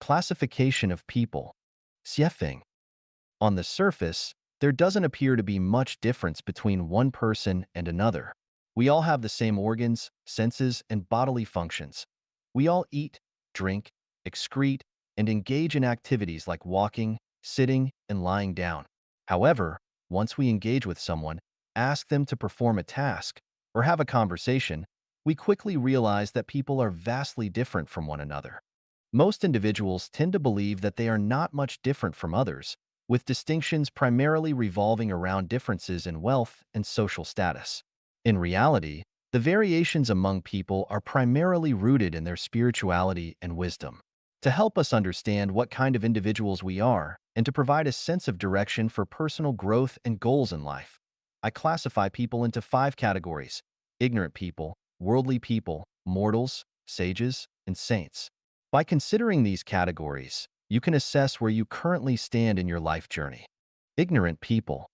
Classification of people. Siefeng. On the surface, there doesn't appear to be much difference between one person and another. We all have the same organs, senses, and bodily functions. We all eat, drink, excrete, and engage in activities like walking, sitting, and lying down. However, once we engage with someone, ask them to perform a task, or have a conversation, we quickly realize that people are vastly different from one another. Most individuals tend to believe that they are not much different from others, with distinctions primarily revolving around differences in wealth and social status. In reality, the variations among people are primarily rooted in their spirituality and wisdom. To help us understand what kind of individuals we are and to provide a sense of direction for personal growth and goals in life, I classify people into 5 categories: ignorant people, worldly people, mortals, sages, and saints. By considering these categories, you can assess where you currently stand in your life journey. Ignorant people.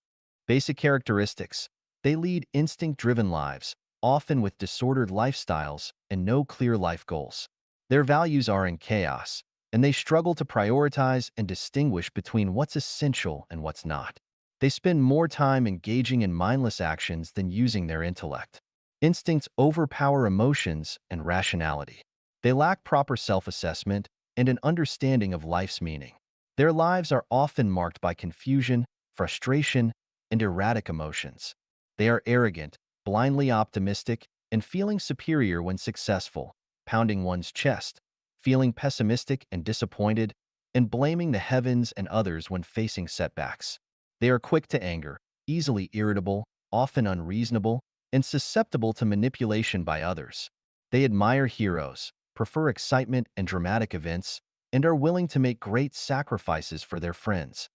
Basic characteristics. They lead instinct-driven lives, often with disordered lifestyles and no clear life goals. Their values are in chaos, and they struggle to prioritize and distinguish between what's essential and what's not. They spend more time engaging in mindless actions than using their intellect. Instincts overpower emotions and rationality. They lack proper self-assessment and an understanding of life's meaning. Their lives are often marked by confusion, frustration, and erratic emotions. They are arrogant, blindly optimistic, and feeling superior when successful, pounding one's chest, feeling pessimistic and disappointed, and blaming the heavens and others when facing setbacks. They are quick to anger, easily irritable, often unreasonable, and susceptible to manipulation by others. They admire heroes, prefer excitement and dramatic events, and are willing to make great sacrifices for their friends.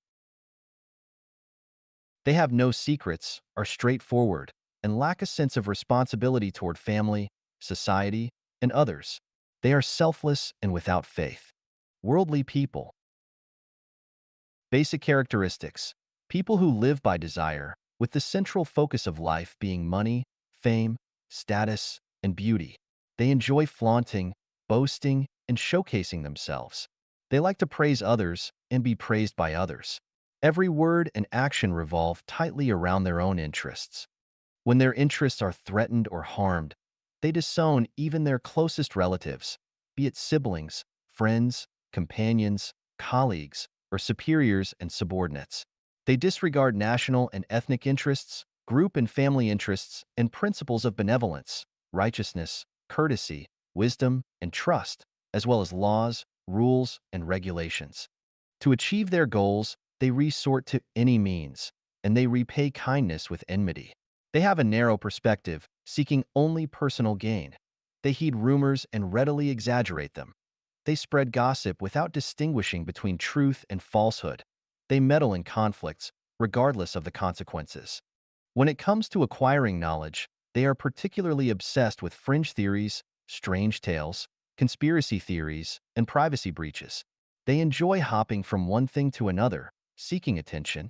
They have no secrets, are straightforward, and lack a sense of responsibility toward family, society, and others. They are selfless and without faith. Worldly people. Basic characteristics. People who live by desire, with the central focus of life being money, fame, status, and beauty. They enjoy flaunting, boasting, and showcasing themselves. They like to praise others and be praised by others. Every word and action revolve tightly around their own interests. When their interests are threatened or harmed, they disown even their closest relatives, be it siblings, friends, companions, colleagues, or superiors and subordinates. They disregard national and ethnic interests, group and family interests, and principles of benevolence, righteousness, courtesy, wisdom, and trust, as well as laws, rules, and regulations. To achieve their goals, they resort to any means, and they repay kindness with enmity. They have a narrow perspective, seeking only personal gain. They heed rumors and readily exaggerate them. They spread gossip without distinguishing between truth and falsehood. They meddle in conflicts, regardless of the consequences. When it comes to acquiring knowledge, they are particularly obsessed with fringe theories, strange tales, conspiracy theories, and privacy breaches. They enjoy hopping from one thing to another, seeking attention.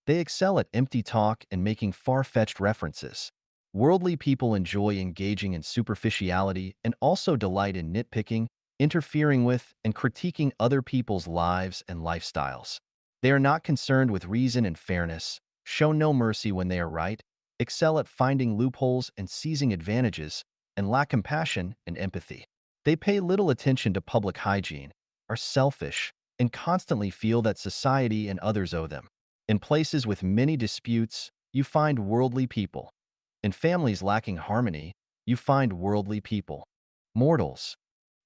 They excel at empty talk and making far-fetched references. Worldly people enjoy engaging in superficiality and also delight in nitpicking, interfering with, and critiquing other people's lives and lifestyles. They are not concerned with reason and fairness, show no mercy when they are right, excel at finding loopholes and seizing advantages, and lack compassion and empathy. They pay little attention to public hygiene, are selfish, and constantly feel that society and others owe them. In places with many disputes, you find worldly people. In families lacking harmony, you find worldly people. Mortals.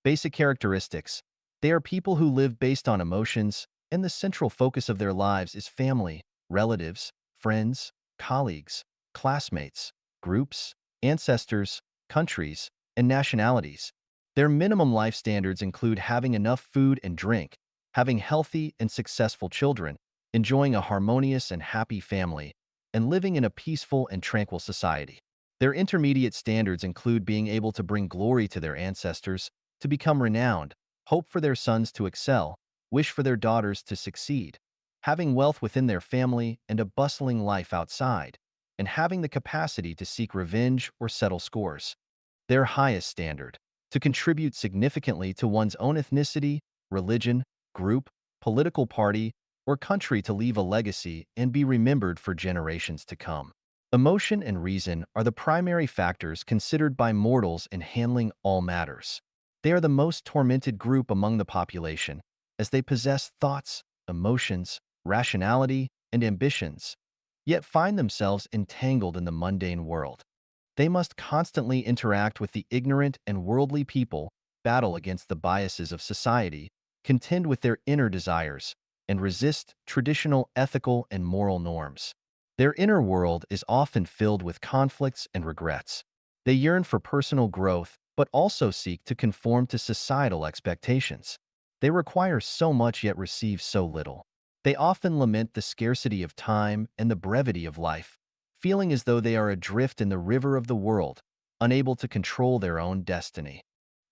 Basic characteristics. They are people who live based on emotions, and the central focus of their lives is family, relatives, friends, colleagues, classmates, groups, ancestors, countries, and nationalities. Their minimum life standards include having enough food and drink, having healthy and successful children, enjoying a harmonious and happy family, and living in a peaceful and tranquil society. Their intermediate standards include being able to bring glory to their ancestors, to become renowned, hope for their sons to excel, wish for their daughters to succeed, having wealth within their family and a bustling life outside, and having the capacity to seek revenge or settle scores. Their highest standard, to contribute significantly to one's own ethnicity, religion, group, political party, or country to leave a legacy and be remembered for generations to come. Emotion and reason are the primary factors considered by mortals in handling all matters. They are the most tormented group among the population, as they possess thoughts, emotions, rationality, and ambitions, yet find themselves entangled in the mundane world. They must constantly interact with the ignorant and worldly people, battle against the biases of society, contend with their inner desires, and resist traditional ethical and moral norms. Their inner world is often filled with conflicts and regrets. They yearn for personal growth, but also seek to conform to societal expectations. They require so much yet receive so little. They often lament the scarcity of time and the brevity of life, feeling as though they are adrift in the river of the world, unable to control their own destiny.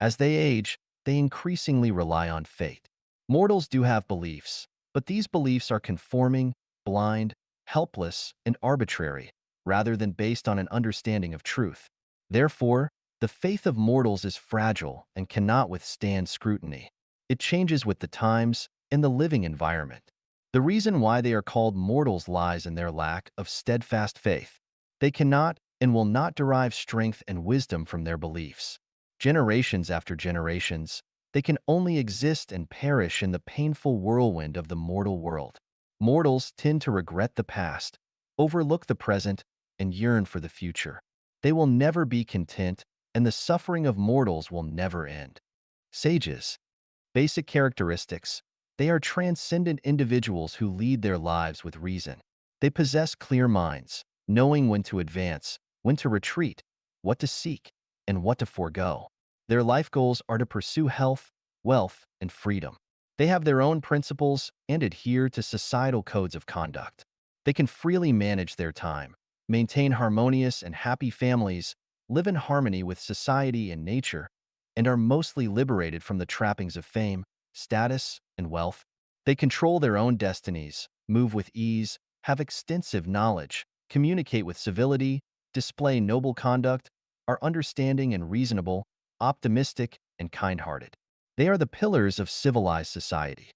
As they age, they increasingly rely on fate. Mortals do have beliefs, but these beliefs are conforming, blind, helpless, and arbitrary, rather than based on an understanding of truth. Therefore, the faith of mortals is fragile and cannot withstand scrutiny. It changes with the times and the living environment. The reason why they are called mortals lies in their lack of steadfast faith. They cannot and will not derive strength and wisdom from their beliefs. Generations after generations, they can only exist and perish in the painful whirlwind of the mortal world. Mortals tend to regret the past, overlook the present, and yearn for the future. They will never be content, and the suffering of mortals will never end. Sages. Basic characteristics. They are transcendent individuals who lead their lives with reason. They possess clear minds, knowing when to advance, when to retreat, what to seek, and what to forego. Their life goals are to pursue health, wealth, and freedom. They have their own principles and adhere to societal codes of conduct. They can freely manage their time, maintain harmonious and happy families, live in harmony with society and nature, and are mostly liberated from the trappings of fame, status, and wealth. They control their own destinies, move with ease, have extensive knowledge, communicate with civility, display noble conduct, are understanding and reasonable, optimistic, and kind-hearted. They are the pillars of civilized society.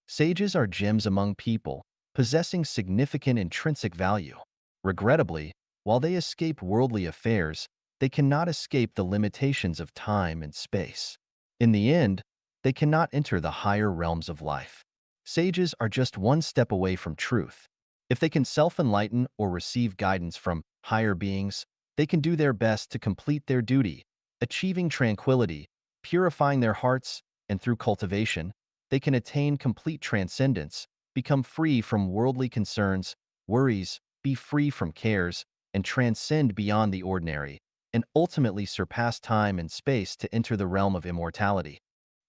Sages are gems among people, possessing significant intrinsic value. Regrettably, while they escape worldly affairs, they cannot escape the limitations of time and space. In the end, they cannot enter the higher realms of life. Sages are just one step away from truth. If they can self-enlighten or receive guidance from higher beings, they can do their best to complete their duty, achieving tranquility, purifying their hearts, and through cultivation, they can attain complete transcendence, become free from worldly concerns, worries, be free from cares, and transcend beyond the ordinary, and ultimately surpass time and space to enter the realm of immortality.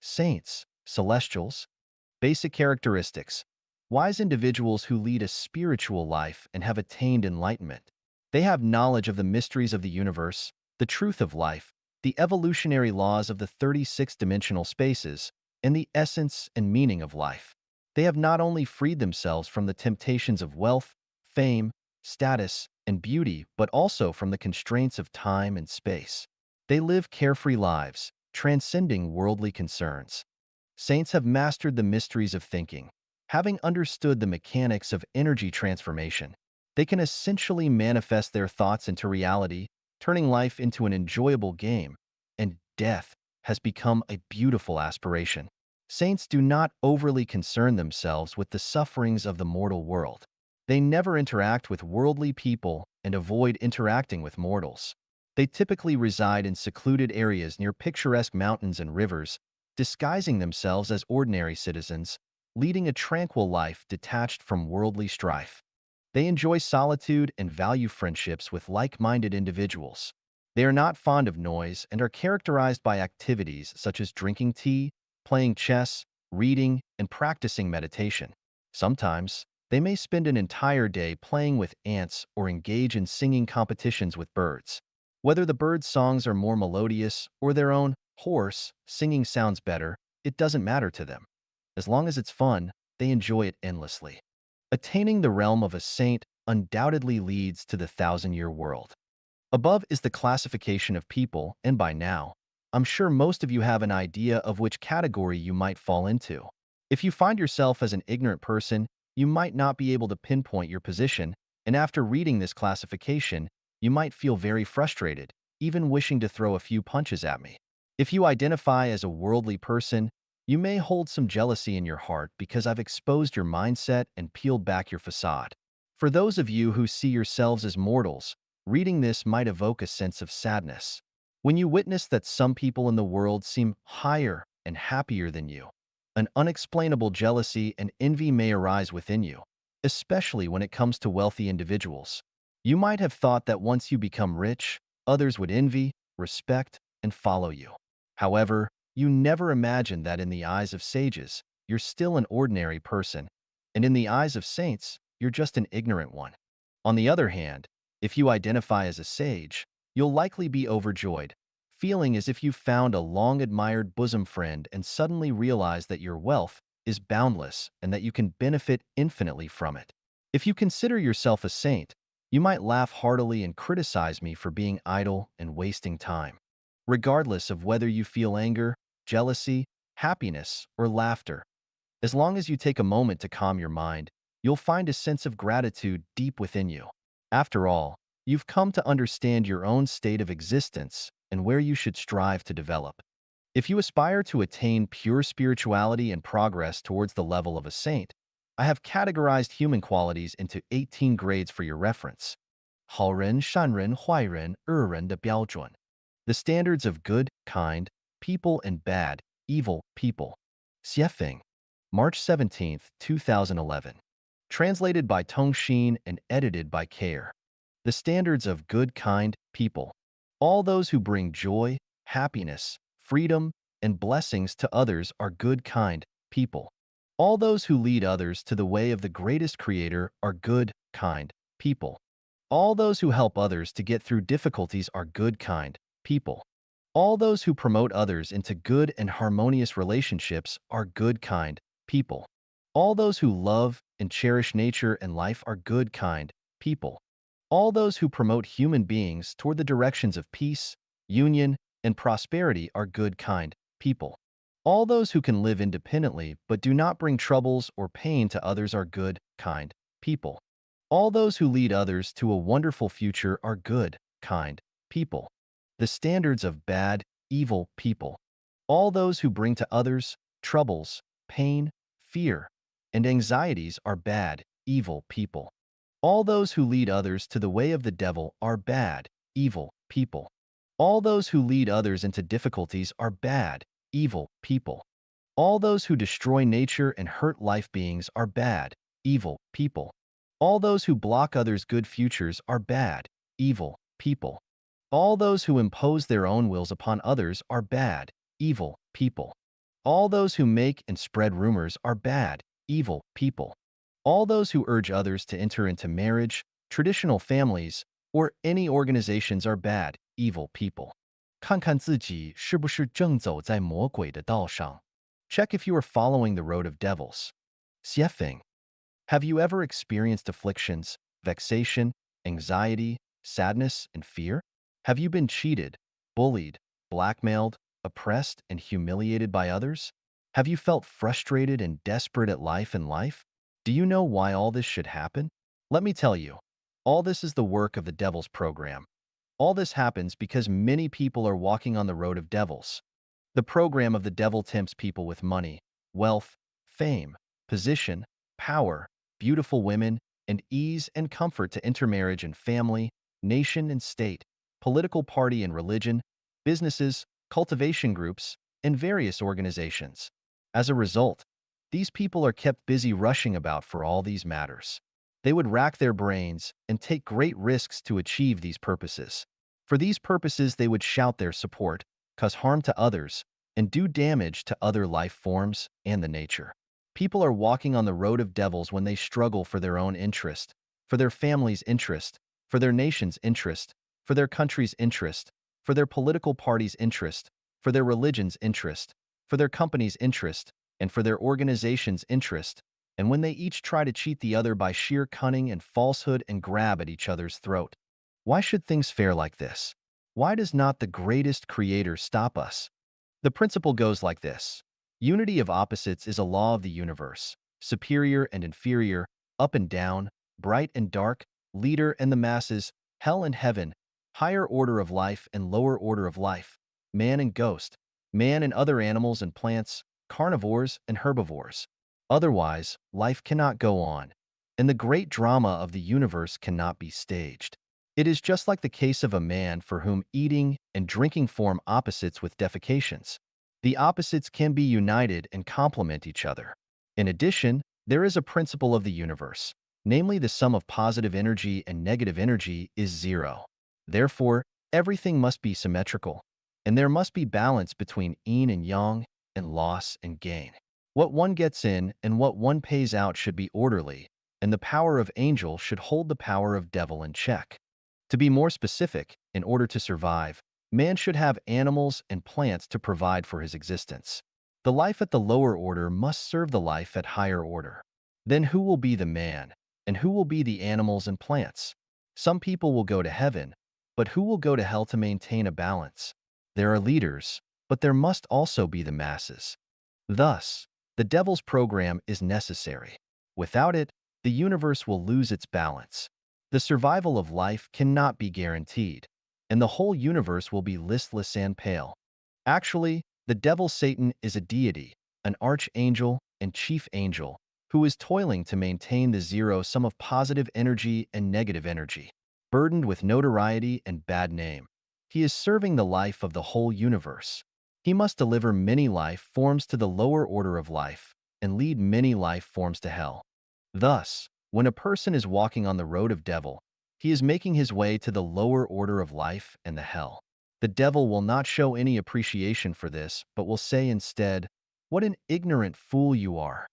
Saints, celestials, basic characteristics, wise individuals who lead a spiritual life and have attained enlightenment. They have knowledge of the mysteries of the universe, the truth of life, the evolutionary laws of the 36-dimensional spaces, and the essence and meaning of life. They have not only freed themselves from the temptations of wealth, fame, status, and beauty, but also from the constraints of time and space. They live carefree lives, transcending worldly concerns. Saints have mastered the mysteries of thinking. Having understood the mechanics of energy transformation, they can essentially manifest their thoughts into reality, turning life into an enjoyable game, and death has become a beautiful aspiration. Saints do not overly concern themselves with the sufferings of the mortal world. They never interact with worldly people and avoid interacting with mortals. They typically reside in secluded areas near picturesque mountains and rivers, disguising themselves as ordinary citizens, leading a tranquil life detached from worldly strife. They enjoy solitude and value friendships with like-minded individuals. They are not fond of noise and are characterized by activities such as drinking tea, playing chess, reading, and practicing meditation. Sometimes, they may spend an entire day playing with ants or engage in singing competitions with birds. Whether the birds' songs are more melodious or their own hoarse singing sounds better, it doesn't matter to them. As long as it's fun, they enjoy it endlessly. Attaining the realm of a saint undoubtedly leads to the thousand-year world. Above is the classification of people, and by now, I'm sure most of you have an idea of which category you might fall into. If you find yourself as an ignorant person, you might not be able to pinpoint your position, and after reading this classification, you might feel very frustrated, even wishing to throw a few punches at me. If you identify as a worldly person, you may hold some jealousy in your heart because I've exposed your mindset and peeled back your facade. For those of you who see yourselves as mortals, reading this might evoke a sense of sadness. When you witness that some people in the world seem higher and happier than you, an unexplainable jealousy and envy may arise within you, especially when it comes to wealthy individuals. You might have thought that once you become rich, others would envy, respect, and follow you. However, you never imagined that in the eyes of sages, you're still an ordinary person, and in the eyes of saints, you're just an ignorant one. On the other hand, if you identify as a sage, you'll likely be overjoyed, feeling as if you found a long-admired bosom friend and suddenly realize that your wealth is boundless and that you can benefit infinitely from it. If you consider yourself a saint, you might laugh heartily and criticize me for being idle and wasting time. Regardless of whether you feel anger, jealousy, happiness, or laughter, as long as you take a moment to calm your mind, you'll find a sense of gratitude deep within you. After all, you've come to understand your own state of existence and where you should strive to develop. If you aspire to attain pure spirituality and progress towards the level of a saint, I have categorized human qualities into 18 grades for your reference. 好人、善人、坏人、恶人的标准. The standards of good, kind, people and bad, evil people. Xiefeng. March 17, 2011. Translated by Tong Xin and edited by Care. The standards of good, kind people. All those who bring joy, happiness, freedom, and blessings to others are good, kind people. All those who lead others to the way of the greatest creator are good, kind people. All those who help others to get through difficulties are good, kind people. All those who promote others into good and harmonious relationships are good, kind people. All those who love and cherish nature and life are good, kind people. All those who promote human beings toward the directions of peace, union, and prosperity are good, kind people. All those who can live independently but do not bring troubles or pain to others are good, kind people. All those who lead others to a wonderful future are good, kind people. The standards of bad, evil people. All those who bring to others troubles, pain, fear, and anxieties are bad, evil people. All those who lead others to the way of the devil are bad, evil people. All those who lead others into difficulties are bad, evil people. All those who destroy nature and hurt life beings are bad, evil people. All those who block others' good futures are bad, evil people. All those who impose their own wills upon others are bad, evil people. All those who make and spread rumors are bad, evil people. All those who urge others to enter into marriage, traditional families, or any organizations are bad, evil people. 看看自己是不是正走在魔鬼的道上. Check if you are following the road of devils. Xiefeng. Have you ever experienced afflictions, vexation, anxiety, sadness, and fear? Have you been cheated, bullied, blackmailed, oppressed, and humiliated by others? Have you felt frustrated and desperate at life and life? Do you know why all this should happen? Let me tell you, all this is the work of the devil's program. All this happens because many people are walking on the road of devils. The program of the devil tempts people with money, wealth, fame, position, power, beautiful women, and ease and comfort to intermarriage in family, nation and state, political party and religion, businesses, cultivation groups, and various organizations. As a result, these people are kept busy rushing about for all these matters. They would rack their brains and take great risks to achieve these purposes. For these purposes, they would shout their support, cause harm to others, and do damage to other life forms and the nature. People are walking on the road of devils when they struggle for their own interest, for their family's interest, for their nation's interest, for their country's interest, for their political party's interest, for their religion's interest, for their company's interest, and for their organization's interest, and when they each try to cheat the other by sheer cunning and falsehood and grab at each other's throat. Why should things fare like this? Why does not the greatest creator stop us? The principle goes like this. Unity of opposites is a law of the universe. Superior and inferior, up and down, bright and dark, leader and the masses, hell and heaven, higher order of life and lower order of life, man and ghost, man and other animals and plants, carnivores and herbivores. Otherwise, life cannot go on, and the great drama of the universe cannot be staged. It is just like the case of a man for whom eating and drinking form opposites with defecations. The opposites can be united and complement each other. In addition, there is a principle of the universe, namely the sum of positive energy and negative energy is zero. Therefore, everything must be symmetrical, and there must be balance between yin and yang and loss and gain. What one gets in and what one pays out should be orderly, and the power of angel should hold the power of devil in check. To be more specific, in order to survive, man should have animals and plants to provide for his existence. The life at the lower order must serve the life at higher order. Then who will be the man, and who will be the animals and plants? Some people will go to heaven, but who will go to hell to maintain a balance? There are leaders, but there must also be the masses. Thus, the devil's program is necessary. Without it, the universe will lose its balance. The survival of life cannot be guaranteed, and the whole universe will be listless and pale. Actually, the devil Satan is a deity, an archangel and chief angel, who is toiling to maintain the zero sum of positive energy and negative energy. Burdened with notoriety and bad name, he is serving the life of the whole universe. He must deliver many life forms to the lower order of life and lead many life forms to hell. Thus, when a person is walking on the road of devil, he is making his way to the lower order of life and the hell. The devil will not show any appreciation for this, but will say instead, "What an ignorant fool you are."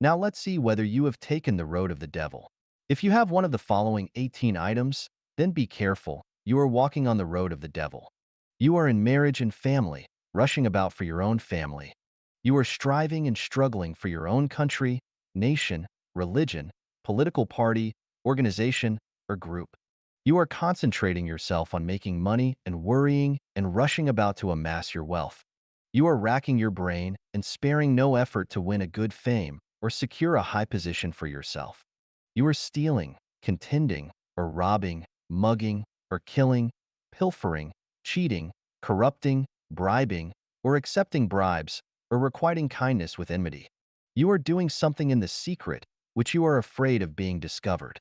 Now let's see whether you have taken the road of the devil. If you have one of the following 18 items, then be careful, you are walking on the road of the devil. You are in marriage and family, rushing about for your own family. You are striving and struggling for your own country, nation, religion, political party, organization, or group. You are concentrating yourself on making money and worrying and rushing about to amass your wealth. You are racking your brain and sparing no effort to win a good fame or secure a high position for yourself. You are stealing, contending, or robbing, mugging, or killing, pilfering, cheating, corrupting, bribing, or accepting bribes, or requiting kindness with enmity. You are doing something in the secret which you are afraid of being discovered.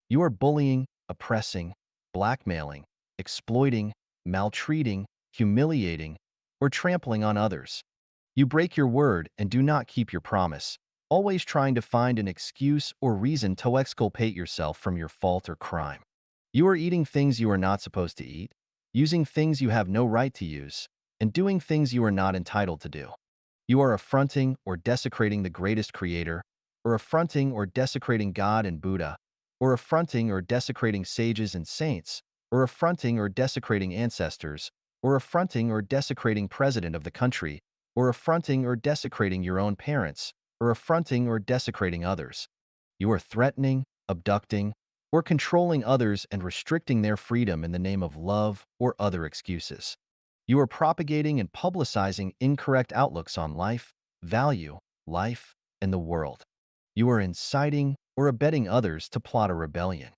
You are bullying, oppressing, blackmailing, exploiting, maltreating, humiliating, or trampling on others. You break your word and do not keep your promise, always trying to find an excuse or reason to exculpate yourself from your fault or crime. You are eating things you are not supposed to eat, using things you have no right to use, and doing things you are not entitled to do. You are affronting or desecrating the greatest creator, or affronting or desecrating God and Buddha, or affronting or desecrating sages and saints, or affronting or desecrating ancestors, or affronting or desecrating president of the country, or affronting or desecrating your own parents, or affronting or desecrating others. You are threatening, abducting, or controlling others and restricting their freedom in the name of love or other excuses. You are propagating and publicizing incorrect outlooks on life, value, life, and the world. You are inciting or abetting others to plot a rebellion.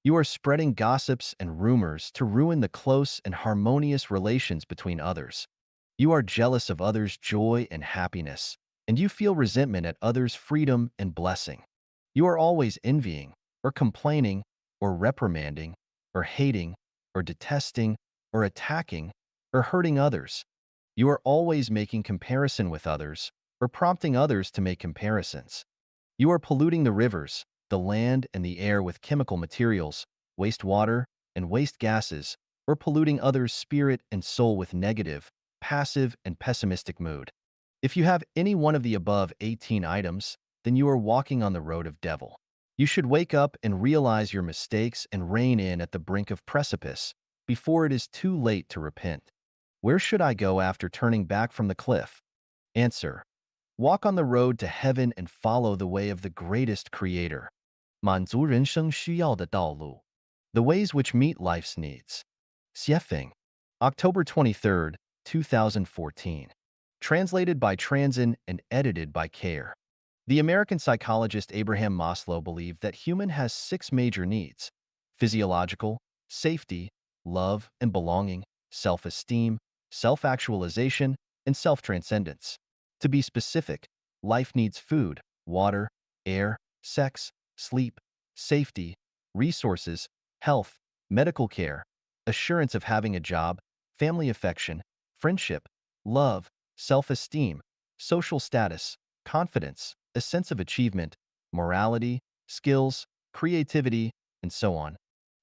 You are spreading gossips and rumors to ruin the close and harmonious relations between others. You are jealous of others' joy and happiness, and you feel resentment at others' freedom and blessing. You are always envying, or complaining, or reprimanding, or hating, or detesting, or attacking, or hurting others. You are always making comparison with others, or prompting others to make comparisons. You are polluting the rivers, the land, and the air with chemical materials, waste water, and waste gases, or polluting others' spirit and soul with negative, passive, and pessimistic mood. If you have any one of the above 18 items, then you are walking on the road of devil. You should wake up and realize your mistakes and rein in at the brink of precipice before it is too late to repent. Where should I go after turning back from the cliff? Answer: walk on the road to heaven and follow the way of the greatest creator. 满足人生需要的道路. The ways which meet life's needs. Xiefeng. October 23rd, 2014. translated by Transin and edited by Care. The American psychologist Abraham Maslow believed that human has six major needs: physiological, safety, love and belonging, self-esteem, self-actualization, and self-transcendence. To be specific, life needs food, water, air, sex, sleep, safety, resources, health, medical care, assurance of having a job, family affection, friendship, love, self-esteem, social status, confidence, a sense of achievement, morality, skills, creativity, and so on.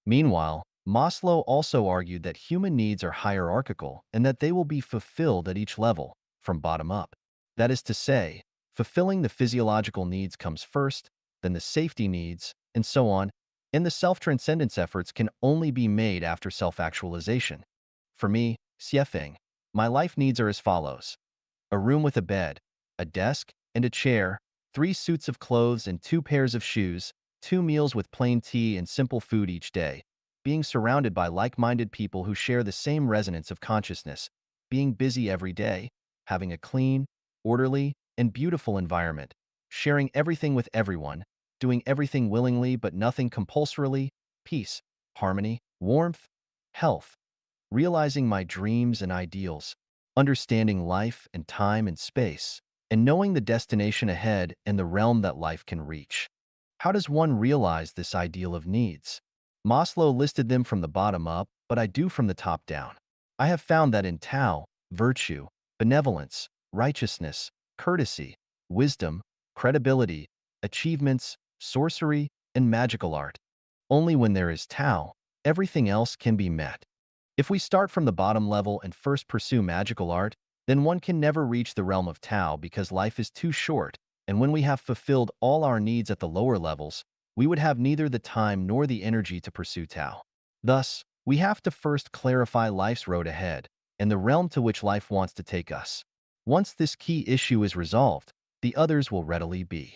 Meanwhile, Maslow also argued that human needs are hierarchical and that they will be fulfilled at each level, from bottom up. That is to say, fulfilling the physiological needs comes first, then the safety needs, and so on, and the self-transcendence efforts can only be made after self-actualization. For me, Xiefeng, my life needs are as follows: a room with a bed, a desk and a chair, 3 suits of clothes and 2 pairs of shoes, 2 meals with plain tea and simple food each day, being surrounded by like-minded people who share the same resonance of consciousness, being busy every day, having a clean, orderly, and beautiful environment, sharing everything with everyone, doing everything willingly but nothing compulsorily, peace, harmony, warmth, health, realizing my dreams and ideals, understanding life and time and space, and knowing the destination ahead and the realm that life can reach. How does one realize this ideal of needs? Maslow listed them from the bottom up, but I do from the top down. I have found that in Tao, virtue, benevolence, righteousness, courtesy, wisdom, credibility, achievements, sorcery, and magical art. Only when there is Tao, everything else can be met. If we start from the bottom level and first pursue magical art, then one can never reach the realm of Tao because life is too short, and when we have fulfilled all our needs at the lower levels, we would have neither the time nor the energy to pursue Tao. Thus, we have to first clarify life's road ahead and the realm to which life wants to take us. Once this key issue is resolved, the others will readily be.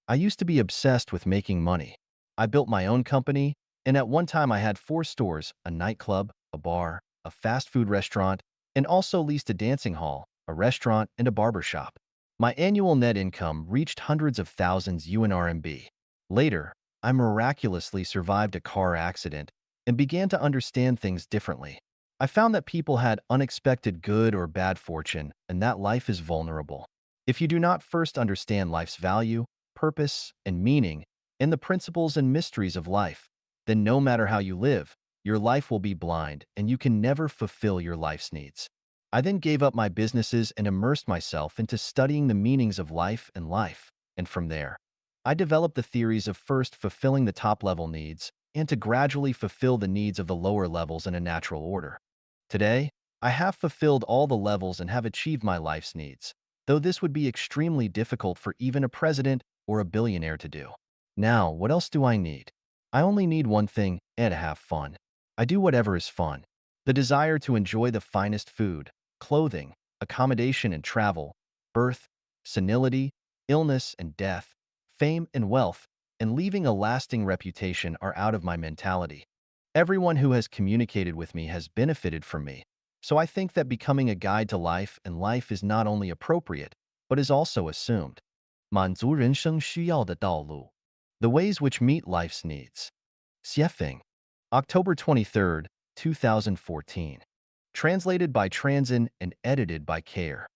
I used to be obsessed with making money. I built my own company, and at one time I had 4 stores, a nightclub, a bar, a fast food restaurant, and also leased a dancing hall, a restaurant, and a barber shop. My annual net income reached hundreds of thousands UNRMB. Later, I miraculously survived a car accident and began to understand things differently. I found that people had unexpected good or bad fortune and that life is vulnerable. If you do not first understand life's value, purpose, and meaning, and the principles and mysteries of life, then no matter how you live, your life will be blind and you can never fulfill your life's needs. I then gave up my businesses and immersed myself into studying the meanings of life, and from there, I developed the theories of first fulfilling the top-level needs and to gradually fulfill the needs of the lower levels in a natural order. Today, I have fulfilled all the levels and have achieved my life's needs, though this would be extremely difficult for even a president or a billionaire to do. Now, what else do I need? I only need one thing, and to have fun. I do whatever is fun. The desire to enjoy the finest food, clothing, accommodation and travel, birth, senility, illness and death, fame and wealth, and leaving a lasting reputation are out of my mentality. Everyone who has communicated with me has benefited from me, so I think that becoming a guide to life and life is not only appropriate, but is also assumed. 满足人生需要的道路. The ways which meet life's needs. Xiefeng. October 23, 2014. Translated by Transin and edited by Care.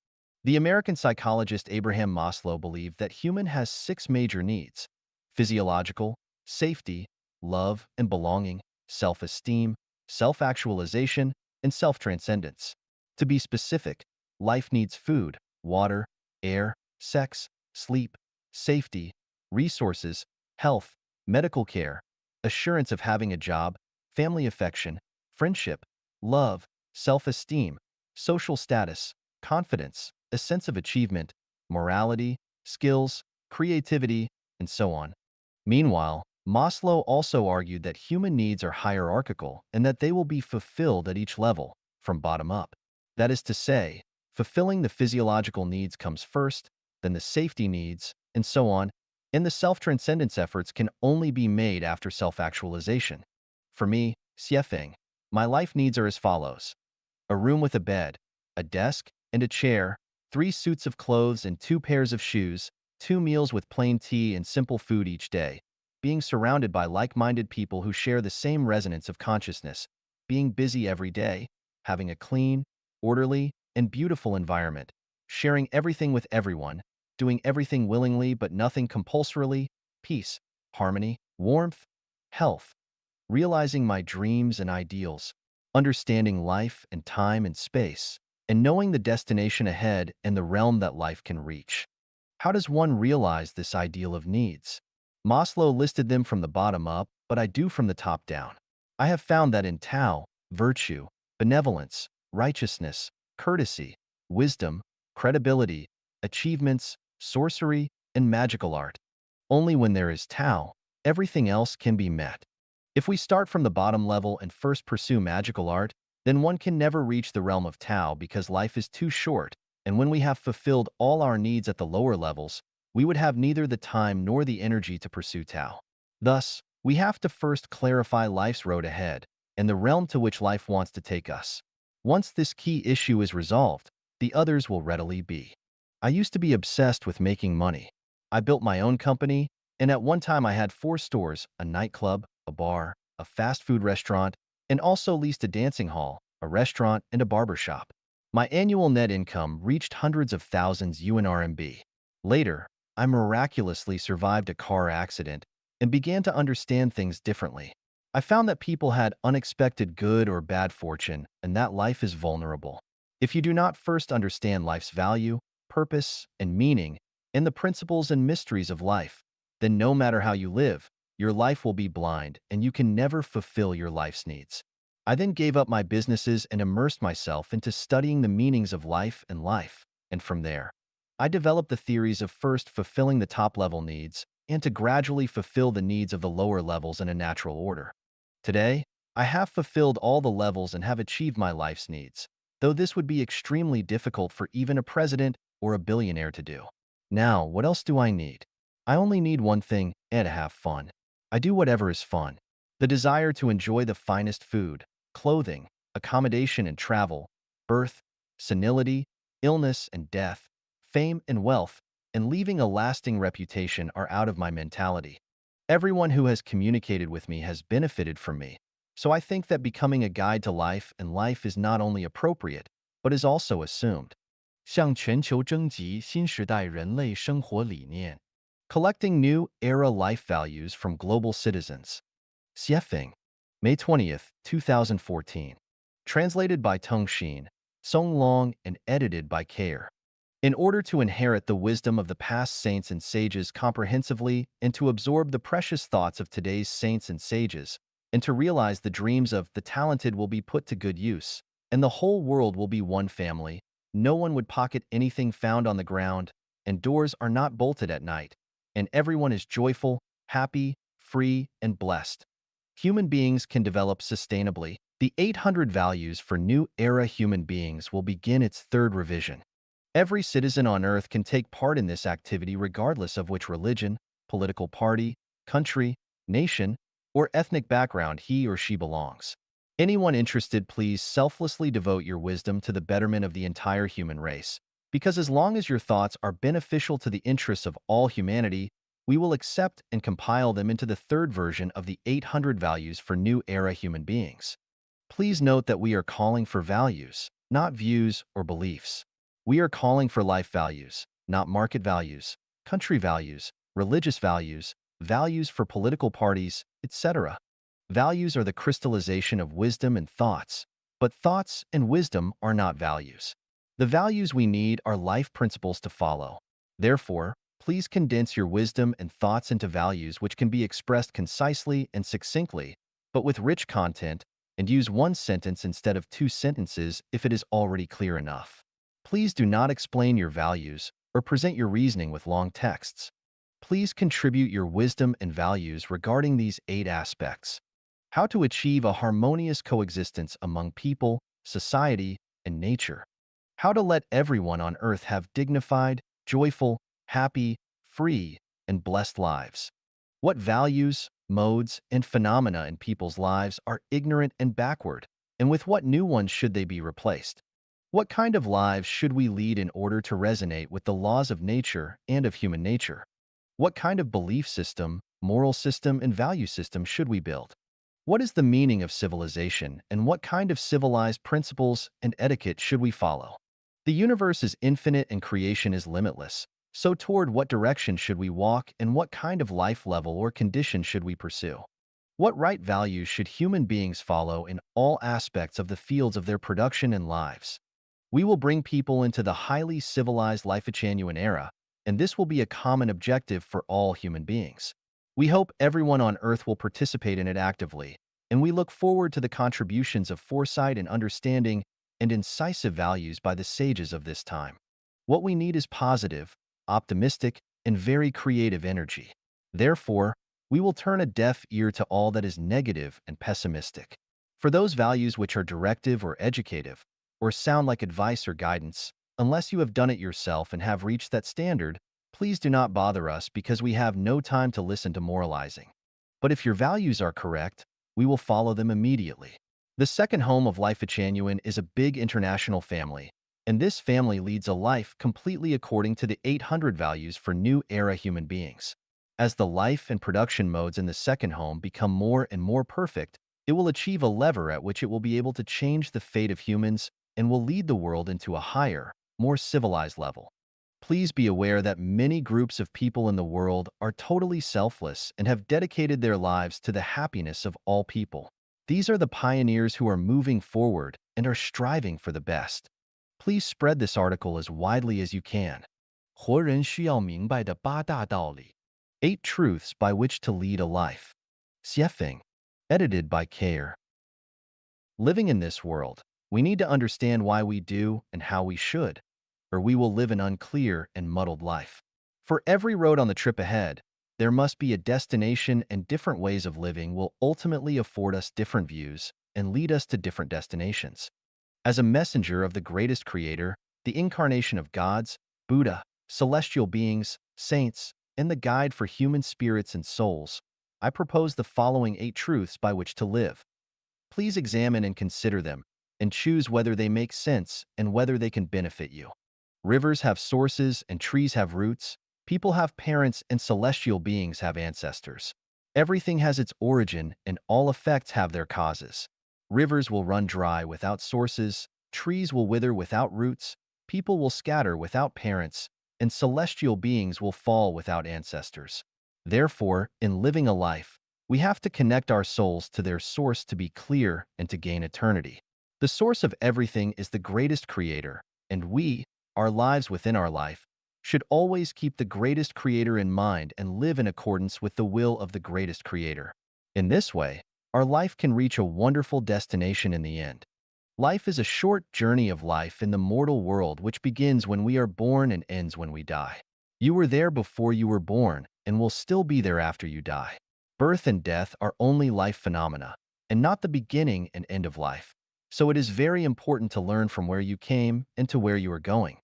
The American psychologist Abraham Maslow believed that human has six major needs: physiological, safety, love and belonging, self-esteem, self-actualization, and self-transcendence. To be specific, life needs food, water, air, sex, sleep, safety, resources, health, medical care, assurance of having a job, family affection, friendship, love, self-esteem, social status, confidence, a sense of achievement, morality, skills, creativity, and so on. Meanwhile, Maslow also argued that human needs are hierarchical and that they will be fulfilled at each level, from bottom up. That is to say, fulfilling the physiological needs comes first, then the safety needs, and so on, and the self-transcendence efforts can only be made after self-actualization. For me, Xiefeng, my life needs are as follows: a room with a bed, a desk, and a chair, 3 suits of clothes and 2 pairs of shoes, 2 meals with plain tea and simple food each day, being surrounded by like-minded people who share the same resonance of consciousness, being busy every day, having a clean, orderly, and beautiful environment, sharing everything with everyone, doing everything willingly but nothing compulsorily, peace, harmony, warmth, health, realizing my dreams and ideals, understanding life and time and space, and knowing the destination ahead and the realm that life can reach. How does one realize this ideal of needs? Maslow listed them from the bottom up, but I do from the top down. I have found that in Tao, virtue, benevolence, righteousness, courtesy, wisdom, credibility, achievements, sorcery, and magical art. Only when there is Tao, everything else can be met. If we start from the bottom level and first pursue magical art, then one can never reach the realm of Tao because life is too short, and when we have fulfilled all our needs at the lower levels, we would have neither the time nor the energy to pursue Tao. Thus, we have to first clarify life's road ahead and the realm to which life wants to take us. Once this key issue is resolved, the others will readily be. I used to be obsessed with making money. I built my own company, and at one time I had 4 stores, a nightclub, a bar, a fast food restaurant, and also leased a dancing hall, a restaurant, and a barber shop. My annual net income reached hundreds of thousands UNRMB. Later, I miraculously survived a car accident and began to understand things differently. I found that people had unexpected good or bad fortune and that life is vulnerable. If you do not first understand life's value, purpose, and meaning, and the principles and mysteries of life, then no matter how you live, your life will be blind and you can never fulfill your life's needs. I then gave up my businesses and immersed myself into studying the meanings of life, and from there, I developed the theories of first fulfilling the top-level needs and to gradually fulfill the needs of the lower levels in a natural order. Today, I have fulfilled all the levels and have achieved my life's needs, though this would be extremely difficult for even a president or a billionaire to do. Now, what else do I need? I only need one thing, and to have fun. I do whatever is fun. The desire to enjoy the finest food, clothing, accommodation and travel, birth, senility, illness and death, fame and wealth, and leaving a lasting reputation are out of my mentality. Everyone who has communicated with me has benefited from me, so I think that becoming a guide to life and life is not only appropriate, but is also assumed. 向全球征集新时代人类生活理念 Collecting new era life values from global citizens. Xiefeng, May 20th, 2014. Translated by Teng Xin, Song Long, and edited by Kair. In order to inherit the wisdom of the past saints and sages comprehensively and to absorb the precious thoughts of today's saints and sages, and to realize the dreams of the talented will be put to good use, and the whole world will be one family, no one would pocket anything found on the ground, and doors are not bolted at night, and everyone is joyful, happy, free, and blessed. Human beings can develop sustainably. The 800 Values for New Era Human Beings will begin its third revision. Every citizen on Earth can take part in this activity regardless of which religion, political party, country, nation, or ethnic background he or she belongs. Anyone interested, please selflessly devote your wisdom to the betterment of the entire human race, because as long as your thoughts are beneficial to the interests of all humanity, we will accept and compile them into the third version of the 800 Values for New Era Human Beings. Please note that we are calling for values, not views or beliefs. We are calling for life values, not market values, country values, religious values, values for political parties, etc. Values are the crystallization of wisdom and thoughts, but thoughts and wisdom are not values. The values we need are life principles to follow. Therefore, please condense your wisdom and thoughts into values which can be expressed concisely and succinctly, but with rich content, and use one sentence instead of 2 sentences if it is already clear enough. Please do not explain your values or present your reasoning with long texts. Please contribute your wisdom and values regarding these 8 aspects. How to achieve a harmonious coexistence among people, society, and nature. How to let everyone on earth have dignified, joyful, happy, free, and blessed lives. What values, modes, and phenomena in people's lives are ignorant and backward, and with what new ones should they be replaced? What kind of lives should we lead in order to resonate with the laws of nature and of human nature? What kind of belief system, moral system, and value system should we build? What is the meaning of civilization, and what kind of civilized principles and etiquette should we follow? The universe is infinite and creation is limitless. So toward what direction should we walk, and what kind of life level or condition should we pursue? What right values should human beings follow in all aspects of the fields of their production and lives? We will bring people into the highly civilized Life-Genuine era, and this will be a common objective for all human beings. We hope everyone on Earth will participate in it actively, and we look forward to the contributions of foresight and understanding and incisive values by the sages of this time. What we need is positive, optimistic, and very creative energy. Therefore, we will turn a deaf ear to all that is negative and pessimistic. For those values which are directive or educative, or sound like advice or guidance, unless you have done it yourself and have reached that standard, please do not bother us because we have no time to listen to moralizing. But if your values are correct, we will follow them immediately. The second home of Life-Genuine is a big international family, and this family leads a life completely according to the 800 values for new era human beings. As the life and production modes in the second home become more and more perfect, it will achieve a lever at which it will be able to change the fate of humans and will lead the world into a higher, more civilized level. Please be aware that many groups of people in the world are totally selfless and have dedicated their lives to the happiness of all people. These are the pioneers who are moving forward and are striving for the best. Please spread this article as widely as you can. 活人需要明白的八大道理 8 Truths by Which to Lead a Life. Xiefeng. Edited by Care. Living in this world, we need to understand why we do and how we should, or we will live an unclear and muddled life. For every road on the trip ahead, there must be a destination, and different ways of living will ultimately afford us different views and lead us to different destinations. As a messenger of the greatest creator, the incarnation of gods, Buddha, celestial beings, saints, and the guide for human spirits and souls, I propose the following 8 truths by which to live. Please examine and consider them, and choose whether they make sense and whether they can benefit you. Rivers have sources and trees have roots. People have parents and celestial beings have ancestors. Everything has its origin and all effects have their causes. Rivers will run dry without sources, trees will wither without roots, people will scatter without parents, and celestial beings will fall without ancestors. Therefore, in living a life, we have to connect our souls to their source to be clear and to gain eternity. The source of everything is the greatest creator, and we, our lives within our life, should always keep the greatest creator in mind and live in accordance with the will of the greatest creator. In this way, our life can reach a wonderful destination in the end. Life is a short journey of life in the mortal world which begins when we are born and ends when we die. You were there before you were born and will still be there after you die. Birth and death are only life phenomena, and not the beginning and end of life. So it is very important to learn from where you came and to where you are going.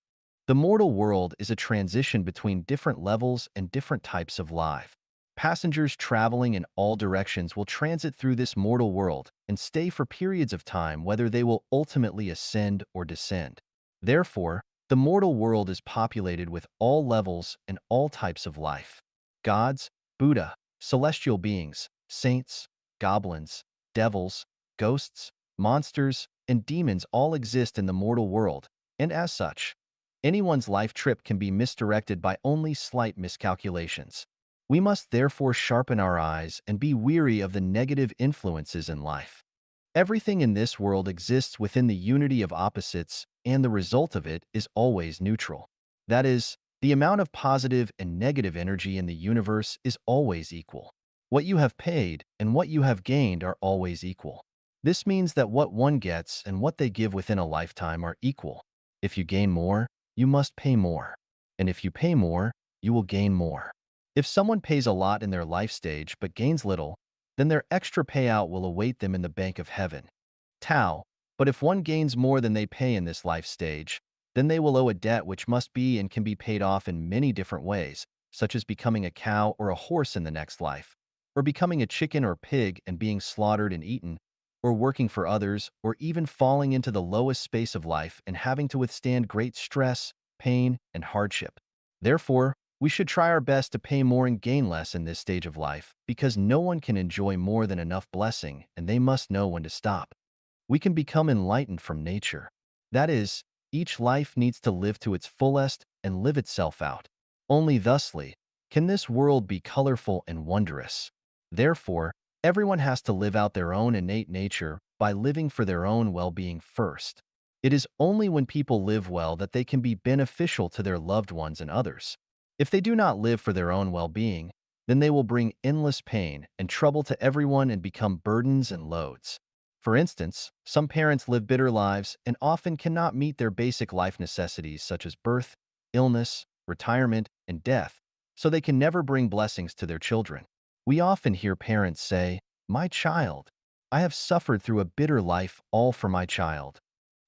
The mortal world is a transition between different levels and different types of life. Passengers traveling in all directions will transit through this mortal world and stay for periods of time, whether they will ultimately ascend or descend. Therefore, the mortal world is populated with all levels and all types of life. Gods, Buddha, celestial beings, saints, goblins, devils, ghosts, monsters, and demons all exist in the mortal world, and as such, anyone's life trip can be misdirected by only slight miscalculations. We must therefore sharpen our eyes and be weary of the negative influences in life. Everything in this world exists within the unity of opposites, and the result of it is always neutral. That is, the amount of positive and negative energy in the universe is always equal. What you have paid and what you have gained are always equal. This means that what one gets and what they give within a lifetime are equal. If you gain more, you must pay more. And if you pay more, you will gain more. If someone pays a lot in their life stage but gains little, then their extra payout will await them in the bank of heaven. Tao. But if one gains more than they pay in this life stage, then they will owe a debt which must be and can be paid off in many different ways, such as becoming a cow or a horse in the next life, or becoming a chicken or pig and being slaughtered and eaten, or working for others, or even falling into the lowest space of life and having to withstand great stress, pain, and hardship. Therefore, we should try our best to pay more and gain less in this stage of life because no one can enjoy more than enough blessing and they must know when to stop. We can become enlightened from nature. That is, each life needs to live to its fullest and live itself out. Only thusly can this world be colorful and wondrous. Therefore, everyone has to live out their own innate nature by living for their own well-being first. It is only when people live well that they can be beneficial to their loved ones and others. If they do not live for their own well-being, then they will bring endless pain and trouble to everyone and become burdens and loads. For instance, some parents live bitter lives and often cannot meet their basic life necessities such as birth, illness, retirement, and death, so they can never bring blessings to their children. We often hear parents say, "My child, I have suffered through a bitter life all for my child."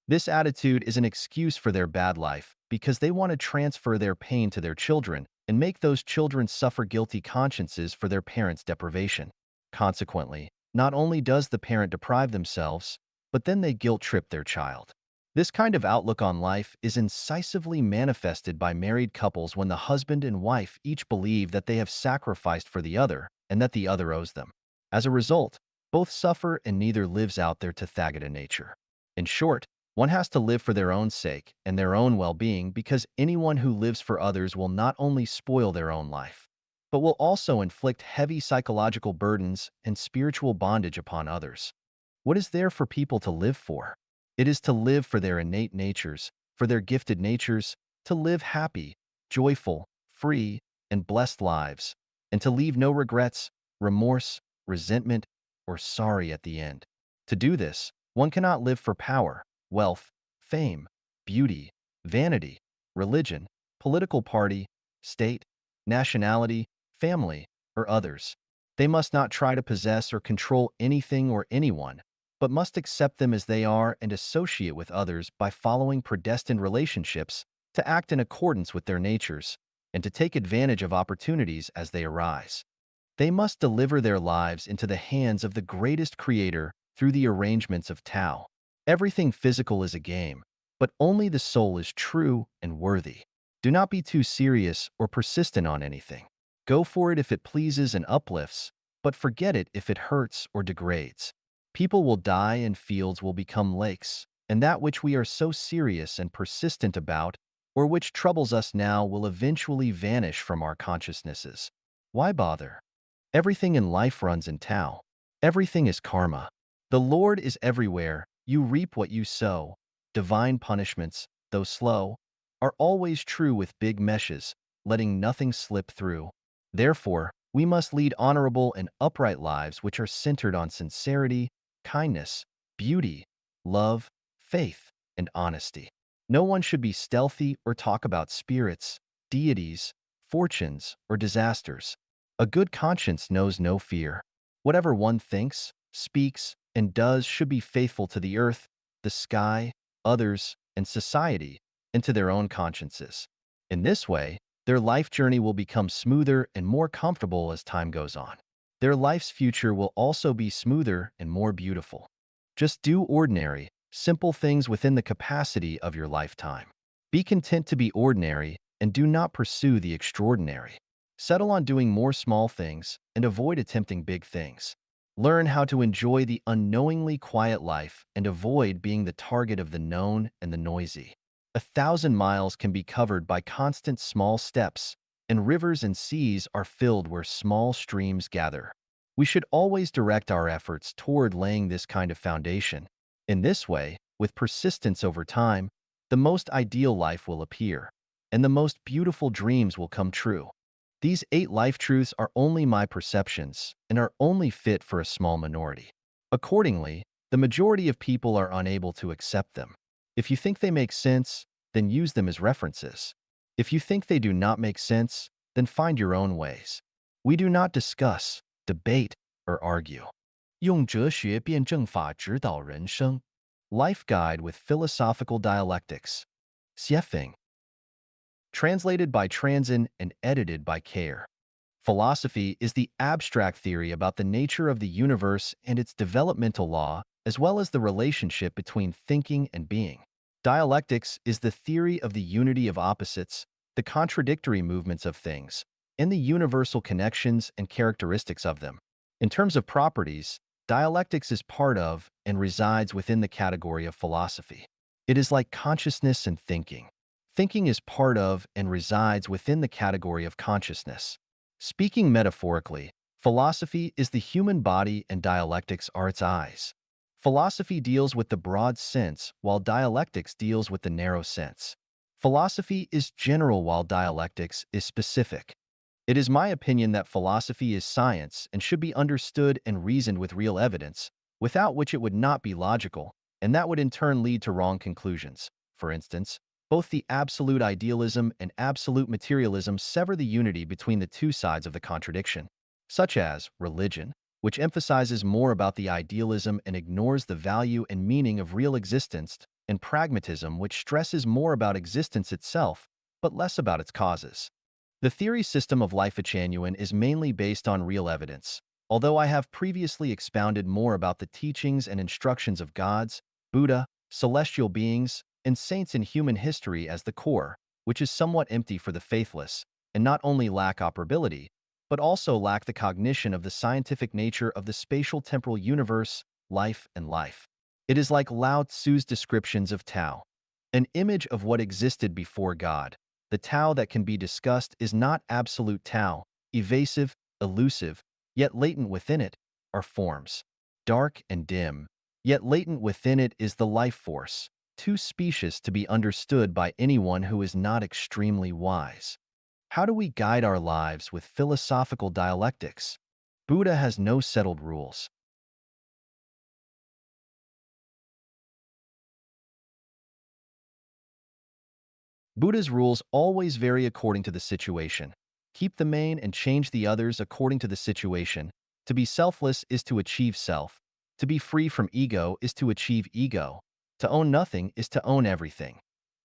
This attitude is an excuse for their bad life because they want to transfer their pain to their children and make those children suffer guilty consciences for their parents' deprivation. Consequently, not only does the parent deprive themselves, but then they guilt-trip their child. This kind of outlook on life is incisively manifested by married couples when the husband and wife each believe that they have sacrificed for the other and that the other owes them. As a result, both suffer and neither lives out their Tathagata nature. In short, one has to live for their own sake and their own well-being because anyone who lives for others will not only spoil their own life, but will also inflict heavy psychological burdens and spiritual bondage upon others. What is there for people to live for? It is to live for their innate natures, for their gifted natures, to live happy, joyful, free, and blessed lives, and to leave no regrets, remorse, resentment, or sorry at the end. To do this, one cannot live for power, wealth, fame, beauty, vanity, religion, political party, state, nationality, family, or others. They must not try to possess or control anything or anyone, but must accept them as they are and associate with others by following predestined relationships to act in accordance with their natures and to take advantage of opportunities as they arise. They must deliver their lives into the hands of the greatest creator through the arrangements of Tao. Everything physical is a game, but only the soul is true and worthy. Do not be too serious or persistent on anything. Go for it if it pleases and uplifts, but forget it if it hurts or degrades. People will die and fields will become lakes, and that which we are so serious and persistent about, or which troubles us now, will eventually vanish from our consciousnesses. Why bother? Everything in life runs in Tao. Everything is karma. The Lord is everywhere. You reap what you sow. Divine punishments, though slow, are always true with big meshes, letting nothing slip through. Therefore, we must lead honorable and upright lives which are centered on sincerity, kindness, beauty, love, faith, and honesty. No one should be stealthy or talk about spirits, deities, fortunes, or disasters. A good conscience knows no fear. Whatever one thinks, speaks, and does should be faithful to the earth, the sky, others, and society, and to their own consciences. In this way, their life journey will become smoother and more comfortable as time goes on. Their life's future will also be smoother and more beautiful. Just do ordinary, simple things within the capacity of your lifetime. Be content to be ordinary and do not pursue the extraordinary. Settle on doing more small things and avoid attempting big things. Learn how to enjoy the unknowingly quiet life and avoid being the target of the known and the noisy. 1,000 miles can be covered by constant small steps, and rivers and seas are filled where small streams gather. We should always direct our efforts toward laying this kind of foundation. In this way, with persistence over time, the most ideal life will appear, and the most beautiful dreams will come true. These 8 life truths are only my perceptions and are only fit for a small minority. Accordingly, the majority of people are unable to accept them. If you think they make sense, then use them as references. If you think they do not make sense, then find your own ways. We do not discuss, debate, or argue. 用哲学辩证法指导人生. Life Guide with Philosophical Dialectics. Xiefeng. Translated by Transin and edited by Care. Philosophy is the abstract theory about the nature of the universe and its developmental law as well as the relationship between thinking and being. Dialectics is the theory of the unity of opposites, the contradictory movements of things, and the universal connections and characteristics of them. In terms of properties, dialectics is part of and resides within the category of philosophy. It is like consciousness and thinking. Thinking is part of and resides within the category of consciousness. Speaking metaphorically, philosophy is the human body and dialectics are its eyes. Philosophy deals with the broad sense, while dialectics deals with the narrow sense. Philosophy is general while dialectics is specific. It is my opinion that philosophy is science and should be understood and reasoned with real evidence, without which it would not be logical, and that would in turn lead to wrong conclusions. For instance, both the absolute idealism and absolute materialism sever the unity between the two sides of the contradiction, such as religion, which emphasizes more about the idealism and ignores the value and meaning of real existence, and pragmatism, which stresses more about existence itself, but less about its causes. The theory system of Life-Genuine is mainly based on real evidence, although I have previously expounded more about the teachings and instructions of gods, Buddha, celestial beings, and saints in human history as the core, which is somewhat empty for the faithless, and not only lack operability, but also lack the cognition of the scientific nature of the spatial-temporal universe, life, and life. It is like Lao Tzu's descriptions of Tao, an image of what existed before God. The Tao that can be discussed is not absolute Tao, evasive, elusive, yet latent within it are forms, dark and dim, yet latent within it is the life force, too specious to be understood by anyone who is not extremely wise. How do we guide our lives with philosophical dialectics? Buddha has no settled rules. Buddha's rules always vary according to the situation. Keep the main and change the others according to the situation. To be selfless is to achieve self. To be free from ego is to achieve ego. To own nothing is to own everything.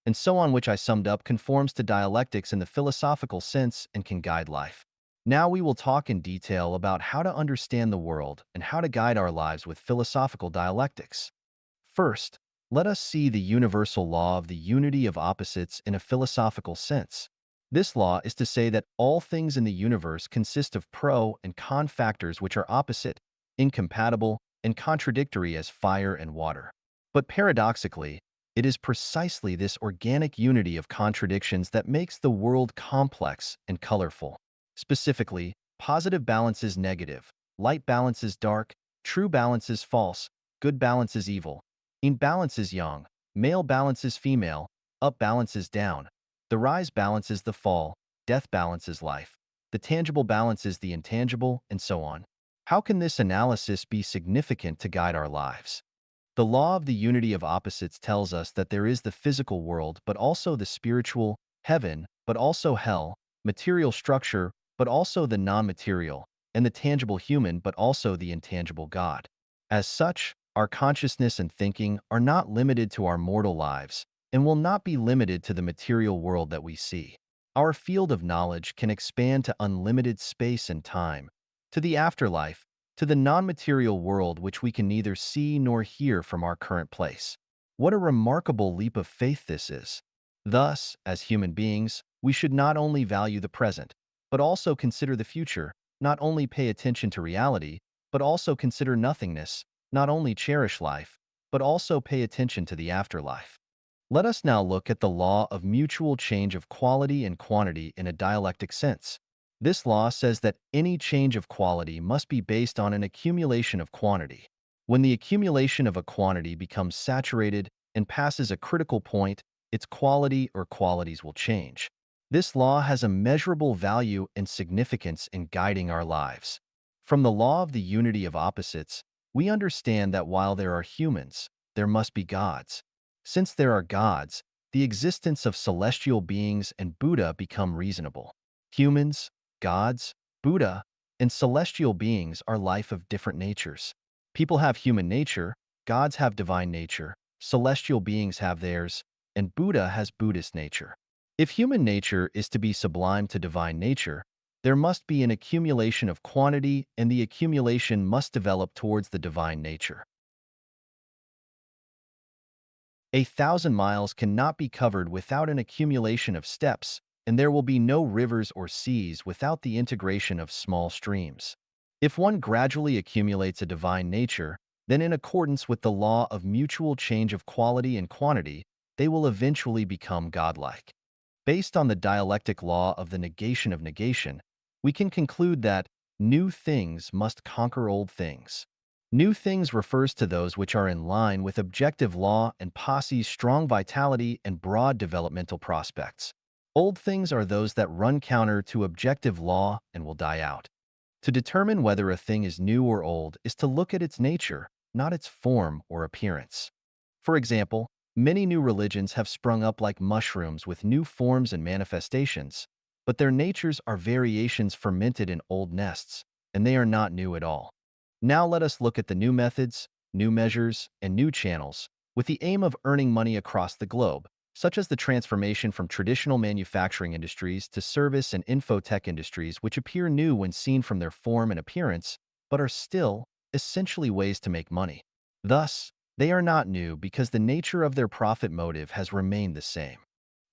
And so on, which I summed up conforms to dialectics in the philosophical sense and can guide life. Now we will talk in detail about how to understand the world and how to guide our lives with philosophical dialectics. First, let us see the universal law of the unity of opposites in a philosophical sense. This law is to say that all things in the universe consist of pro and con factors which are opposite, incompatible, and contradictory as fire and water. But paradoxically, it is precisely this organic unity of contradictions that makes the world complex and colorful. Specifically, positive balance is negative, light balance is dark, true balance is false, good balance is evil. In balance is yang, male balance is female, up balance is down, the rise balance is the fall, death balance is life, the tangible balance is the intangible, and so on. How can this analysis be significant to guide our lives? The law of the unity of opposites tells us that there is the physical world, but also the spiritual, heaven, but also hell, material structure, but also the non-material, and the tangible human, but also the intangible God. As such, our consciousness and thinking are not limited to our mortal lives and will not be limited to the material world that we see. Our field of knowledge can expand to unlimited space and time, to the afterlife, to the non-material world which we can neither see nor hear from our current place. What a remarkable leap of faith this is. Thus, as human beings, we should not only value the present, but also consider the future, not only pay attention to reality, but also consider nothingness, not only cherish life, but also pay attention to the afterlife. Let us now look at the law of mutual change of quality and quantity in a dialectic sense. This law says that any change of quality must be based on an accumulation of quantity. When the accumulation of a quantity becomes saturated and passes a critical point, its quality or qualities will change. This law has a measurable value and significance in guiding our lives. From the law of the unity of opposites, we understand that while there are humans, there must be gods. Since there are gods, the existence of celestial beings and Buddha become reasonable. Humans, gods, Buddha, and celestial beings are life of different natures. People have human nature, gods have divine nature, celestial beings have theirs, and Buddha has Buddhist nature. If human nature is to be sublime to divine nature, there must be an accumulation of quantity, and the accumulation must develop towards the divine nature. 1,000 miles cannot be covered without an accumulation of steps, and there will be no rivers or seas without the integration of small streams. If one gradually accumulates a divine nature, then in accordance with the law of mutual change of quality and quantity, they will eventually become godlike. Based on the dialectic law of the negation of negation, we can conclude that new things must conquer old things. New things refers to those which are in line with objective law and posse's strong vitality and broad developmental prospects. Old things are those that run counter to objective law and will die out. To determine whether a thing is new or old is to look at its nature, not its form or appearance. For example, many new religions have sprung up like mushrooms with new forms and manifestations, but their natures are variations fermented in old nests, and they are not new at all. Now let us look at the new methods, new measures, and new channels, with the aim of earning money across the globe, such as the transformation from traditional manufacturing industries to service and infotech industries, which appear new when seen from their form and appearance, but are still, essentially, ways to make money. Thus, they are not new because the nature of their profit motive has remained the same.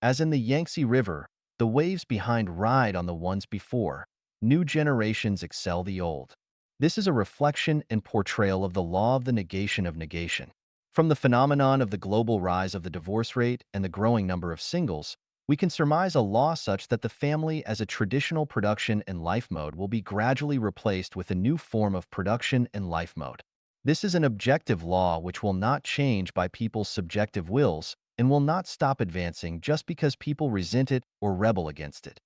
As in the Yangtze River, the waves behind ride on the ones before. New generations excel the old. This is a reflection and portrayal of the law of the negation of negation. From the phenomenon of the global rise of the divorce rate and the growing number of singles, we can surmise a law such that the family as a traditional production and life mode will be gradually replaced with a new form of production and life mode. This is an objective law which will not change by people's subjective wills and will not stop advancing just because people resent it or rebel against it.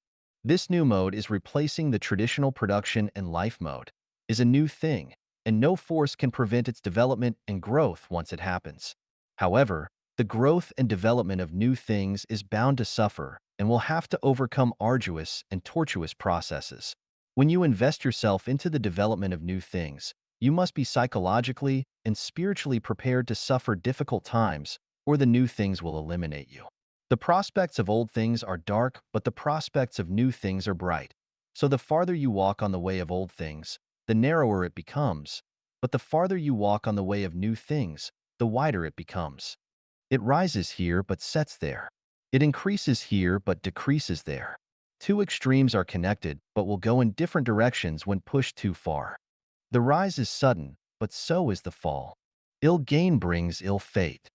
This new mode is replacing the traditional production and life mode, is a new thing, and no force can prevent its development and growth once it happens. However, the growth and development of new things is bound to suffer and will have to overcome arduous and tortuous processes. When you invest yourself into the development of new things, you must be psychologically and spiritually prepared to suffer difficult times, or the new things will eliminate you. The prospects of old things are dark, but the prospects of new things are bright. So the farther you walk on the way of old things, the narrower it becomes, but the farther you walk on the way of new things, the wider it becomes. It rises here but sets there. It increases here but decreases there. Two extremes are connected but will go in different directions when pushed too far. The rise is sudden, but so is the fall. Ill gain brings ill fate.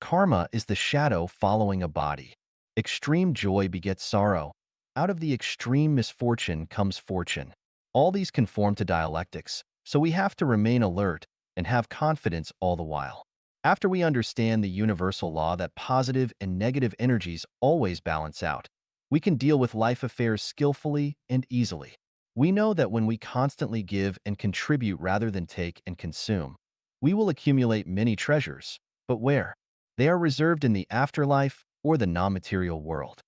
Karma is the shadow following a body. Extreme joy begets sorrow. Out of the extreme misfortune comes fortune. All these conform to dialectics, so we have to remain alert and have confidence all the while. After we understand the universal law that positive and negative energies always balance out, we can deal with life affairs skillfully and easily. We know that when we constantly give and contribute rather than take and consume, we will accumulate many treasures, but where? They are reserved in the afterlife or the non-material world.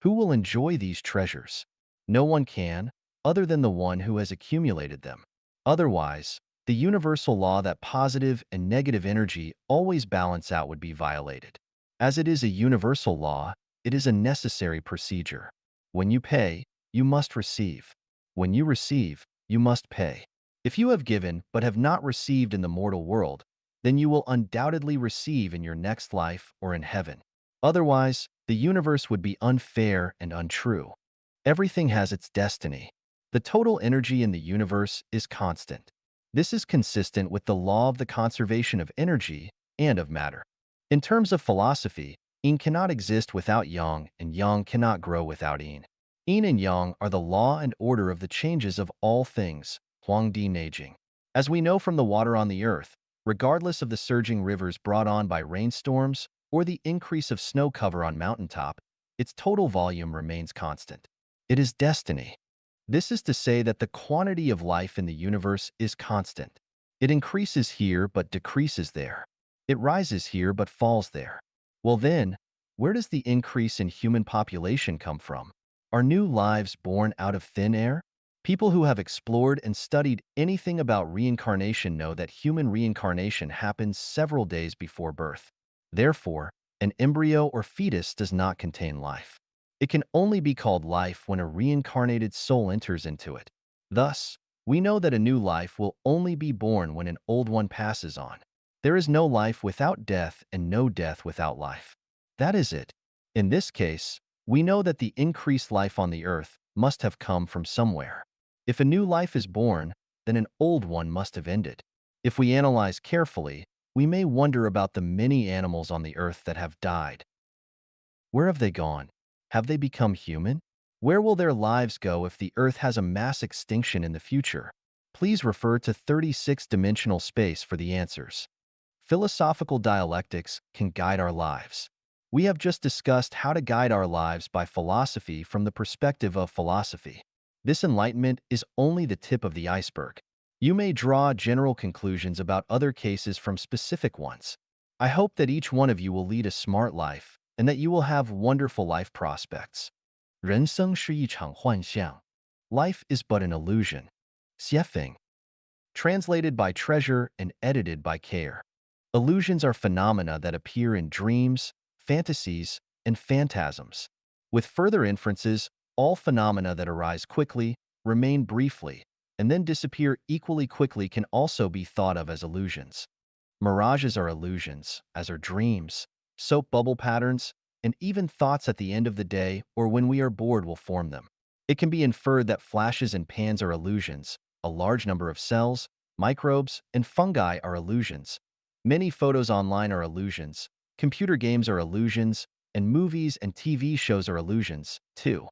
Who will enjoy these treasures? No one can, other than the one who has accumulated them. Otherwise, the universal law that positive and negative energy always balance out would be violated. As it is a universal law, it is a necessary procedure. When you pay, you must receive. When you receive, you must pay. If you have given but have not received in the mortal world, then you will undoubtedly receive in your next life or in heaven. Otherwise, the universe would be unfair and untrue. Everything has its destiny. The total energy in the universe is constant. This is consistent with the law of the conservation of energy and of matter. In terms of philosophy, yin cannot exist without yang, and yang cannot grow without yin. Yin and yang are the law and order of the changes of all things, Huangdi Neijing. As we know from the water on the earth, regardless of the surging rivers brought on by rainstorms or the increase of snow cover on mountaintop, its total volume remains constant. It is destiny. This is to say that the quantity of life in the universe is constant. It increases here but decreases there. It rises here but falls there. Well then, where does the increase in human population come from? Are new lives born out of thin air? People who have explored and studied anything about reincarnation know that human reincarnation happens several days before birth. Therefore, an embryo or fetus does not contain life. It can only be called life when a reincarnated soul enters into it. Thus, we know that a new life will only be born when an old one passes on. There is no life without death and no death without life. That is it. In this case, we know that the increased life on the earth must have come from somewhere. If a new life is born, then an old one must have ended. If we analyze carefully, we may wonder about the many animals on the earth that have died. Where have they gone? Have they become human? Where will their lives go if the earth has a mass extinction in the future? Please refer to 36-dimensional space for the answers. Philosophical dialectics can guide our lives. We have just discussed how to guide our lives by philosophy from the perspective of philosophy. This enlightenment is only the tip of the iceberg. You may draw general conclusions about other cases from specific ones. I hope that each one of you will lead a smart life and that you will have wonderful life prospects. 人生是一场幻象. Life is but an illusion. Xiefeng. Translated by Treasure and edited by Care. Illusions are phenomena that appear in dreams, fantasies, and phantasms. With further inferences, all phenomena that arise quickly, remain briefly, and then disappear equally quickly can also be thought of as illusions. Mirages are illusions, as are dreams, soap bubble patterns, and even thoughts at the end of the day or when we are bored will form them. It can be inferred that flashes and pans are illusions, a large number of cells, microbes, and fungi are illusions. Many photos online are illusions, computer games are illusions, and movies and TV shows are illusions, too.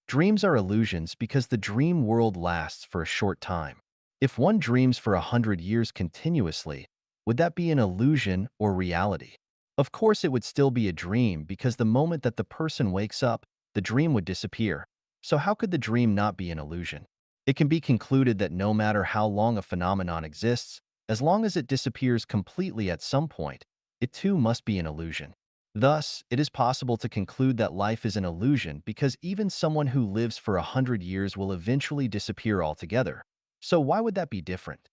Dreams are illusions because the dream world lasts for a short time. If one dreams for 100 years continuously, would that be an illusion or reality? Of course, it would still be a dream because the moment that the person wakes up, the dream would disappear. So how could the dream not be an illusion? It can be concluded that no matter how long a phenomenon exists, as long as it disappears completely at some point, it too must be an illusion. Thus, it is possible to conclude that life is an illusion because even someone who lives for 100 years will eventually disappear altogether. So why would that be different?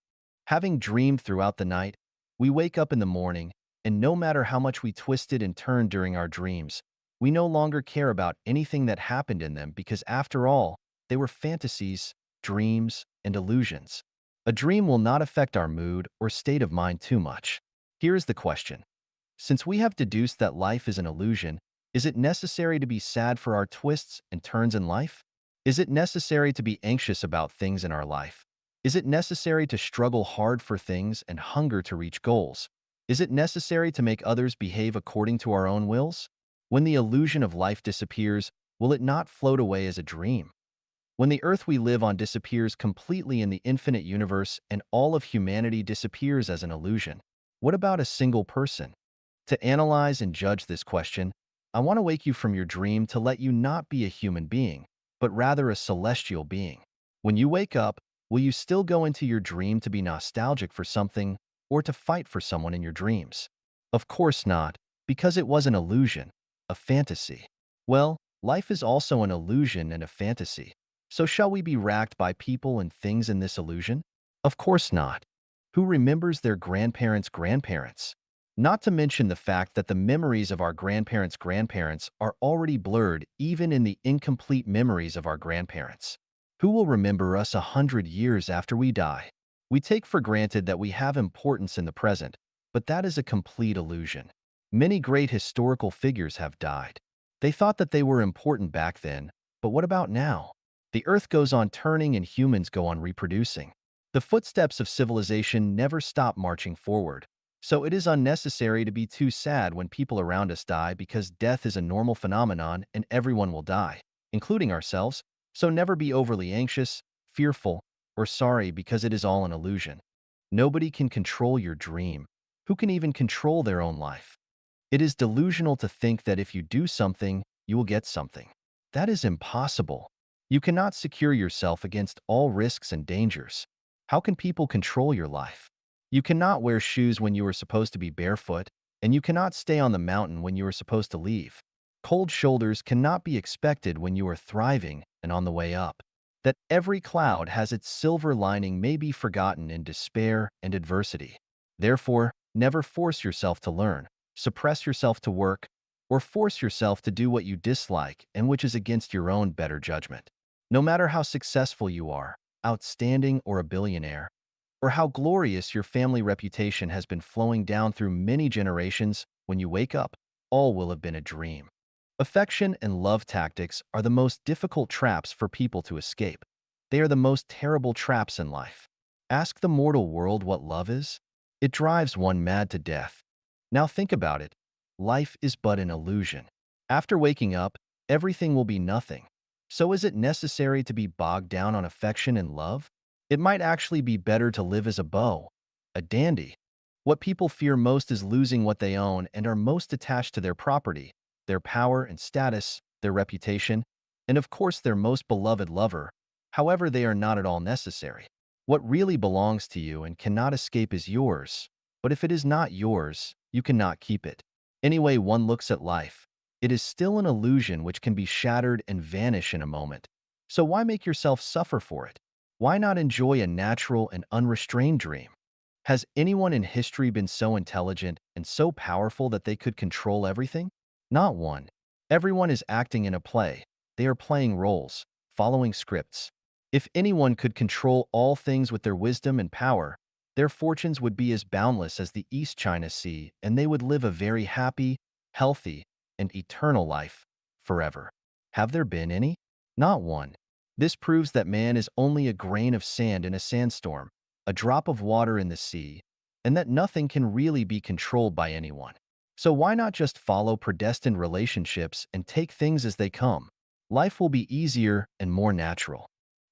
Having dreamed throughout the night, we wake up in the morning, and no matter how much we twisted and turned during our dreams, we no longer care about anything that happened in them because after all, they were fantasies, dreams, and illusions. A dream will not affect our mood or state of mind too much. Here is the question. Since we have deduced that life is an illusion, is it necessary to be sad for our twists and turns in life? Is it necessary to be anxious about things in our life? Is it necessary to struggle hard for things and hunger to reach goals? Is it necessary to make others behave according to our own wills? When the illusion of life disappears, will it not float away as a dream? When the earth we live on disappears completely in the infinite universe and all of humanity disappears as an illusion, what about a single person? To analyze and judge this question, I want to wake you from your dream to let you not be a human being, but rather a celestial being. When you wake up, will you still go into your dream to be nostalgic for something or to fight for someone in your dreams? Of course not, because it was an illusion, a fantasy. Well, life is also an illusion and a fantasy. So shall we be racked by people and things in this illusion? Of course not. Who remembers their grandparents' grandparents? Not to mention the fact that the memories of our grandparents' grandparents are already blurred even in the incomplete memories of our grandparents. Who will remember us 100 years after we die? We take for granted that we have importance in the present, but that is a complete illusion. Many great historical figures have died. They thought that they were important back then, but what about now? The earth goes on turning and humans go on reproducing. The footsteps of civilization never stop marching forward. So it is unnecessary to be too sad when people around us die because death is a normal phenomenon and everyone will die, including ourselves, so never be overly anxious, fearful, or sorry because it is all an illusion. Nobody can control your dream. Who can even control their own life? It is delusional to think that if you do something, you will get something. That is impossible. You cannot secure yourself against all risks and dangers. How can people control your life? You cannot wear shoes when you are supposed to be barefoot, and you cannot stay on the mountain when you are supposed to leave. Cold shoulders cannot be expected when you are thriving and on the way up. That every cloud has its silver lining may be forgotten in despair and adversity. Therefore, never force yourself to learn, suppress yourself to work, or force yourself to do what you dislike and which is against your own better judgment. No matter how successful you are, outstanding or a billionaire, or how glorious your family reputation has been flowing down through many generations. When you wake up, all will have been a dream. Affection and love tactics are the most difficult traps for people to escape. They are the most terrible traps in life. Ask the mortal world what love is. It drives one mad to death. Now think about it. Life is but an illusion. After waking up, everything will be nothing. So is it necessary to be bogged down on affection and love? It might actually be better to live as a beau, a dandy. What people fear most is losing what they own and are most attached to their property, their power and status, their reputation, and of course their most beloved lover. However, they are not at all necessary. What really belongs to you and cannot escape is yours. But if it is not yours, you cannot keep it. Any way one looks at life, it is still an illusion which can be shattered and vanish in a moment. So why make yourself suffer for it? Why not enjoy a natural and unrestrained dream? Has anyone in history been so intelligent and so powerful that they could control everything? Not one. Everyone is acting in a play. They are playing roles, following scripts. If anyone could control all things with their wisdom and power, their fortunes would be as boundless as the East China Sea, and they would live a very happy, healthy, and eternal life forever. Have there been any? Not one. This proves that man is only a grain of sand in a sandstorm, a drop of water in the sea, and that nothing can really be controlled by anyone. So why not just follow predestined relationships and take things as they come? Life will be easier and more natural.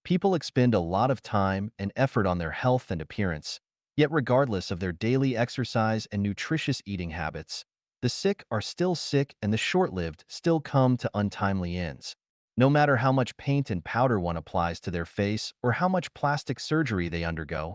People expend a lot of time and effort on their health and appearance, yet regardless of their daily exercise and nutritious eating habits, the sick are still sick and the short-lived still come to untimely ends. No matter how much paint and powder one applies to their face or how much plastic surgery they undergo,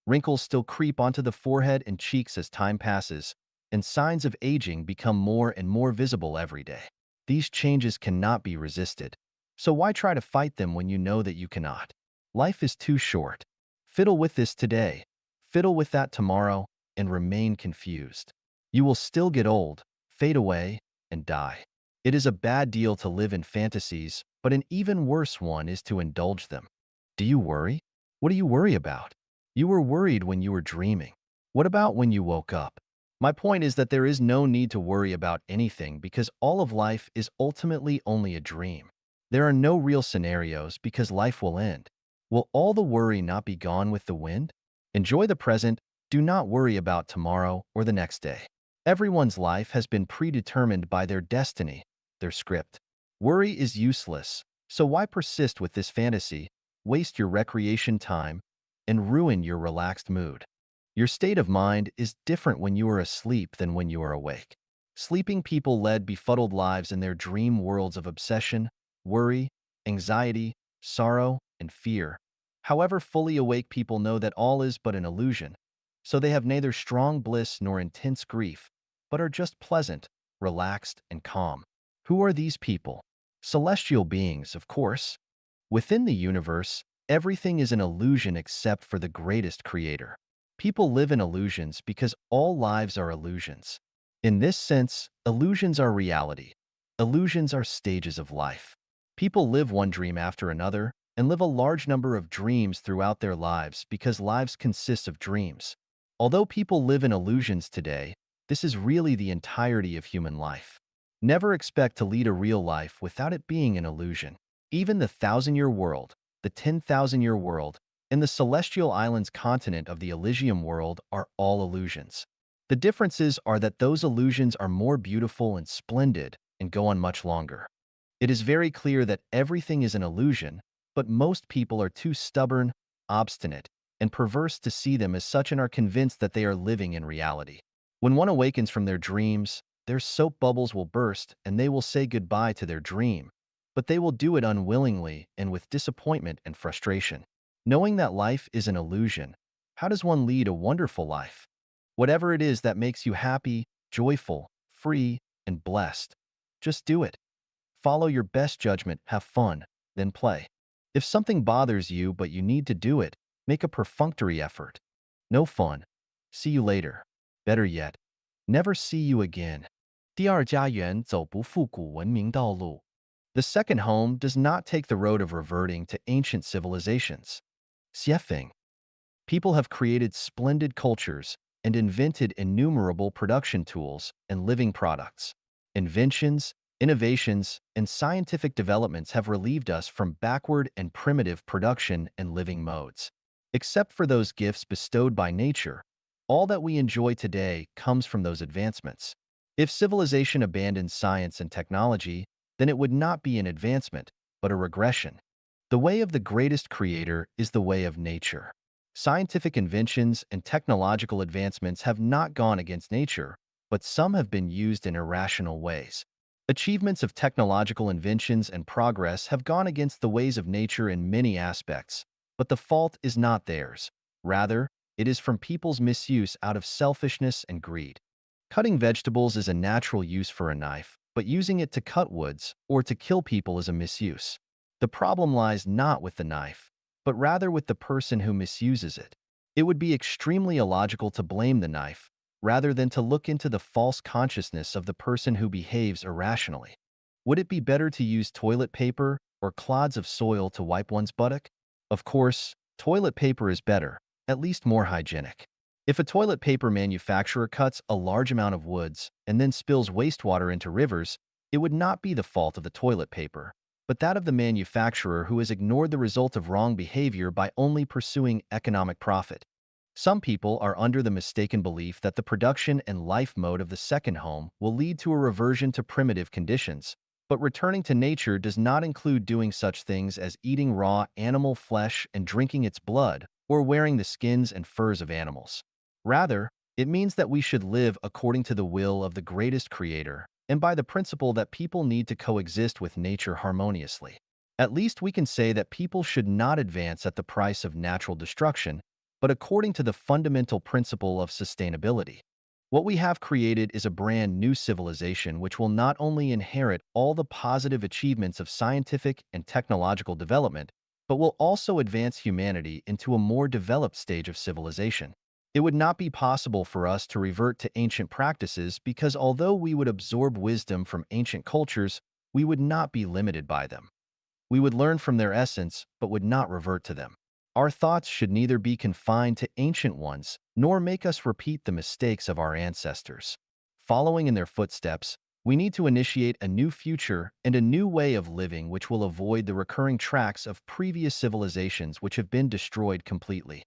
wrinkles still creep onto the forehead and cheeks as time passes, and signs of aging become more and more visible every day. These changes cannot be resisted. So why try to fight them when you know that you cannot? Life is too short. Fiddle with this today, fiddle with that tomorrow, and remain confused. You will still get old, fade away, and die. It is a bad deal to live in fantasies, but an even worse one is to indulge them. Do you worry? What do you worry about? You were worried when you were dreaming. What about when you woke up? My point is that there is no need to worry about anything because all of life is ultimately only a dream. There are no real scenarios because life will end. Will all the worry not be gone with the wind? Enjoy the present. Do not worry about tomorrow or the next day. Everyone's life has been predetermined by their destiny, their script. Worry is useless, so why persist with this fantasy, waste your recreation time, and ruin your relaxed mood? Your state of mind is different when you are asleep than when you are awake. Sleeping people led befuddled lives in their dream worlds of obsession, worry, anxiety, sorrow, and fear. However, fully awake people know that all is but an illusion, so they have neither strong bliss nor intense grief, but are just pleasant, relaxed, and calm. Who are these people? Celestial beings, of course. Within the universe, everything is an illusion except for the greatest creator. People live in illusions because all lives are illusions. In this sense, illusions are reality. Illusions are stages of life. People live one dream after another and live a large number of dreams throughout their lives because lives consist of dreams. Although people live in illusions today, this is really the entirety of human life. Never expect to lead a real life without it being an illusion. Even the thousand-year world, the 10,000-year world, and the celestial islands continent of the Elysium world are all illusions. The differences are that those illusions are more beautiful and splendid and go on much longer. It is very clear that everything is an illusion, but most people are too stubborn, obstinate, and perverse to see them as such and are convinced that they are living in reality. When one awakens from their dreams, their soap bubbles will burst and they will say goodbye to their dream, but they will do it unwillingly and with disappointment and frustration. Knowing that life is an illusion, how does one lead a wonderful life? Whatever it is that makes you happy, joyful, free, and blessed, just do it. Follow your best judgment, have fun, then play. If something bothers you but you need to do it, make a perfunctory effort. No fun. See you later. Better yet, never see you again. 第二家园走不复古文明道路. The second home does not take the road of reverting to ancient civilizations. Xiefeng. People have created splendid cultures and invented innumerable production tools and living products. Inventions, innovations, and scientific developments have relieved us from backward and primitive production and living modes. Except for those gifts bestowed by nature, all that we enjoy today comes from those advancements. If civilization abandoned science and technology, then it would not be an advancement, but a regression. The way of the greatest creator is the way of nature. Scientific inventions and technological advancements have not gone against nature, but some have been used in irrational ways. Achievements of technological inventions and progress have gone against the ways of nature in many aspects, but the fault is not theirs. Rather, it is from people's misuse out of selfishness and greed. Cutting vegetables is a natural use for a knife, but using it to cut woods or to kill people is a misuse. The problem lies not with the knife, but rather with the person who misuses it. It would be extremely illogical to blame the knife, rather than to look into the false consciousness of the person who behaves irrationally. Would it be better to use toilet paper or clods of soil to wipe one's buttock? Of course, toilet paper is better, at least more hygienic. If a toilet paper manufacturer cuts a large amount of woods and then spills wastewater into rivers, it would not be the fault of the toilet paper, but that of the manufacturer who has ignored the result of wrong behavior by only pursuing economic profit. Some people are under the mistaken belief that the production and life mode of the second home will lead to a reversion to primitive conditions, but returning to nature does not include doing such things as eating raw animal flesh and drinking its blood, or wearing the skins and furs of animals. Rather, it means that we should live according to the will of the greatest creator, and by the principle that people need to coexist with nature harmoniously. At least we can say that people should not advance at the price of natural destruction, but according to the fundamental principle of sustainability. What we have created is a brand new civilization which will not only inherit all the positive achievements of scientific and technological development, but will also advance humanity into a more developed stage of civilization. It would not be possible for us to revert to ancient practices because although we would absorb wisdom from ancient cultures, we would not be limited by them. We would learn from their essence, but would not revert to them. Our thoughts should neither be confined to ancient ones, nor make us repeat the mistakes of our ancestors. Following in their footsteps, we need to initiate a new future and a new way of living which will avoid the recurring tracks of previous civilizations which have been destroyed completely.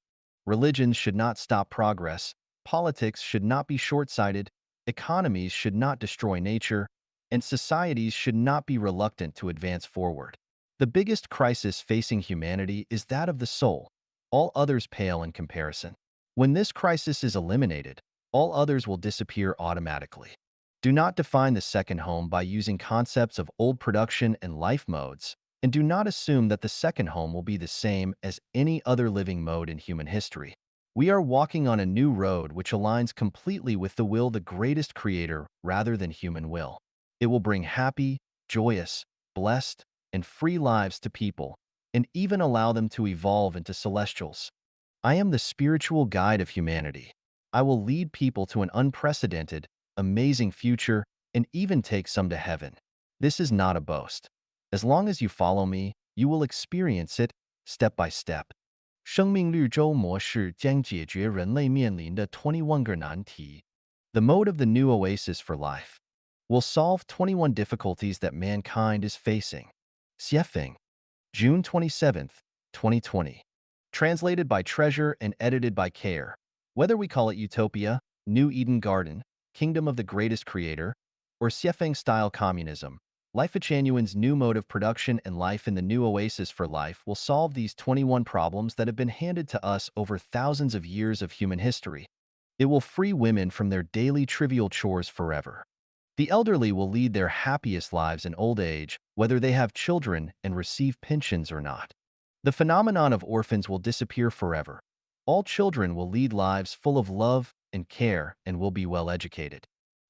Religions should not stop progress, politics should not be short-sighted, economies should not destroy nature, and societies should not be reluctant to advance forward. The biggest crisis facing humanity is that of the soul. All others pale in comparison. When this crisis is eliminated, all others will disappear automatically. Do not define the second home by using concepts of old production and life modes, and do not assume that the second home will be the same as any other living mode in human history. We are walking on a new road which aligns completely with the will of the greatest creator rather than human will. It will bring happy, joyous, blessed, and free lives to people, and even allow them to evolve into celestials. I am the spiritual guide of humanity. I will lead people to an unprecedented, amazing future and even take some to heaven. This is not a boast. As long as you follow me, you will experience it step by step. 生命绿洲模式将解决人类面临的21个难题. The mode of the new oasis for life will solve 21 difficulties that mankind is facing. Xiefeng, June 27th, 2020. Translated by Treasure and edited by Care. Whether we call it Utopia, New Eden Garden, Kingdom of the Greatest Creator, or Xiefeng-style communism, Life Genuine's new mode of production and life in the new oasis for life will solve these 21 problems that have been handed to us over thousands of years of human history. It will free women from their daily trivial chores forever. The elderly will lead their happiest lives in old age, whether they have children and receive pensions or not. The phenomenon of orphans will disappear forever. All children will lead lives full of love and care and will be well educated.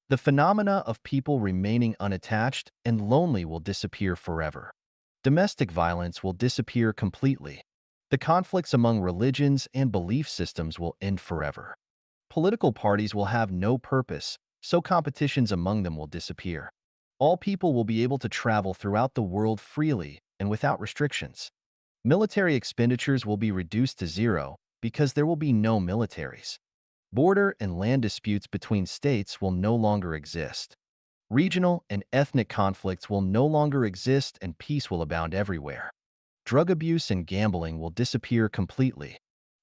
The phenomena of people remaining unattached and lonely will disappear forever. Domestic violence will disappear completely. The conflicts among religions and belief systems will end forever. Political parties will have no purpose, so competitions among them will disappear. All people will be able to travel throughout the world freely and without restrictions. Military expenditures will be reduced to zero, because there will be no militaries. Border and land disputes between states will no longer exist. Regional and ethnic conflicts will no longer exist and peace will abound everywhere. Drug abuse and gambling will disappear completely.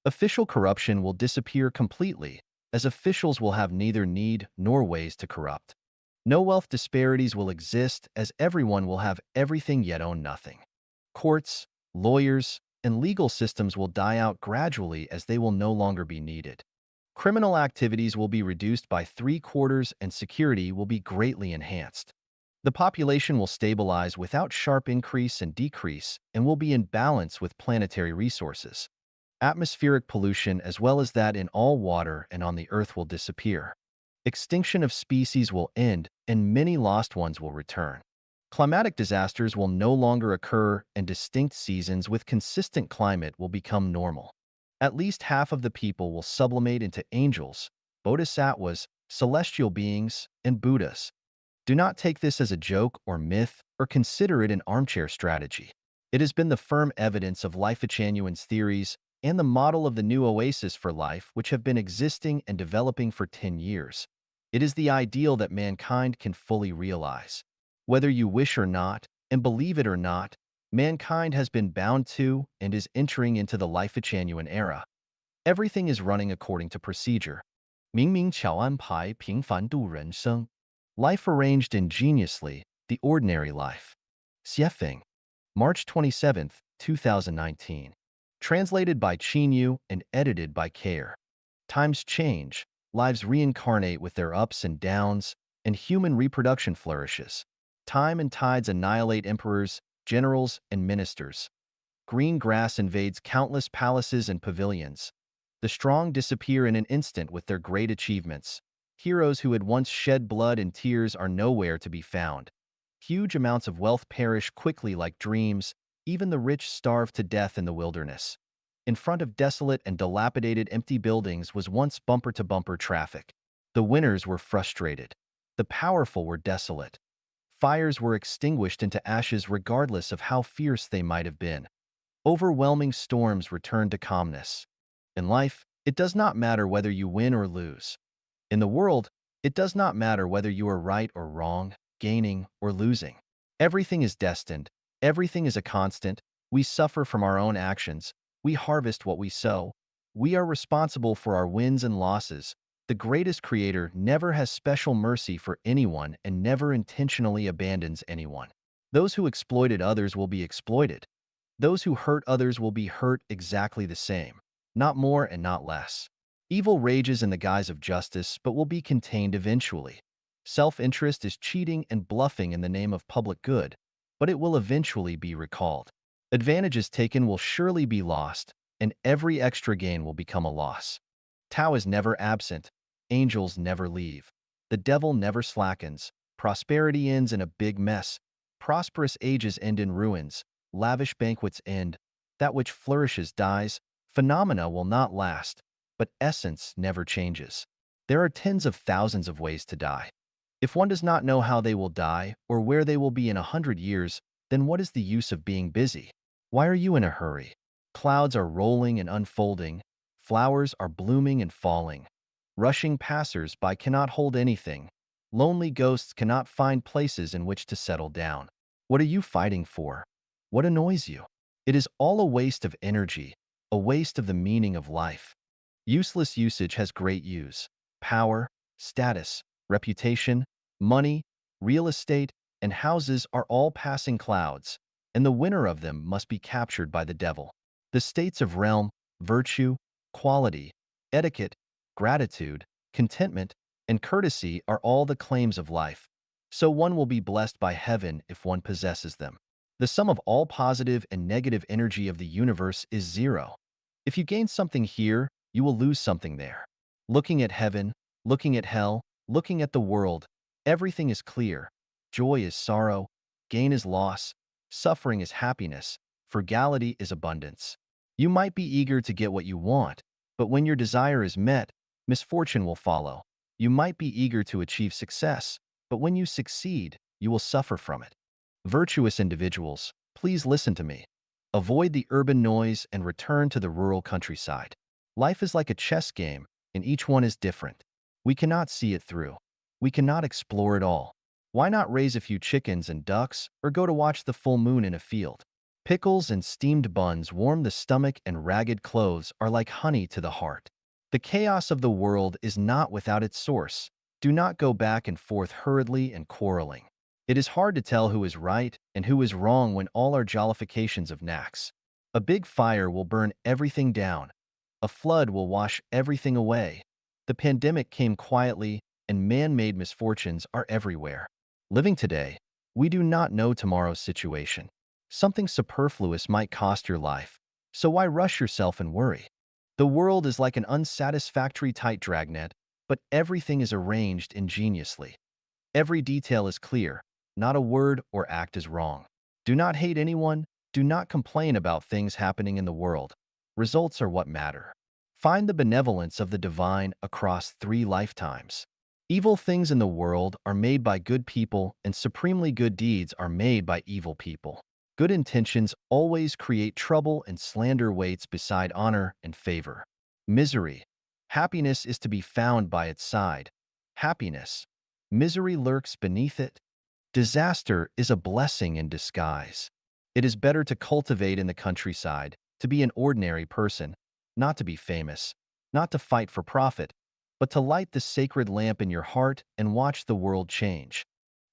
Official corruption will disappear completely, as officials will have neither need nor ways to corrupt. No wealth disparities will exist, as everyone will have everything yet own nothing. Courts, lawyers, and legal systems will die out gradually as they will no longer be needed. Criminal activities will be reduced by three-quarters and security will be greatly enhanced. The population will stabilize without sharp increase and decrease and will be in balance with planetary resources. Atmospheric pollution as well as that in all water and on the earth will disappear. Extinction of species will end and many lost ones will return. Climatic disasters will no longer occur and distinct seasons with consistent climate will become normal. At least half of the people will sublimate into angels, bodhisattvas, celestial beings, and Buddhas. Do not take this as a joke or myth or consider it an armchair strategy. It has been the firm evidence of Life Echanuan's theories and the model of the new oasis for life which have been existing and developing for 10 years. It is the ideal that mankind can fully realize. Whether you wish or not, and believe it or not, mankind has been bound to and is entering into the Life Echanuan era. Everything is running according to procedure. 明明巧安排平凡度人生. Life arranged ingeniously, the ordinary life. Xiefeng. March 27, 2019. Translated by Qinyu and edited by Care. Times change, lives reincarnate with their ups and downs, and human reproduction flourishes. Time and tides annihilate emperors, generals, and ministers. Green grass invades countless palaces and pavilions. The strong disappear in an instant with their great achievements. Heroes who had once shed blood and tears are nowhere to be found. Huge amounts of wealth perish quickly like dreams, even the rich starve to death in the wilderness. In front of desolate and dilapidated empty buildings was once bumper-to-bumper traffic. The winners were frustrated. The powerful were desolate. Fires were extinguished into ashes regardless of how fierce they might have been. Overwhelming storms returned to calmness. In life, it does not matter whether you win or lose. In the world, it does not matter whether you are right or wrong, gaining or losing. Everything is destined. Everything is a constant. We suffer from our own actions. We harvest what we sow. We are responsible for our wins and losses. The greatest creator never has special mercy for anyone and never intentionally abandons anyone. Those who exploited others will be exploited. Those who hurt others will be hurt exactly the same, not more and not less. Evil rages in the guise of justice but will be contained eventually. Self-interest is cheating and bluffing in the name of public good, but it will eventually be recalled. Advantages taken will surely be lost, and every extra gain will become a loss. Tao is never absent. Angels never leave. The devil never slackens. Prosperity ends in a big mess. Prosperous ages end in ruins. Lavish banquets end. That which flourishes dies. Phenomena will not last, but essence never changes. There are tens of thousands of ways to die. If one does not know how they will die or where they will be in 100 years, then what is the use of being busy? Why are you in a hurry? Clouds are rolling and unfolding. Flowers are blooming and falling. Rushing passers-by cannot hold anything. Lonely ghosts cannot find places in which to settle down. What are you fighting for? What annoys you? It is all a waste of energy, a waste of the meaning of life. Useless usage has great use. Power, status, reputation, money, real estate, and houses are all passing clouds, and the winner of them must be captured by the devil. The states of realm, virtue, quality, etiquette, gratitude, contentment, and courtesy are all the claims of life, so one will be blessed by heaven if one possesses them. The sum of all positive and negative energy of the universe is zero. If you gain something here, you will lose something there. Looking at heaven, looking at hell, looking at the world, everything is clear. Joy is sorrow, gain is loss, suffering is happiness, frugality is abundance. You might be eager to get what you want, but when your desire is met, misfortune will follow. You might be eager to achieve success, but when you succeed, you will suffer from it. Virtuous individuals, please listen to me. Avoid the urban noise and return to the rural countryside. Life is like a chess game, and each one is different. We cannot see it through. We cannot explore it all. Why not raise a few chickens and ducks, or go to watch the full moon in a field? Pickles and steamed buns warm the stomach, and ragged clothes are like honey to the heart. The chaos of the world is not without its source. Do not go back and forth hurriedly and quarreling. It is hard to tell who is right and who is wrong when all are jollifications of knacks. A big fire will burn everything down. A flood will wash everything away. The pandemic came quietly, and man-made misfortunes are everywhere. Living today, we do not know tomorrow's situation. Something superfluous might cost your life, so why rush yourself and worry? The world is like an unsatisfactory tight dragnet, but everything is arranged ingeniously. Every detail is clear, not a word or act is wrong. Do not hate anyone, do not complain about things happening in the world. Results are what matter. Find the benevolence of the divine across 3 lifetimes. Evil things in the world are made by good people, and supremely good deeds are made by evil people. Good intentions always create trouble, and slander waits beside honor and favor. Misery. Happiness is to be found by its side. Happiness. Misery lurks beneath it. Disaster is a blessing in disguise. It is better to cultivate in the countryside, to be an ordinary person, not to be famous, not to fight for profit, but to light the sacred lamp in your heart and watch the world change.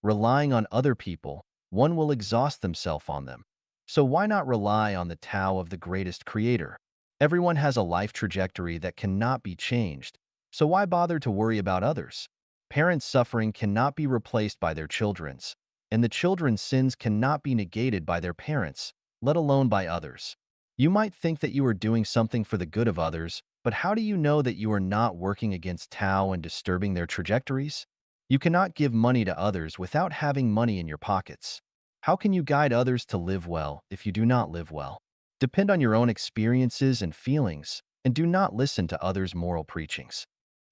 Relying on other people, one will exhaust themselves on them. So why not rely on the Tao of the greatest creator? Everyone has a life trajectory that cannot be changed, so why bother to worry about others? Parents' suffering cannot be replaced by their children's, and the children's sins cannot be negated by their parents, let alone by others. You might think that you are doing something for the good of others, but how do you know that you are not working against Tao and disturbing their trajectories? You cannot give money to others without having money in your pockets. How can you guide others to live well if you do not live well? Depend on your own experiences and feelings, and do not listen to others' moral preachings.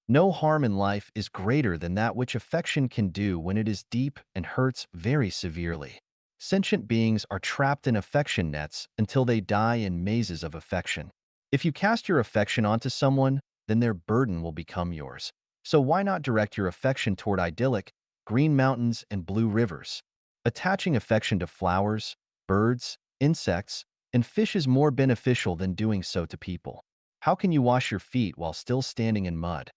No harm in life is greater than that which affection can do when it is deep and hurts very severely. Sentient beings are trapped in affection nets until they die in mazes of affection. If you cast your affection onto someone, then their burden will become yours. So why not direct your affection toward idyllic, green mountains and blue rivers? Attaching affection to flowers, birds, insects, and fish is more beneficial than doing so to people. How can you wash your feet while still standing in mud?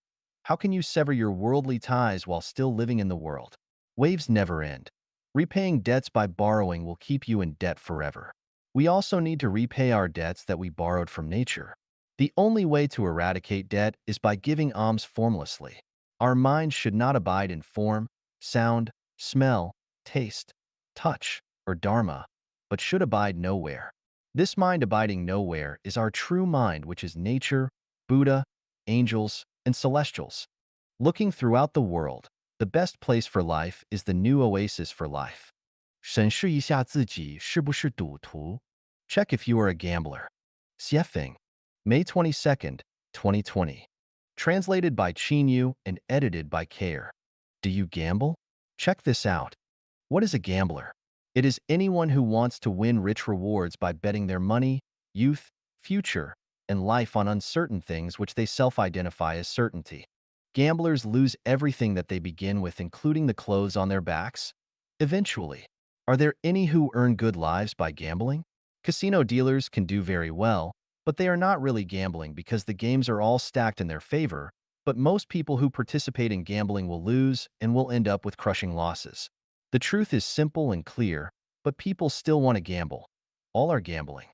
How can you sever your worldly ties while still living in the world? Waves never end. Repaying debts by borrowing will keep you in debt forever. We also need to repay our debts that we borrowed from nature. The only way to eradicate debt is by giving alms formlessly. Our minds should not abide in form, sound, smell, taste, touch, or dharma, but should abide nowhere. This mind abiding nowhere is our true mind, which is nature, Buddha, angels, and celestials. Looking throughout the world, the best place for life is the new oasis for life. 审视一下自己是不是赌徒. Check if you are a gambler. Xiefeng, May 22nd, 2020. Translated by Qin Yu and edited by Care. Do you gamble? Check this out. What is a gambler? It is anyone who wants to win rich rewards by betting their money, youth, future, and life on uncertain things which they self-identify as certainty. Gamblers lose everything that they begin with, including the clothes on their backs. Eventually, are there any who earn good lives by gambling? Casino dealers can do very well, but they are not really gambling because the games are all stacked in their favor, but most people who participate in gambling will lose and will end up with crushing losses. The truth is simple and clear, but people still want to gamble. All are gambling.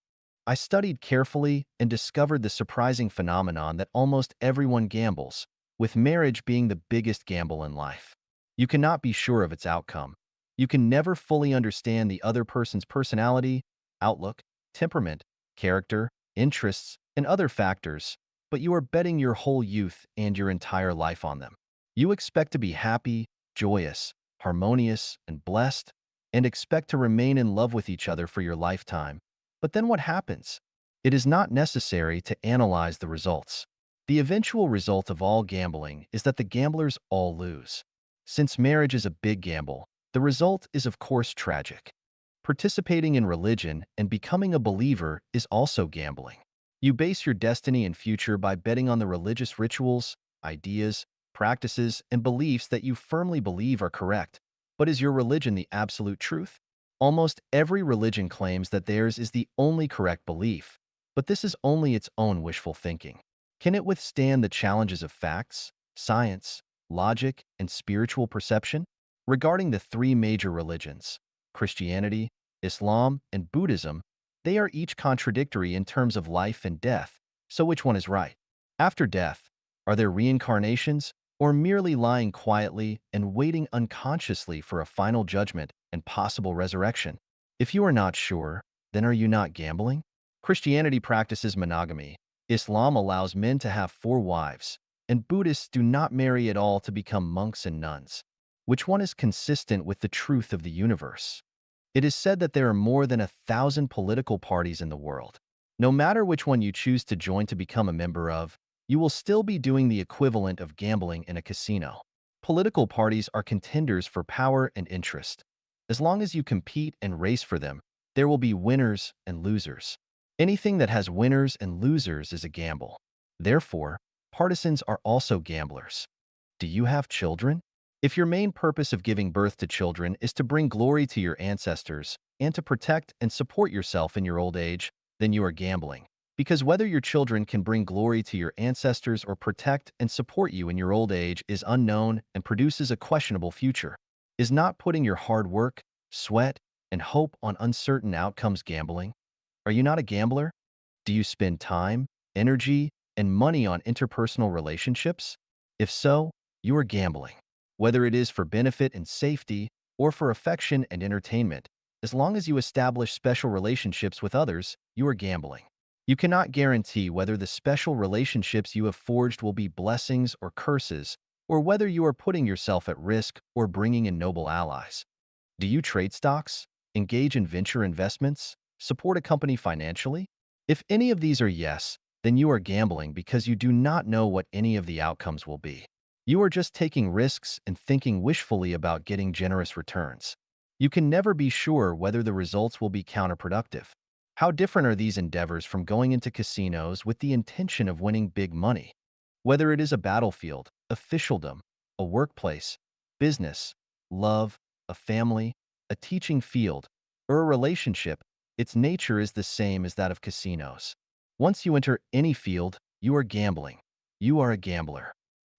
I studied carefully and discovered the surprising phenomenon that almost everyone gambles, with marriage being the biggest gamble in life. You cannot be sure of its outcome. You can never fully understand the other person's personality, outlook, temperament, character, interests, and other factors, but you are betting your whole youth and your entire life on them. You expect to be happy, joyous, harmonious, and blessed, and expect to remain in love with each other for your lifetime. But then what happens? It is not necessary to analyze the results. The eventual result of all gambling is that the gamblers all lose. Since marriage is a big gamble, the result is of course tragic. Participating in religion and becoming a believer is also gambling. You base your destiny and future by betting on the religious rituals, ideas, practices, and beliefs that you firmly believe are correct. But is your religion the absolute truth? Almost every religion claims that theirs is the only correct belief, but this is only its own wishful thinking. Can it withstand the challenges of facts, science, logic, and spiritual perception? Regarding the three major religions, Christianity, Islam, and Buddhism, they are each contradictory in terms of life and death, so which one is right? After death, are there reincarnations, or merely lying quietly and waiting unconsciously for a final judgment and possible resurrection? If you are not sure, then are you not gambling? Christianity practices monogamy. Islam allows men to have 4 wives, and Buddhists do not marry at all to become monks and nuns. Which one is consistent with the truth of the universe? It is said that there are more than 1,000 political parties in the world. No matter which one you choose to join to become a member of, you will still be doing the equivalent of gambling in a casino. Political parties are contenders for power and interest. As long as you compete and race for them, there will be winners and losers. Anything that has winners and losers is a gamble. Therefore, partisans are also gamblers. Do you have children? If your main purpose of giving birth to children is to bring glory to your ancestors and to protect and support yourself in your old age, then you are gambling. Because whether your children can bring glory to your ancestors or protect and support you in your old age is unknown and produces a questionable future. Is not putting your hard work, sweat, and hope on uncertain outcomes gambling? Are you not a gambler? Do you spend time, energy, and money on interpersonal relationships? If so, you are gambling. Whether it is for benefit and safety or for affection and entertainment, as long as you establish special relationships with others, you are gambling. You cannot guarantee whether the special relationships you have forged will be blessings or curses, or whether you are putting yourself at risk or bringing in noble allies. Do you trade stocks, engage in venture investments, support a company financially? If any of these are yes, then you are gambling because you do not know what any of the outcomes will be. You are just taking risks and thinking wishfully about getting generous returns. You can never be sure whether the results will be counterproductive. How different are these endeavors from going into casinos with the intention of winning big money? Whether it is a battlefield, officialdom, a workplace, business, love, a family, a teaching field, or a relationship, its nature is the same as that of casinos. Once you enter any field, you are gambling. You are a gambler.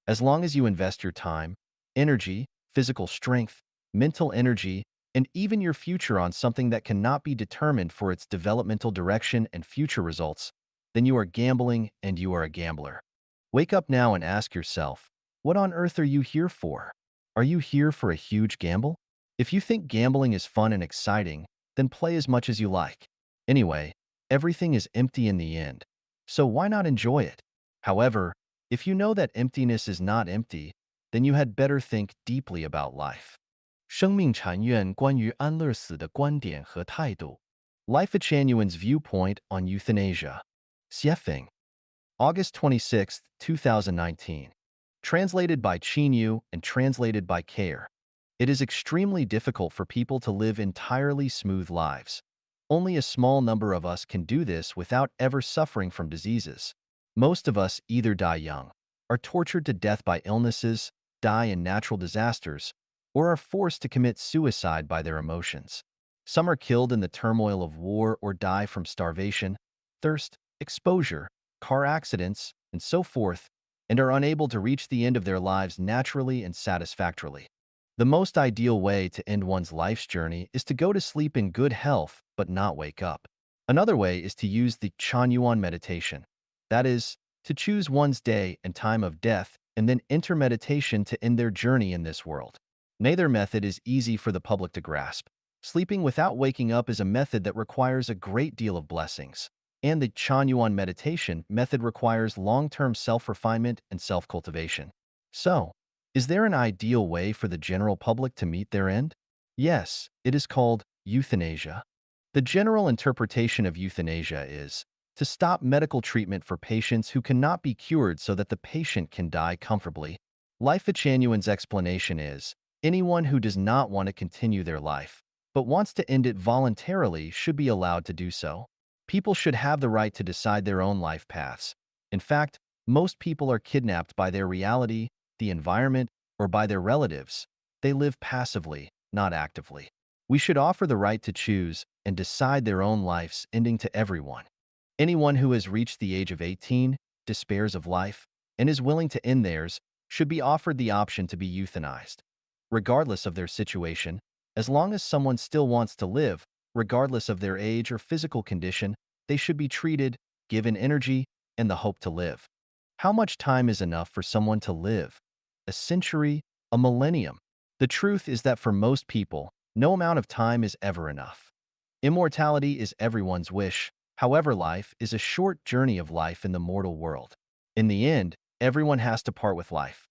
As long as you invest your time, energy, physical strength, mental energy, and even your future on something that cannot be determined for its developmental direction and future results, then you are gambling and you are a gambler. Wake up now and ask yourself, what on earth are you here for? Are you here for a huge gamble? If you think gambling is fun and exciting, then play as much as you like. Anyway, everything is empty in the end, so why not enjoy it? However, if you know that emptiness is not empty, then you had better think deeply about life. 生命禅院关于安乐死的观点和态度 Life Achanuan's viewpoint on euthanasia. Xiefeng. August 26, 2019. Translated by Qin Yu and translated by Care. It is extremely difficult for people to live entirely smooth lives. Only a small number of us can do this without ever suffering from diseases. Most of us either die young, are tortured to death by illnesses, die in natural disasters, or are forced to commit suicide by their emotions. Some are killed in the turmoil of war or die from starvation, thirst, exposure, car accidents, and so forth, and are unable to reach the end of their lives naturally and satisfactorily. The most ideal way to end one's life's journey is to go to sleep in good health but not wake up. Another way is to use the Chanyuan meditation. That is, to choose one's day and time of death and then enter meditation to end their journey in this world. Neither method is easy for the public to grasp. Sleeping without waking up is a method that requires a great deal of blessings, and the Chanyuan meditation method requires long-term self-refinement and self-cultivation. So, is there an ideal way for the general public to meet their end? Yes, it is called euthanasia. The general interpretation of euthanasia is to stop medical treatment for patients who cannot be cured so that the patient can die comfortably. Life Achanuan's explanation is, anyone who does not want to continue their life, but wants to end it voluntarily should be allowed to do so. People should have the right to decide their own life paths. In fact, most people are kidnapped by their reality, the environment, or by their relatives. They live passively, not actively. We should offer the right to choose and decide their own lives ending to everyone. Anyone who has reached the age of 18, despairs of life, and is willing to end theirs should be offered the option to be euthanized. Regardless of their situation, as long as someone still wants to live, regardless of their age or physical condition, they should be treated, given energy, and the hope to live. How much time is enough for someone to live? A century? A millennium? The truth is that for most people, no amount of time is ever enough. Immortality is everyone's wish. However, life is a short journey of life in the mortal world. In the end, everyone has to part with life.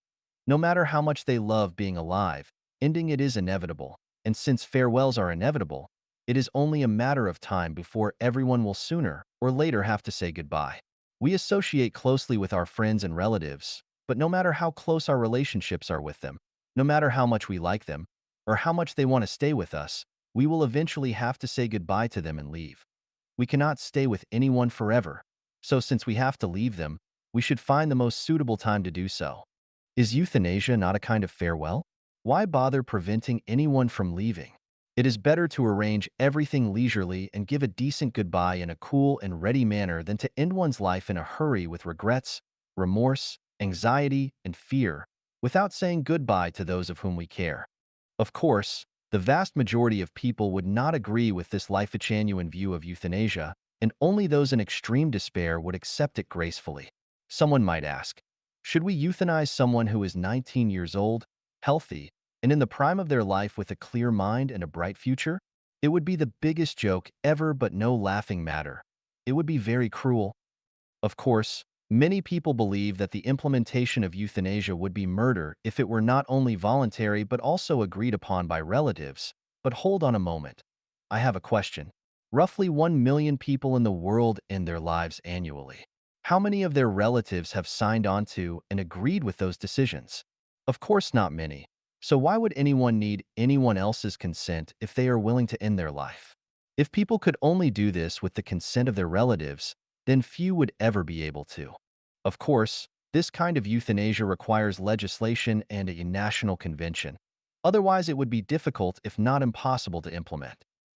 No matter how much they love being alive, ending it is inevitable, and since farewells are inevitable, it is only a matter of time before everyone will sooner or later have to say goodbye. We associate closely with our friends and relatives, but no matter how close our relationships are with them, no matter how much we like them, or how much they want to stay with us, we will eventually have to say goodbye to them and leave. We cannot stay with anyone forever, so since we have to leave them, we should find the most suitable time to do so. Is euthanasia not a kind of farewell? Why bother preventing anyone from leaving? It is better to arrange everything leisurely and give a decent goodbye in a cool and ready manner than to end one's life in a hurry with regrets, remorse, anxiety, and fear, without saying goodbye to those of whom we care. Of course, the vast majority of people would not agree with this life-genuine view of euthanasia, and only those in extreme despair would accept it gracefully. Someone might ask, should we euthanize someone who is 19 years old, healthy, and in the prime of their life with a clear mind and a bright future? It would be the biggest joke ever, but no laughing matter. It would be very cruel. Of course, many people believe that the implementation of euthanasia would be murder if it were not only voluntary but also agreed upon by relatives. But hold on a moment. I have a question. Roughly 1 million people in the world end their lives annually. How many of their relatives have signed on to and agreed with those decisions? Of course, not many. So why would anyone need anyone else's consent if they are willing to end their life? If people could only do this with the consent of their relatives, then few would ever be able to. Of course, this kind of euthanasia requires legislation and a national convention. Otherwise, it would be difficult, if not impossible, to implement.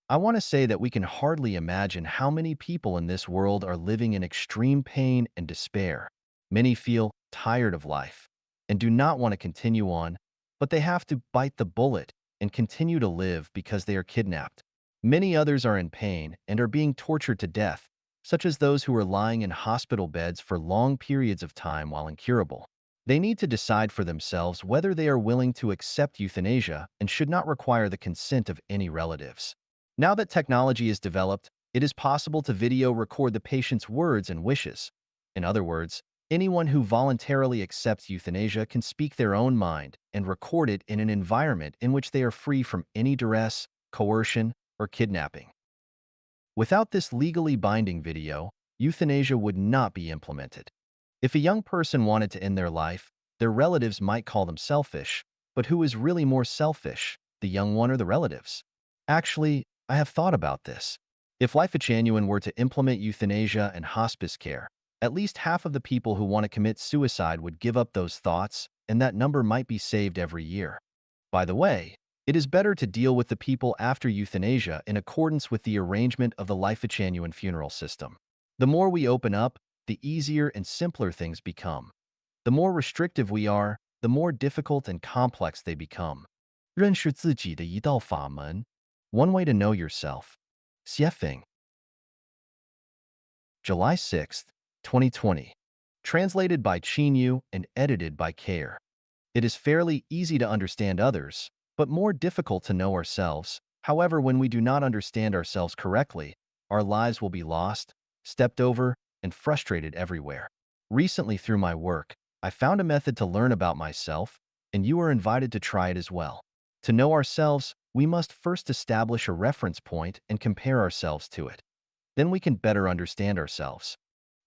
I want to say that we can hardly imagine how many people in this world are living in extreme pain and despair. Many feel tired of life and do not want to continue on, but they have to bite the bullet and continue to live because they are kidnapped. Many others are in pain and are being tortured to death, such as those who are lying in hospital beds for long periods of time while incurable. They need to decide for themselves whether they are willing to accept euthanasia and should not require the consent of any relatives. Now that technology is developed, it is possible to video record the patient's words and wishes. In other words, anyone who voluntarily accepts euthanasia can speak their own mind and record it in an environment in which they are free from any duress, coercion, or kidnapping. Without this legally binding video, euthanasia would not be implemented. If a young person wanted to end their life, their relatives might call them selfish, but who is really more selfish, the young one or the relatives? Actually, I have thought about this. If Life Genuine were to implement euthanasia and hospice care, at least half of the people who want to commit suicide would give up those thoughts, and that number might be saved every year. By the way, it is better to deal with the people after euthanasia in accordance with the arrangement of the Life Genuine funeral system. The more we open up, the easier and simpler things become. The more restrictive we are, the more difficult and complex they become. 认识自己的一道法门. One way to know yourself. Xiefeng. July 6th, 2020. Translated by Qinyu and edited by Care. It is fairly easy to understand others, but more difficult to know ourselves. However, when we do not understand ourselves correctly, our lives will be lost, stepped over, and frustrated everywhere. Recently, through my work, I found a method to learn about myself, and you are invited to try it as well. To know ourselves, we must first establish a reference point and compare ourselves to it. Then we can better understand ourselves.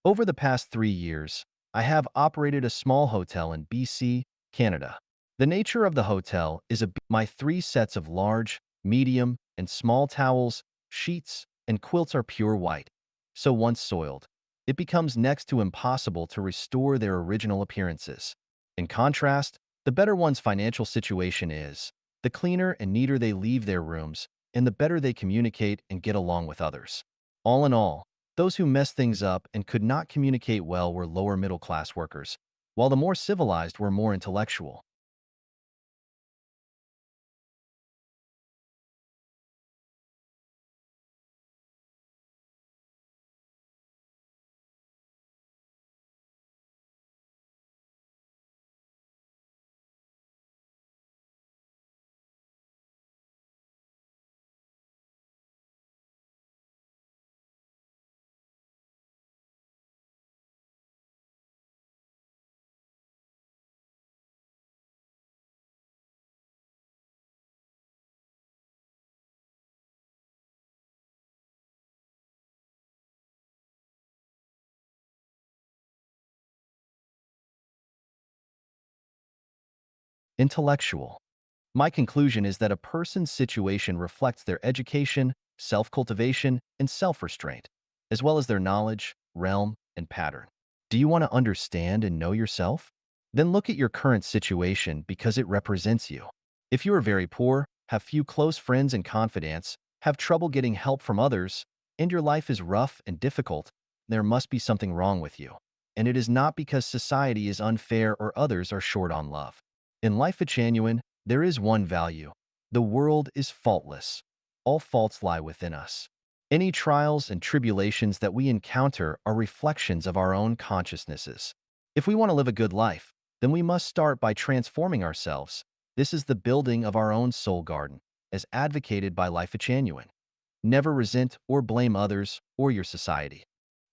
Over the past 3 years, I have operated a small hotel in BC, Canada. The nature of the hotel is my 3 sets of large, medium, and small towels, sheets, and quilts are pure white. So once soiled, it becomes next to impossible to restore their original appearances. In contrast, the better one's financial situation is, the cleaner and neater they leave their rooms, and the better they communicate and get along with others. All in all, those who messed things up and could not communicate well were lower middle class workers, while the more civilized were more intellectual. Intellectual. My conclusion is that a person's situation reflects their education, self-cultivation, and self-restraint, as well as their knowledge, realm, and pattern. Do you want to understand and know yourself? Then look at your current situation because it represents you. If you are very poor, have few close friends and confidants, have trouble getting help from others, and your life is rough and difficult, there must be something wrong with you. And it is not because society is unfair or others are short on love. In Life at Genuine, there is one value. The world is faultless. All faults lie within us. Any trials and tribulations that we encounter are reflections of our own consciousnesses. If we want to live a good life, then we must start by transforming ourselves. This is the building of our own soul garden, as advocated by Life at Genuine. Never resent or blame others or your society.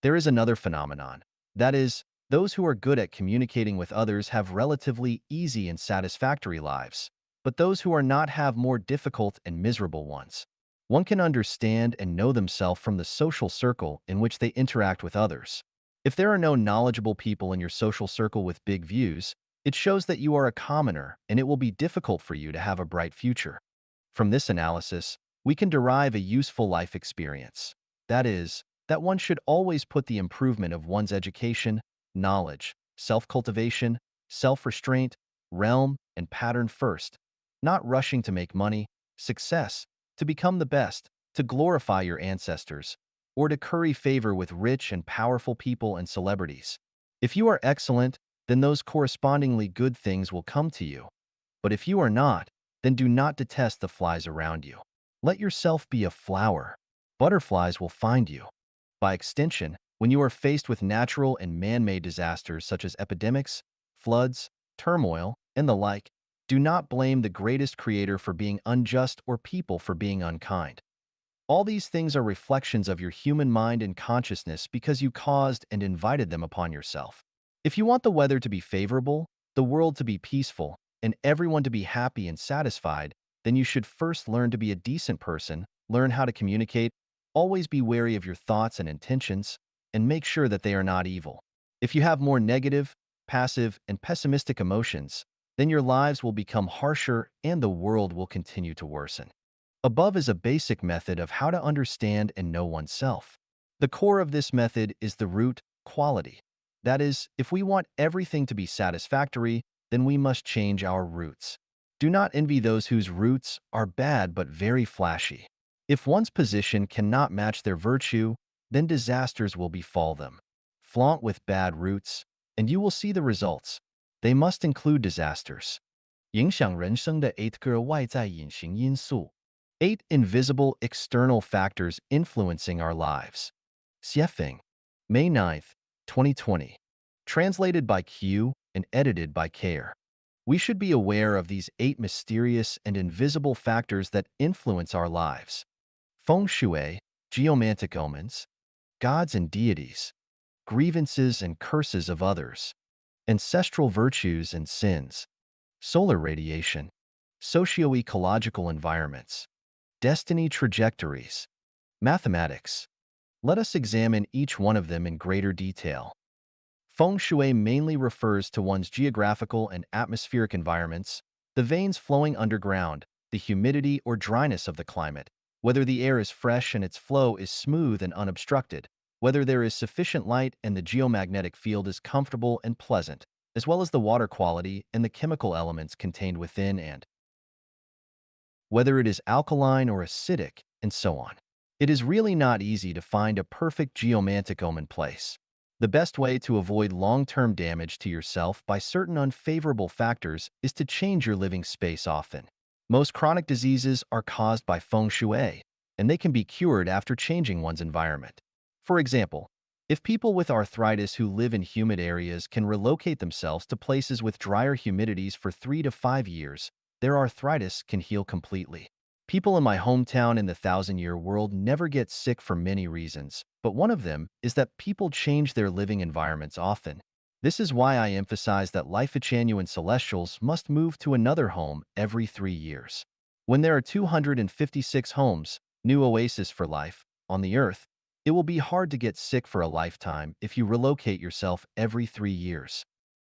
There is another phenomenon. That is, those who are good at communicating with others have relatively easy and satisfactory lives, but those who are not have more difficult and miserable ones. One can understand and know themselves from the social circle in which they interact with others. If there are no knowledgeable people in your social circle with big views, it shows that you are a commoner and it will be difficult for you to have a bright future. From this analysis, we can derive a useful life experience. That is, that one should always put the improvement of one's education, knowledge, self-cultivation, self-restraint, realm, and pattern first, not rushing to make money, success, to become the best, to glorify your ancestors, or to curry favor with rich and powerful people and celebrities. If you are excellent, then those correspondingly good things will come to you. But if you are not, then do not detest the flies around you. Let yourself be a flower. Butterflies will find you. By extension, when you are faced with natural and man-made disasters such as epidemics, floods, turmoil, and the like, do not blame the greatest creator for being unjust or people for being unkind. All these things are reflections of your human mind and consciousness because you caused and invited them upon yourself. If you want the weather to be favorable, the world to be peaceful, and everyone to be happy and satisfied, then you should first learn to be a decent person, learn how to communicate, always be wary of your thoughts and intentions, and make sure that they are not evil. If you have more negative, passive, and pessimistic emotions, then your lives will become harsher and the world will continue to worsen. Above is a basic method of how to understand and know oneself. The core of this method is the root, quality. That is, if we want everything to be satisfactory, then we must change our roots. Do not envy those whose roots are bad but very flashy. If one's position cannot match their virtue, then disasters will befall them. Flaunt with bad roots, and you will see the results. They must include disasters. 影响人生的8个外在隐形因素. 8 invisible external factors influencing our lives. Xiefeng, May 9th, 2020. Translated by Q and edited by Care. We should be aware of these 8 mysterious and invisible factors that influence our lives. Feng Shui, geomantic omens, gods and deities, grievances and curses of others, ancestral virtues and sins, solar radiation, socio-ecological environments, destiny trajectories, mathematics. Let us examine each one of them in greater detail. Feng Shui mainly refers to one's geographical and atmospheric environments, the veins flowing underground, the humidity or dryness of the climate, whether the air is fresh and its flow is smooth and unobstructed, whether there is sufficient light and the geomagnetic field is comfortable and pleasant, as well as the water quality and the chemical elements contained within and whether it is alkaline or acidic, and so on. It is really not easy to find a perfect geomantic omen place. The best way to avoid long-term damage to yourself by certain unfavorable factors is to change your living space often. Most chronic diseases are caused by feng shui, and they can be cured after changing one's environment. For example, if people with arthritis who live in humid areas can relocate themselves to places with drier humidities for 3 to 5 years, their arthritis can heal completely. People in my hometown in the thousand-year world never get sick for many reasons, but one of them is that people change their living environments often. This is why I emphasize that Life Genuine Celestials must move to another home every 3 years. When there are 256 homes, new oasis for life, on the earth, it will be hard to get sick for a lifetime if you relocate yourself every 3 years.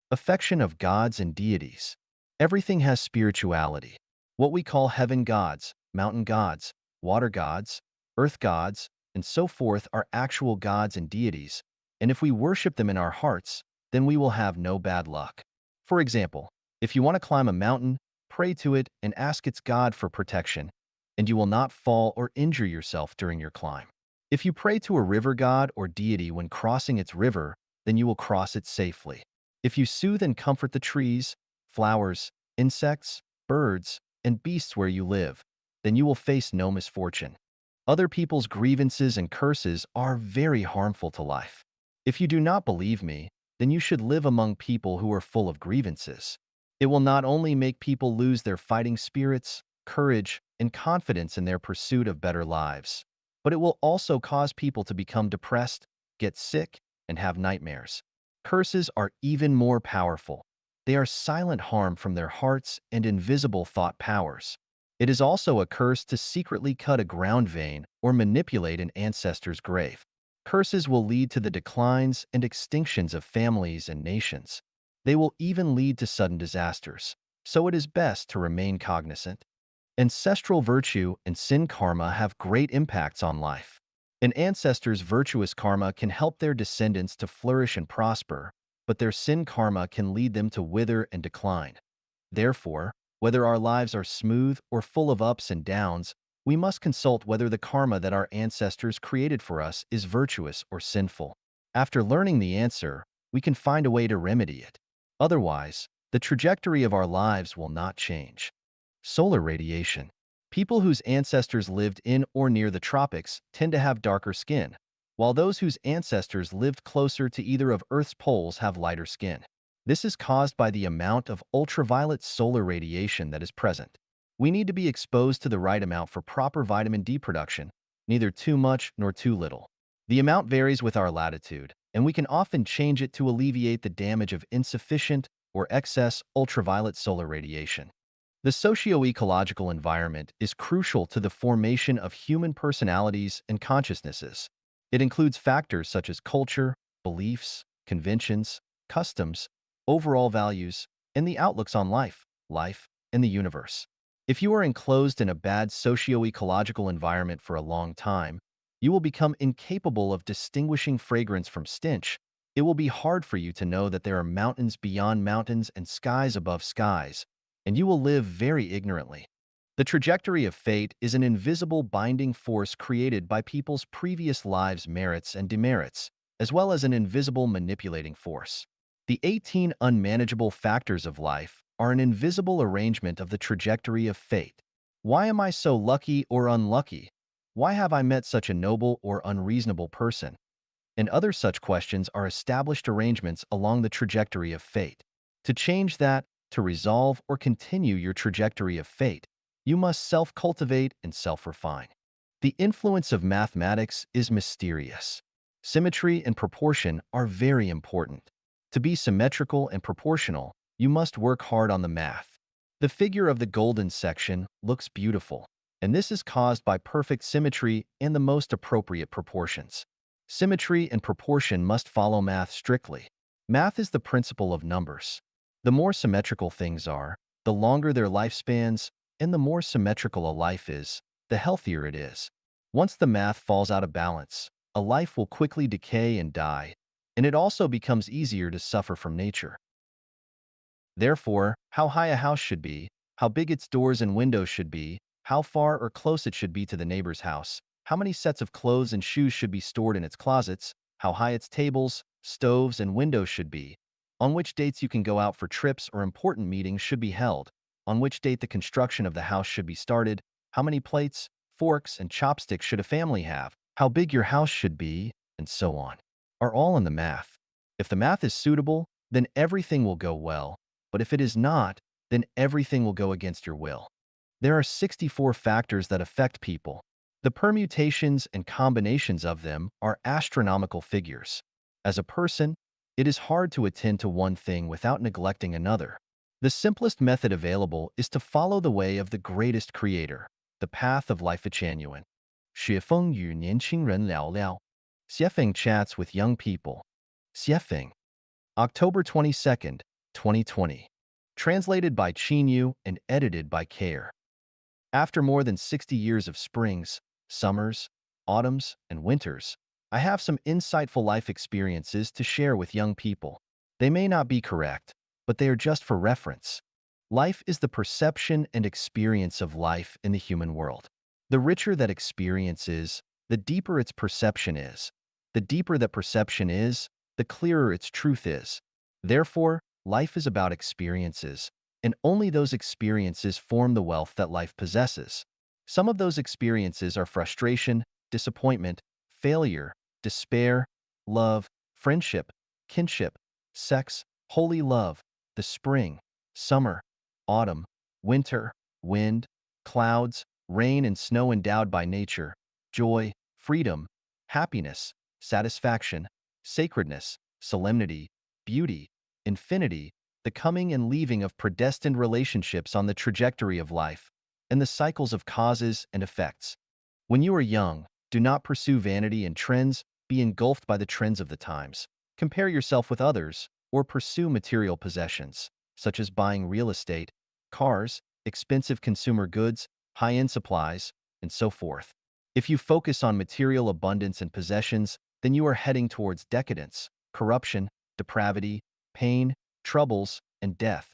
Affection of gods and deities. Everything has spirituality. What we call heaven gods, mountain gods, water gods, earth gods, and so forth are actual gods and deities, and if we worship them in our hearts, then we will have no bad luck. For example, if you want to climb a mountain, pray to it and ask its God for protection, and you will not fall or injure yourself during your climb. If you pray to a river god or deity when crossing its river, then you will cross it safely. If you soothe and comfort the trees, flowers, insects, birds, and beasts where you live, then you will face no misfortune. Other people's grievances and curses are very harmful to life. If you do not believe me, then you should live among people who are full of grievances. It will not only make people lose their fighting spirits, courage, and confidence in their pursuit of better lives, but it will also cause people to become depressed, get sick, and have nightmares. Curses are even more powerful. They are silent harm from their hearts and invisible thought powers. It is also a curse to secretly cut a ground vein or manipulate an ancestor's grave. Curses will lead to the declines and extinctions of families and nations. They will even lead to sudden disasters, so it is best to remain cognizant. Ancestral virtue and sin karma have great impacts on life. An ancestor's virtuous karma can help their descendants to flourish and prosper, but their sin karma can lead them to wither and decline. Therefore, whether our lives are smooth or full of ups and downs, we must consult whether the karma that our ancestors created for us is virtuous or sinful. After learning the answer, we can find a way to remedy it. Otherwise, the trajectory of our lives will not change. Solar radiation. People whose ancestors lived in or near the tropics tend to have darker skin, while those whose ancestors lived closer to either of Earth's poles have lighter skin. This is caused by the amount of ultraviolet solar radiation that is present. We need to be exposed to the right amount for proper vitamin D production, neither too much nor too little. The amount varies with our latitude, and we can often change it to alleviate the damage of insufficient or excess ultraviolet solar radiation. The socio-ecological environment is crucial to the formation of human personalities and consciousnesses. It includes factors such as culture, beliefs, conventions, customs, overall values, and the outlooks on life, and the universe. If you are enclosed in a bad socio-ecological environment for a long time, you will become incapable of distinguishing fragrance from stench. It will be hard for you to know that there are mountains beyond mountains and skies above skies, and you will live very ignorantly. The trajectory of fate is an invisible binding force created by people's previous lives' merits and demerits, as well as an invisible manipulating force. The 18 unmanageable factors of life are an invisible arrangement of the trajectory of fate. Why am I so lucky or unlucky? Why have I met such a noble or unreasonable person? And other such questions are established arrangements along the trajectory of fate. To change that, to resolve or continue your trajectory of fate, you must self-cultivate and self-refine. The influence of mathematics is mysterious. Symmetry and proportion are very important. To be symmetrical and proportional, you must work hard on the math. The figure of the golden section looks beautiful, and this is caused by perfect symmetry and the most appropriate proportions. Symmetry and proportion must follow math strictly. Math is the principle of numbers. The more symmetrical things are, the longer their lifespans, and the more symmetrical a life is, the healthier it is. Once the math falls out of balance, a life will quickly decay and die, and it also becomes easier to suffer from nature. Therefore, how high a house should be, how big its doors and windows should be, how far or close it should be to the neighbor's house, how many sets of clothes and shoes should be stored in its closets, how high its tables, stoves, and windows should be, on which dates you can go out for trips or important meetings should be held, on which date the construction of the house should be started, how many plates, forks, and chopsticks should a family have, how big your house should be, and so on, are all in the math. If the math is suitable, then everything will go well, but if it is not, then everything will go against your will. There are 64 factors that affect people. The permutations and combinations of them are astronomical figures. As a person, it is hard to attend to one thing without neglecting another. The simplest method available is to follow the way of the greatest creator, the path of life. Chuan. 雪峰与年轻人聊聊. Xiefeng chats with young people. Xiefeng. October 22nd, 2020. Translated by Qinyu and edited by Care. After more than 60 years of springs, summers, autumns, and winters, I have some insightful life experiences to share with young people. They may not be correct, but they are just for reference. Life is the perception and experience of life in the human world. The richer that experience is, the deeper its perception is. The deeper that perception is, the clearer its truth is. Therefore, life is about experiences, and only those experiences form the wealth that life possesses. Some of those experiences are frustration, disappointment, failure, despair, love, friendship, kinship, sex, holy love, the spring, summer, autumn, winter, wind, clouds, rain and snow endowed by nature, joy, freedom, happiness, satisfaction, sacredness, solemnity, beauty, infinity, the coming and leaving of predestined relationships on the trajectory of life, and the cycles of causes and effects. When you are young, do not pursue vanity and trends, be engulfed by the trends of the times. Compare yourself with others, or pursue material possessions, such as buying real estate, cars, expensive consumer goods, high-end supplies, and so forth. If you focus on material abundance and possessions, then you are heading towards decadence, corruption, depravity, pain, troubles, and death.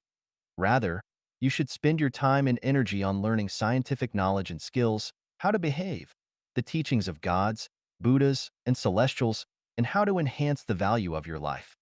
Rather, you should spend your time and energy on learning scientific knowledge and skills, how to behave, the teachings of gods, Buddhas, and celestials, and how to enhance the value of your life.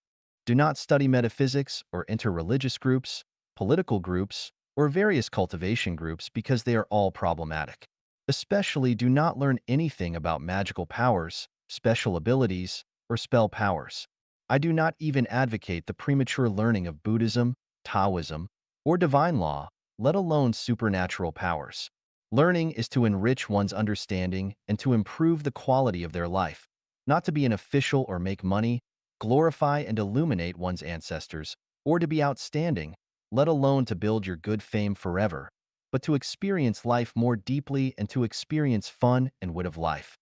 Do not study metaphysics or enter religious groups, political groups, or various cultivation groups because they are all problematic. Especially do not learn anything about magical powers, special abilities, or spell powers. I do not even advocate the premature learning of Buddhism, Taoism, or divine law, let alone supernatural powers. Learning is to enrich one's understanding and to improve the quality of their life, not to be an official or make money, glorify and illuminate one's ancestors, or to be outstanding, let alone to build your good fame forever, but to experience life more deeply and to experience fun and wit of life.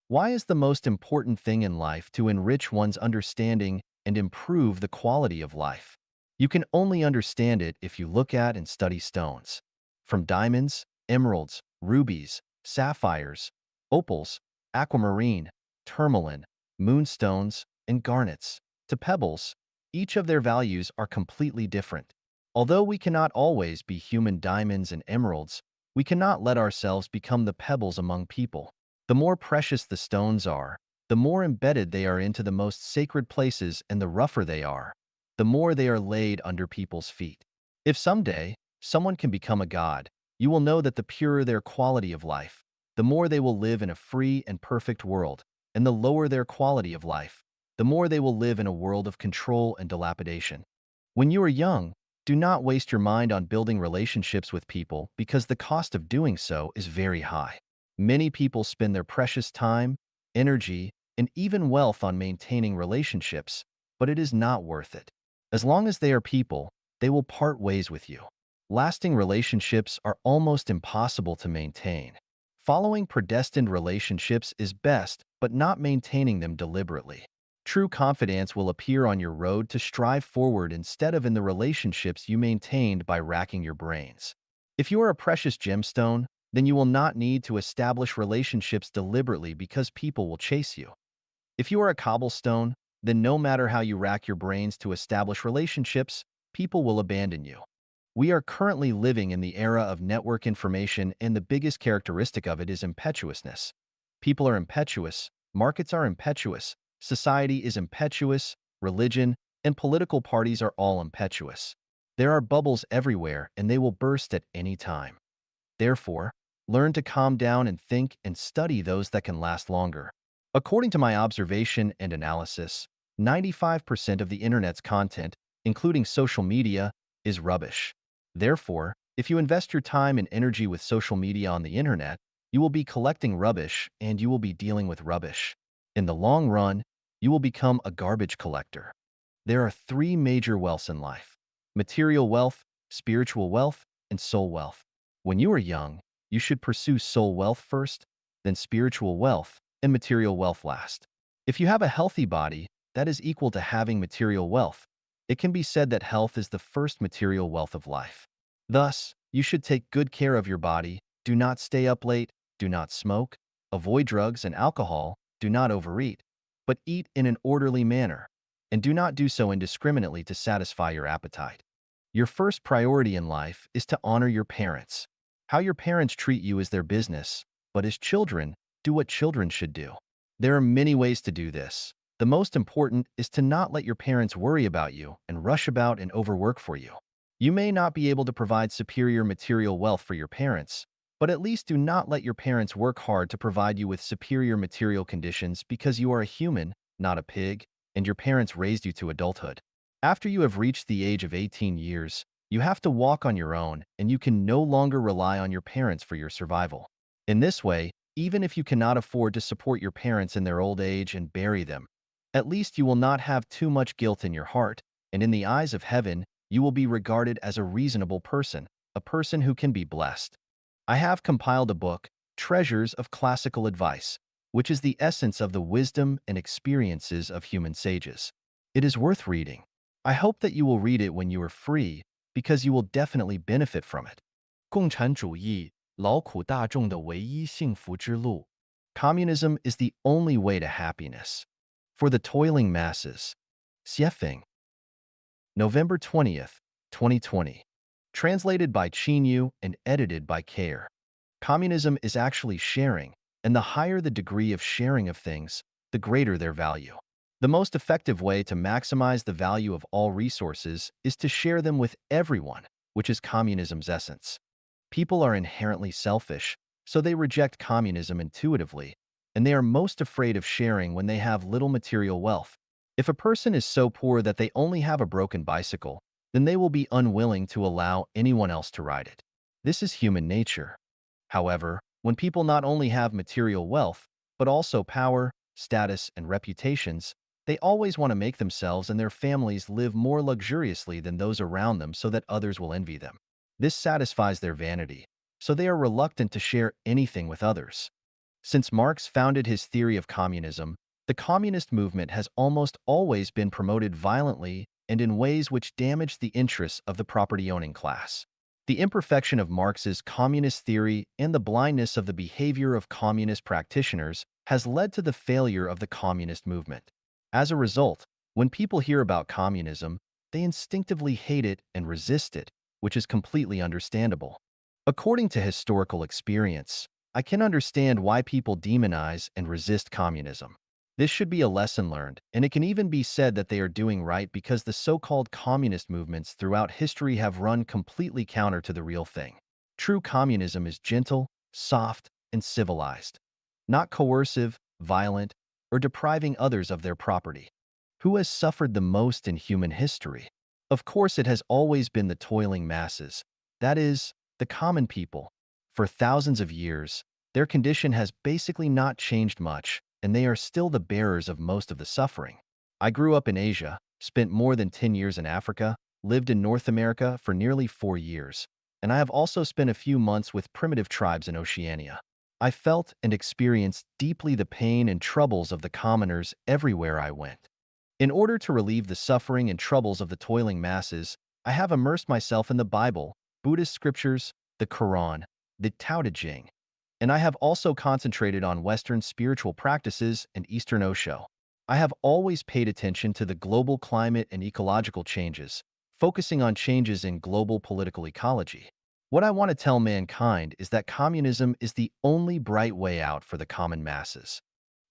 Why is the most important thing in life to enrich one's understanding and improve the quality of life? You can only understand it if you look at and study stones. From diamonds, emeralds, rubies, sapphires, opals, aquamarine, tourmaline, moonstones, and garnets, to pebbles, each of their values are completely different. Although we cannot always be human diamonds and emeralds, we cannot let ourselves become the pebbles among people. The more precious the stones are, the more embedded they are into the most sacred places, and the rougher they are, the more they are laid under people's feet. If someday someone can become a god, you will know that the purer their quality of life, the more they will live in a free and perfect world, and the lower their quality of life, the more they will live in a world of control and dilapidation. When you are young, do not waste your mind on building relationships with people because the cost of doing so is very high. Many people spend their precious time, energy, and even wealth on maintaining relationships, but it is not worth it. As long as they are people, they will part ways with you. Lasting relationships are almost impossible to maintain. Following predestined relationships is best, but not maintaining them deliberately. True confidence will appear on your road to strive forward instead of in the relationships you maintained by racking your brains. If you are a precious gemstone, then you will not need to establish relationships deliberately because people will chase you. If you are a cobblestone, then no matter how you rack your brains to establish relationships, people will abandon you. We are currently living in the era of network information, and the biggest characteristic of it is impetuousness. People are impetuous, markets are impetuous, society is impetuous, religion and political parties are all impetuous. There are bubbles everywhere, and they will burst at any time. Therefore, learn to calm down and think and study those that can last longer. According to my observation and analysis, 95% of the internet's content, including social media, is rubbish. Therefore, if you invest your time and energy with social media on the internet, you will be collecting rubbish and you will be dealing with rubbish. In the long run, you will become a garbage collector. There are three major wealths in life: material wealth, spiritual wealth, and soul wealth. When you are young, you should pursue soul wealth first, then spiritual wealth, and material wealth last. If you have a healthy body, that is equal to having material wealth. It can be said that health is the first material wealth of life. Thus, you should take good care of your body, do not stay up late, do not smoke, avoid drugs and alcohol, do not overeat, but eat in an orderly manner, and do not do so indiscriminately to satisfy your appetite. Your first priority in life is to honor your parents. How your parents treat you is their business, but as children, do what children should do. There are many ways to do this. The most important is to not let your parents worry about you and rush about and overwork for you. You may not be able to provide superior material wealth for your parents, but at least do not let your parents work hard to provide you with superior material conditions, because you are a human, not a pig, and your parents raised you to adulthood. After you have reached the age of 18 years, you have to walk on your own, and you can no longer rely on your parents for your survival. In this way, even if you cannot afford to support your parents in their old age and bury them, at least you will not have too much guilt in your heart, and in the eyes of heaven, you will be regarded as a reasonable person, a person who can be blessed. I have compiled a book, Treasures of Classical Advice, which is the essence of the wisdom and experiences of human sages. It is worth reading. I hope that you will read it when you are free, because you will definitely benefit from it. 共产主义，劳苦大众的唯一幸福之路. Communism is the only way to happiness. For the toiling masses. Xiefeng. November 20th, 2020. Translated by Qinyu and edited by Care. Communism is actually sharing, and the higher the degree of sharing of things, the greater their value. The most effective way to maximize the value of all resources is to share them with everyone, which is communism's essence. People are inherently selfish, so they reject communism intuitively, and they are most afraid of sharing when they have little material wealth. If a person is so poor that they only have a broken bicycle, then they will be unwilling to allow anyone else to ride it. This is human nature. However, when people not only have material wealth, but also power, status, and reputations, they always want to make themselves and their families live more luxuriously than those around them so that others will envy them. This satisfies their vanity, so they are reluctant to share anything with others. Since Marx founded his theory of communism, the communist movement has almost always been promoted violently and in ways which damage the interests of the property-owning class. The imperfection of Marx's communist theory and the blindness of the behavior of communist practitioners has led to the failure of the communist movement. As a result, when people hear about communism, they instinctively hate it and resist it, which is completely understandable. According to historical experience, I can understand why people demonize and resist communism. This should be a lesson learned, and it can even be said that they are doing right, because the so-called communist movements throughout history have run completely counter to the real thing. True communism is gentle, soft, and civilized, not coercive, violent, or depriving others of their property. Who has suffered the most in human history? Of course, it has always been the toiling masses, that is, the common people. For thousands of years, their condition has basically not changed much, and they are still the bearers of most of the suffering. I grew up in Asia, spent more than 10 years in Africa, lived in North America for nearly 4 years, and I have also spent a few months with primitive tribes in Oceania. I felt and experienced deeply the pain and troubles of the commoners everywhere I went. In order to relieve the suffering and troubles of the toiling masses, I have immersed myself in the Bible, Buddhist scriptures, the Quran, the Tao Te Ching, and I have also concentrated on Western spiritual practices and Eastern Osho. I have always paid attention to the global climate and ecological changes, focusing on changes in global political ecology. What I want to tell mankind is that communism is the only bright way out for the common masses.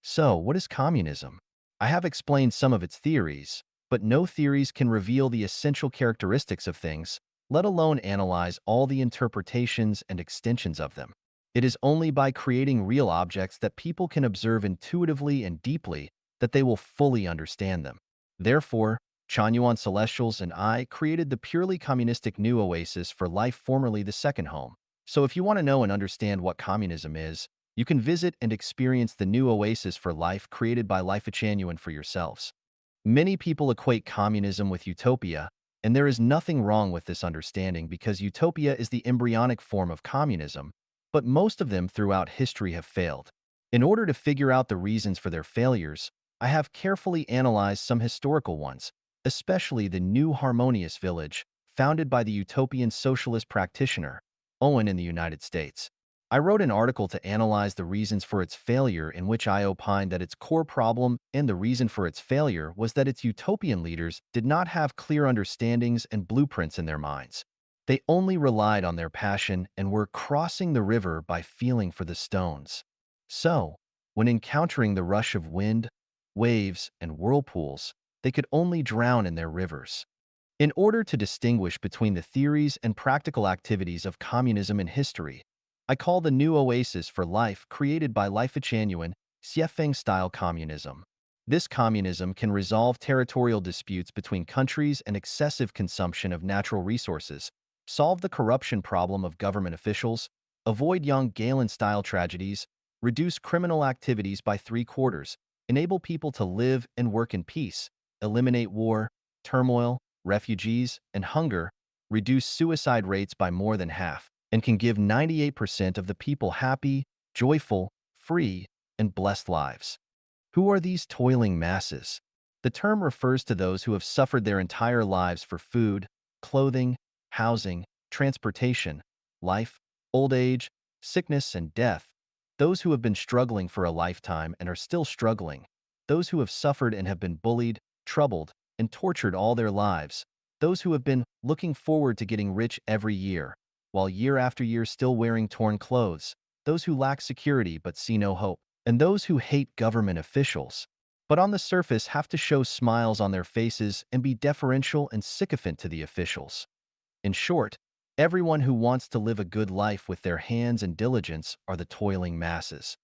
So, what is communism? I have explained some of its theories, but no theories can reveal the essential characteristics of things, let alone analyze all the interpretations and extensions of them. It is only by creating real objects that people can observe intuitively and deeply that they will fully understand them. Therefore, Chanyuan Celestials and I created the purely communistic new oasis for life, formerly the second home. So if you want to know and understand what communism is, you can visit and experience the new oasis for life created by Life Chanyuan for yourselves. Many people equate communism with utopia, and there is nothing wrong with this understanding because utopia is the embryonic form of communism, but most of them throughout history have failed. In order to figure out the reasons for their failures, I have carefully analyzed some historical ones, especially the New Harmonious Village, founded by the utopian socialist practitioner, Owen in the United States. I wrote an article to analyze the reasons for its failure in which I opined that its core problem and the reason for its failure was that its utopian leaders did not have clear understandings and blueprints in their minds. They only relied on their passion and were crossing the river by feeling for the stones. So, when encountering the rush of wind, waves, and whirlpools, they could only drown in their rivers. In order to distinguish between the theories and practical activities of communism in history, I call the new oasis for life created by Life Genuine Xiefeng-style communism. This communism can resolve territorial disputes between countries and excessive consumption of natural resources, solve the corruption problem of government officials, avoid young Galen-style tragedies, reduce criminal activities by three-quarters, enable people to live and work in peace, eliminate war, turmoil, refugees, and hunger, reduce suicide rates by more than half, and can give 98% of the people happy, joyful, free, and blessed lives. Who are these toiling masses? The term refers to those who have suffered their entire lives for food, clothing, housing, transportation, life, old age, sickness, and death. Those who have been struggling for a lifetime and are still struggling. Those who have suffered and have been bullied, troubled, and tortured all their lives. Those who have been looking forward to getting rich every year, while year after year still wearing torn clothes. Those who lack security but see no hope. And those who hate government officials, but on the surface have to show smiles on their faces and be deferential and sycophant to the officials. In short, everyone who wants to live a good life with their hands and diligence are the toiling masses.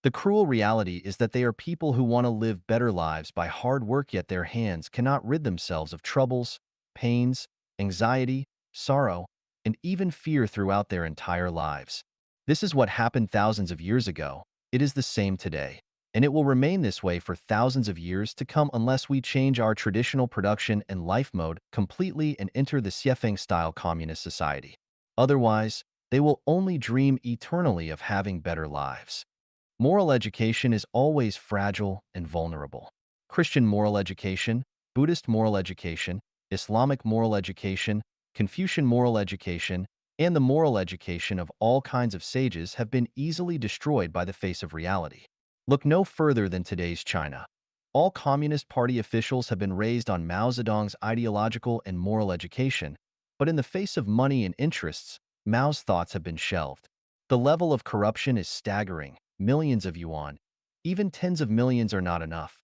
The cruel reality is that they are people who want to live better lives by hard work, yet their hands cannot rid themselves of troubles, pains, anxiety, sorrow, and even fear throughout their entire lives. This is what happened thousands of years ago. It is the same today, and it will remain this way for thousands of years to come unless we change our traditional production and life mode completely and enter the Xiefeng-style communist society. Otherwise, they will only dream eternally of having better lives. Moral education is always fragile and vulnerable. Christian moral education, Buddhist moral education, Islamic moral education, Confucian moral education, and the moral education of all kinds of sages have been easily destroyed by the face of reality. Look no further than today's China. All Communist Party officials have been raised on Mao Zedong's ideological and moral education, but in the face of money and interests, Mao's thoughts have been shelved. The level of corruption is staggering. Millions of yuan, even tens of millions are not enough.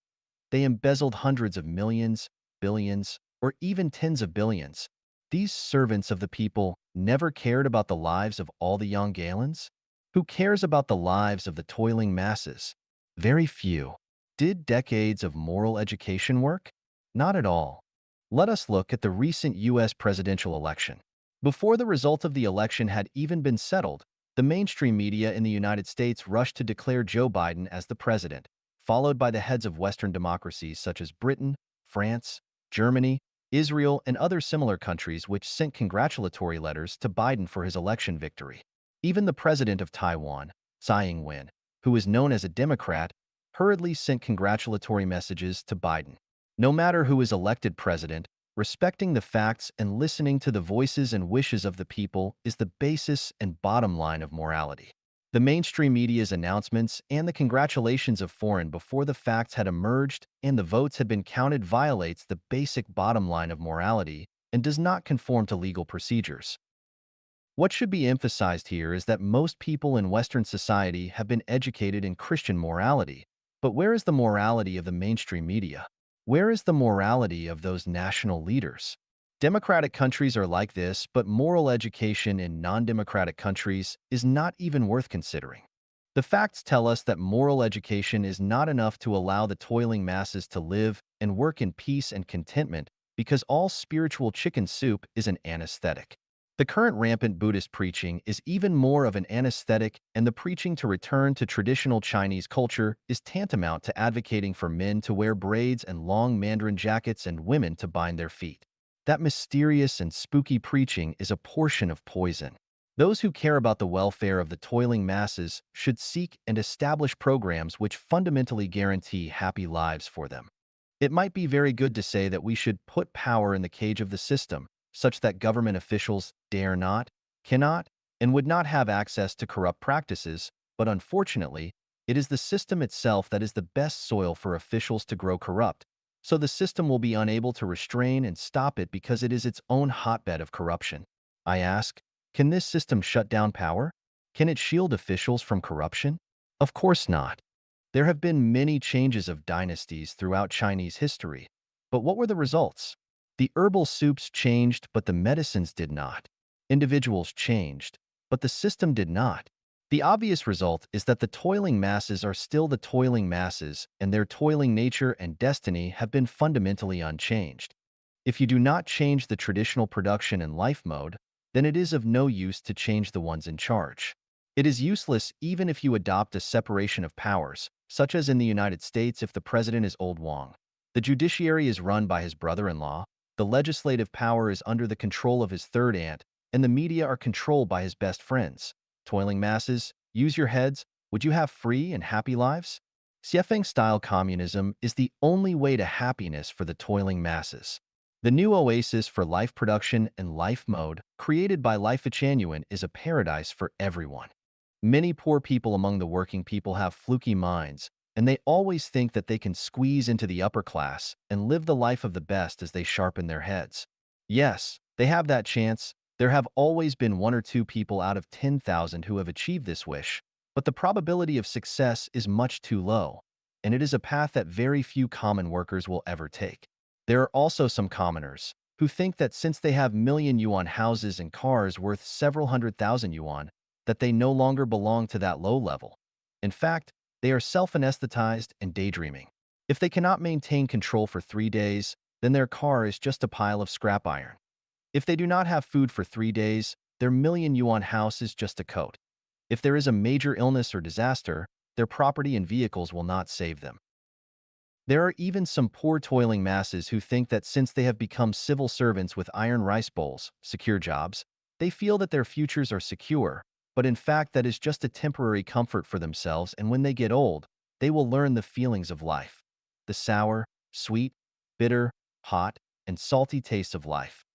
They embezzled hundreds of millions, billions, or even tens of billions. These servants of the people never cared about the lives of all the young Galens? Who cares about the lives of the toiling masses? Very few. Did decades of moral education work? Not at all. Let us look at the recent U.S. presidential election. Before the result of the election had even been settled, the mainstream media in the United States rushed to declare Joe Biden as the president, followed by the heads of Western democracies such as Britain, France, Germany, Israel, and other similar countries which sent congratulatory letters to Biden for his election victory. Even the president of Taiwan, Tsai Ing-wen, who is known as a Democrat, hurriedly sent congratulatory messages to Biden. No matter who is elected president, respecting the facts and listening to the voices and wishes of the people is the basis and bottom line of morality. The mainstream media's announcements and the congratulations of foreign before the facts had emerged and the votes had been counted violates the basic bottom line of morality and does not conform to legal procedures. What should be emphasized here is that most people in Western society have been educated in Christian morality. But where is the morality of the mainstream media? Where is the morality of those national leaders? Democratic countries are like this, but moral education in non-democratic countries is not even worth considering. The facts tell us that moral education is not enough to allow the toiling masses to live and work in peace and contentment because all spiritual chicken soup is an anesthetic. The current rampant Buddhist preaching is even more of an anesthetic, and the preaching to return to traditional Chinese culture is tantamount to advocating for men to wear braids and long mandarin jackets and women to bind their feet. That mysterious and spooky preaching is a portion of poison. Those who care about the welfare of the toiling masses should seek and establish programs which fundamentally guarantee happy lives for them. It might be very good to say that we should put power in the cage of the system, such that government officials dare not, cannot, and would not have access to corrupt practices, but unfortunately, it is the system itself that is the best soil for officials to grow corrupt, so the system will be unable to restrain and stop it because it is its own hotbed of corruption. I ask, can this system shut down power? Can it shield officials from corruption? Of course not. There have been many changes of dynasties throughout Chinese history, but what were the results? The herbal soups changed, but the medicines did not. Individuals changed, but the system did not. The obvious result is that the toiling masses are still the toiling masses, and their toiling nature and destiny have been fundamentally unchanged. If you do not change the traditional production and life mode, then it is of no use to change the ones in charge. It is useless even if you adopt a separation of powers, such as in the United States if the president is Old Wang. The judiciary is run by his brother-in-law, the legislative power is under the control of his third aunt, and the media are controlled by his best friends. Toiling masses, use your heads. Would you have free and happy lives? Xiefeng-style communism is the only way to happiness for the toiling masses. The new oasis for life production and life mode, created by Life Echanuan, is a paradise for everyone. Many poor people among the working people have fluky minds, and they always think that they can squeeze into the upper class and live the life of the best as they sharpen their heads. Yes, they have that chance. There have always been 1 or 2 people out of 10,000 who have achieved this wish, but the probability of success is much too low, and it is a path that very few common workers will ever take. There are also some commoners who think that since they have million yuan houses and cars worth several 100,000 yuan, that they no longer belong to that low level. In fact, they are self-anesthetized and daydreaming. If they cannot maintain control for 3 days, then their car is just a pile of scrap iron. If they do not have food for 3 days, their million yuan house is just a coat. If there is a major illness or disaster, their property and vehicles will not save them. There are even some poor toiling masses who think that since they have become civil servants with iron rice bowls, secure jobs, they feel that their futures are secure, but in fact that is just a temporary comfort for themselves, and when they get old, they will learn the feelings of life. The sour, sweet, bitter, hot, and salty taste of life.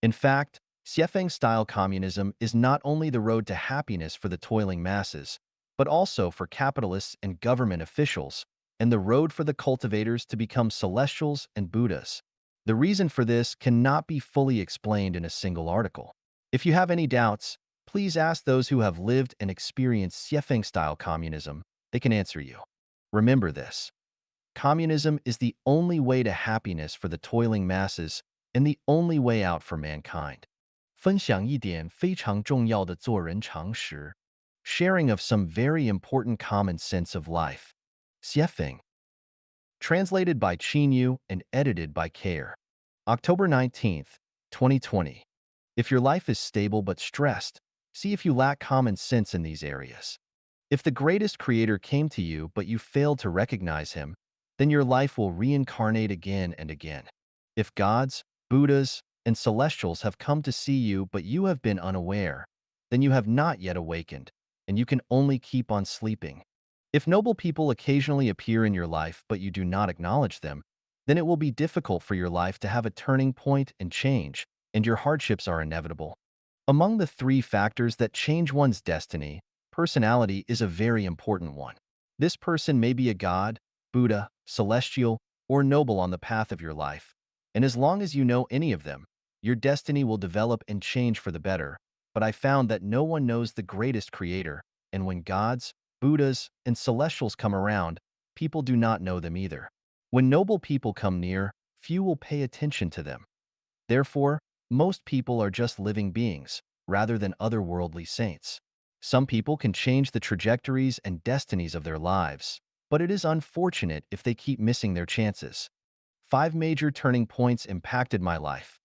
In fact, Xiefeng-style communism is not only the road to happiness for the toiling masses, but also for capitalists and government officials, and the road for the cultivators to become celestials and Buddhas. The reason for this cannot be fully explained in a single article. If you have any doubts, please ask those who have lived and experienced Xiefeng-style communism. They can answer you. Remember this. Communism is the only way to happiness for the toiling masses and the only way out for mankind. 分享一点非常重要的做人常识. Sharing of some very important common sense of life. Xiefeng. Translated by Qinyu and edited by Care. October 19th, 2020. If your life is stable but stressed, see if you lack common sense in these areas. If the greatest creator came to you but you failed to recognize him, then your life will reincarnate again and again. If gods, Buddhas, and celestials have come to see you but you have been unaware, then you have not yet awakened, and you can only keep on sleeping. If noble people occasionally appear in your life but you do not acknowledge them, then it will be difficult for your life to have a turning point and change, and your hardships are inevitable. Among the 3 factors that change one's destiny, Personality is a very important one. This person may be a god, Buddha, celestial, or noble on the path of your life. And as long as you know any of them, your destiny will develop and change for the better. But I found that no one knows the greatest creator, and when gods, Buddhas, and celestials come around, people do not know them either. When noble people come near, few will pay attention to them. Therefore, most people are just living beings, rather than otherworldly saints. Some people can change the trajectories and destinies of their lives, but it is unfortunate if they keep missing their chances. 5 major turning points impacted my life.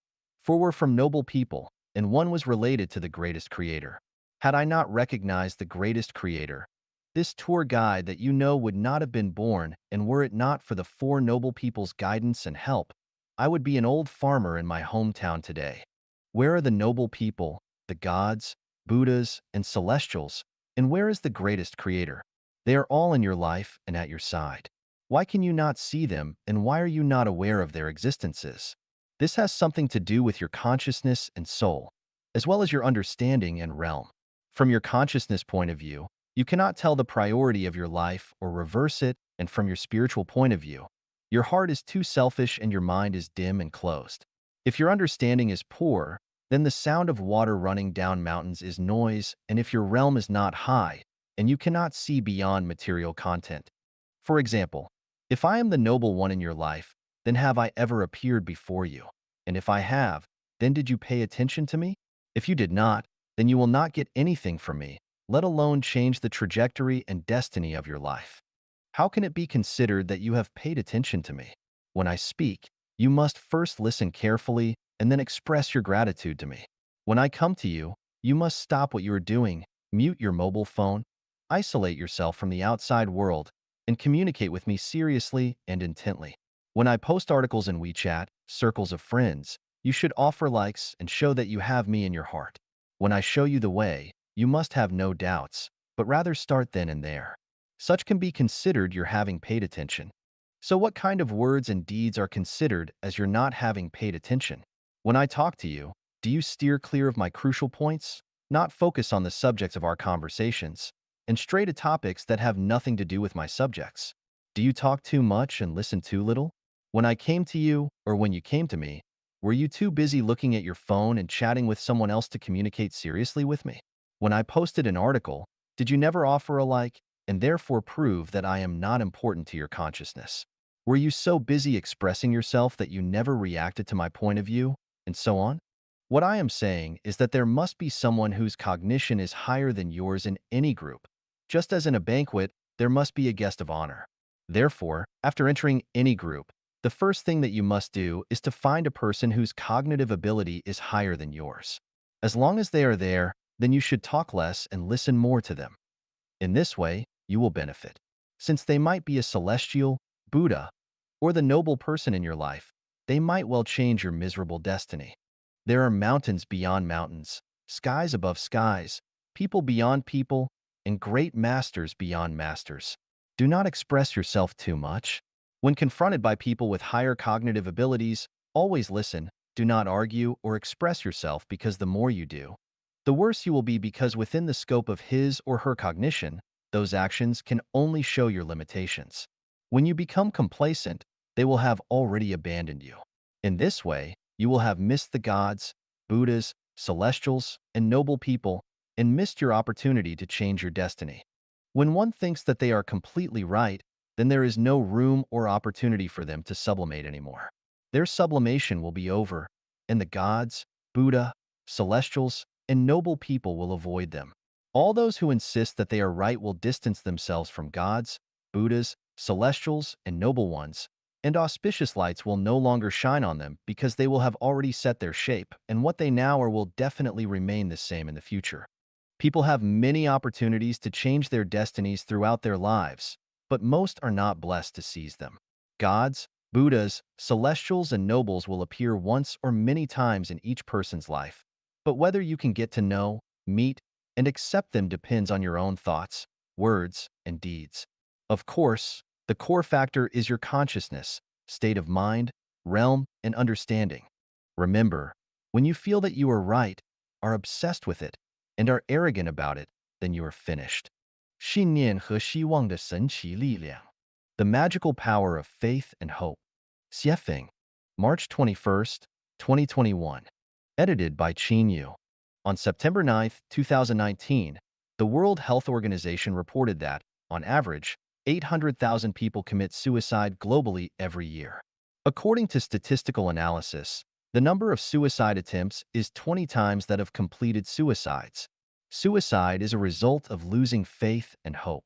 4 were from noble people, and 1 was related to the greatest creator. Had I not recognized the greatest creator, this tour guide that you know would not have been born, and were it not for the 4 noble people's guidance and help, I would be an old farmer in my hometown today. Where are the noble people, the gods, Buddhas, and celestials, and where is the greatest creator? They are all in your life and at your side. Why can you not see them, and why are you not aware of their existences? This has something to do with your consciousness and soul, as well as your understanding and realm. From your consciousness point of view, you cannot tell the priority of your life or reverse it, and from your spiritual point of view, your heart is too selfish and your mind is dim and closed. If your understanding is poor, then the sound of water running down mountains is noise, and if your realm is not high, and you cannot see beyond material content. For example, if I am the noble one in your life, then have I ever appeared before you? And if I have, then did you pay attention to me? If you did not, then you will not get anything from me, let alone change the trajectory and destiny of your life. How can it be considered that you have paid attention to me? When I speak, you must first listen carefully and then express your gratitude to me. When I come to you, you must stop what you are doing, mute your mobile phone, isolate yourself from the outside world, and communicate with me seriously and intently. When I post articles in WeChat, circles of friends, you should offer likes and show that you have me in your heart. When I show you the way, you must have no doubts, but rather start then and there. Such can be considered your having paid attention. So what kind of words and deeds are considered as your not having paid attention? When I talk to you, do you steer clear of my crucial points, not focus on the subjects of our conversations, and stray to topics that have nothing to do with my subjects? Do you talk too much and listen too little? When I came to you, or when you came to me, were you too busy looking at your phone and chatting with someone else to communicate seriously with me? When I posted an article, did you never offer a like, and therefore prove that I am not important to your consciousness? Were you so busy expressing yourself that you never reacted to my point of view, and so on? What I am saying is that there must be someone whose cognition is higher than yours in any group. Just as in a banquet, there must be a guest of honor. Therefore, after entering any group, the first thing that you must do is to find a person whose cognitive ability is higher than yours. As long as they are there, then you should talk less and listen more to them. In this way, you will benefit. Since they might be a celestial, Buddha, or the noble person in your life, they might well change your miserable destiny. There are mountains beyond mountains, skies above skies, people beyond people, and great masters beyond masters. Do not express yourself too much. When confronted by people with higher cognitive abilities, always listen, do not argue or express yourself because the more you do, the worse you will be because within the scope of his or her cognition, those actions can only show your limitations. When you become complacent, they will have already abandoned you. In this way, you will have missed the gods, Buddhas, celestials, and noble people, and missed your opportunity to change your destiny. When one thinks that they are completely right, then there is no room or opportunity for them to sublimate anymore. Their sublimation will be over, and the gods, Buddha, celestials, and noble people will avoid them. All those who insist that they are right will distance themselves from gods, Buddhas, celestials, and noble ones, and auspicious lights will no longer shine on them because they will have already set their shape, and what they now are will definitely remain the same in the future. People have many opportunities to change their destinies throughout their lives, but most are not blessed to seize them. Gods, Buddhas, celestials, and nobles will appear once or many times in each person's life, but whether you can get to know, meet, and accept them depends on your own thoughts, words, and deeds. Of course, the core factor is your consciousness, state of mind, realm, and understanding. Remember, when you feel that you are right, are obsessed with it, and are arrogant about it, then you are finished. 信念和希望的神奇力量. The magical power of faith and hope. Xiefeng, March 21st, 2021. Edited by Qin Yu. On September 9th, 2019, the World Health Organization reported that, on average, 800,000 people commit suicide globally every year. According to statistical analysis, the number of suicide attempts is 20 times that of completed suicides. Suicide is a result of losing faith and hope.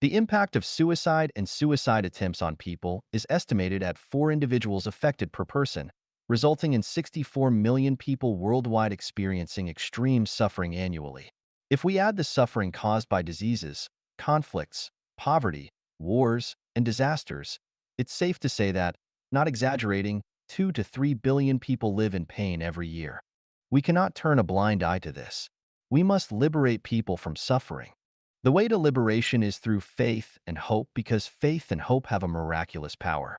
The impact of suicide and suicide attempts on people is estimated at 4 individuals affected per person, resulting in 64 million people worldwide experiencing extreme suffering annually. If we add the suffering caused by diseases, conflicts, poverty, wars, and disasters, it's safe to say that, not exaggerating, 2 to 3 billion people live in pain every year. We cannot turn a blind eye to this. We must liberate people from suffering. The way to liberation is through faith and hope because faith and hope have a miraculous power.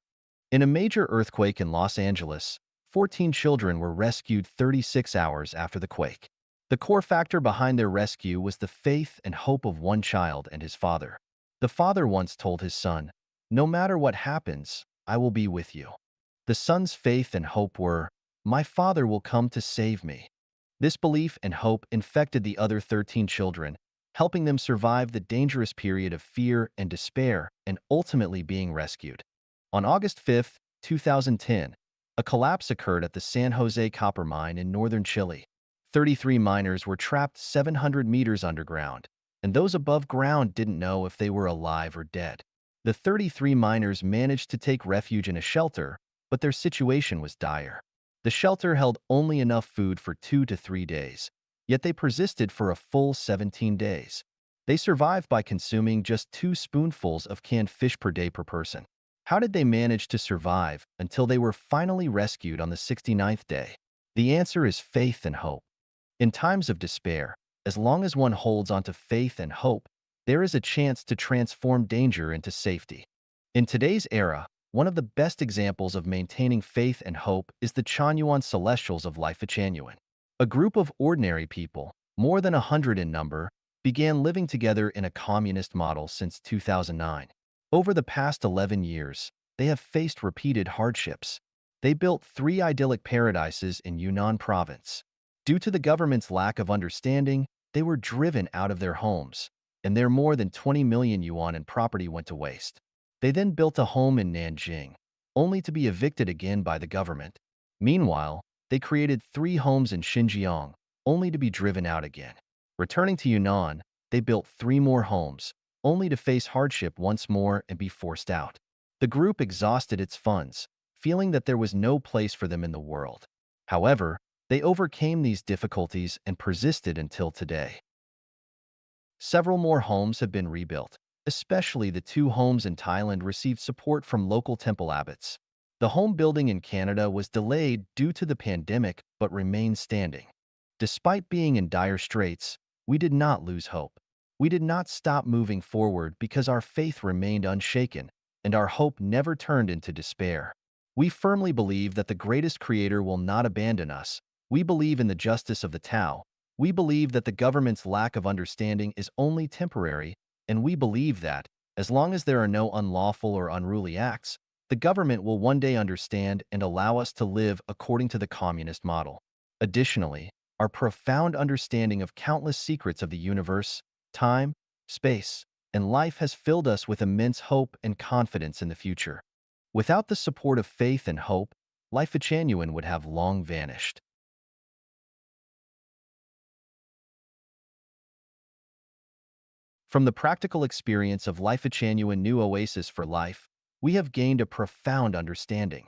In a major earthquake in Los Angeles, 14 children were rescued 36 hours after the quake. The core factor behind their rescue was the faith and hope of one child and his father. The father once told his son, "No matter what happens, I will be with you." The son's faith and hope were, "My father will come to save me." This belief and hope infected the other 13 children, helping them survive the dangerous period of fear and despair and ultimately being rescued. On August 5, 2010, a collapse occurred at the San Jose copper mine in northern Chile. 33 miners were trapped 700 meters underground, and those above ground didn't know if they were alive or dead. The 33 miners managed to take refuge in a shelter, but their situation was dire. The shelter held only enough food for 2 to 3 days, yet they persisted for a full 17 days. They survived by consuming just 2 spoonfuls of canned fish per day per person. How did they manage to survive until they were finally rescued on the 69th day? The answer is faith and hope. In times of despair, as long as one holds onto faith and hope, there is a chance to transform danger into safety. In today's era, one of the best examples of maintaining faith and hope is the Chanyuan Celestials of Life Changyuan. A group of ordinary people, more than 100 in number, began living together in a communist model since 2009. Over the past 11 years, they have faced repeated hardships. They built 3 idyllic paradises in Yunnan province. Due to the government's lack of understanding, they were driven out of their homes, and their more than 20 million yuan in property went to waste. They then built a home in Nanjing, only to be evicted again by the government. Meanwhile, they created 3 homes in Xinjiang, only to be driven out again. Returning to Yunnan, they built 3 more homes, only to face hardship once more and be forced out. The group exhausted its funds, feeling that there was no place for them in the world. However, they overcame these difficulties and persisted until today. Several more homes have been rebuilt. Especially the 2 homes in Thailand received support from local temple abbots. The home building in Canada was delayed due to the pandemic but remained standing. Despite being in dire straits, we did not lose hope. We did not stop moving forward because our faith remained unshaken and our hope never turned into despair. We firmly believe that the greatest creator will not abandon us. We believe in the justice of the Tao. We believe that the government's lack of understanding is only temporary, and we believe that, as long as there are no unlawful or unruly acts, the government will one day understand and allow us to live according to the communist model. Additionally, our profound understanding of countless secrets of the universe, time, space, and life has filled us with immense hope and confidence in the future. Without the support of faith and hope, Life Changyuan would have long vanished. From the practical experience of Life Changyuan New Oasis for Life, we have gained a profound understanding.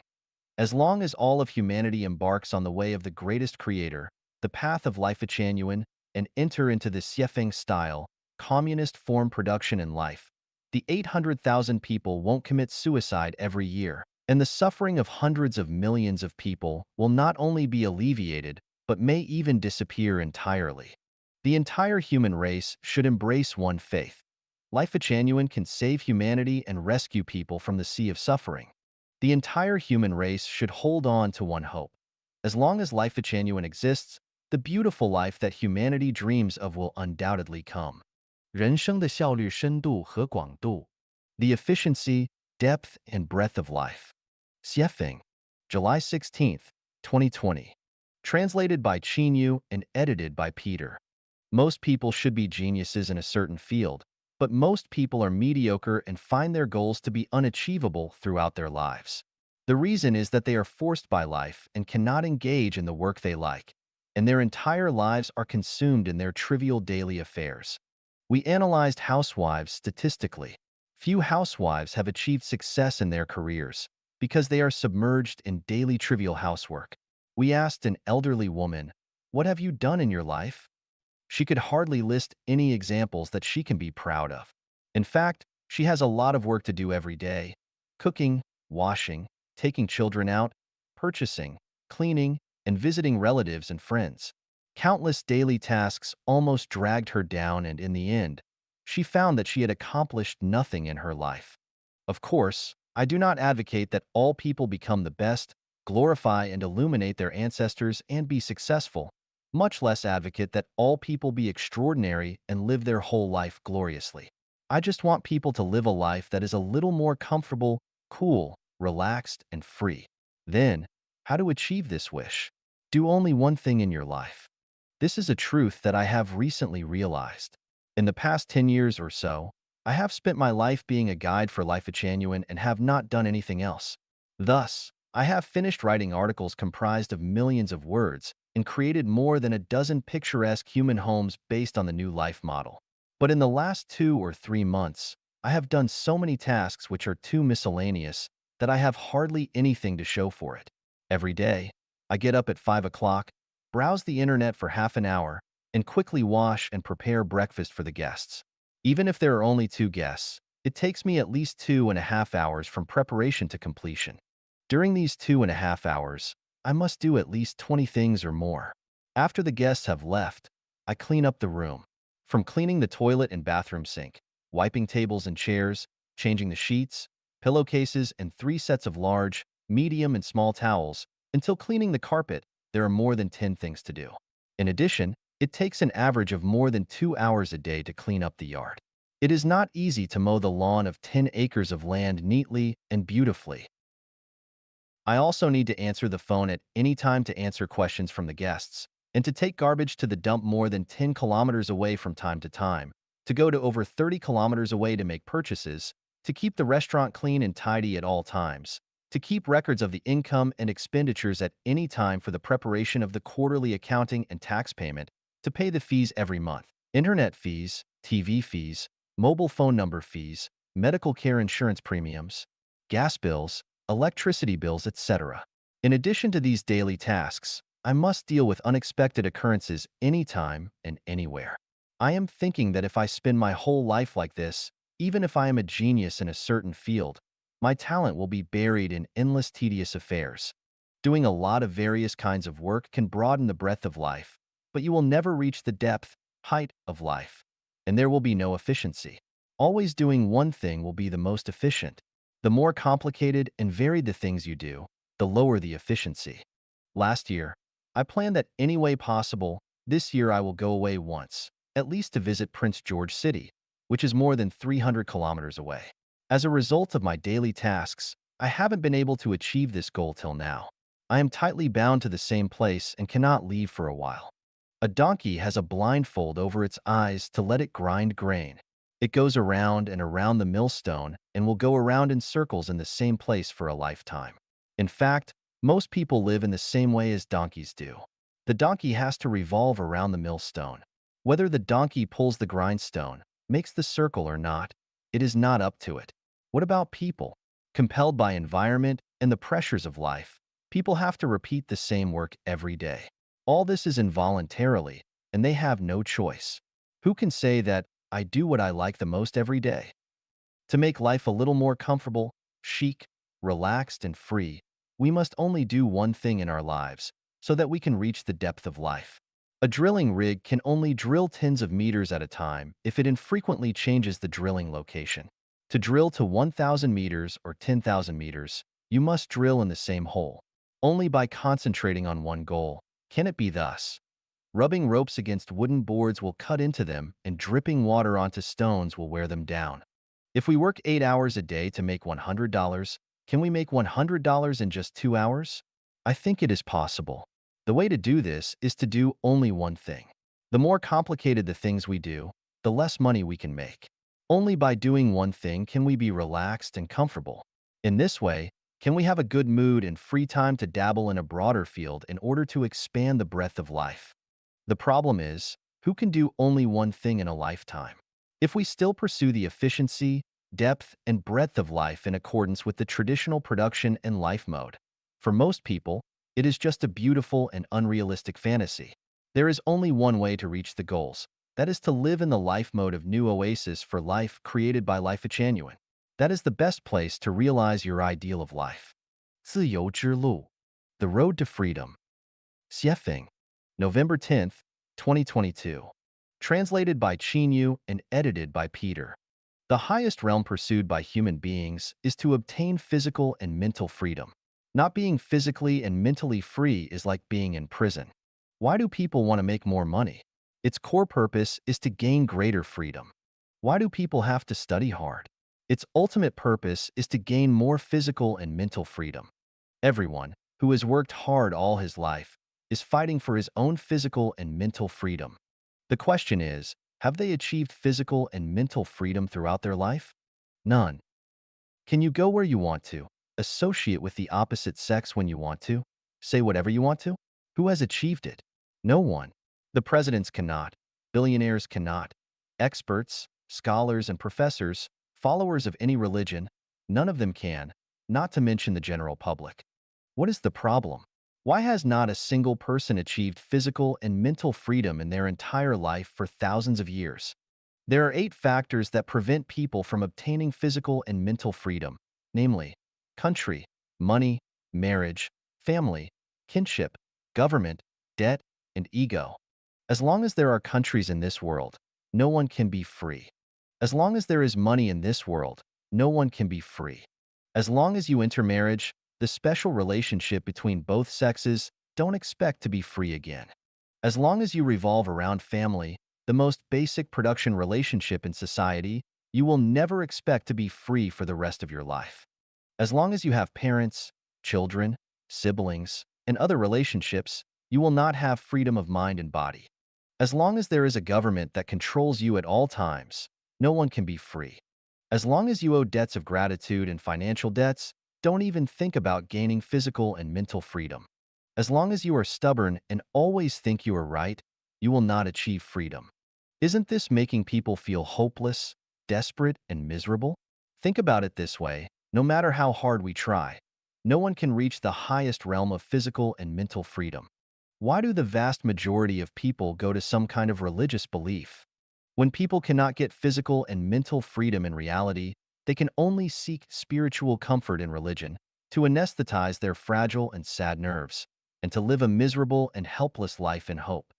As long as all of humanity embarks on the way of the greatest creator, the path of Life Changyuan, and enter into the Xiefeng style, communist form production in life, the 800,000 people won't commit suicide every year, and the suffering of hundreds of millions of people will not only be alleviated, but may even disappear entirely. The entire human race should embrace one faith. Life Changyuan can save humanity and rescue people from the sea of suffering. The entire human race should hold on to one hope. As long as Life Changyuan exists, the beautiful life that humanity dreams of will undoubtedly come. 人生的效率、深度和广度 The efficiency, depth, and breadth of life. Xiefeng, July 16th, 2020. Translated by Qin Yu and edited by Peter. Most people should be geniuses in a certain field, but most people are mediocre and find their goals to be unachievable throughout their lives. The reason is that they are forced by life and cannot engage in the work they like, and their entire lives are consumed in their trivial daily affairs. We analyzed housewives statistically. Few housewives have achieved success in their careers because they are submerged in daily trivial housework. We asked an elderly woman, "What have you done in your life?" She could hardly list any examples that she can be proud of. In fact, she has a lot of work to do every day: cooking, washing, taking children out, purchasing, cleaning, and visiting relatives and friends. Countless daily tasks almost dragged her down, and in the end, she found that she had accomplished nothing in her life. Of course, I do not advocate that all people become the best, glorify and illuminate their ancestors, and be successful, much less advocate that all people be extraordinary and live their whole life gloriously. I just want people to live a life that is a little more comfortable, cool, relaxed, and free. Then, how to achieve this wish? Do only one thing in your life. This is a truth that I have recently realized. In the past 10 years or so, I have spent my life being a guide for Life Genuine and have not done anything else. Thus, I have finished writing articles comprised of millions of words and created more than a dozen picturesque human homes based on the new life model. But in the last 2 or 3 months, I have done so many tasks which are too miscellaneous that I have hardly anything to show for it. Every day, I get up at 5 o'clock, browse the internet for half an hour, and quickly wash and prepare breakfast for the guests. Even if there are only 2 guests, it takes me at least 2.5 hours from preparation to completion. During these 2.5 hours, I must do at least 20 things or more. After the guests have left, I clean up the room. From cleaning the toilet and bathroom sink, wiping tables and chairs, changing the sheets, pillowcases, and 3 sets of large, medium, and small towels, until cleaning the carpet, there are more than 10 things to do. In addition, it takes an average of more than 2 hours a day to clean up the yard. It is not easy to mow the lawn of 10 acres of land neatly and beautifully. I also need to answer the phone at any time to answer questions from the guests, and to take garbage to the dump more than 10 kilometers away from time to time, to go to over 30 kilometers away to make purchases, to keep the restaurant clean and tidy at all times, to keep records of the income and expenditures at any time for the preparation of the quarterly accounting and tax payment, to pay the fees every month: internet fees, TV fees, mobile phone number fees, medical care insurance premiums, gas bills, electricity bills, etc. In addition to these daily tasks, I must deal with unexpected occurrences anytime and anywhere. I am thinking that if I spend my whole life like this, even if I am a genius in a certain field, my talent will be buried in endless tedious affairs. Doing a lot of various kinds of work can broaden the breadth of life, but you will never reach the depth, height of life, and there will be no efficiency. Always doing one thing will be the most efficient. The more complicated and varied the things you do, the lower the efficiency. Last year, I planned that any way possible, this year I will go away once, at least to visit Prince George City, which is more than 300 kilometers away. As a result of my daily tasks, I haven't been able to achieve this goal till now. I am tightly bound to the same place and cannot leave for a while. A donkey has a blindfold over its eyes to let it grind grain. It goes around and around the millstone and will go around in circles in the same place for a lifetime. In fact, most people live in the same way as donkeys do. The donkey has to revolve around the millstone. Whether the donkey pulls the grindstone, makes the circle or not, it is not up to it. What about people? Compelled by environment and the pressures of life, people have to repeat the same work every day. All this is involuntarily, and they have no choice. Who can say that I do what I like the most every day? To make life a little more comfortable, chic, relaxed, and free, we must only do one thing in our lives so that we can reach the depth of life. A drilling rig can only drill tens of meters at a time if it infrequently changes the drilling location. To drill to 1,000 meters or 10,000 meters, you must drill in the same hole. Only by concentrating on one goal can it be thus. Rubbing ropes against wooden boards will cut into them, and dripping water onto stones will wear them down. If we work 8 hours a day to make $100, can we make $100 in just 2 hours? I think it is possible. The way to do this is to do only one thing. The more complicated the things we do, the less money we can make. Only by doing one thing can we be relaxed and comfortable. In this way, can we have a good mood and free time to dabble in a broader field in order to expand the breadth of life? The problem is, who can do only one thing in a lifetime? If we still pursue the efficiency, depth, and breadth of life in accordance with the traditional production and life mode, for most people, it is just a beautiful and unrealistic fantasy. There is only one way to reach the goals. That is to live in the life mode of New Oasis for Life created by Life Genuine. That is the best place to realize your ideal of life. 自由之路, The Road to Freedom. Xiefeng, November 10th, 2022. Translated by Qinyu and edited by Peter. The highest realm pursued by human beings is to obtain physical and mental freedom. Not being physically and mentally free is like being in prison. Why do people want to make more money? Its core purpose is to gain greater freedom. Why do people have to study hard? Its ultimate purpose is to gain more physical and mental freedom. Everyone who has worked hard all his life is fighting for his own physical and mental freedom. The question is, have they achieved physical and mental freedom throughout their life? None. Can you go where you want to, associate with the opposite sex when you want to, say whatever you want to? Who has achieved it? No one. The presidents cannot, billionaires cannot, experts, scholars, and professors, followers of any religion, none of them can, not to mention the general public. What is the problem? Why has not a single person achieved physical and mental freedom in their entire life for thousands of years? There are 8 factors that prevent people from obtaining physical and mental freedom, namely, country, money, marriage, family, kinship, government, debt, and ego. As long as there are countries in this world, no one can be free. As long as there is money in this world, no one can be free. As long as you enter marriage, the special relationship between both sexes, don't expect to be free again. As long as you revolve around family, the most basic production relationship in society, you will never expect to be free for the rest of your life. As long as you have parents, children, siblings, and other relationships, you will not have freedom of mind and body. As long as there is a government that controls you at all times, no one can be free. As long as you owe debts of gratitude and financial debts, don't even think about gaining physical and mental freedom. As long as you are stubborn and always think you are right, you will not achieve freedom. Isn't this making people feel hopeless, desperate, and miserable? Think about it this way, no matter how hard we try, no one can reach the highest realm of physical and mental freedom. Why do the vast majority of people go to some kind of religious belief? When people cannot get physical and mental freedom in reality, they can only seek spiritual comfort in religion to anesthetize their fragile and sad nerves, and to live a miserable and helpless life in hope.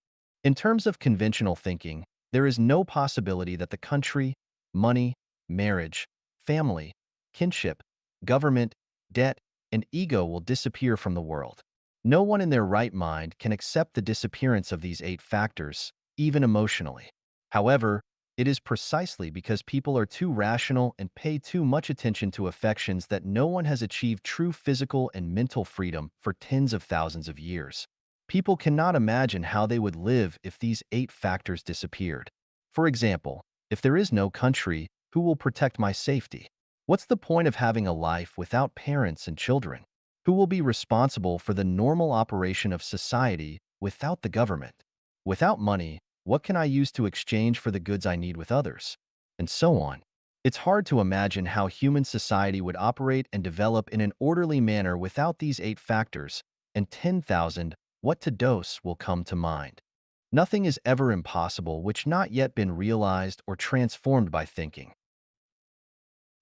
In terms of conventional thinking, there is no possibility that the country, money, marriage, family, kinship, government, debt, and ego will disappear from the world. No one in their right mind can accept the disappearance of these 8 factors, even emotionally. However, it is precisely because people are too rational and pay too much attention to affections that no one has achieved true physical and mental freedom for tens of thousands of years. People cannot imagine how they would live if these 8 factors disappeared. For example, if there is no country, who will protect my safety? What's the point of having a life without parents and children? Who will be responsible for the normal operation of society without the government? Without money, what can I use to exchange for the goods I need with others? And so on. It's hard to imagine how human society would operate and develop in an orderly manner without these 8 factors, and 10,000 what to dose will come to mind. Nothing is ever impossible which not yet been realized or transformed by thinking.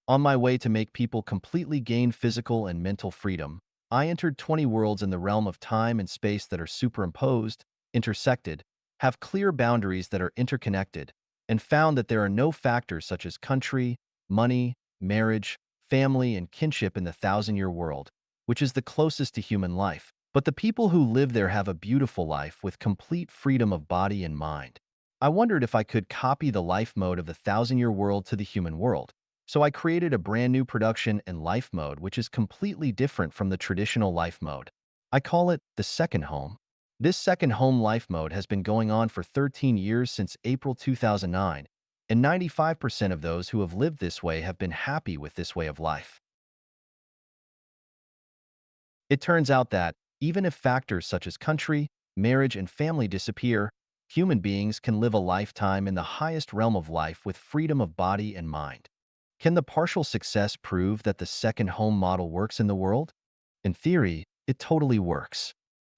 On my way to make people completely gain physical and mental freedom, I entered 20 worlds in the realm of time and space that are superimposed, intersected, have clear boundaries that are interconnected, and found that there are no factors such as country, money, marriage, family, and kinship in the thousand-year world, which is the closest to human life, But the people who live there have a beautiful life with complete freedom of body and mind. I wondered if I could copy the life mode of the thousand-year world to the human world. So I created a brand new production and life mode which is completely different from the traditional life mode. I call it the second home. This second home life mode has been going on for 13 years since April 2009, and 95% of those who have lived this way have been happy with this way of life. It turns out that, even if factors such as country, marriage, and family disappear, human beings can live a lifetime in the highest realm of life with freedom of body and mind. Can the partial success prove that the second home model works in the world? In theory, it totally works.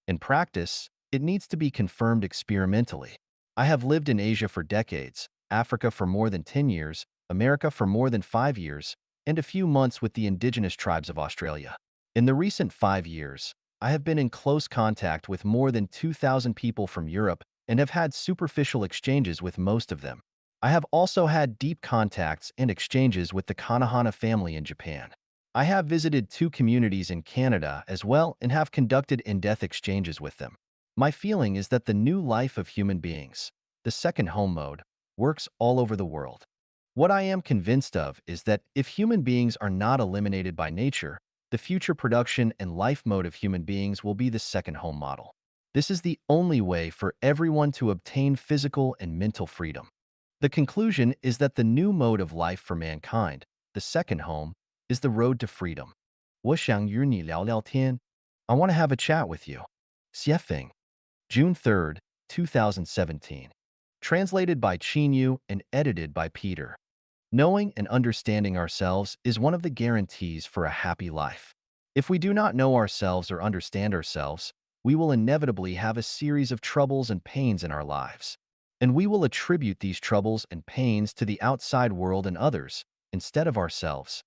In practice, it needs to be confirmed experimentally. I have lived in Asia for decades, Africa for more than 10 years, America for more than 5 years, and a few months with the indigenous tribes of Australia. In the recent 5 years, I have been in close contact with more than 2,000 people from Europe and have had superficial exchanges with most of them. I have also had deep contacts and exchanges with the Kanahana family in Japan. I have visited two communities in Canada as well and have conducted in-depth exchanges with them. My feeling is that the new life of human beings, the second home mode, works all over the world. What I am convinced of is that if human beings are not eliminated by nature, the future production and life mode of human beings will be the second home model. This is the only way for everyone to obtain physical and mental freedom. The conclusion is that the new mode of life for mankind, the second home, is the road to freedom. 我想与你聊聊天. I want to have a chat with you. Xiefeng, June 3rd, 2017. Translated by Chinyu and edited by Peter. Knowing and understanding ourselves is one of the guarantees for a happy life. If we do not know ourselves or understand ourselves, we will inevitably have a series of troubles and pains in our lives. And we will attribute these troubles and pains to the outside world and others, instead of ourselves.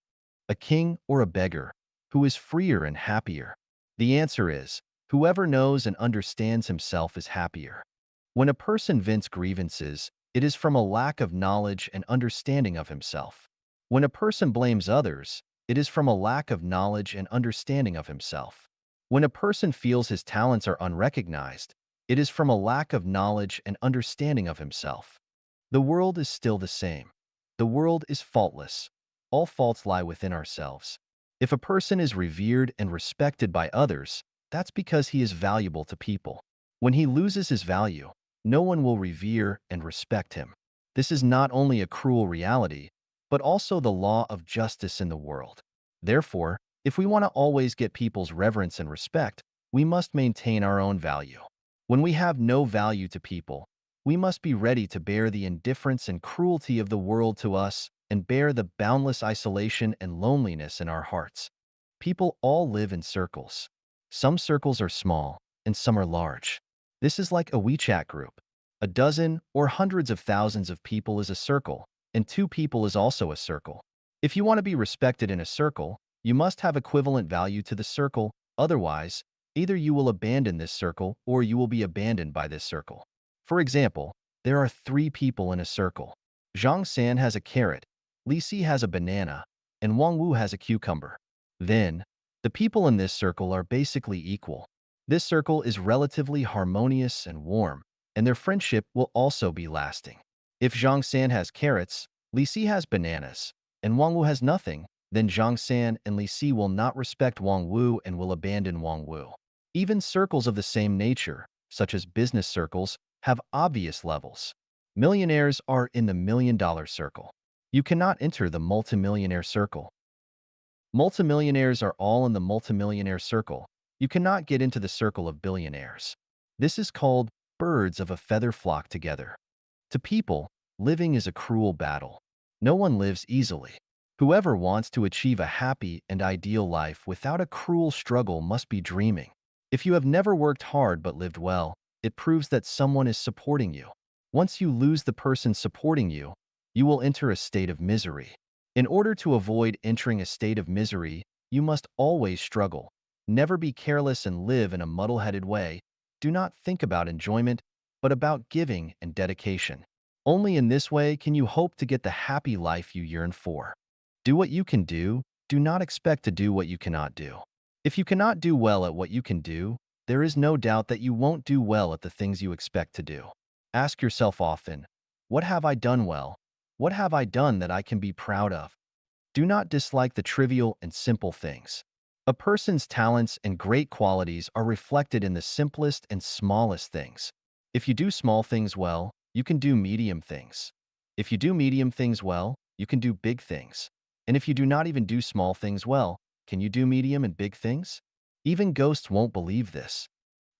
A king or a beggar, who is freer and happier? The answer is, whoever knows and understands himself is happier. When a person vents grievances, it is from a lack of knowledge and understanding of himself. When a person blames others, it is from a lack of knowledge and understanding of himself. When a person feels his talents are unrecognized, it is from a lack of knowledge and understanding of himself. The world is still the same. The world is faultless. All faults lie within ourselves. If a person is revered and respected by others, that's because he is valuable to people. When he loses his value, no one will revere and respect him. This is not only a cruel reality, but also the law of justice in the world. Therefore, if we want to always get people's reverence and respect, we must maintain our own value. When we have no value to people, we must be ready to bear the indifference and cruelty of the world to us and bear the boundless isolation and loneliness in our hearts. People all live in circles. Some circles are small, and some are large. This is like a WeChat group. A dozen or hundreds of thousands of people is a circle, and two people is also a circle. If you want to be respected in a circle, you must have equivalent value to the circle, otherwise, either you will abandon this circle or you will be abandoned by this circle. For example, there are three people in a circle. Zhang San has a carrot, Li Si has a banana, and Wang Wu has a cucumber. Then, the people in this circle are basically equal. This circle is relatively harmonious and warm, and their friendship will also be lasting. If Zhang San has carrots, Li Si has bananas, and Wang Wu has nothing, then Zhang San and Li Si will not respect Wang Wu and will abandon Wang Wu. Even circles of the same nature, such as business circles, have obvious levels. Millionaires are in the million-dollar circle. You cannot enter the multimillionaire circle. Multimillionaires are all in the multimillionaire circle. You cannot get into the circle of billionaires. This is called birds of a feather flock together. To people, living is a cruel battle. No one lives easily. Whoever wants to achieve a happy and ideal life without a cruel struggle must be dreaming. If you have never worked hard but lived well, it proves that someone is supporting you. Once you lose the person supporting you, you will enter a state of misery. In order to avoid entering a state of misery, you must always struggle. Never be careless and live in a muddle-headed way. Do not think about enjoyment, but about giving and dedication. Only in this way can you hope to get the happy life you yearn for. Do what you can do. Do not expect to do what you cannot do. If you cannot do well at what you can do, there is no doubt that you won't do well at the things you expect to do. Ask yourself often, what have I done well? What have I done that I can be proud of? Do not dislike the trivial and simple things. A person's talents and great qualities are reflected in the simplest and smallest things. If you do small things well, you can do medium things. If you do medium things well, you can do big things. And if you do not even do small things well, can you do medium and big things? Even ghosts won't believe this.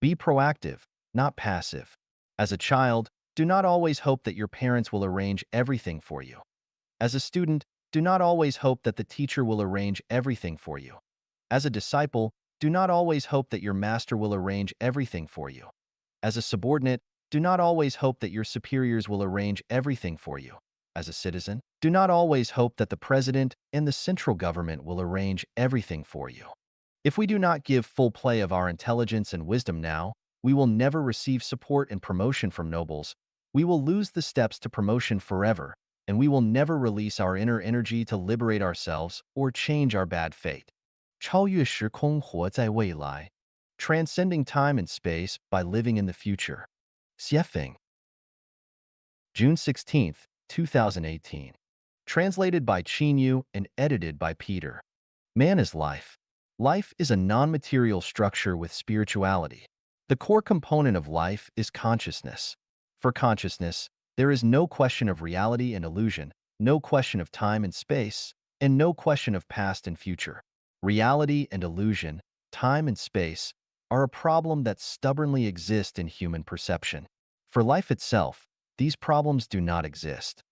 Be proactive, not passive. As a child, do not always hope that your parents will arrange everything for you. As a student, do not always hope that the teacher will arrange everything for you. As a disciple, do not always hope that your master will arrange everything for you. As a subordinate, do not always hope that your superiors will arrange everything for you. As a citizen, do not always hope that the president and the central government will arrange everything for you. If we do not give full play of our intelligence and wisdom now, we will never receive support and promotion from nobles. We will lose the steps to promotion forever, and we will never release our inner energy to liberate ourselves or change our bad fate. 超越时空，活在未来 Transcending time and space by living in the future. Xiefeng. June 16th, 2018. Translated by Qinyu and edited by Peter. Man is life. Life is a non-material structure with spirituality. The core component of life is consciousness. For consciousness, there is no question of reality and illusion, no question of time and space, and no question of past and future. Reality and illusion, time and space, are a problem that stubbornly exist in human perception. For life itself, these problems do not exist.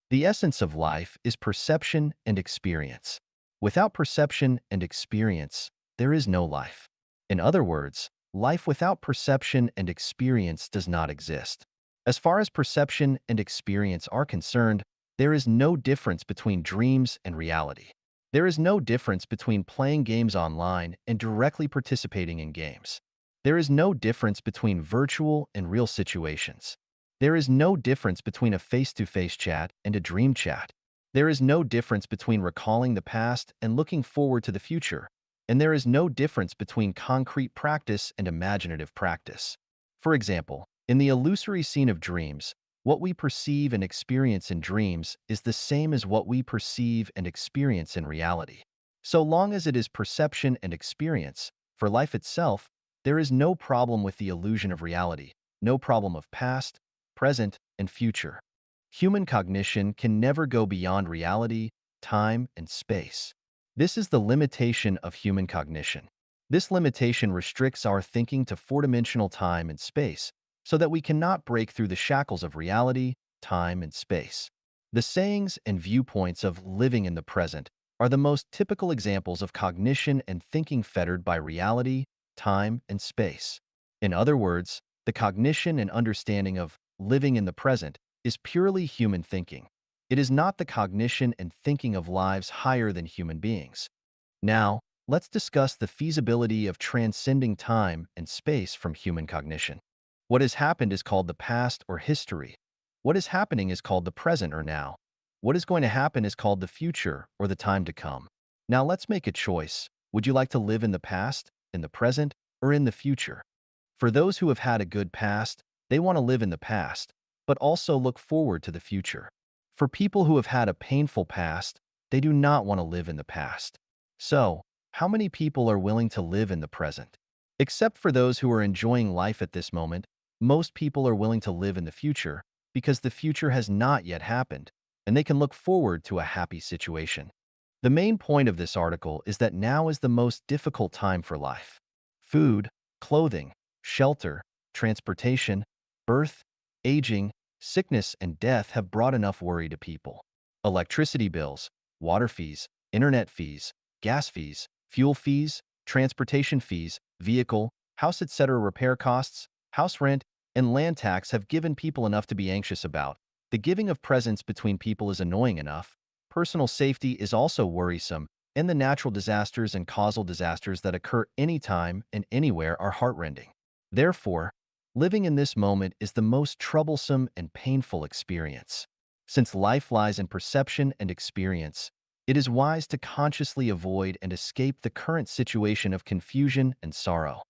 The essence of life is perception and experience. Without perception and experience, there is no life. In other words, life without perception and experience does not exist. As far as perception and experience are concerned, there is no difference between dreams and reality. There is no difference between playing games online and directly participating in games. There is no difference between virtual and real situations. There is no difference between a face-to-face chat and a dream chat. There is no difference between recalling the past and looking forward to the future. And there is no difference between concrete practice and imaginative practice. For example, in the illusory scene of dreams, what we perceive and experience in dreams is the same as what we perceive and experience in reality. So long as it is perception and experience, for life itself, there is no problem with the illusion of reality, no problem of past, present, and future. Human cognition can never go beyond reality, time, and space. This is the limitation of human cognition. This limitation restricts our thinking to four-dimensional time and space, so that we cannot break through the shackles of reality, time, and space. The sayings and viewpoints of living in the present are the most typical examples of cognition and thinking fettered by reality, time, and space. In other words, the cognition and understanding of living in the present is purely human thinking. It is not the cognition and thinking of lives higher than human beings. Now, let's discuss the feasibility of transcending time and space from human cognition. What has happened is called the past or history. What is happening is called the present or now. What is going to happen is called the future or the time to come. Now let's make a choice. Would you like to live in the past, in the present, or in the future? For those who have had a good past, they want to live in the past, but also look forward to the future. For people who have had a painful past, they do not want to live in the past. So, how many people are willing to live in the present? Except for those who are enjoying life at this moment, most people are willing to live in the future because the future has not yet happened, and they can look forward to a happy situation. The main point of this article is that now is the most difficult time for life. Food, clothing, shelter, transportation, birth, aging, sickness, and death have brought enough worry to people. Electricity bills, water fees, internet fees, gas fees, fuel fees, transportation fees, vehicle, house etc. repair costs, house rent, and land tax have given people enough to be anxious about. The giving of presents between people is annoying enough. Personal safety is also worrisome, and the natural disasters and causal disasters that occur anytime and anywhere are heartrending. Therefore, living in this moment is the most troublesome and painful experience. Since life lies in perception and experience, it is wise to consciously avoid and escape the current situation of confusion and sorrow.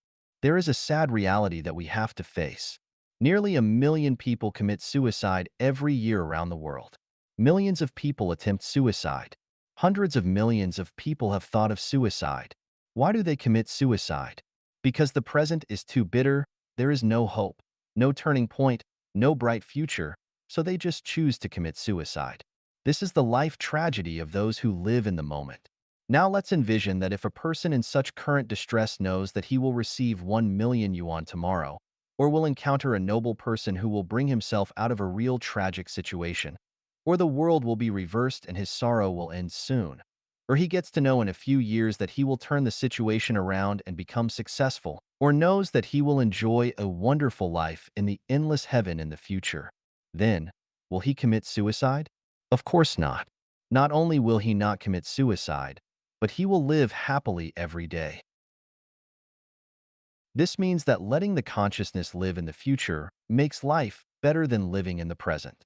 There is a sad reality that we have to face. Nearly 1 million people commit suicide every year around the world. Millions of people attempt suicide. Hundreds of millions of people have thought of suicide. Why do they commit suicide? Because the present is too bitter, there is no hope, no turning point, no bright future, so they just choose to commit suicide. This is the life tragedy of those who live in the moment. Now let's envision that if a person in such current distress knows that he will receive 1 million yuan tomorrow, or will encounter a noble person who will bring himself out of a real tragic situation, or the world will be reversed and his sorrow will end soon, or he gets to know in a few years that he will turn the situation around and become successful, or knows that he will enjoy a wonderful life in the endless heaven in the future, then, will he commit suicide? Of course not. Not only will he not commit suicide, but he will live happily every day. This means that letting the consciousness live in the future makes life better than living in the present.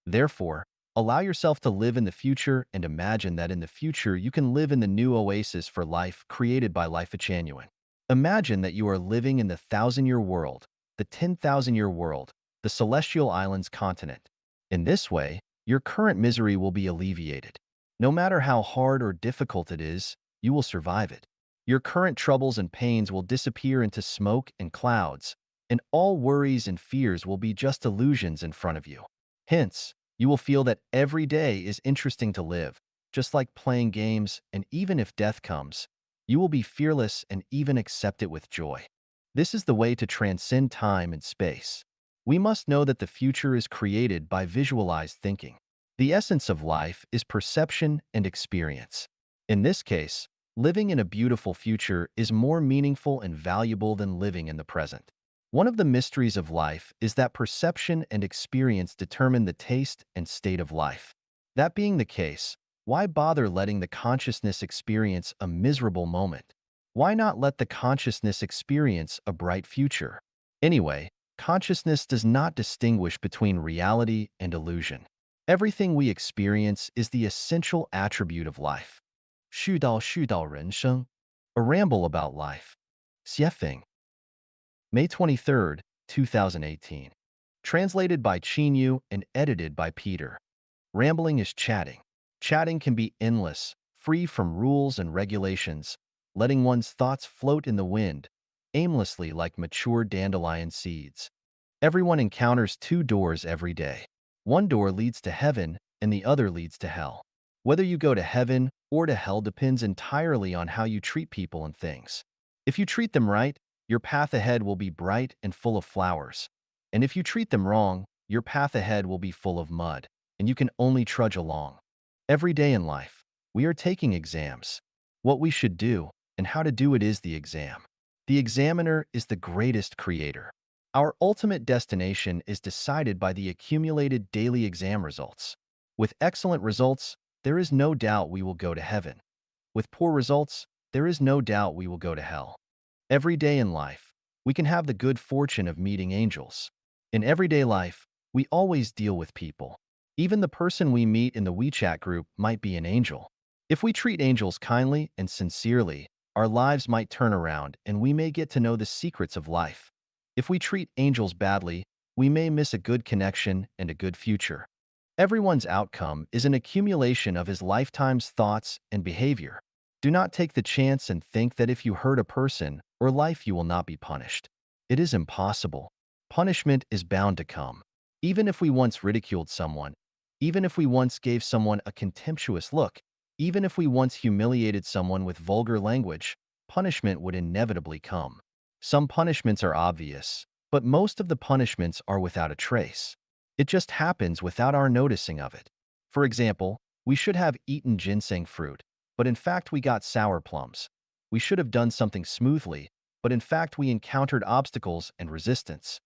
Therefore, allow yourself to live in the future and imagine that in the future you can live in the new oasis for life created by Life Genuine. Imagine that you are living in the 1,000-year world, the 10,000-year world, the celestial islands continent. In this way, your current misery will be alleviated. No matter how hard or difficult it is, you will survive it. Your current troubles and pains will disappear into smoke and clouds, and all worries and fears will be just illusions in front of you. Hence, you will feel that every day is interesting to live, just like playing games, and even if death comes, you will be fearless and even accept it with joy. This is the way to transcend time and space. We must know that the future is created by visualized thinking. The essence of life is perception and experience. In this case, living in a beautiful future is more meaningful and valuable than living in the present. One of the mysteries of life is that perception and experience determine the taste and state of life. That being the case, why bother letting the consciousness experience a miserable moment? Why not let the consciousness experience a bright future? Anyway, consciousness does not distinguish between reality and illusion. Everything we experience is the essential attribute of life. 絮叨人生, a ramble about life. Xiefeng. May 23rd, 2018. Translated by Qinyu and edited by Peter. Rambling is chatting. Chatting can be endless, free from rules and regulations, letting one's thoughts float in the wind, aimlessly like mature dandelion seeds. Everyone encounters two doors every day. One door leads to heaven, and the other leads to hell. Whether you go to heaven or to hell depends entirely on how you treat people and things. If you treat them right, your path ahead will be bright and full of flowers. And if you treat them wrong, your path ahead will be full of mud, and you can only trudge along. Every day in life, we are taking exams. What we should do and how to do it is the exam. The examiner is the greatest creator. Our ultimate destination is decided by the accumulated daily exam results. With excellent results, there is no doubt we will go to heaven. With poor results, there is no doubt we will go to hell. Every day in life, we can have the good fortune of meeting angels. In everyday life, we always deal with people. Even the person we meet in the WeChat group might be an angel. If we treat angels kindly and sincerely, our lives might turn around and we may get to know the secrets of life. If we treat angels badly, we may miss a good connection and a good future. Everyone's outcome is an accumulation of his lifetime's thoughts and behavior. Do not take the chance and think that if you hurt a person or life you will not be punished. It is impossible. Punishment is bound to come. Even if we once ridiculed someone, even if we once gave someone a contemptuous look, even if we once humiliated someone with vulgar language, punishment would inevitably come. Some punishments are obvious, but most of the punishments are without a trace. It just happens without our noticing of it. For example, we should have eaten ginseng fruit, but in fact we got sour plums. We should have done something smoothly, but in fact we encountered obstacles and resistance.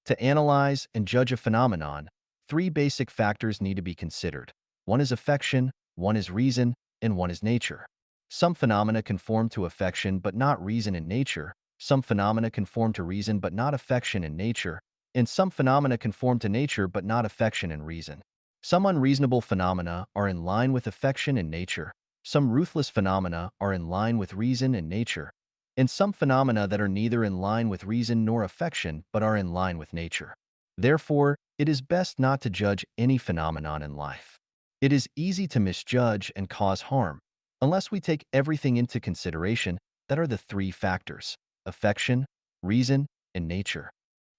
To analyze and judge a phenomenon, three basic factors need to be considered. One is affection, one is reason, and one is nature. Some phenomena conform to affection but not reason in nature. Some phenomena conform to reason but not affection in nature. And some phenomena conform to nature but not affection and reason. Some unreasonable phenomena are in line with affection and nature. Some ruthless phenomena are in line with reason and nature. and some phenomena that are neither in line with reason nor affection but are in line with nature. Therefore, it is best not to judge any phenomenon in life. It is easy to misjudge and cause harm, unless we take everything into consideration that are the three factors: affection, reason, and nature.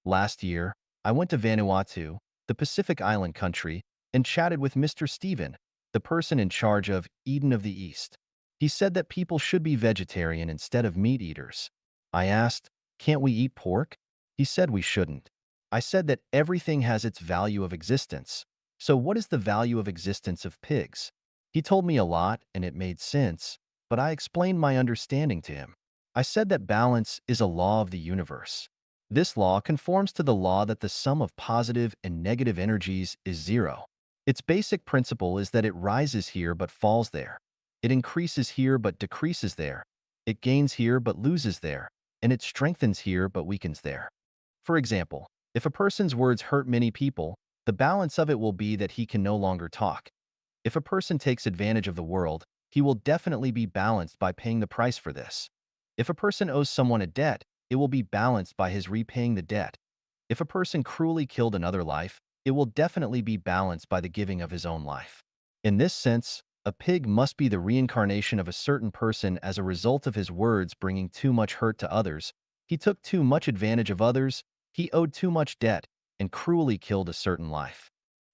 Last year, I went to Vanuatu, the Pacific Island country, and chatted with Mr. Stephen, the person in charge of Eden of the East. He said that people should be vegetarian instead of meat eaters. I asked, "Can't we eat pork?" He said we shouldn't. I said that everything has its value of existence. So what is the value of existence of pigs? He told me a lot and it made sense, but I explained my understanding to him. I said that balance is a law of the universe. This law conforms to the law that the sum of positive and negative energies is zero. Its basic principle is that it rises here but falls there. It increases here but decreases there. It gains here but loses there. And it strengthens here but weakens there. For example, if a person's words hurt many people, the balance of it will be that he can no longer talk. If a person takes advantage of the world, he will definitely be balanced by paying the price for this. If a person owes someone a debt, it will be balanced by his repaying the debt. If a person cruelly killed another life, it will definitely be balanced by the giving of his own life. In this sense, a pig must be the reincarnation of a certain person as a result of his words bringing too much hurt to others. He took too much advantage of others, he owed too much debt, and cruelly killed a certain life.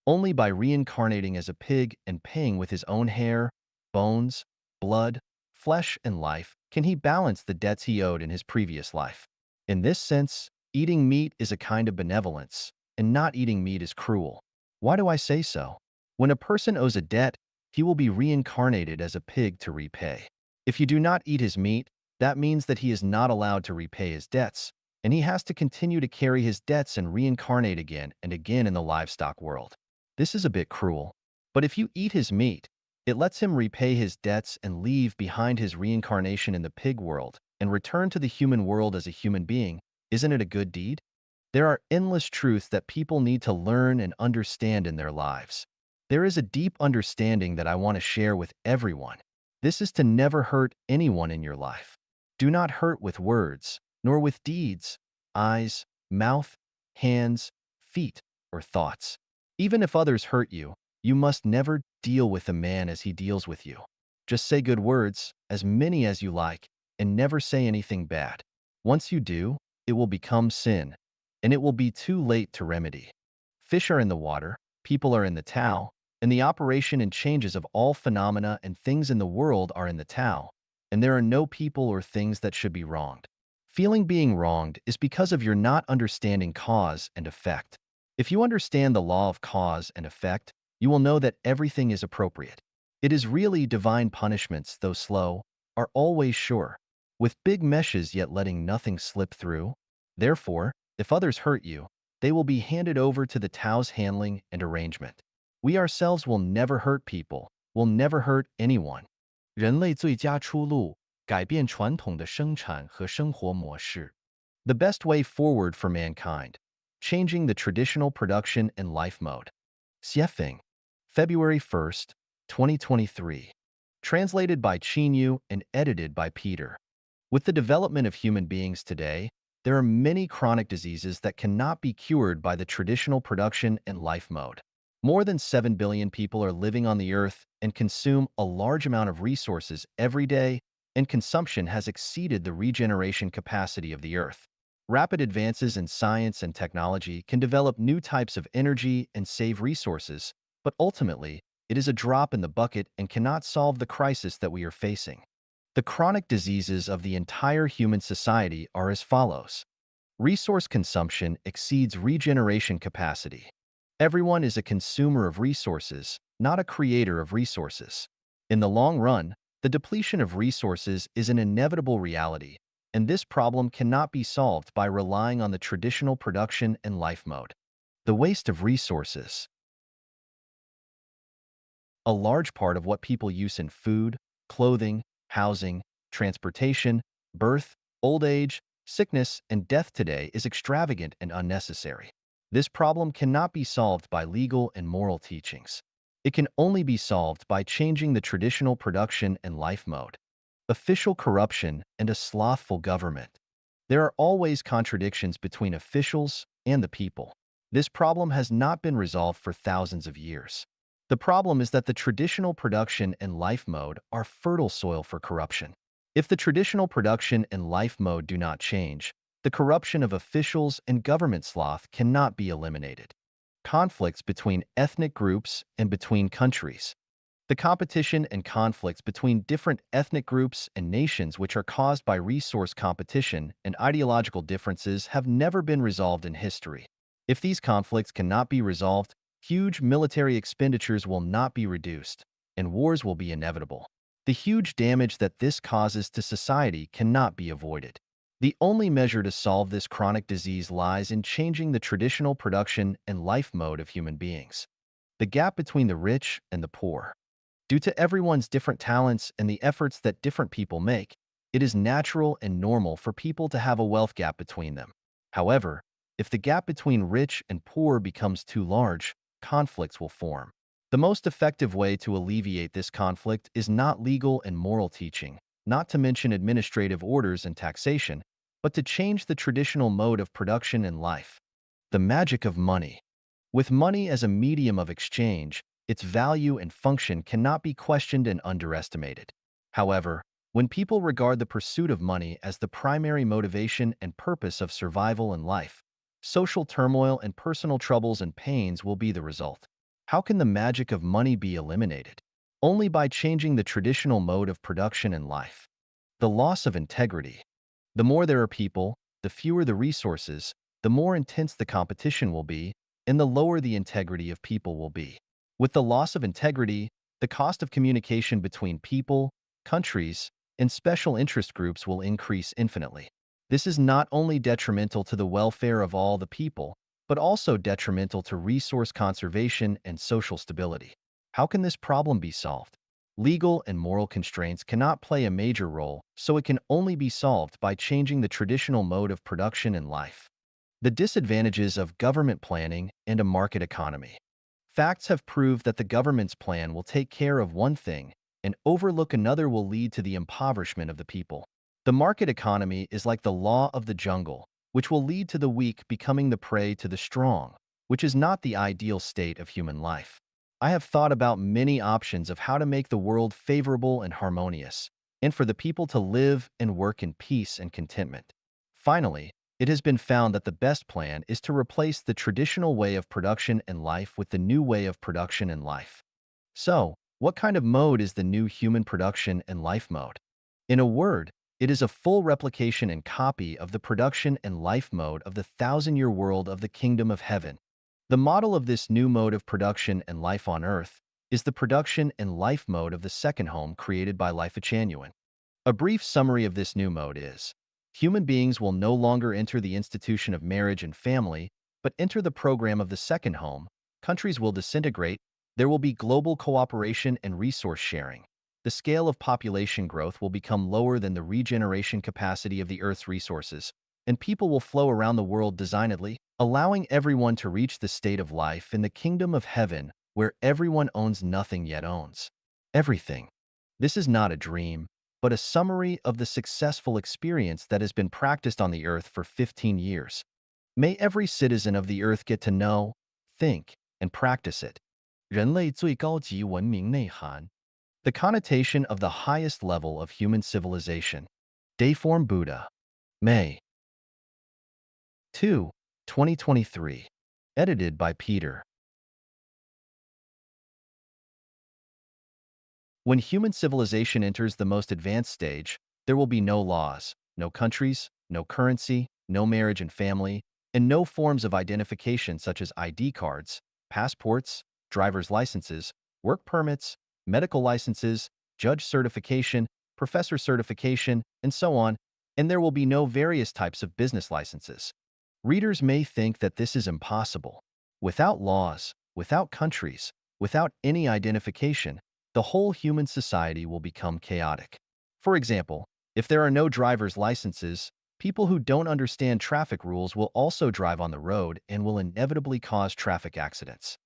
Only by reincarnating as a pig and paying with his own hair, bones, blood, flesh, and life can he balance the debts he owed in his previous life. In this sense, eating meat is a kind of benevolence, and not eating meat is cruel. Why do I say so? When a person owes a debt, he will be reincarnated as a pig to repay. If you do not eat his meat, that means that he is not allowed to repay his debts, and he has to continue to carry his debts and reincarnate again and again in the livestock world. This is a bit cruel, but if you eat his meat, it lets him repay his debts and leave behind his reincarnation in the pig world and return to the human world as a human being. Isn't it a good deed? There are endless truths that people need to learn and understand in their lives. There is a deep understanding that I want to share with everyone. This is to never hurt anyone in your life. Do not hurt with words, nor with deeds, eyes, mouth, hands, feet, or thoughts. Even if others hurt you, you must never deal with a man as he deals with you. Just say good words, as many as you like, and never say anything bad. Once you do, it will become sin, and it will be too late to remedy. Fish are in the water, people are in the Tao, and the operation and changes of all phenomena and things in the world are in the Tao, and there are no people or things that should be wronged. Feeling being wronged is because of your not understanding cause and effect. If you understand the law of cause and effect, you will know that everything is appropriate. It is really divine punishments, though slow, are always sure, with big meshes yet letting nothing slip through. Therefore, if others hurt you, they will be handed over to the Tao's handling and arrangement. We ourselves will never hurt people, will never hurt anyone. 人类最佳出路，改变传统的生产和生活模式. The best way forward for mankind. Changing the traditional production and life mode. Xiefeng, February 1st, 2023. Translated by Qinyu and edited by Peter. With the development of human beings today, there are many chronic diseases that cannot be cured by the traditional production and life mode. More than 7 billion people are living on the earth and consume a large amount of resources every day, and consumption has exceeded the regeneration capacity of the earth. Rapid advances in science and technology can develop new types of energy and save resources, but ultimately, it is a drop in the bucket and cannot solve the crisis that we are facing. The chronic diseases of the entire human society are as follows. Resource consumption exceeds regeneration capacity. Everyone is a consumer of resources, not a creator of resources. In the long run, the depletion of resources is an inevitable reality, and this problem cannot be solved by relying on the traditional production and life mode. The waste of resources. A large part of what people use in food, clothing, housing, transportation, birth, old age, sickness, and death today is extravagant and unnecessary. This problem cannot be solved by legal and moral teachings. It can only be solved by changing the traditional production and life mode. official corruption, and a slothful government. There are always contradictions between officials and the people. This problem has not been resolved for thousands of years. The problem is that the traditional production and life mode are fertile soil for corruption. If the traditional production and life mode do not change, the corruption of officials and government sloth cannot be eliminated. Conflicts between ethnic groups and between countries. The competition and conflicts between different ethnic groups and nations which are caused by resource competition and ideological differences have never been resolved in history. If these conflicts cannot be resolved, huge military expenditures will not be reduced, and wars will be inevitable. The huge damage that this causes to society cannot be avoided. The only measure to solve this chronic disease lies in changing the traditional production and life mode of human beings. The gap between the rich and the poor. Due to everyone's different talents and the efforts that different people make, it is natural and normal for people to have a wealth gap between them. However, if the gap between rich and poor becomes too large, conflicts will form. The most effective way to alleviate this conflict is not legal and moral teaching, not to mention administrative orders and taxation, but to change the traditional mode of production and life. The magic of money. With money as a medium of exchange, its value and function cannot be questioned and underestimated. However, when people regard the pursuit of money as the primary motivation and purpose of survival and life, social turmoil and personal troubles and pains will be the result. How can the magic of money be eliminated? Only by changing the traditional mode of production and life. The loss of integrity. The more there are people, the fewer the resources, the more intense the competition will be, and the lower the integrity of people will be. With the loss of integrity, the cost of communication between people, countries, and special interest groups will increase infinitely. This is not only detrimental to the welfare of all the people, but also detrimental to resource conservation and social stability. How can this problem be solved? Legal and moral constraints cannot play a major role, so it can only be solved by changing the traditional mode of production and life. The disadvantages of government planning and a market economy. Facts have proved that the government's plan will take care of one thing and overlook another will lead to the impoverishment of the people. The market economy is like the law of the jungle, which will lead to the weak becoming the prey to the strong, which is not the ideal state of human life. I have thought about many options of how to make the world favorable and harmonious, and for the people to live and work in peace and contentment. Finally, it has been found that the best plan is to replace the traditional way of production and life with the new way of production and life. So, what kind of mode is the new human production and life mode? In a word, it is a full replication and copy of the production and life mode of the thousand-year world of the kingdom of heaven. The model of this new mode of production and life on earth is the production and life mode of the second home created by Life Genuine. A brief summary of this new mode is: human beings will no longer enter the institution of marriage and family, but enter the program of the second home. Countries will disintegrate. There will be global cooperation and resource sharing. The scale of population growth will become lower than the regeneration capacity of the Earth's resources, and people will flow around the world designedly, allowing everyone to reach the state of life in the kingdom of heaven where everyone owns nothing yet owns everything. This is not a dream, but a summary of the successful experience that has been practiced on the Earth for 15 years. May every citizen of the Earth get to know, think, and practice it. 人类最高级文明内涵 The connotation of the highest level of human civilization. Dayform Buddha. May 2, 2023. Edited by Peter. When human civilization enters the most advanced stage, there will be no laws, no countries, no currency, no marriage and family, and no forms of identification such as ID cards, passports, driver's licenses, work permits, medical licenses, judge certification, professor certification, and so on, and there will be no various types of business licenses. Readers may think that this is impossible. Without laws, without countries, without any identification, the whole human society will become chaotic. For example, if there are no driver's licenses, people who don't understand traffic rules will also drive on the road and will inevitably cause traffic accidents.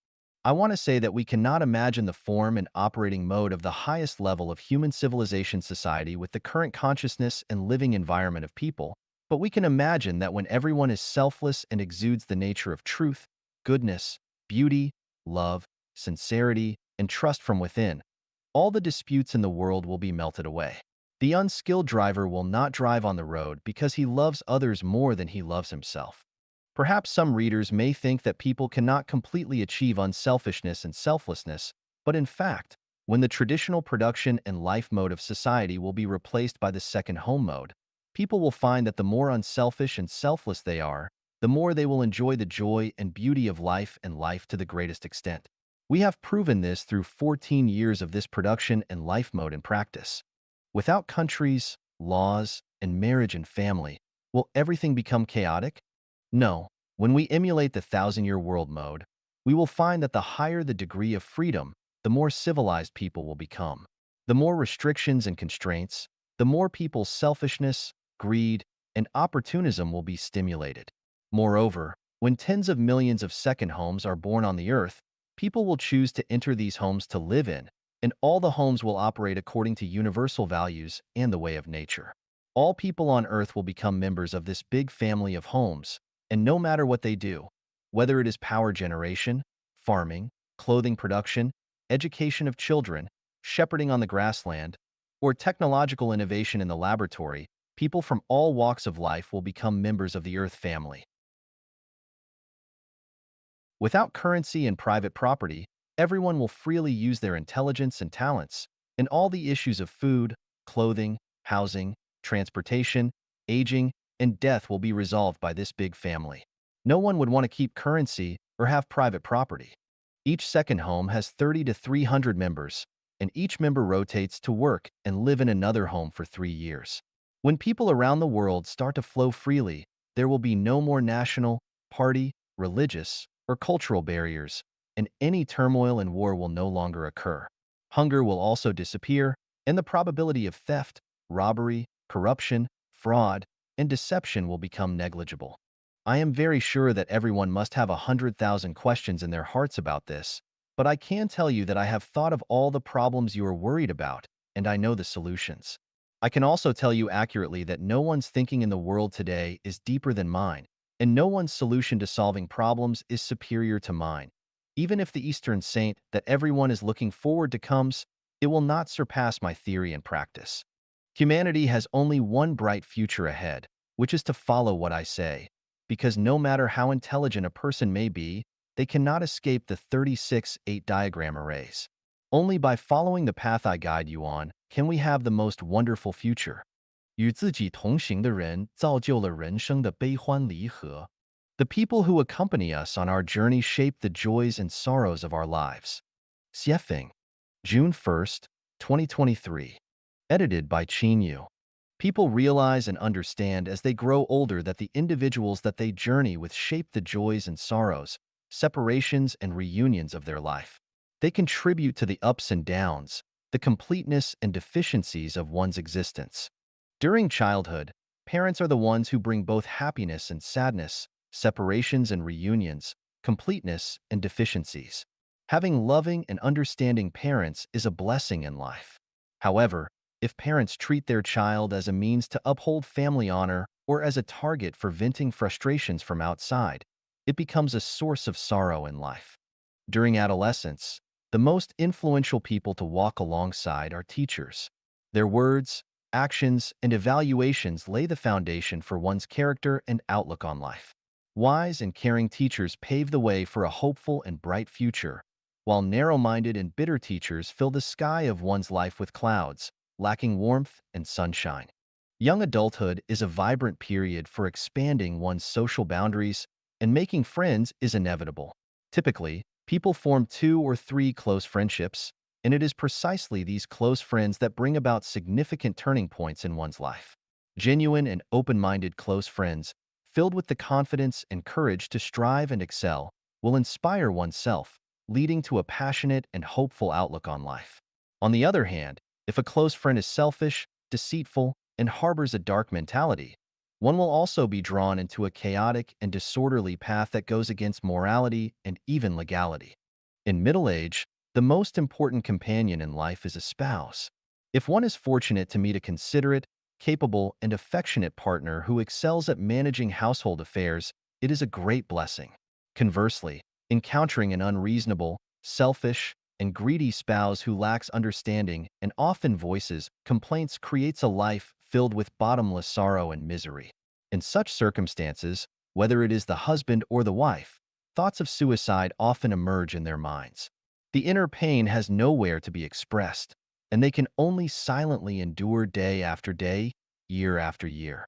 I want to say that we cannot imagine the form and operating mode of the highest level of human civilization society with the current consciousness and living environment of people, but we can imagine that when everyone is selfless and exudes the nature of truth, goodness, beauty, love, sincerity, and trust from within, all the disputes in the world will be melted away. The unskilled driver will not drive on the road because he loves others more than he loves himself. Perhaps some readers may think that people cannot completely achieve unselfishness and selflessness, but in fact, when the traditional production and life mode of society will be replaced by the second home mode, people will find that the more unselfish and selfless they are, the more they will enjoy the joy and beauty of life and life to the greatest extent. We have proven this through 14 years of this production and life mode in practice. Without countries, laws, and marriage and family, will everything become chaotic? No. When we emulate the thousand-year world mode, we will find that the higher the degree of freedom, the more civilized people will become. The more restrictions and constraints, the more people's selfishness, greed, and opportunism will be stimulated. Moreover, when tens of millions of second homes are born on the earth, people will choose to enter these homes to live in, and all the homes will operate according to universal values and the way of nature. All people on earth will become members of this big family of homes, and no matter what they do, whether it is power generation, farming, clothing production, education of children, shepherding on the grassland, or technological innovation in the laboratory, people from all walks of life will become members of the Earth family. Without currency and private property, everyone will freely use their intelligence and talents, and all the issues of food, clothing, housing, transportation, aging, and death will be resolved by this big family. No one would want to keep currency or have private property. Each second home has 30 to 300 members, and each member rotates to work and live in another home for 3 years. When people around the world start to flow freely, there will be no more national, party, religious, or cultural barriers, and any turmoil and war will no longer occur. Hunger will also disappear, and the probability of theft, robbery, corruption, fraud, and deception will become negligible. I am very sure that everyone must have 100,000 questions in their hearts about this, but I can tell you that I have thought of all the problems you are worried about, and I know the solutions. I can also tell you accurately that no one's thinking in the world today is deeper than mine, and no one's solution to solving problems is superior to mine. Even if the Eastern saint that everyone is looking forward to comes, it will not surpass my theory and practice. Humanity has only one bright future ahead, which is to follow what I say, because no matter how intelligent a person may be, they cannot escape the 36-8 diagram arrays. Only by following the path I guide you on can we have the most wonderful future. 与自己同行的人造就了人生的悲欢离合. The people who accompany us on our journey shape the joys and sorrows of our lives. Xiefeng, June 1st, 2023. Edited by Qin Yu. People realize and understand as they grow older that the individuals that they journey with shape the joys and sorrows, separations and reunions of their life. They contribute to the ups and downs, the completeness and deficiencies of one's existence. During childhood, parents are the ones who bring both happiness and sadness, separations and reunions, completeness and deficiencies. Having loving and understanding parents is a blessing in life. However, if parents treat their child as a means to uphold family honor or as a target for venting frustrations from outside, it becomes a source of sorrow in life. During adolescence, the most influential people to walk alongside are teachers. Their words, actions, and evaluations lay the foundation for one's character and outlook on life. Wise and caring teachers pave the way for a hopeful and bright future, while narrow-minded and bitter teachers fill the sky of one's life with clouds, lacking warmth and sunshine. Young adulthood is a vibrant period for expanding one's social boundaries, and making friends is inevitable. Typically, people form 2 or 3 close friendships, and it is precisely these close friends that bring about significant turning points in one's life. Genuine and open-minded close friends, filled with the confidence and courage to strive and excel, will inspire oneself, leading to a passionate and hopeful outlook on life. On the other hand, if a close friend is selfish, deceitful, and harbors a dark mentality, one will also be drawn into a chaotic and disorderly path that goes against morality and even legality. In middle age, the most important companion in life is a spouse. If one is fortunate to meet a considerate, capable, and affectionate partner who excels at managing household affairs, it is a great blessing. Conversely, encountering an unreasonable, selfish, and greedy spouse who lacks understanding and often voices complaints creates a life filled with bottomless sorrow and misery. In such circumstances, whether it is the husband or the wife, thoughts of suicide often emerge in their minds. The inner pain has nowhere to be expressed, and they can only silently endure day after day, year after year.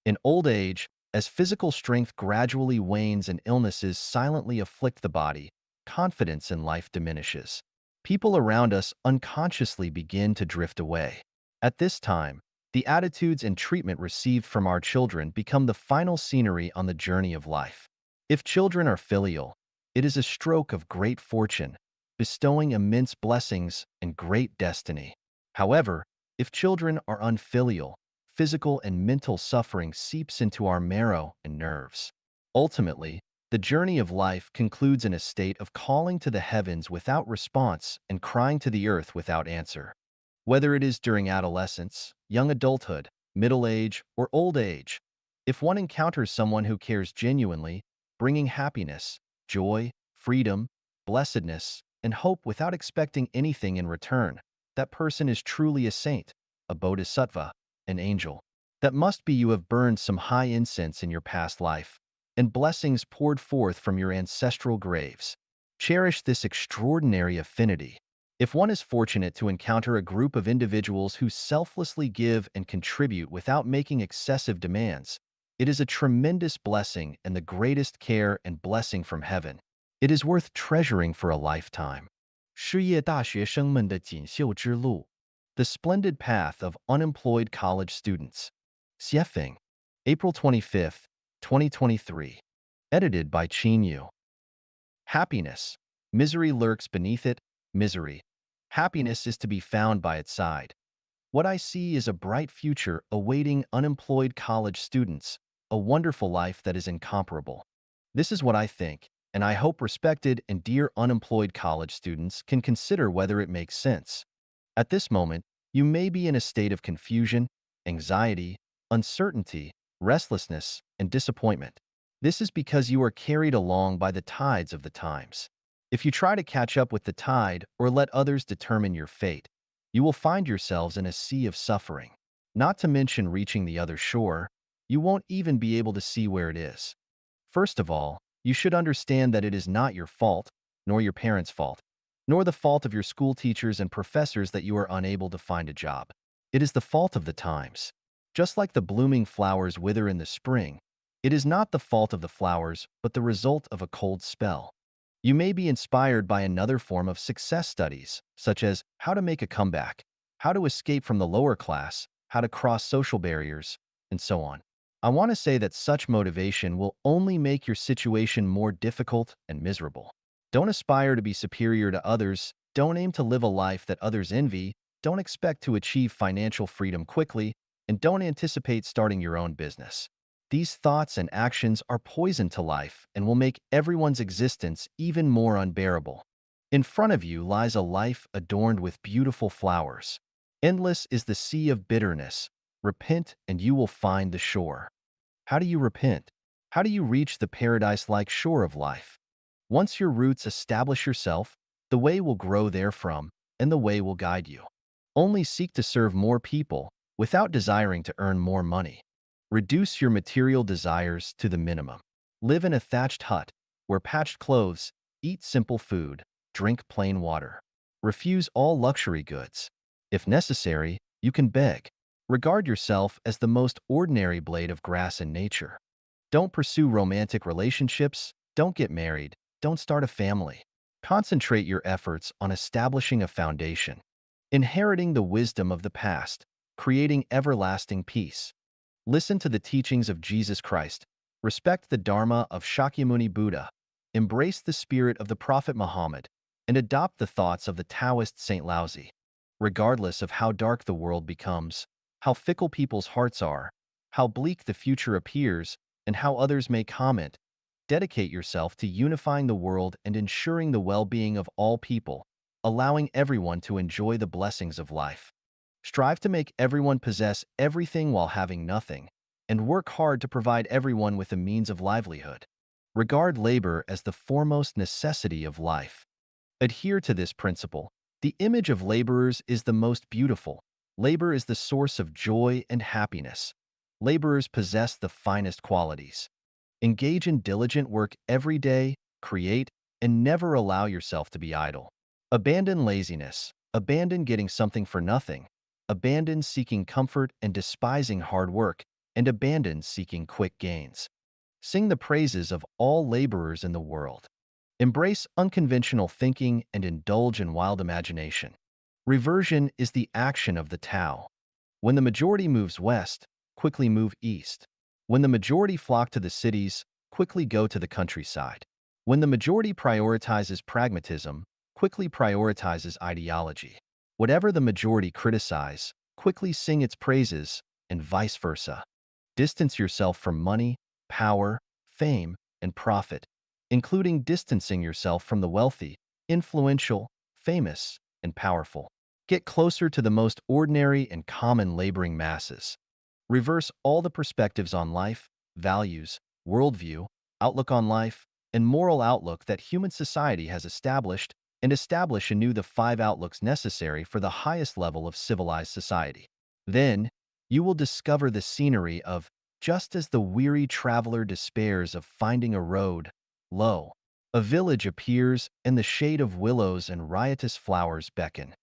In old age, as physical strength gradually wanes and illnesses silently afflict the body, confidence in life diminishes. People around us unconsciously begin to drift away. At this time, the attitudes and treatment received from our children become the final scenery on the journey of life. If children are filial, it is a stroke of great fortune, bestowing immense blessings and great destiny. However, if children are unfilial, physical and mental suffering seeps into our marrow and nerves. Ultimately, the journey of life concludes in a state of calling to the heavens without response and crying to the earth without answer. Whether it is during adolescence, young adulthood, middle age, or old age, if one encounters someone who cares genuinely, bringing happiness, joy, freedom, blessedness, and hope without expecting anything in return, that person is truly a saint, a bodhisattva, an angel. That must be you have burned some high incense in your past life, and blessings poured forth from your ancestral graves. Cherish this extraordinary affinity. If one is fortunate to encounter a group of individuals who selflessly give and contribute without making excessive demands, it is a tremendous blessing and the greatest care and blessing from heaven. It is worth treasuring for a lifetime. 失业大学生们的锦绣之路 The Splendid Path of Unemployed College Students. Xiefeng, April 25, 2023. Edited by Qin Yu. Happiness. Misery lurks beneath it. Misery. Happiness is to be found by its side. What I see is a bright future awaiting unemployed college students, a wonderful life that is incomparable. This is what I think, and I hope respected and dear unemployed college students can consider whether it makes sense. At this moment, you may be in a state of confusion, anxiety, uncertainty, restlessness, and disappointment. This is because you are carried along by the tides of the times. If you try to catch up with the tide or let others determine your fate, you will find yourselves in a sea of suffering. Not to mention reaching the other shore, you won't even be able to see where it is. First of all, you should understand that it is not your fault, nor your parents' fault, nor the fault of your school teachers and professors that you are unable to find a job. It is the fault of the times. Just like the blooming flowers wither in the spring, it is not the fault of the flowers, but the result of a cold spell. You may be inspired by another form of success studies, such as how to make a comeback, how to escape from the lower class, how to cross social barriers, and so on. I want to say that such motivation will only make your situation more difficult and miserable. Don't aspire to be superior to others, don't aim to live a life that others envy, don't expect to achieve financial freedom quickly, and don't anticipate starting your own business. These thoughts and actions are poison to life and will make everyone's existence even more unbearable. In front of you lies a life adorned with beautiful flowers. Endless is the sea of bitterness. Repent and you will find the shore. How do you repent? How do you reach the paradise-like shore of life? Once your roots establish yourself, the way will grow therefrom, and the way will guide you. Only seek to serve more people without desiring to earn more money. Reduce your material desires to the minimum. Live in a thatched hut, wear patched clothes, eat simple food, drink plain water. Refuse all luxury goods. If necessary, you can beg. Regard yourself as the most ordinary blade of grass in nature. Don't pursue romantic relationships, don't get married, don't start a family. Concentrate your efforts on establishing a foundation, inheriting the wisdom of the past, creating everlasting peace. Listen to the teachings of Jesus Christ, respect the Dharma of Shakyamuni Buddha, embrace the spirit of the Prophet Muhammad, and adopt the thoughts of the Taoist Saint Laozi. Regardless of how dark the world becomes, how fickle people's hearts are, how bleak the future appears, and how others may comment, Dedicate yourself to unifying the world and ensuring the well-being of all people, allowing everyone to enjoy the blessings of life. Strive to make everyone possess everything while having nothing, and work hard to provide everyone with a means of livelihood. Regard labor as the foremost necessity of life. Adhere to this principle. The image of laborers is the most beautiful. Labor is the source of joy and happiness. Laborers possess the finest qualities. Engage in diligent work every day, create, and never allow yourself to be idle. Abandon laziness. Abandon getting something for nothing. Abandon seeking comfort and despising hard work, and abandon seeking quick gains. Sing the praises of all laborers in the world. Embrace unconventional thinking and indulge in wild imagination. Reversion is the action of the Tao. When the majority moves west, quickly move east. When the majority flock to the cities, quickly go to the countryside. When the majority prioritizes pragmatism, quickly prioritizes ideology. Whatever the majority criticize, quickly sing its praises, and vice versa. Distance yourself from money, power, fame, and profit, including distancing yourself from the wealthy, influential, famous, and powerful. Get closer to the most ordinary and common laboring masses. Reverse all the perspectives on life, values, worldview, outlook on life, and moral outlook that human society has established, and establish anew the 5 outlooks necessary for the highest level of civilized society. Then, you will discover the scenery of just as the weary traveler despairs of finding a road, lo, a village appears and the shade of willows and riotous flowers beckon.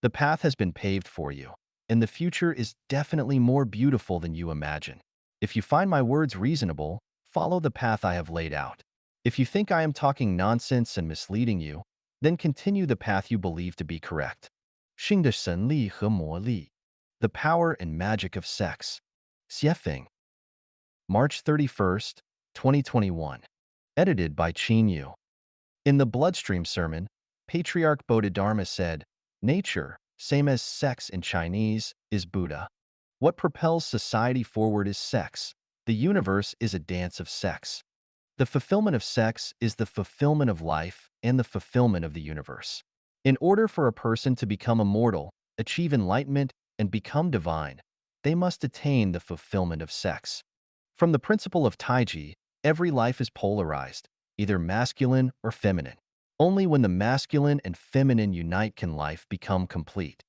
The path has been paved for you, and the future is definitely more beautiful than you imagine. If you find my words reasonable, follow the path I have laid out. If you think I am talking nonsense and misleading you, then continue the path you believe to be correct. 性的神力和魔力, the power and magic of sex. 写评, March 31st, 2021. Edited by Qin Yu. In the Bloodstream Sermon, Patriarch Bodhidharma said, "Nature, same as sex in Chinese, is Buddha. What propels society forward is sex. The universe is a dance of sex. The fulfillment of sex is the fulfillment of life and the fulfillment of the universe. In order for a person to become immortal, achieve enlightenment, and become divine, they must attain the fulfillment of sex. From the principle of Taiji, every life is polarized, either masculine or feminine. Only when the masculine and feminine unite can life become complete.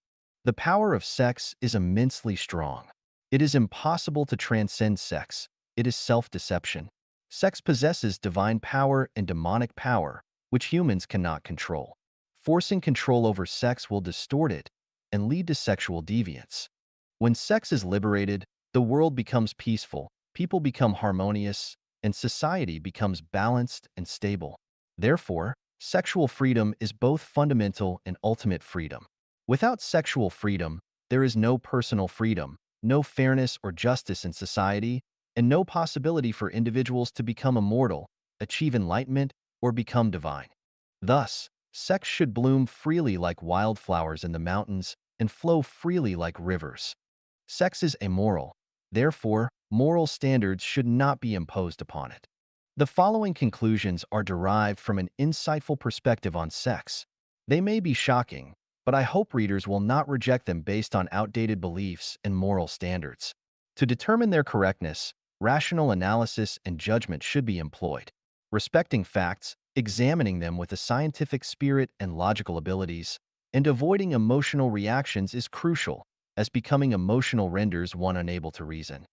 The power of sex is immensely strong. It is impossible to transcend sex. It is self-deception. Sex possesses divine power and demonic power, which humans cannot control. Forcing control over sex will distort it and lead to sexual deviance. When sex is liberated, the world becomes peaceful, people become harmonious, and society becomes balanced and stable. Therefore, sexual freedom is both fundamental and ultimate freedom. Without sexual freedom, there is no personal freedom, no fairness or justice in society, and no possibility for individuals to become immortal, achieve enlightenment, or become divine. Thus, sex should bloom freely like wildflowers in the mountains and flow freely like rivers. Sex is amoral. Therefore, moral standards should not be imposed upon it. The following conclusions are derived from an insightful perspective on sex. They may be shocking, but I hope readers will not reject them based on outdated beliefs and moral standards. To determine their correctness, rational analysis and judgment should be employed. Respecting facts, examining them with a scientific spirit and logical abilities, and avoiding emotional reactions is crucial, as becoming emotional renders one unable to reason.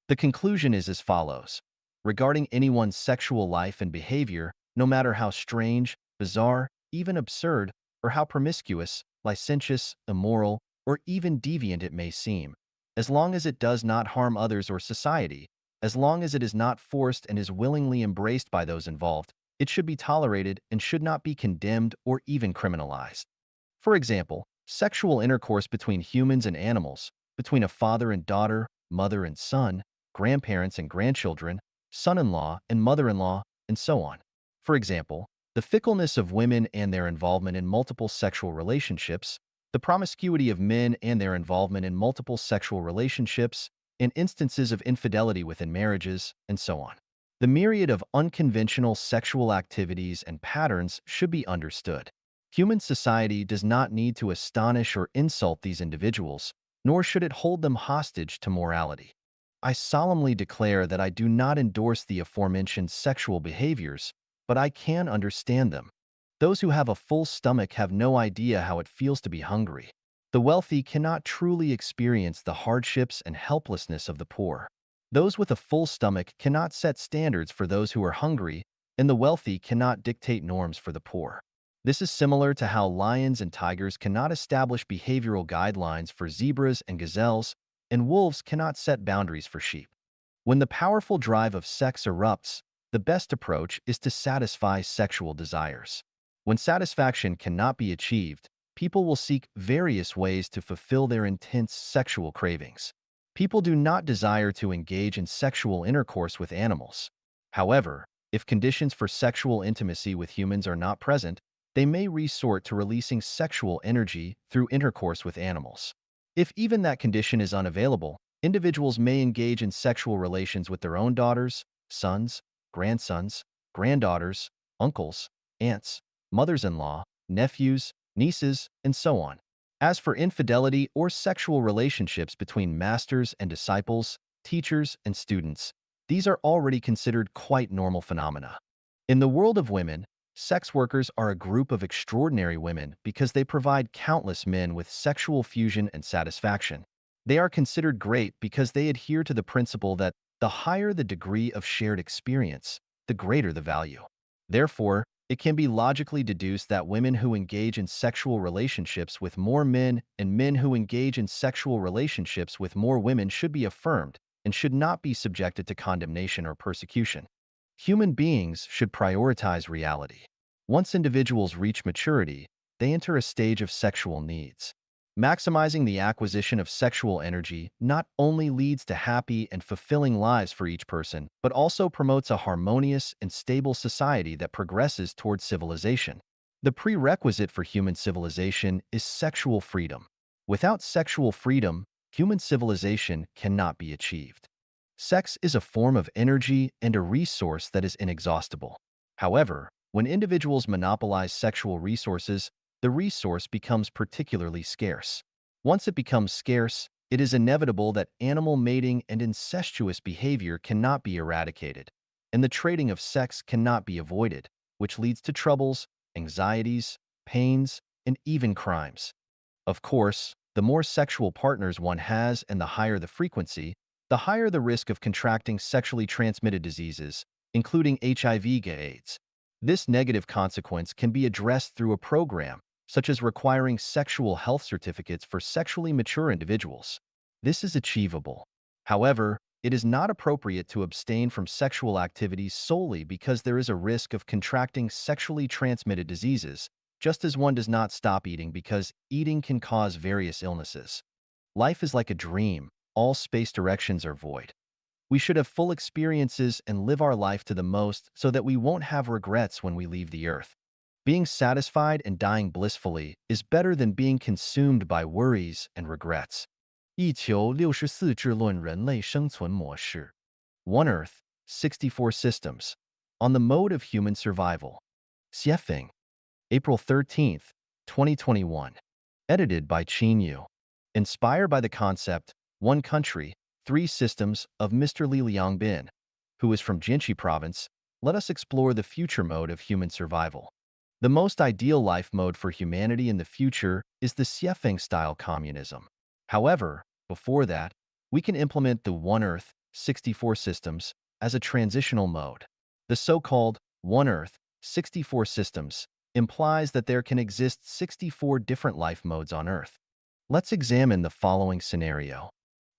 The conclusion is as follows. Regarding anyone's sexual life and behavior, no matter how strange, bizarre, even absurd, or how promiscuous, licentious, immoral, or even deviant it may seem, as long as it does not harm others or society, as long as it is not forced and is willingly embraced by those involved, it should be tolerated and should not be condemned or even criminalized. For example, sexual intercourse between humans and animals, between a father and daughter, mother and son, grandparents and grandchildren, son-in-law and mother-in-law, and so on. For example, the fickleness of women and their involvement in multiple sexual relationships, the promiscuity of men and their involvement in multiple sexual relationships, and instances of infidelity within marriages, and so on. The myriad of unconventional sexual activities and patterns should be understood. Human society does not need to astonish or insult these individuals, nor should it hold them hostage to morality. I solemnly declare that I do not endorse the aforementioned sexual behaviors, but I can understand them. Those who have a full stomach have no idea how it feels to be hungry. The wealthy cannot truly experience the hardships and helplessness of the poor. Those with a full stomach cannot set standards for those who are hungry, and the wealthy cannot dictate norms for the poor. This is similar to how lions and tigers cannot establish behavioral guidelines for zebras and gazelles, and wolves cannot set boundaries for sheep. When the powerful drive of sex erupts, the best approach is to satisfy sexual desires. When satisfaction cannot be achieved, people will seek various ways to fulfill their intense sexual cravings. People do not desire to engage in sexual intercourse with animals. However, if conditions for sexual intimacy with humans are not present, they may resort to releasing sexual energy through intercourse with animals. If even that condition is unavailable, individuals may engage in sexual relations with their own daughters, sons, grandsons, granddaughters, uncles, aunts, mothers-in-law, nephews, nieces, and so on. As for infidelity or sexual relationships between masters and disciples, teachers and students, these are already considered quite normal phenomena. In the world of women, sex workers are a group of extraordinary women because they provide countless men with sexual fusion and satisfaction. They are considered great because they adhere to the principle that the higher the degree of shared experience, the greater the value. Therefore, it can be logically deduced that women who engage in sexual relationships with more men and men who engage in sexual relationships with more women should be affirmed and should not be subjected to condemnation or persecution. Human beings should prioritize reality. Once individuals reach maturity, they enter a stage of sexual needs. Maximizing the acquisition of sexual energy not only leads to happy and fulfilling lives for each person, but also promotes a harmonious and stable society that progresses towards civilization. The prerequisite for human civilization is sexual freedom. Without sexual freedom, human civilization cannot be achieved. Sex is a form of energy and a resource that is inexhaustible. However, when individuals monopolize sexual resources, the resource becomes particularly scarce. Once it becomes scarce, it is inevitable that animal mating and incestuous behavior cannot be eradicated, and the trading of sex cannot be avoided, which leads to troubles, anxieties, pains, and even crimes. Of course, the more sexual partners one has and the higher the frequency, the higher the risk of contracting sexually transmitted diseases, including HIV/AIDS. This negative consequence can be addressed through a program, such as requiring sexual health certificates for sexually mature individuals. This is achievable. However, it is not appropriate to abstain from sexual activities solely because there is a risk of contracting sexually transmitted diseases, just as one does not stop eating because eating can cause various illnesses. Life is like a dream. All space directions are void. We should have full experiences and live our life to the most so that we won't have regrets when we leave the earth. Being satisfied and dying blissfully is better than being consumed by worries and regrets. 一求64智论人类生存模式 One Earth, 64 Systems. On the Mode of Human Survival. Xiefeng. April 13th, 2021. Edited by Qin Yu. Inspired by the concept, One Country, Three Systems of Mr. Li Liangbin, who is from Jinshi Province, let us explore the future mode of human survival. The most ideal life mode for humanity in the future is the Xiefeng-style communism. However, before that, we can implement the One Earth, 64 Systems as a transitional mode. The so-called One Earth, 64 Systems implies that there can exist 64 different life modes on Earth. Let's examine the following scenario.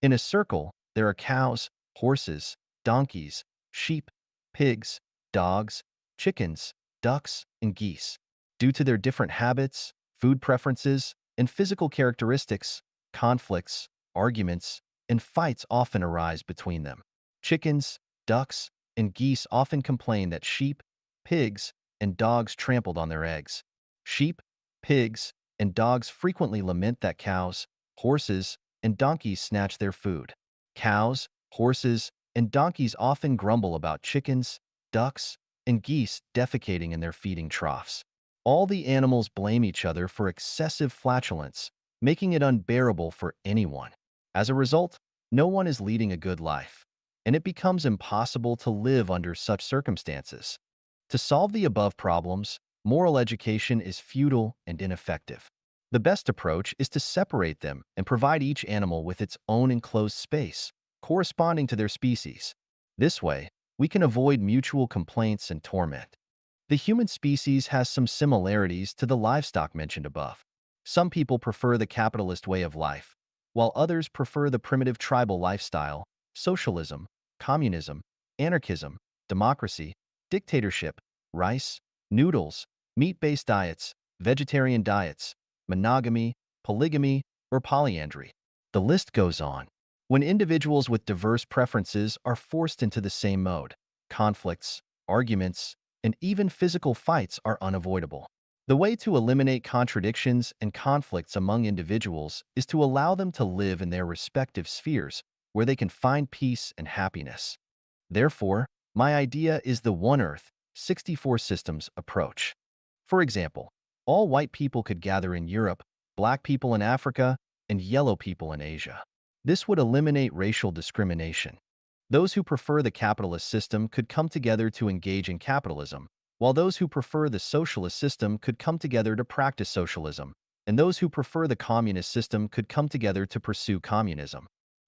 In a circle, there are cows, horses, donkeys, sheep, pigs, dogs, chickens, ducks, and geese. Due to their different habits, food preferences, and physical characteristics, conflicts, arguments, and fights often arise between them. Chickens, ducks, and geese often complain that sheep, pigs, and dogs trampled on their eggs. Sheep, pigs, and dogs frequently lament that cows, horses, and donkeys snatch their food. Cows, horses, and donkeys often grumble about chickens, ducks, and geese defecating in their feeding troughs. All the animals blame each other for excessive flatulence, making it unbearable for anyone. As a result, no one is leading a good life, and it becomes impossible to live under such circumstances. To solve the above problems, moral education is futile and ineffective. The best approach is to separate them and provide each animal with its own enclosed space, corresponding to their species. This way, we can avoid mutual complaints and torment. The human species has some similarities to the livestock mentioned above. Some people prefer the capitalist way of life, while others prefer the primitive tribal lifestyle, socialism, communism, anarchism, democracy, dictatorship, rice, noodles, meat-based diets, vegetarian diets, monogamy, polygamy, or polyandry. The list goes on. When individuals with diverse preferences are forced into the same mode, conflicts, arguments, and even physical fights are unavoidable. The way to eliminate contradictions and conflicts among individuals is to allow them to live in their respective spheres where they can find peace and happiness. Therefore, my idea is the One Earth, 64 Systems approach. For example, all white people could gather in Europe, black people in Africa, and yellow people in Asia. This would eliminate racial discrimination. Those who prefer the capitalist system could come together to engage in capitalism, while those who prefer the socialist system could come together to practice socialism, and those who prefer the communist system could come together to pursue communism.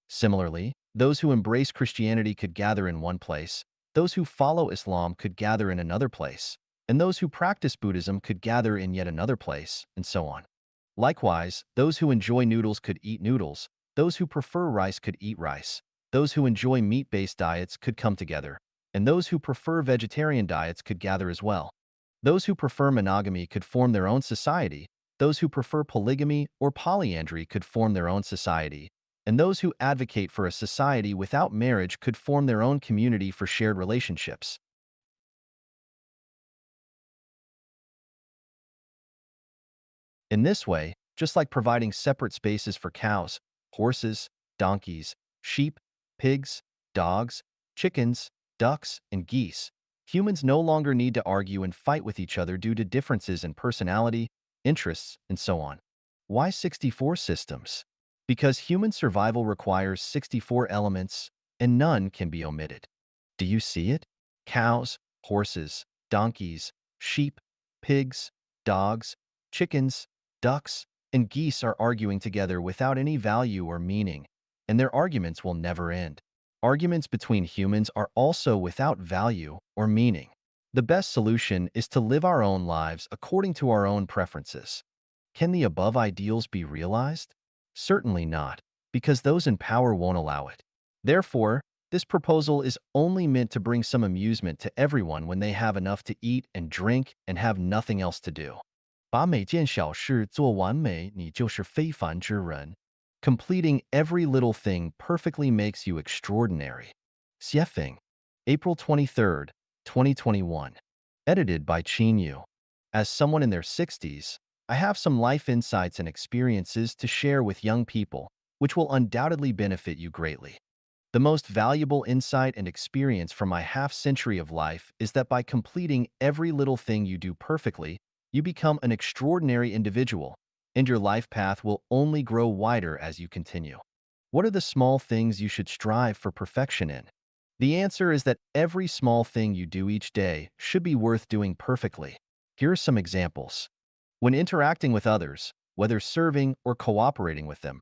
Similarly, those who embrace Christianity could gather in one place, those who follow Islam could gather in another place, and those who practice Buddhism could gather in yet another place, and so on. Likewise, those who enjoy noodles could eat noodles, those who prefer rice could eat rice, those who enjoy meat-based diets could come together, and those who prefer vegetarian diets could gather as well. Those who prefer monogamy could form their own society, those who prefer polygamy or polyandry could form their own society, and those who advocate for a society without marriage could form their own community for shared relationships. In this way, just like providing separate spaces for cows, horses, donkeys, sheep, pigs, dogs, chickens, ducks, and geese, humans no longer need to argue and fight with each other due to differences in personality, interests, and so on. Why 64 systems? Because human survival requires 64 elements, and none can be omitted. Do you see it? Cows, horses, donkeys, sheep, pigs, dogs, chickens, ducks, and geese are arguing together without any value or meaning, and their arguments will never end. Arguments between humans are also without value or meaning. The best solution is to live our own lives according to our own preferences. Can the above ideals be realized? Certainly not, because those in power won't allow it. Therefore, this proposal is only meant to bring some amusement to everyone when they have enough to eat and drink and have nothing else to do. 把每件小事做完美，你就是非凡之人. Completing every little thing perfectly makes you extraordinary. Xiefeng, April 23rd, 2021. Edited by Qin Yu. As someone in their 60s, I have some life insights and experiences to share with young people, which will undoubtedly benefit you greatly. The most valuable insight and experience from my half-century of life is that by completing every little thing you do perfectly, you become an extraordinary individual, and your life path will only grow wider as you continue. What are the small things you should strive for perfection in? The answer is that every small thing you do each day should be worth doing perfectly. Here are some examples. When interacting with others, whether serving or cooperating with them,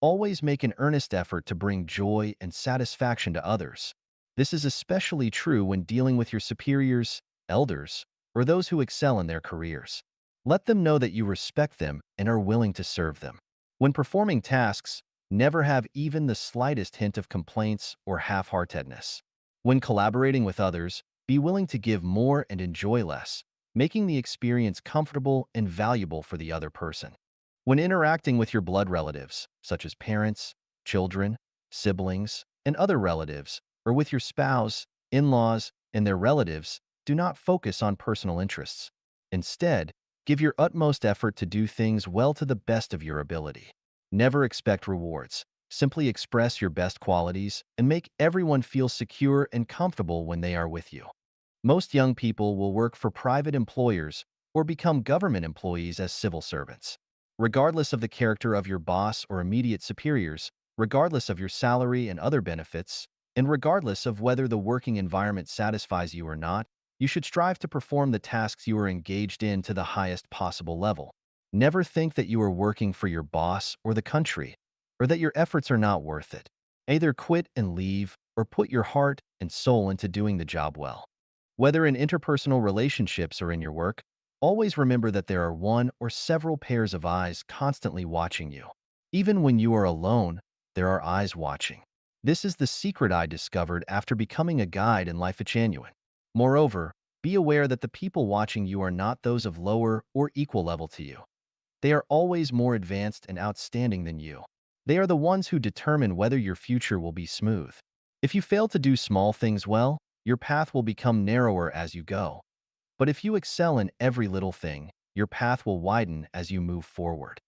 always make an earnest effort to bring joy and satisfaction to others. This is especially true when dealing with your superiors, elders, or those who excel in their careers. Let them know that you respect them and are willing to serve them. When performing tasks, never have even the slightest hint of complaints or half-heartedness. When collaborating with others, be willing to give more and enjoy less, making the experience comfortable and valuable for the other person. When interacting with your blood relatives, such as parents, children, siblings, and other relatives, or with your spouse, in-laws, and their relatives, do not focus on personal interests. Instead, give your utmost effort to do things well to the best of your ability. Never expect rewards. Simply express your best qualities and make everyone feel secure and comfortable when they are with you. Most young people will work for private employers or become government employees as civil servants. Regardless of the character of your boss or immediate superiors, regardless of your salary and other benefits, and regardless of whether the working environment satisfies you or not, you should strive to perform the tasks you are engaged in to the highest possible level. Never think that you are working for your boss or the country, or that your efforts are not worth it. Either quit and leave, or put your heart and soul into doing the job well. Whether in interpersonal relationships or in your work, always remember that there are one or several pairs of eyes constantly watching you. Even when you are alone, there are eyes watching. This is the secret I discovered after becoming a guide in Life Genuine. Moreover, be aware that the people watching you are not those of lower or equal level to you. They are always more advanced and outstanding than you. They are the ones who determine whether your future will be smooth. If you fail to do small things well, your path will become narrower as you go. But if you excel in every little thing, your path will widen as you move forward.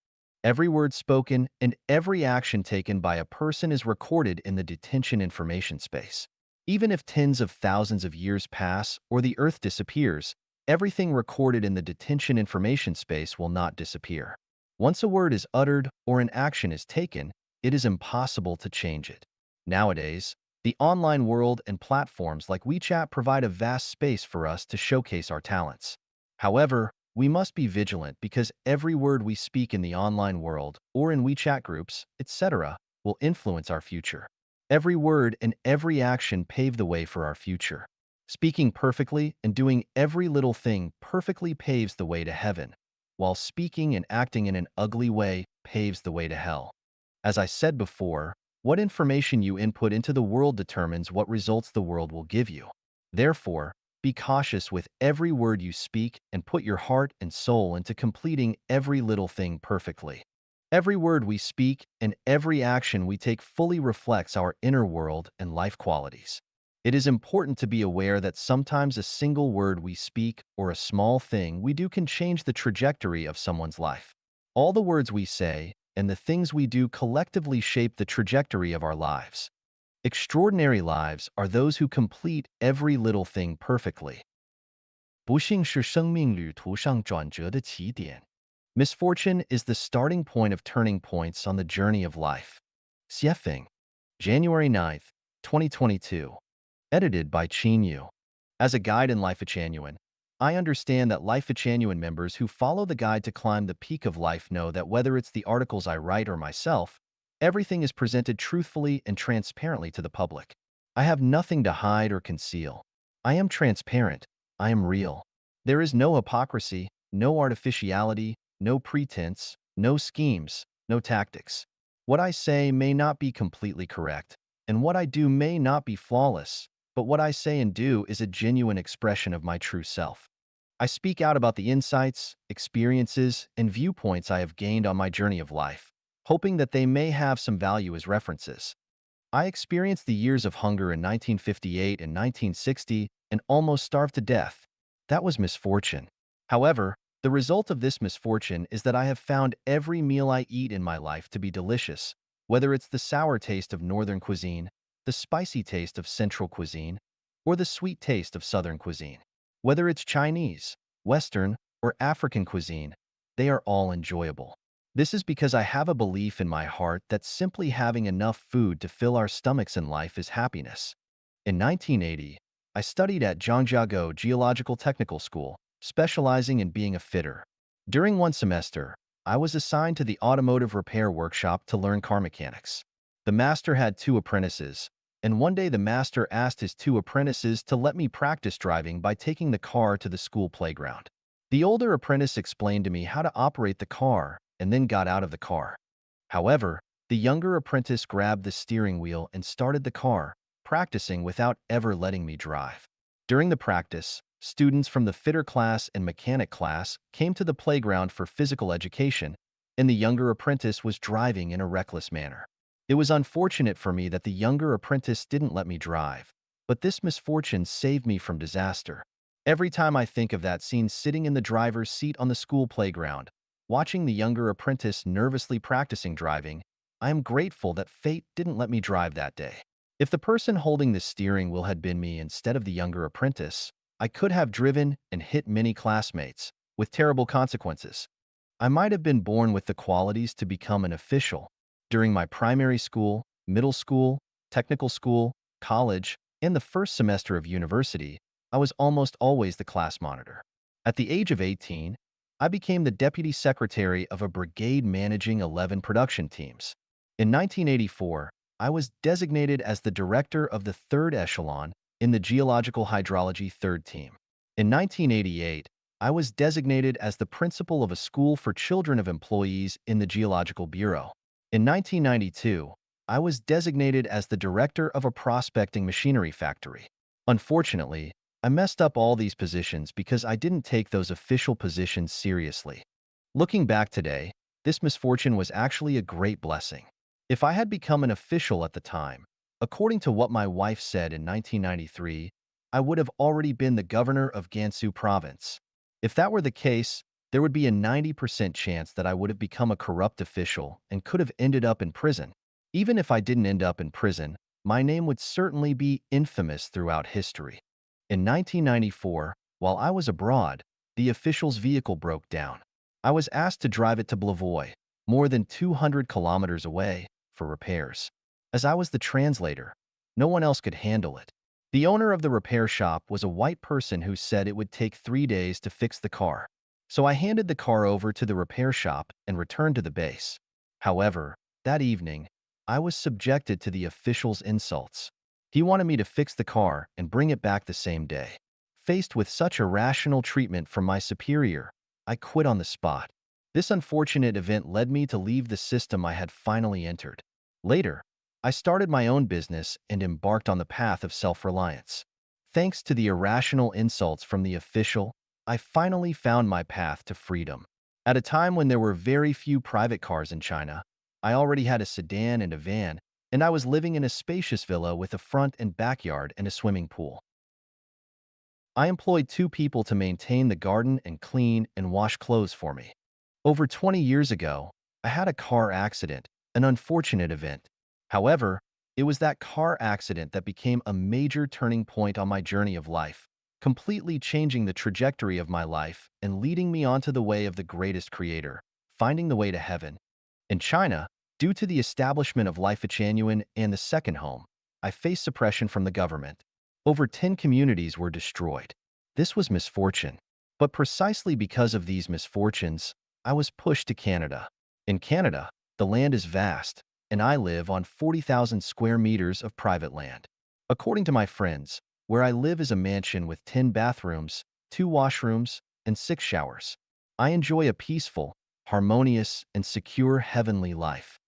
Every word spoken and every action taken by a person is recorded in the detention information space. Even if tens of thousands of years pass or the Earth disappears, everything recorded in the detention information space will not disappear. Once a word is uttered or an action is taken, it is impossible to change it. Nowadays, the online world and platforms like WeChat provide a vast space for us to showcase our talents. However, we must be vigilant because every word we speak in the online world or in WeChat groups, etc., will influence our future. Every word and every action pave the way for our future. Speaking perfectly and doing every little thing perfectly paves the way to heaven, while speaking and acting in an ugly way paves the way to hell. As I said before, what information you input into the world determines what results the world will give you. Therefore, be cautious with every word you speak and put your heart and soul into completing every little thing perfectly. Every word we speak and every action we take fully reflects our inner world and life qualities. It is important to be aware that sometimes a single word we speak or a small thing we do can change the trajectory of someone's life. All the words we say and the things we do collectively shape the trajectory of our lives. Extraordinary lives are those who complete every little thing perfectly. 不幸是生命旅途上转折的起点. Misfortune is the starting point of turning points on the journey of life. Xiefeng, January 9th, 2022. Edited by Qin Yu. As a guide in Life Genuine, I understand that Life Genuine members who follow the guide to climb the peak of life know that whether it's the articles I write or myself, everything is presented truthfully and transparently to the public. I have nothing to hide or conceal. I am transparent. I am real. There is no hypocrisy, no artificiality, no pretense, no schemes, no tactics. What I say may not be completely correct, and what I do may not be flawless, but what I say and do is a genuine expression of my true self. I speak out about the insights, experiences, and viewpoints I have gained on my journey of life, hoping that they may have some value as references. I experienced the years of hunger in 1958 and 1960 and almost starved to death. That was misfortune. However, the result of this misfortune is that I have found every meal I eat in my life to be delicious, whether it's the sour taste of Northern cuisine, the spicy taste of Central cuisine, or the sweet taste of Southern cuisine. Whether it's Chinese, Western, or African cuisine, they are all enjoyable. This is because I have a belief in my heart that simply having enough food to fill our stomachs in life is happiness. In 1980, I studied at Zhangjiago Geological Technical School, specializing in being a fitter. During one semester, I was assigned to the automotive repair workshop to learn car mechanics. The master had two apprentices, and one day the master asked his two apprentices to let me practice driving by taking the car to the school playground. The older apprentice explained to me how to operate the car and then got out of the car. However, the younger apprentice grabbed the steering wheel and started the car, practicing without ever letting me drive. During the practice, students from the fitter class and mechanic class came to the playground for physical education, and the younger apprentice was driving in a reckless manner. It was unfortunate for me that the younger apprentice didn't let me drive, but this misfortune saved me from disaster. Every time I think of that scene sitting in the driver's seat on the school playground, watching the younger apprentice nervously practicing driving, I am grateful that fate didn't let me drive that day. If the person holding the steering wheel had been me instead of the younger apprentice, I could have driven and hit many classmates, with terrible consequences. I might have been born with the qualities to become an official. During my primary school, middle school, technical school, college, and the first semester of university, I was almost always the class monitor. At the age of 18, I became the deputy secretary of a brigade managing 11 production teams. In 1984, I was designated as the director of the third echelon in the geological hydrology third team. In 1988, I was designated as the principal of a school for children of employees in the Geological Bureau. In 1992, I was designated as the director of a prospecting machinery factory. Unfortunately, I messed up all these positions because I didn't take those official positions seriously. Looking back today, this misfortune was actually a great blessing. If I had become an official at the time, according to what my wife said in 1993, I would have already been the governor of Gansu province. If that were the case, there would be a 90% chance that I would have become a corrupt official and could have ended up in prison. Even if I didn't end up in prison, my name would certainly be infamous throughout history. In 1994, while I was abroad, the official's vehicle broke down. I was asked to drive it to Blavoy, more than 200 kilometers away, for repairs. As I was the translator, no one else could handle it. The owner of the repair shop was a white person who said it would take 3 days to fix the car. So I handed the car over to the repair shop and returned to the base. However, that evening, I was subjected to the official's insults. He wanted me to fix the car and bring it back the same day. Faced with such irrational treatment from my superior, I quit on the spot. This unfortunate event led me to leave the system I had finally entered. Later, I started my own business and embarked on the path of self-reliance. Thanks to the irrational insults from the official, I finally found my path to freedom. At a time when there were very few private cars in China, I already had a sedan and a van, and I was living in a spacious villa with a front and backyard and a swimming pool. I employed 2 people to maintain the garden and clean and wash clothes for me. Over 20 years ago, I had a car accident, an unfortunate event. However, it was that car accident that became a major turning point on my journey of life, completely changing the trajectory of my life and leading me onto the way of the greatest creator, finding the way to heaven. In China, due to the establishment of Life Genuine and the second home, I faced suppression from the government. Over 10 communities were destroyed. This was misfortune. But precisely because of these misfortunes, I was pushed to Canada. In Canada, the land is vast, and I live on 40,000 square meters of private land. According to my friends, where I live is a mansion with 10 bathrooms, 2 washrooms, and 6 showers. I enjoy a peaceful, harmonious, and secure heavenly life.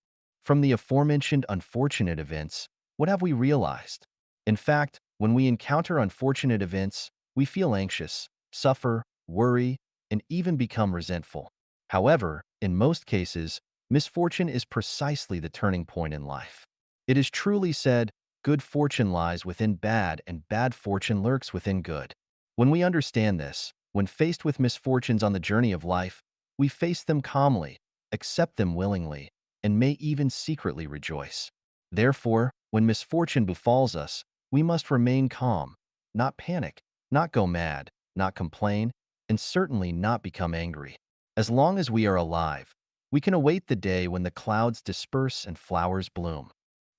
From the aforementioned unfortunate events, what have we realized? In fact, when we encounter unfortunate events, we feel anxious, suffer, worry, and even become resentful. However, in most cases, misfortune is precisely the turning point in life. It is truly said, good fortune lies within bad and bad fortune lurks within good. When we understand this, when faced with misfortunes on the journey of life, we face them calmly, accept them willingly, and may even secretly rejoice. Therefore, when misfortune befalls us, we must remain calm, not panic, not go mad, not complain, and certainly not become angry. As long as we are alive, we can await the day when the clouds disperse and flowers bloom.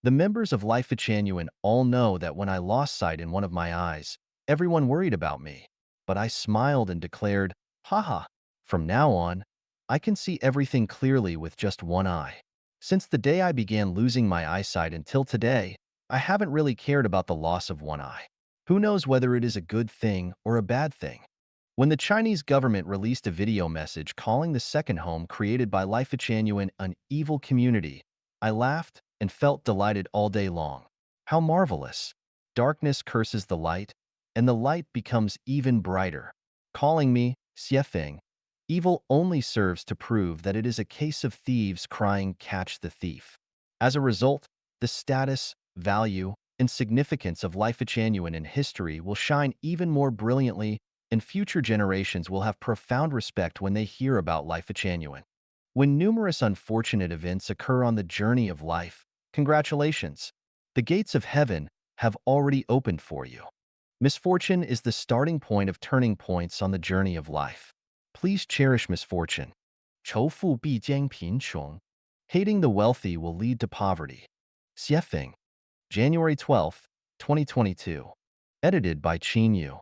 The members of Life Genuine all know that when I lost sight in one of my eyes, everyone worried about me. But I smiled and declared, haha, from now on, I can see everything clearly with just one eye. Since the day I began losing my eyesight until today, I haven't really cared about the loss of one eye. Who knows whether it is a good thing or a bad thing? When the Chinese government released a video message calling the second home created by Life Genuine an evil community, I laughed and felt delighted all day long. How marvelous! Darkness curses the light, and the light becomes even brighter. Calling me Xiefeng, evil only serves to prove that it is a case of thieves crying, "Catch the thief." As a result, the status, value, and significance of Life Genuine in history will shine even more brilliantly, and future generations will have profound respect when they hear about Life Genuine. When numerous unfortunate events occur on the journey of life, congratulations. The gates of heaven have already opened for you. Misfortune is the starting point of turning points on the journey of life. Please cherish misfortune. 仇富必将贫穷. Hating the wealthy will lead to poverty. Xiefeng, January 12, 2022. Edited by Qin Yu.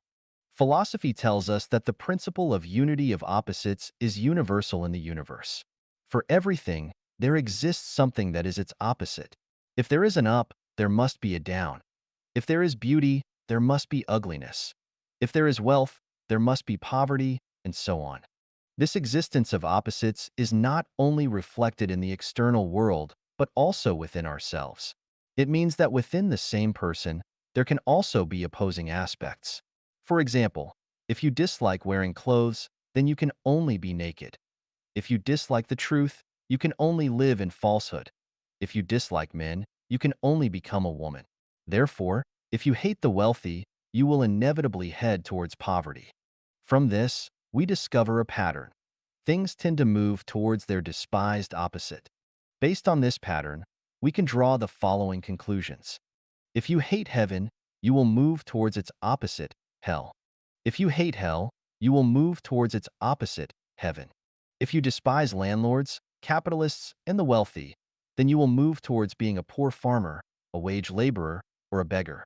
Philosophy tells us that the principle of unity of opposites is universal in the universe. For everything, there exists something that is its opposite. If there is an up, there must be a down. If there is beauty, there must be ugliness. If there is wealth, there must be poverty, and so on. This existence of opposites is not only reflected in the external world, but also within ourselves. It means that within the same person, there can also be opposing aspects. For example, if you dislike wearing clothes, then you can only be naked. If you dislike the truth, you can only live in falsehood. If you dislike men, you can only become a woman. Therefore, if you hate the wealthy, you will inevitably head towards poverty. From this, we discover a pattern. Things tend to move towards their despised opposite. Based on this pattern, we can draw the following conclusions. If you hate heaven, you will move towards its opposite, hell. If you hate hell, you will move towards its opposite, heaven. If you despise landlords, capitalists, and the wealthy, then you will move towards being a poor farmer, a wage laborer, or a beggar.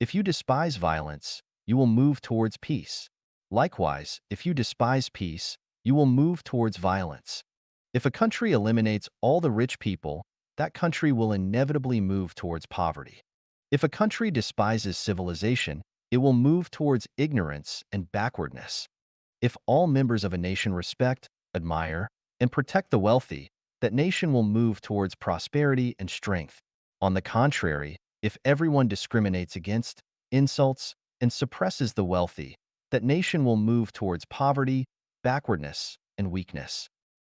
If you despise violence, you will move towards peace. Likewise, if you despise peace, you will move towards violence. If a country eliminates all the rich people, that country will inevitably move towards poverty. If a country despises civilization, it will move towards ignorance and backwardness. If all members of a nation respect, admire, and protect the wealthy, that nation will move towards prosperity and strength. On the contrary, if everyone discriminates against, insults, and suppresses the wealthy, that nation will move towards poverty, backwardness, and weakness.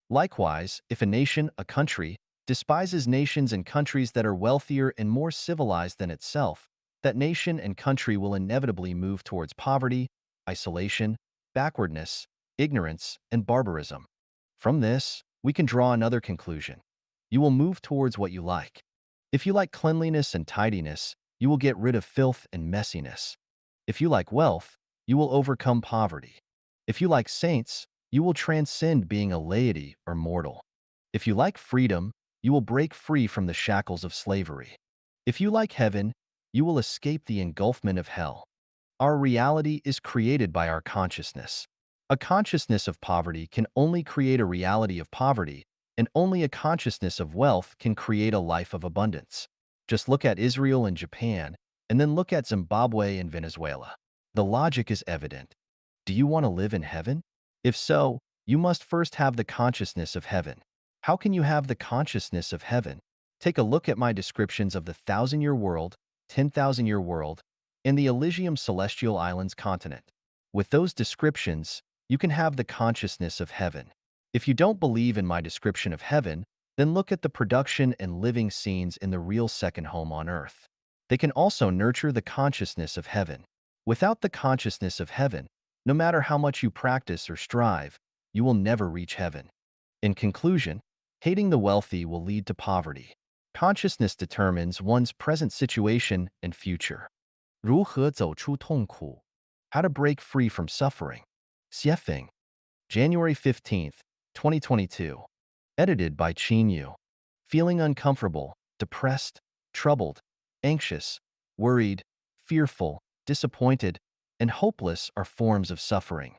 Likewise, if a nation, a country, despises nations and countries that are wealthier and more civilized than itself, that nation and country will inevitably move towards poverty, isolation, backwardness, ignorance, and barbarism. From this, we can draw another conclusion. You will move towards what you like. If you like cleanliness and tidiness, you will get rid of filth and messiness. If you like wealth, you will overcome poverty. If you like saints, you will transcend being a laity or mortal. If you like freedom, you will break free from the shackles of slavery. If you like heaven, you will escape the engulfment of hell. Our reality is created by our consciousness. A consciousness of poverty can only create a reality of poverty, and only a consciousness of wealth can create a life of abundance. Just look at Israel and Japan, and then look at Zimbabwe and Venezuela. The logic is evident. Do you want to live in heaven? If so, you must first have the consciousness of heaven. How can you have the consciousness of heaven? Take a look at my descriptions of the 1,000-year world, 10,000-year world, and the Elysium Celestial Islands continent. With those descriptions, you can have the consciousness of heaven. If you don't believe in my description of heaven, then look at the production and living scenes in the real second home on earth. They can also nurture the consciousness of heaven. Without the consciousness of heaven, no matter how much you practice or strive, you will never reach heaven. In conclusion, hating the wealthy will lead to poverty. Consciousness determines one's present situation and future. 如何走出痛苦? How to break free from suffering. Xiefeng, January 15th, 2022. Edited by Qin Yu. Feeling uncomfortable, depressed, troubled, anxious, worried, fearful, disappointed, and hopeless are forms of suffering.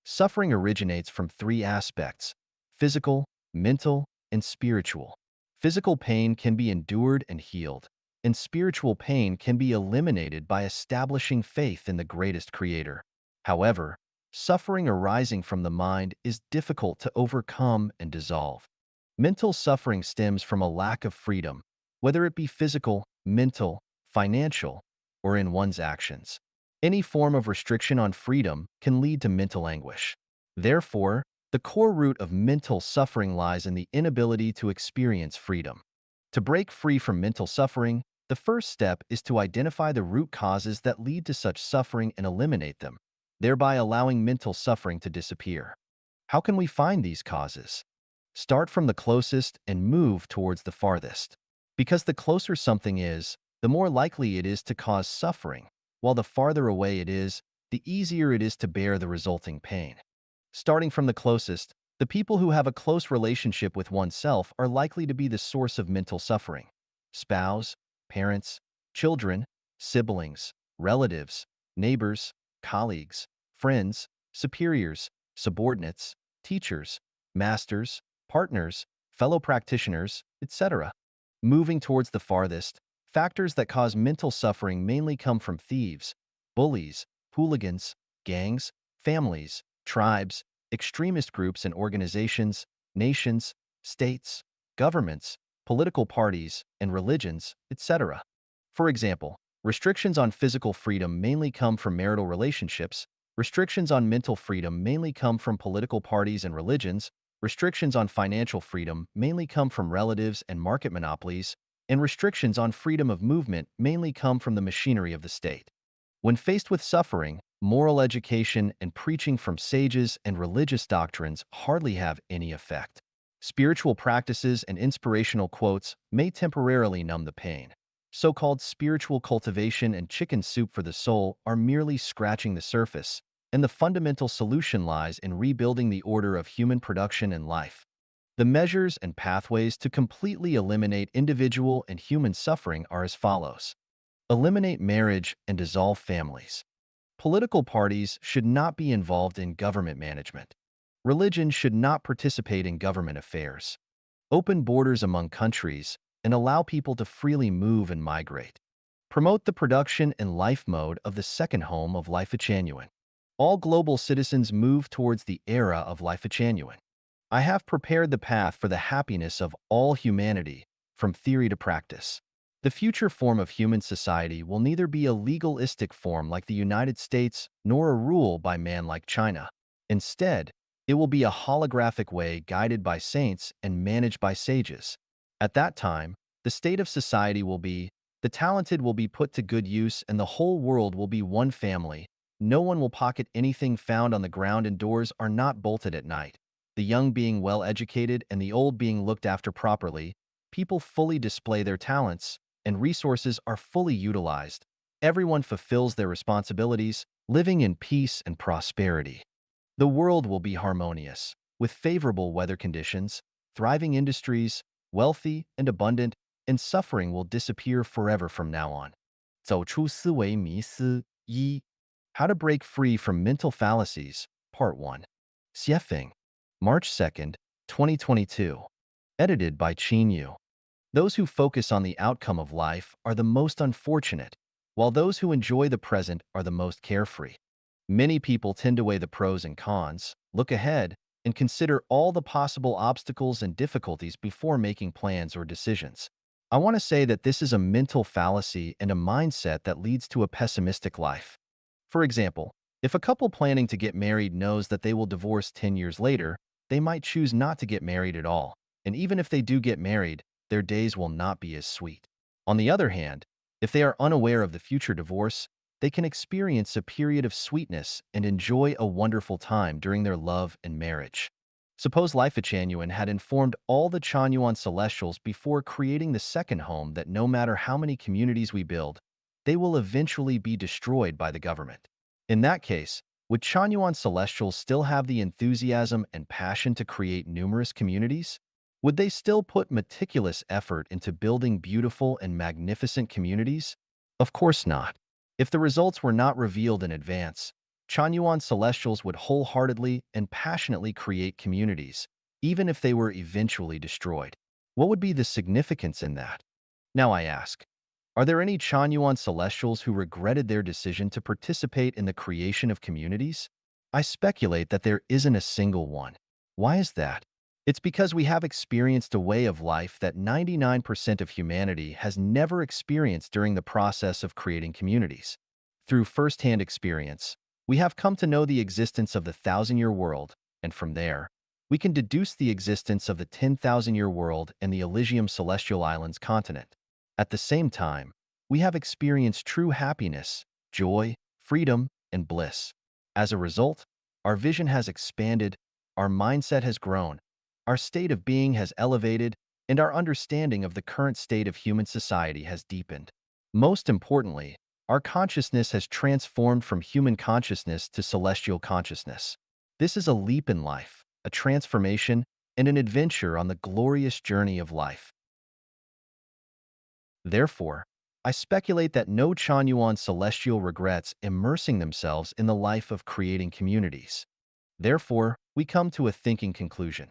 Suffering originates from three aspects: physical, mental, and spiritual. Physical pain can be endured and healed, and spiritual pain can be eliminated by establishing faith in the greatest creator. However, suffering arising from the mind is difficult to overcome and dissolve. Mental suffering stems from a lack of freedom, whether it be physical, mental, financial, or in one's actions. Any form of restriction on freedom can lead to mental anguish. Therefore, the core root of mental suffering lies in the inability to experience freedom. To break free from mental suffering, the first step is to identify the root causes that lead to such suffering and eliminate them, thereby allowing mental suffering to disappear. How can we find these causes? Start from the closest and move towards the farthest. Because the closer something is, the more likely it is to cause suffering, while the farther away it is, the easier it is to bear the resulting pain. Starting from the closest, the people who have a close relationship with oneself are likely to be the source of mental suffering. Spouse, parents, children, siblings, relatives, neighbors, colleagues, friends, superiors, subordinates, teachers, masters, partners, fellow practitioners, etc. Moving towards the farthest, factors that cause mental suffering mainly come from thieves, bullies, hooligans, gangs, families, tribes, extremist groups and organizations, nations, states, governments, political parties, and religions, etc. For example, restrictions on physical freedom mainly come from marital relationships, restrictions on mental freedom mainly come from political parties and religions, restrictions on financial freedom mainly come from relatives and market monopolies, and restrictions on freedom of movement mainly come from the machinery of the state. When faced with suffering, moral education and preaching from sages and religious doctrines hardly have any effect. Spiritual practices and inspirational quotes may temporarily numb the pain. So-called spiritual cultivation and chicken soup for the soul are merely scratching the surface, and the fundamental solution lies in rebuilding the order of human production and life. The measures and pathways to completely eliminate individual and human suffering are as follows. Eliminate marriage and dissolve families. Political parties should not be involved in government management. Religion should not participate in government affairs. Open borders among countries and allow people to freely move and migrate. Promote the production and life mode of the second home of Life Genuine. All global citizens move towards the era of Life Genuine. I have prepared the path for the happiness of all humanity, from theory to practice. The future form of human society will neither be a legalistic form like the United States nor a rule by man like China. Instead, it will be a holographic way guided by saints and managed by sages. At that time, the state of society will be, the talented will be put to good use and the whole world will be one family. No one will pocket anything found on the ground and doors are not bolted at night. The young being well educated and the old being looked after properly, people fully display their talents, and resources are fully utilized. Everyone fulfills their responsibilities, living in peace and prosperity. The world will be harmonious, with favorable weather conditions, thriving industries, wealthy and abundant, and suffering will disappear forever from now on. 走出思维迷思一 How to Break Free from Mental Fallacies, Part 1. Xiefeng, March 2nd, 2022. Edited by Qin Yu. Those who focus on the outcome of life are the most unfortunate, while those who enjoy the present are the most carefree. Many people tend to weigh the pros and cons, look ahead, and consider all the possible obstacles and difficulties before making plans or decisions. I want to say that this is a mental fallacy and a mindset that leads to a pessimistic life. For example, if a couple planning to get married knows that they will divorce 10 years later, they might choose not to get married at all, and even if they do get married, their days will not be as sweet. On the other hand, if they are unaware of the future divorce, they can experience a period of sweetness and enjoy a wonderful time during their love and marriage. Suppose Life Genuine had informed all the Chanyuan Celestials before creating the second home that no matter how many communities we build, they will eventually be destroyed by the government. In that case, would Chanyuan Celestials still have the enthusiasm and passion to create numerous communities? Would they still put meticulous effort into building beautiful and magnificent communities? Of course not. If the results were not revealed in advance, Chanyuan Celestials would wholeheartedly and passionately create communities, even if they were eventually destroyed. What would be the significance in that? Now I ask, are there any Chanyuan Celestials who regretted their decision to participate in the creation of communities? I speculate that there isn't a single one. Why is that? It's because we have experienced a way of life that 99% of humanity has never experienced during the process of creating communities. Through first-hand experience, we have come to know the existence of the thousand-year world, and from there, we can deduce the existence of the 10,000-year world and the Elysium Celestial Islands continent. At the same time, we have experienced true happiness, joy, freedom, and bliss. As a result, our vision has expanded, our mindset has grown, our state of being has elevated, and our understanding of the current state of human society has deepened. Most importantly, our consciousness has transformed from human consciousness to celestial consciousness. This is a leap in life, a transformation, and an adventure on the glorious journey of life. Therefore, I speculate that no Chanyuan celestial regrets immersing themselves in the life of creating communities. Therefore, we come to a thinking conclusion.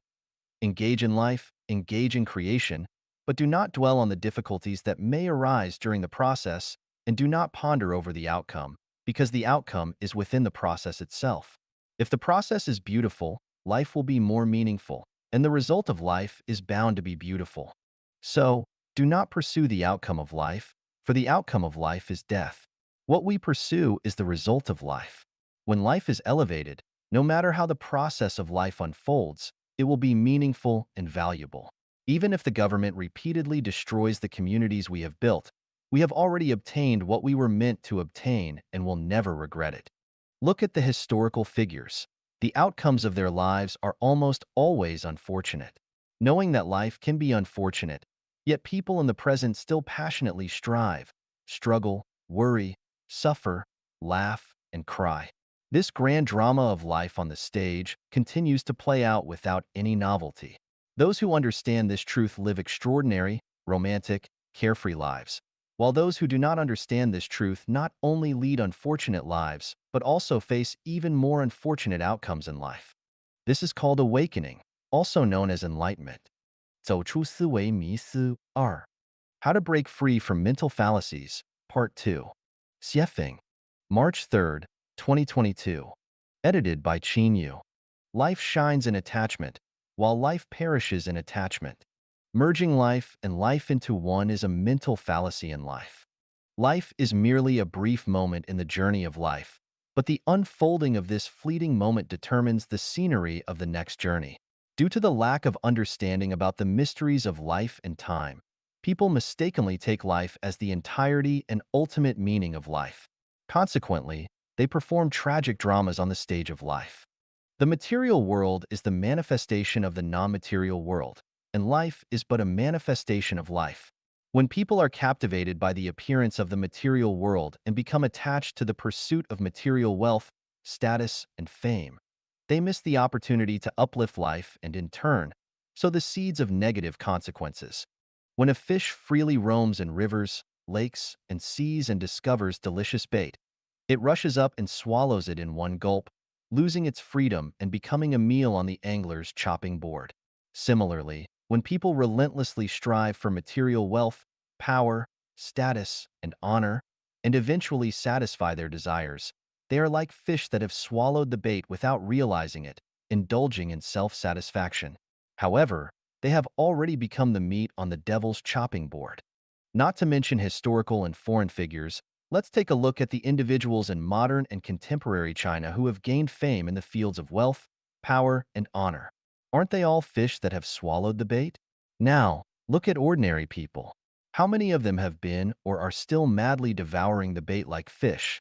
Engage in life, engage in creation, but do not dwell on the difficulties that may arise during the process, and do not ponder over the outcome, because the outcome is within the process itself. If the process is beautiful, life will be more meaningful, and the result of life is bound to be beautiful. So, do not pursue the outcome of life, for the outcome of life is death. What we pursue is the result of life. When life is elevated, no matter how the process of life unfolds, it will be meaningful and valuable. Even if the government repeatedly destroys the communities we have built, we have already obtained what we were meant to obtain and will never regret it. Look at the historical figures. The outcomes of their lives are almost always unfortunate. Knowing that life can be unfortunate, yet people in the present still passionately strive, struggle, worry, suffer, laugh, and cry. This grand drama of life on the stage continues to play out without any novelty. Those who understand this truth live extraordinary, romantic, carefree lives, while those who do not understand this truth not only lead unfortunate lives, but also face even more unfortunate outcomes in life. This is called awakening, also known as enlightenment. 走出思维迷思2. How to Break Free from Mental Fallacies, Part 2. Xiefeng, March 3rd, 2022. Edited by Qin Yu. Life shines in attachment, while life perishes in attachment. Merging life and life into one is a mental fallacy in life. Life is merely a brief moment in the journey of life, but the unfolding of this fleeting moment determines the scenery of the next journey. Due to the lack of understanding about the mysteries of life and time, people mistakenly take life as the entirety and ultimate meaning of life. Consequently, they perform tragic dramas on the stage of life. The material world is the manifestation of the non-material world, and life is but a manifestation of life. When people are captivated by the appearance of the material world and become attached to the pursuit of material wealth, status, and fame, they miss the opportunity to uplift life and, in turn, sow the seeds of negative consequences. When a fish freely roams in rivers, lakes, and seas and discovers delicious bait, it rushes up and swallows it in one gulp, losing its freedom and becoming a meal on the angler's chopping board. Similarly, when people relentlessly strive for material wealth, power, status, and honor, and eventually satisfy their desires, they are like fish that have swallowed the bait without realizing it, indulging in self-satisfaction. However, they have already become the meat on the devil's chopping board. Not to mention historical and foreign figures, let's take a look at the individuals in modern and contemporary China who have gained fame in the fields of wealth, power, and honor. Aren't they all fish that have swallowed the bait? Now, look at ordinary people. How many of them have been or are still madly devouring the bait like fish?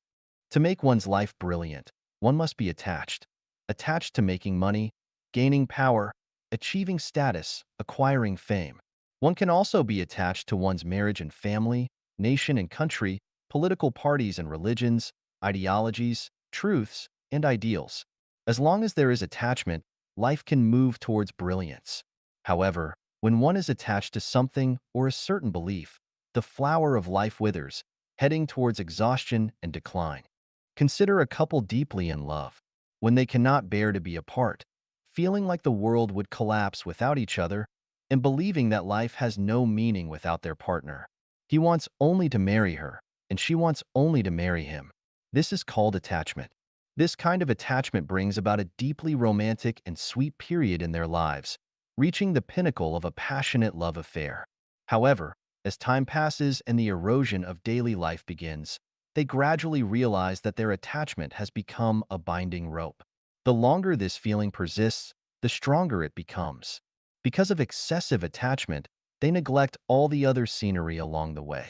To make one's life brilliant, one must be attached. Attached to making money, gaining power, achieving status, acquiring fame. One can also be attached to one's marriage and family, nation and country, political parties and religions, ideologies, truths, and ideals. As long as there is attachment, life can move towards brilliance. However, when one is attached to something or a certain belief, the flower of life withers, heading towards exhaustion and decline. Consider a couple deeply in love. When they cannot bear to be apart, feeling like the world would collapse without each other, and believing that life has no meaning without their partner. He wants only to marry her, and she wants only to marry him. This is called attachment. This kind of attachment brings about a deeply romantic and sweet period in their lives, reaching the pinnacle of a passionate love affair. However, as time passes and the erosion of daily life begins, they gradually realize that their attachment has become a binding rope. The longer this feeling persists, the stronger it becomes. Because of excessive attachment, they neglect all the other scenery along the way.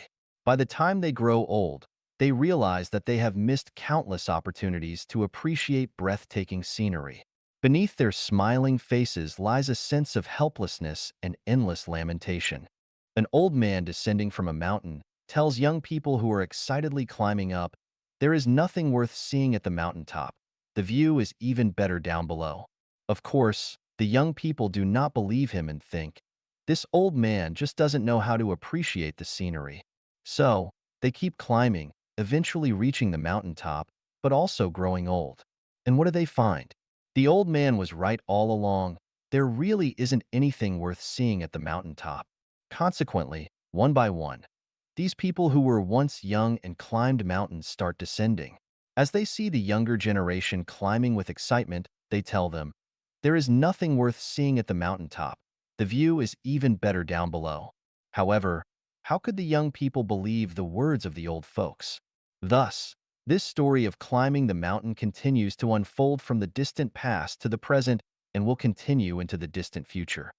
By the time they grow old, they realize that they have missed countless opportunities to appreciate breathtaking scenery. Beneath their smiling faces lies a sense of helplessness and endless lamentation. An old man descending from a mountain tells young people who are excitedly climbing up, "There is nothing worth seeing at the mountaintop. The view is even better down below." Of course, the young people do not believe him and think, "This old man just doesn't know how to appreciate the scenery." So, they keep climbing, eventually reaching the mountaintop, but also growing old. And what do they find? The old man was right all along. There really isn't anything worth seeing at the mountaintop. Consequently, one by one, these people who were once young and climbed mountains start descending. As they see the younger generation climbing with excitement, they tell them, "There is nothing worth seeing at the mountaintop. The view is even better down below." However, how could the young people believe the words of the old folks? Thus, this story of climbing the mountain continues to unfold from the distant past to the present and will continue into the distant future.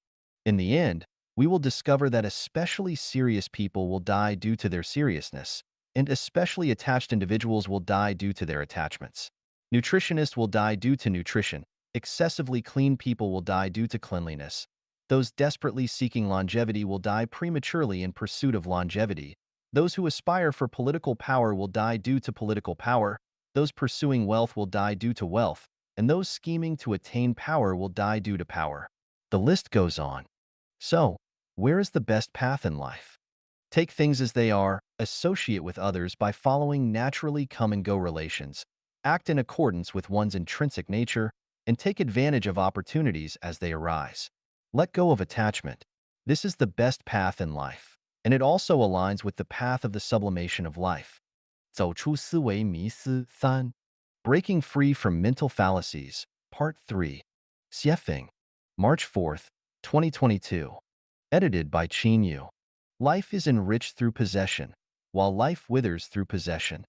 In the end, we will discover that especially serious people will die due to their seriousness, and especially attached individuals will die due to their attachments. Nutritionists will die due to nutrition. Excessively clean people will die due to cleanliness. Those desperately seeking longevity will die prematurely in pursuit of longevity. Those who aspire for political power will die due to political power. Those pursuing wealth will die due to wealth. And those scheming to attain power will die due to power. The list goes on. So, where is the best path in life? Take things as they are, associate with others by following naturally come-and-go relations, act in accordance with one's intrinsic nature, and take advantage of opportunities as they arise. Let go of attachment. This is the best path in life, and it also aligns with the path of the sublimation of life. 走出思维迷思3. Breaking Free from Mental Fallacies, Part 3. Xiefeng, March 4th, 2022. Edited by Qin Yu. Life is enriched through possession, while life withers through possession.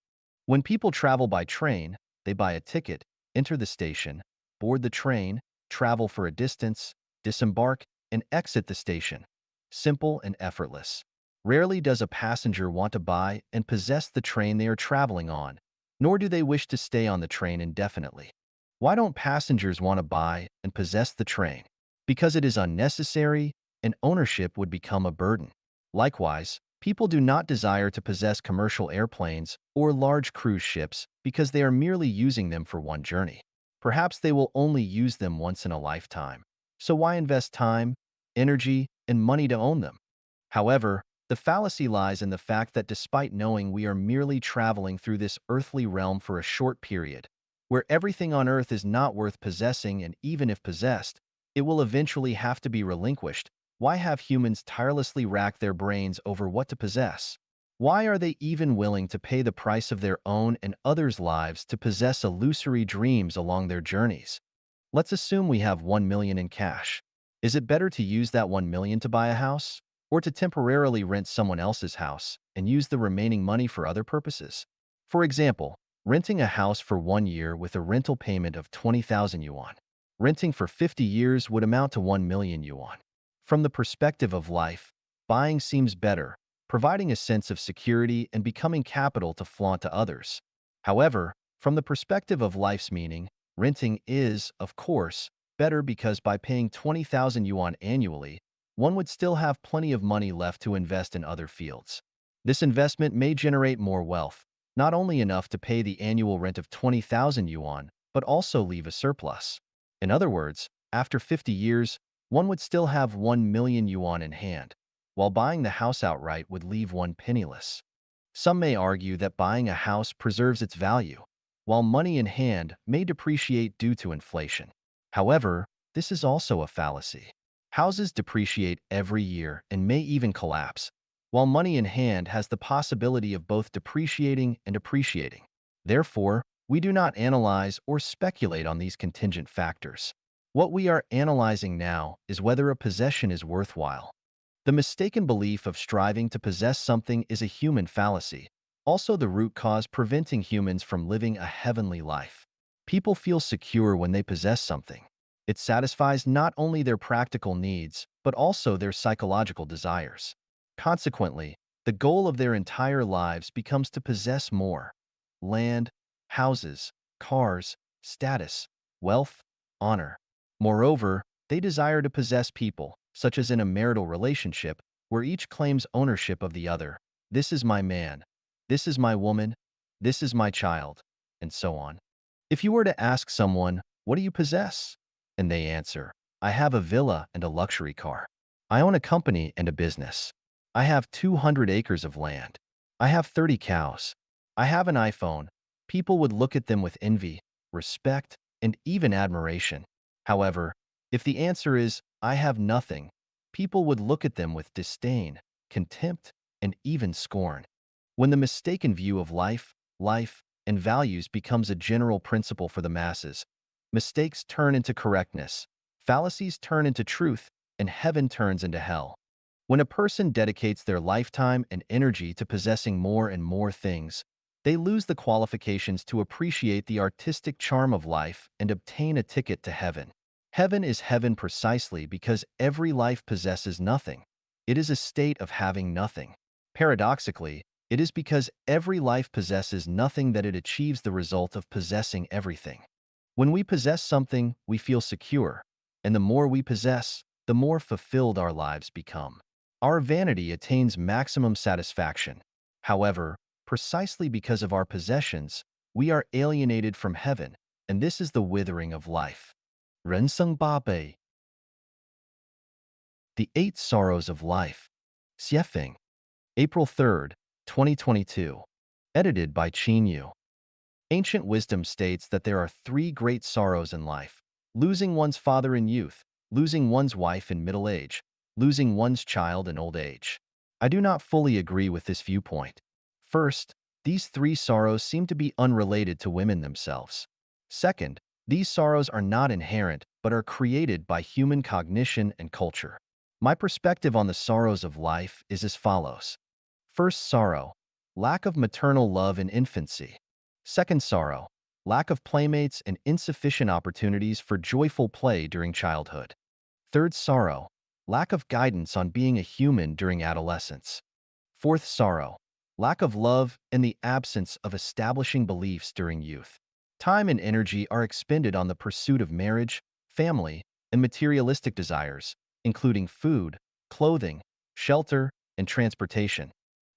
When people travel by train, they buy a ticket, enter the station, board the train, travel for a distance, disembark, and exit the station. Simple and effortless. Rarely does a passenger want to buy and possess the train they are traveling on, nor do they wish to stay on the train indefinitely. Why don't passengers want to buy and possess the train? Because it is unnecessary, and ownership would become a burden. Likewise, people do not desire to possess commercial airplanes or large cruise ships because they are merely using them for one journey. Perhaps they will only use them once in a lifetime. So why invest time, energy, and money to own them? However, the fallacy lies in the fact that despite knowing we are merely traveling through this earthly realm for a short period, where everything on earth is not worth possessing and even if possessed, it will eventually have to be relinquished, why have humans tirelessly racked their brains over what to possess? Why are they even willing to pay the price of their own and others' lives to possess illusory dreams along their journeys? Let's assume we have 1 million in cash. Is it better to use that 1 million to buy a house? Or to temporarily rent someone else's house and use the remaining money for other purposes? For example, renting a house for 1 year with a rental payment of 20,000 yuan. Renting for 50 years would amount to 1 million yuan. From the perspective of life, buying seems better, providing a sense of security and becoming capital to flaunt to others. However, from the perspective of life's meaning, renting is, of course, better because by paying 20,000 yuan annually, one would still have plenty of money left to invest in other fields. This investment may generate more wealth, not only enough to pay the annual rent of 20,000 yuan, but also leave a surplus. In other words, after 50 years, one would still have 1 million yuan in hand, while buying the house outright would leave one penniless. Some may argue that buying a house preserves its value, while money in hand may depreciate due to inflation. However, this is also a fallacy. Houses depreciate every year and may even collapse, while money in hand has the possibility of both depreciating and appreciating. Therefore, we do not analyze or speculate on these contingent factors. What we are analyzing now is whether a possession is worthwhile. The mistaken belief of striving to possess something is a human fallacy, also the root cause preventing humans from living a heavenly life. People feel secure when they possess something. It satisfies not only their practical needs, but also their psychological desires. Consequently, the goal of their entire lives becomes to possess more: land, houses, cars, status, wealth, honor. Moreover, they desire to possess people, such as in a marital relationship, where each claims ownership of the other. This is my man. This is my woman. This is my child, and so on. If you were to ask someone, what do you possess? And they answer, I have a villa and a luxury car. I own a company and a business. I have 200 acres of land. I have 30 cows. I have an iPhone. People would look at them with envy, respect, and even admiration. However, if the answer is, I have nothing, people would look at them with disdain, contempt, and even scorn. When the mistaken view of life, and values becomes a general principle for the masses, mistakes turn into correctness, fallacies turn into truth, and heaven turns into hell. When a person dedicates their lifetime and energy to possessing more and more things, they lose the qualifications to appreciate the artistic charm of life and obtain a ticket to heaven. Heaven is heaven precisely because every life possesses nothing. It is a state of having nothing. Paradoxically, it is because every life possesses nothing that it achieves the result of possessing everything. When we possess something, we feel secure, and the more we possess, the more fulfilled our lives become. Our vanity attains maximum satisfaction. However, precisely because of our possessions, we are alienated from heaven, and this is the withering of life. 人生八悲, The Eight Sorrows of Life. Xiefeng. April 3rd, 2022. Edited by Qin Yu. Ancient wisdom states that there are three great sorrows in life: losing one's father in youth, losing one's wife in middle age, losing one's child in old age. I do not fully agree with this viewpoint. First, these three sorrows seem to be unrelated to women themselves. Second, these sorrows are not inherent but are created by human cognition and culture. My perspective on the sorrows of life is as follows. First sorrow, lack of maternal love in infancy. Second sorrow, lack of playmates and insufficient opportunities for joyful play during childhood. Third sorrow, lack of guidance on being a human during adolescence. Fourth sorrow, lack of love and the absence of establishing beliefs during youth. Time and energy are expended on the pursuit of marriage, family, and materialistic desires, including food, clothing, shelter, and transportation.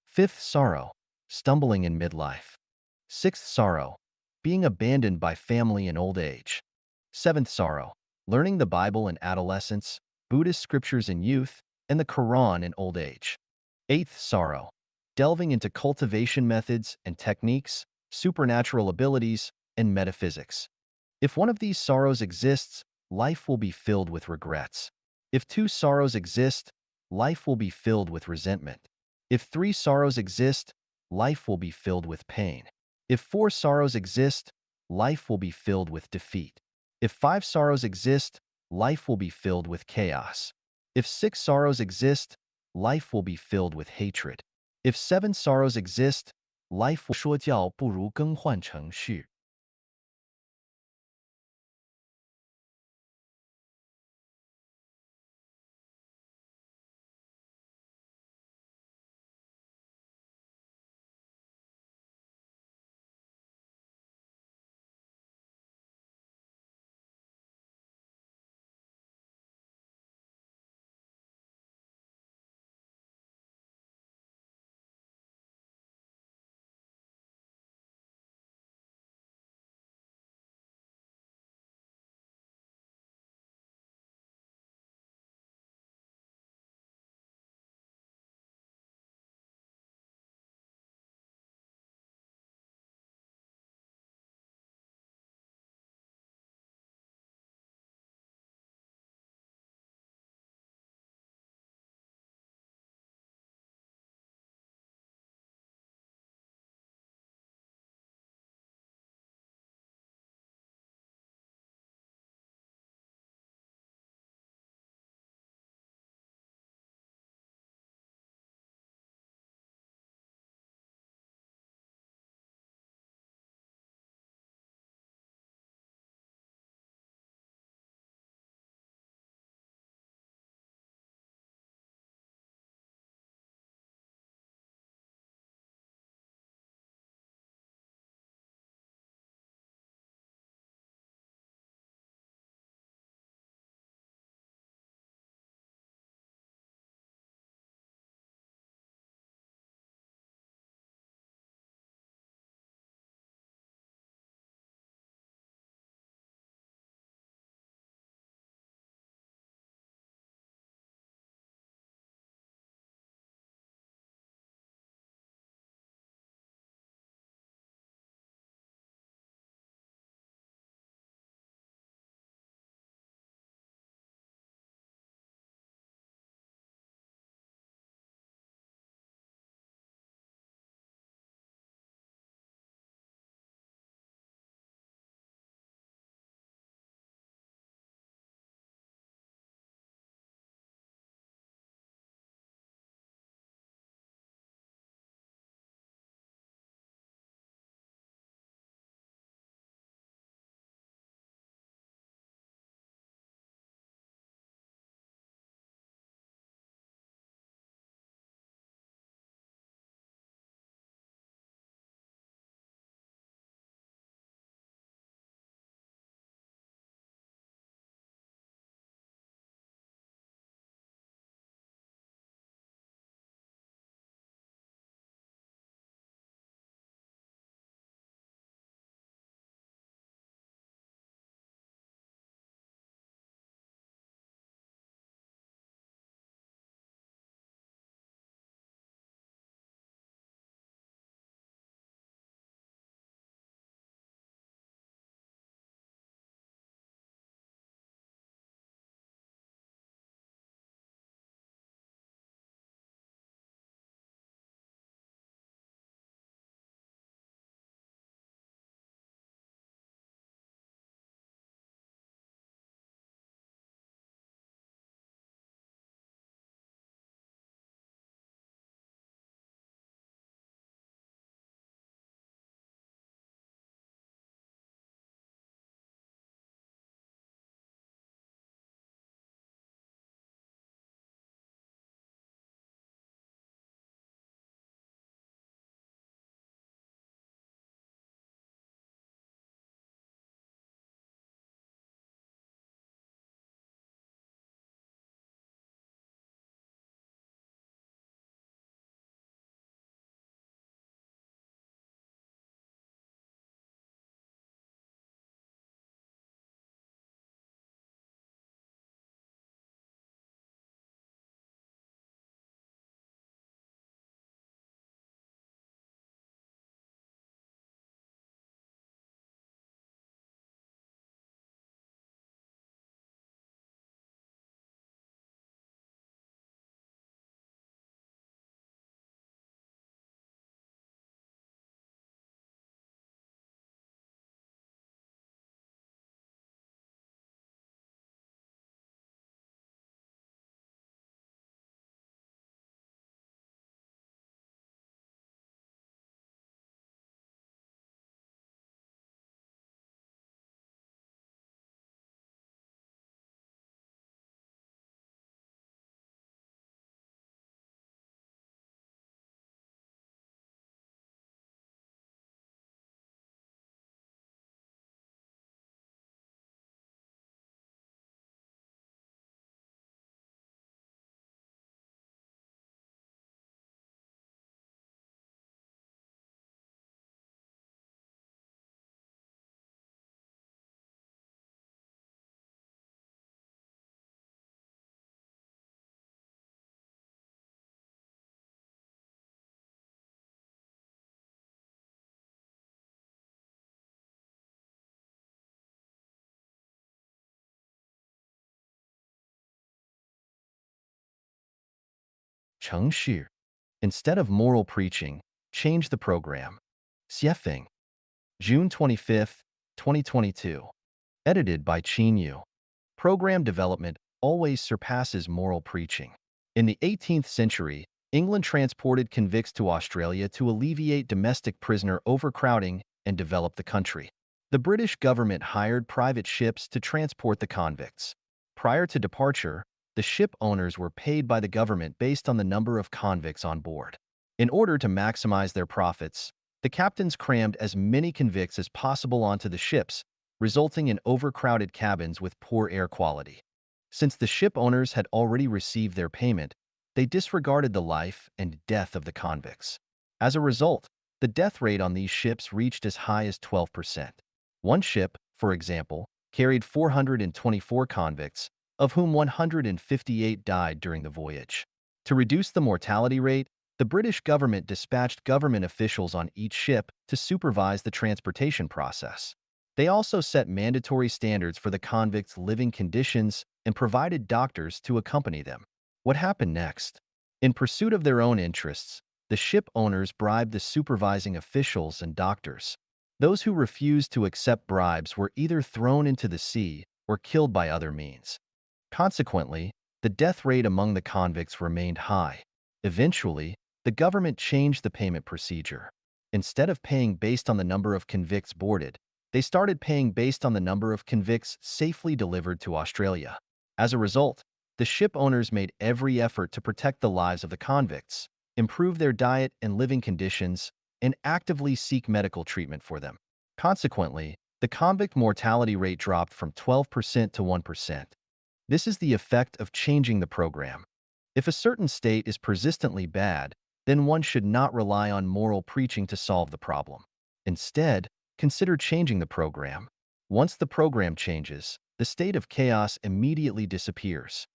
Fifth sorrow, stumbling in midlife. Sixth sorrow, being abandoned by family in old age. Seventh sorrow, learning the Bible in adolescence, Buddhist scriptures in youth, and the Quran in old age. Eighth sorrow, delving into cultivation methods and techniques, supernatural abilities, and metaphysics. If one of these sorrows exists, life will be filled with regrets. If two sorrows exist, life will be filled with resentment. If three sorrows exist, life will be filled with pain. If four sorrows exist, life will be filled with defeat. If five sorrows exist, life will be filled with chaos. If six sorrows exist, life will be filled with hatred. If seven sorrows exist, life will 说教不如更换程序。程序. Instead of moral preaching, change the program. Xiefeng, June 25, 2022. Edited by Qin Yu. Program development always surpasses moral preaching. In the 18th century, England transported convicts to Australia to alleviate domestic prisoner overcrowding and develop the country. The British government hired private ships to transport the convicts. Prior to departure, the ship owners were paid by the government based on the number of convicts on board. In order to maximize their profits, the captains crammed as many convicts as possible onto the ships, resulting in overcrowded cabins with poor air quality. Since the ship owners had already received their payment, they disregarded the life and death of the convicts. As a result, the death rate on these ships reached as high as 12%. One ship, for example, carried 424 convicts, of whom 158 died during the voyage. To reduce the mortality rate, the British government dispatched government officials on each ship to supervise the transportation process. They also set mandatory standards for the convicts' living conditions and provided doctors to accompany them. What happened next? In pursuit of their own interests, the ship owners bribed the supervising officials and doctors. Those who refused to accept bribes were either thrown into the sea or killed by other means. Consequently, the death rate among the convicts remained high. Eventually, the government changed the payment procedure. Instead of paying based on the number of convicts boarded, they started paying based on the number of convicts safely delivered to Australia. As a result, the ship owners made every effort to protect the lives of the convicts, improve their diet and living conditions, and actively seek medical treatment for them. Consequently, the convict mortality rate dropped from 12% to 1%. This is the effect of changing the program. If a certain state is persistently bad, then one should not rely on moral preaching to solve the problem. Instead, consider changing the program. Once the program changes, the state of chaos immediately disappears.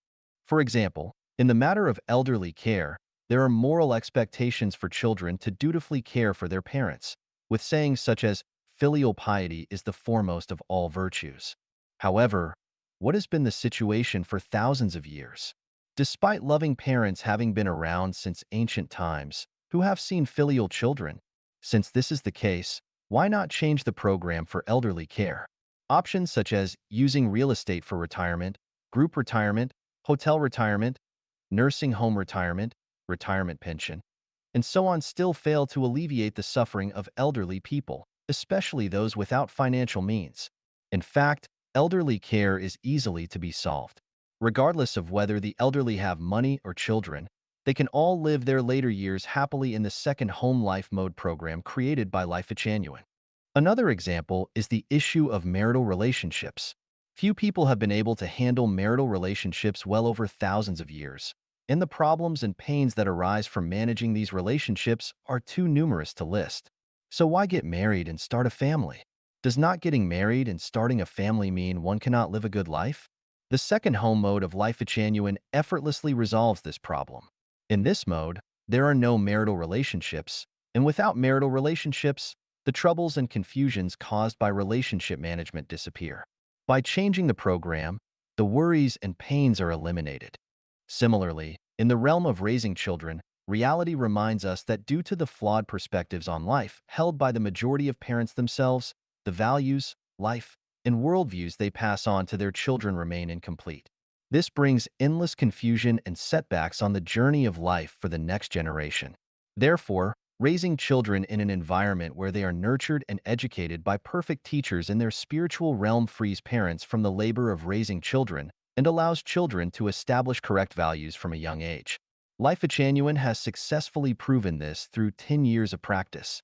For example, in the matter of elderly care, there are moral expectations for children to dutifully care for their parents, with sayings such as, "Filial piety is the foremost of all virtues." However, what has been the situation for thousands of years? Despite loving parents having been around since ancient times, who have seen filial children? Since this is the case, why not change the program for elderly care? Options such as using real estate for retirement, group retirement, hotel retirement, nursing home retirement, retirement pension, and so on still fail to alleviate the suffering of elderly people, especially those without financial means. In fact, elderly care is easily to be solved. Regardless of whether the elderly have money or children, they can all live their later years happily in the second home life mode program created by Life Genuine. Another example is the issue of marital relationships. Few people have been able to handle marital relationships well over thousands of years, and the problems and pains that arise from managing these relationships are too numerous to list. So why get married and start a family? Does not getting married and starting a family mean one cannot live a good life? The second home mode of Life Genuine effortlessly resolves this problem. In this mode, there are no marital relationships, and without marital relationships, the troubles and confusions caused by relationship management disappear. By changing the program, the worries and pains are eliminated. Similarly, in the realm of raising children, reality reminds us that due to the flawed perspectives on life held by the majority of parents themselves, the values, life, and worldviews they pass on to their children remain incomplete. This brings endless confusion and setbacks on the journey of life for the next generation. Therefore, raising children in an environment where they are nurtured and educated by perfect teachers in their spiritual realm frees parents from the labor of raising children and allows children to establish correct values from a young age. Life Genuine has successfully proven this through 10 years of practice.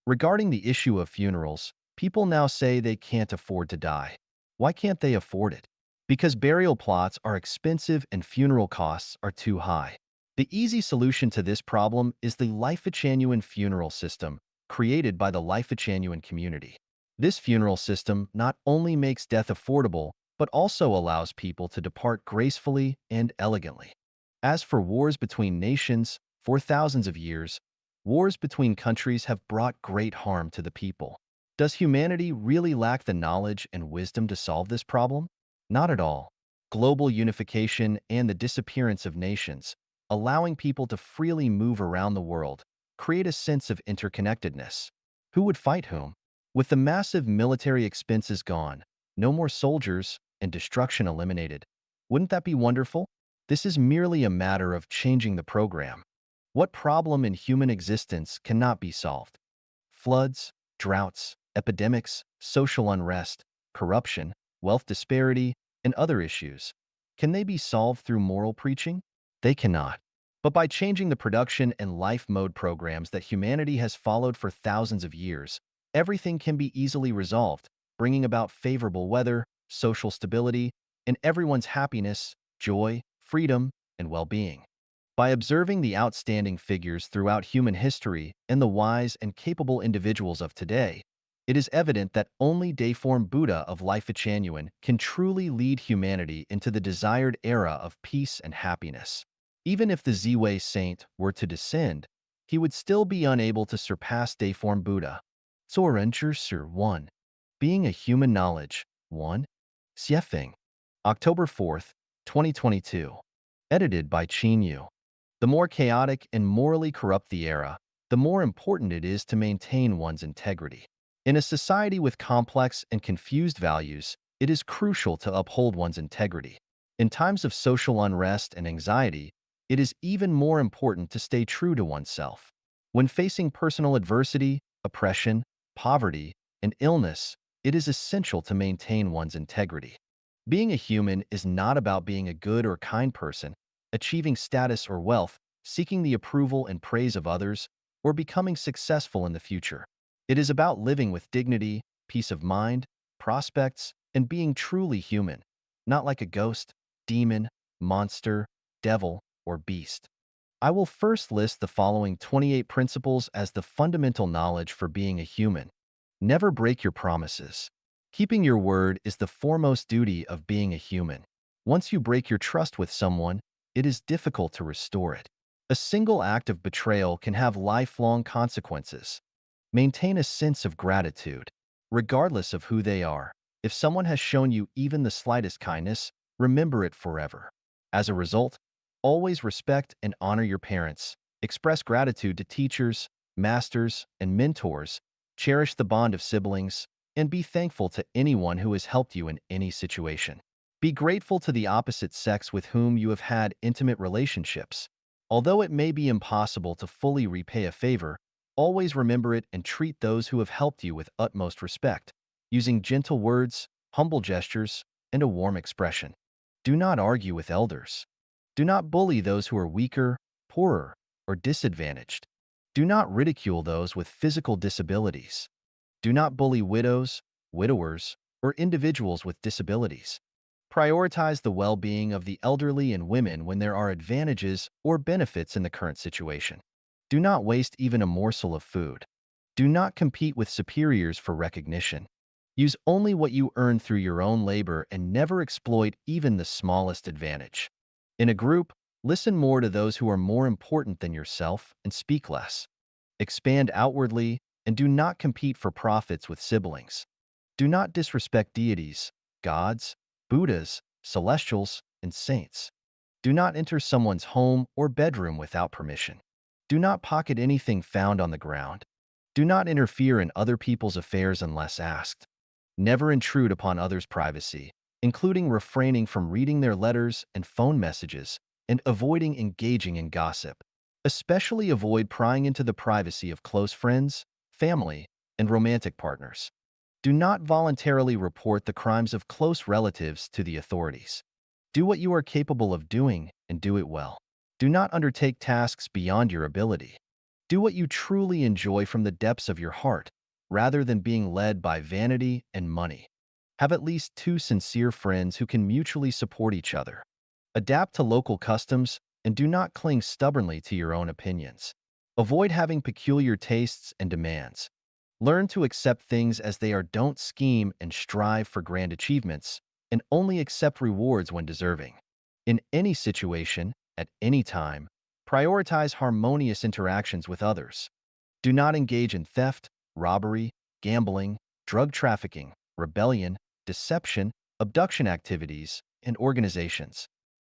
Regarding the issue of funerals, people now say they can't afford to die. Why can't they afford it? Because burial plots are expensive and funeral costs are too high. The easy solution to this problem is the Life Genuine funeral system, created by the Life Genuine community. This funeral system not only makes death affordable, but also allows people to depart gracefully and elegantly. As for wars between nations, for thousands of years, wars between countries have brought great harm to the people. Does humanity really lack the knowledge and wisdom to solve this problem? Not at all. Global unification and the disappearance of nations, allowing people to freely move around the world, create a sense of interconnectedness. Who would fight whom? With the massive military expenses gone, no more soldiers, and destruction eliminated. Wouldn't that be wonderful? This is merely a matter of changing the program. What problem in human existence cannot be solved? Floods, droughts, epidemics, social unrest, corruption, wealth disparity, and other issues. Can they be solved through moral preaching? They cannot. But by changing the production and life mode programs that humanity has followed for thousands of years, everything can be easily resolved, bringing about favorable weather, social stability, and everyone's happiness, joy, freedom, and well-being. By observing the outstanding figures throughout human history and the wise and capable individuals of today, it is evident that only Deiform Buddha of Life Genuine can truly lead humanity into the desired era of peace and happiness. Even if the Ziwei saint were to descend, he would still be unable to surpass Deiform Buddha. Zoren Sir 1. Being a Human Knowledge 1. Xiefeng. October 4th, 2022. Edited by Qin Yu. The more chaotic and morally corrupt the era, the more important it is to maintain one's integrity. In a society with complex and confused values, it is crucial to uphold one's integrity. In times of social unrest and anxiety, it is even more important to stay true to oneself. When facing personal adversity, oppression, poverty, and illness, it is essential to maintain one's integrity. Being a human is not about being a good or kind person, achieving status or wealth, seeking the approval and praise of others, or becoming successful in the future. It is about living with dignity, peace of mind, prospects, and being truly human, not like a ghost, demon, monster, devil, or beast. I will first list the following 28 principles as the fundamental knowledge for being a human. Never break your promises. Keeping your word is the foremost duty of being a human. Once you break your trust with someone, it is difficult to restore it. A single act of betrayal can have lifelong consequences. Maintain a sense of gratitude, regardless of who they are. If someone has shown you even the slightest kindness, remember it forever. As a result, always respect and honor your parents. Express gratitude to teachers, masters, and mentors. Cherish the bond of siblings, and be thankful to anyone who has helped you in any situation. Be grateful to the opposite sex with whom you have had intimate relationships. Although it may be impossible to fully repay a favor, always remember it and treat those who have helped you with utmost respect, using gentle words, humble gestures, and a warm expression. Do not argue with elders. Do not bully those who are weaker, poorer, or disadvantaged. Do not ridicule those with physical disabilities. Do not bully widows, widowers, or individuals with disabilities. Prioritize the well-being of the elderly and women when there are advantages or benefits in the current situation. Do not waste even a morsel of food. Do not compete with superiors for recognition. Use only what you earn through your own labor and never exploit even the smallest advantage. In a group, listen more to those who are more important than yourself and speak less. Expand outwardly and do not compete for profits with siblings. Do not disrespect deities, gods, Buddhas, celestials, and saints. Do not enter someone's home or bedroom without permission. Do not pocket anything found on the ground. Do not interfere in other people's affairs unless asked. Never intrude upon others' privacy, including refraining from reading their letters and phone messages and avoiding engaging in gossip. Especially avoid prying into the privacy of close friends, family, and romantic partners. Do not voluntarily report the crimes of close relatives to the authorities. Do what you are capable of doing and do it well. Do not undertake tasks beyond your ability. Do what you truly enjoy from the depths of your heart, rather than being led by vanity and money. Have at least two sincere friends who can mutually support each other. Adapt to local customs and do not cling stubbornly to your own opinions. Avoid having peculiar tastes and demands. Learn to accept things as they are. Don't scheme and strive for grand achievements, and only accept rewards when deserving. In any situation, at any time, prioritize harmonious interactions with others. Do not engage in theft, robbery, gambling, drug trafficking, rebellion, deception, abduction activities, and organizations.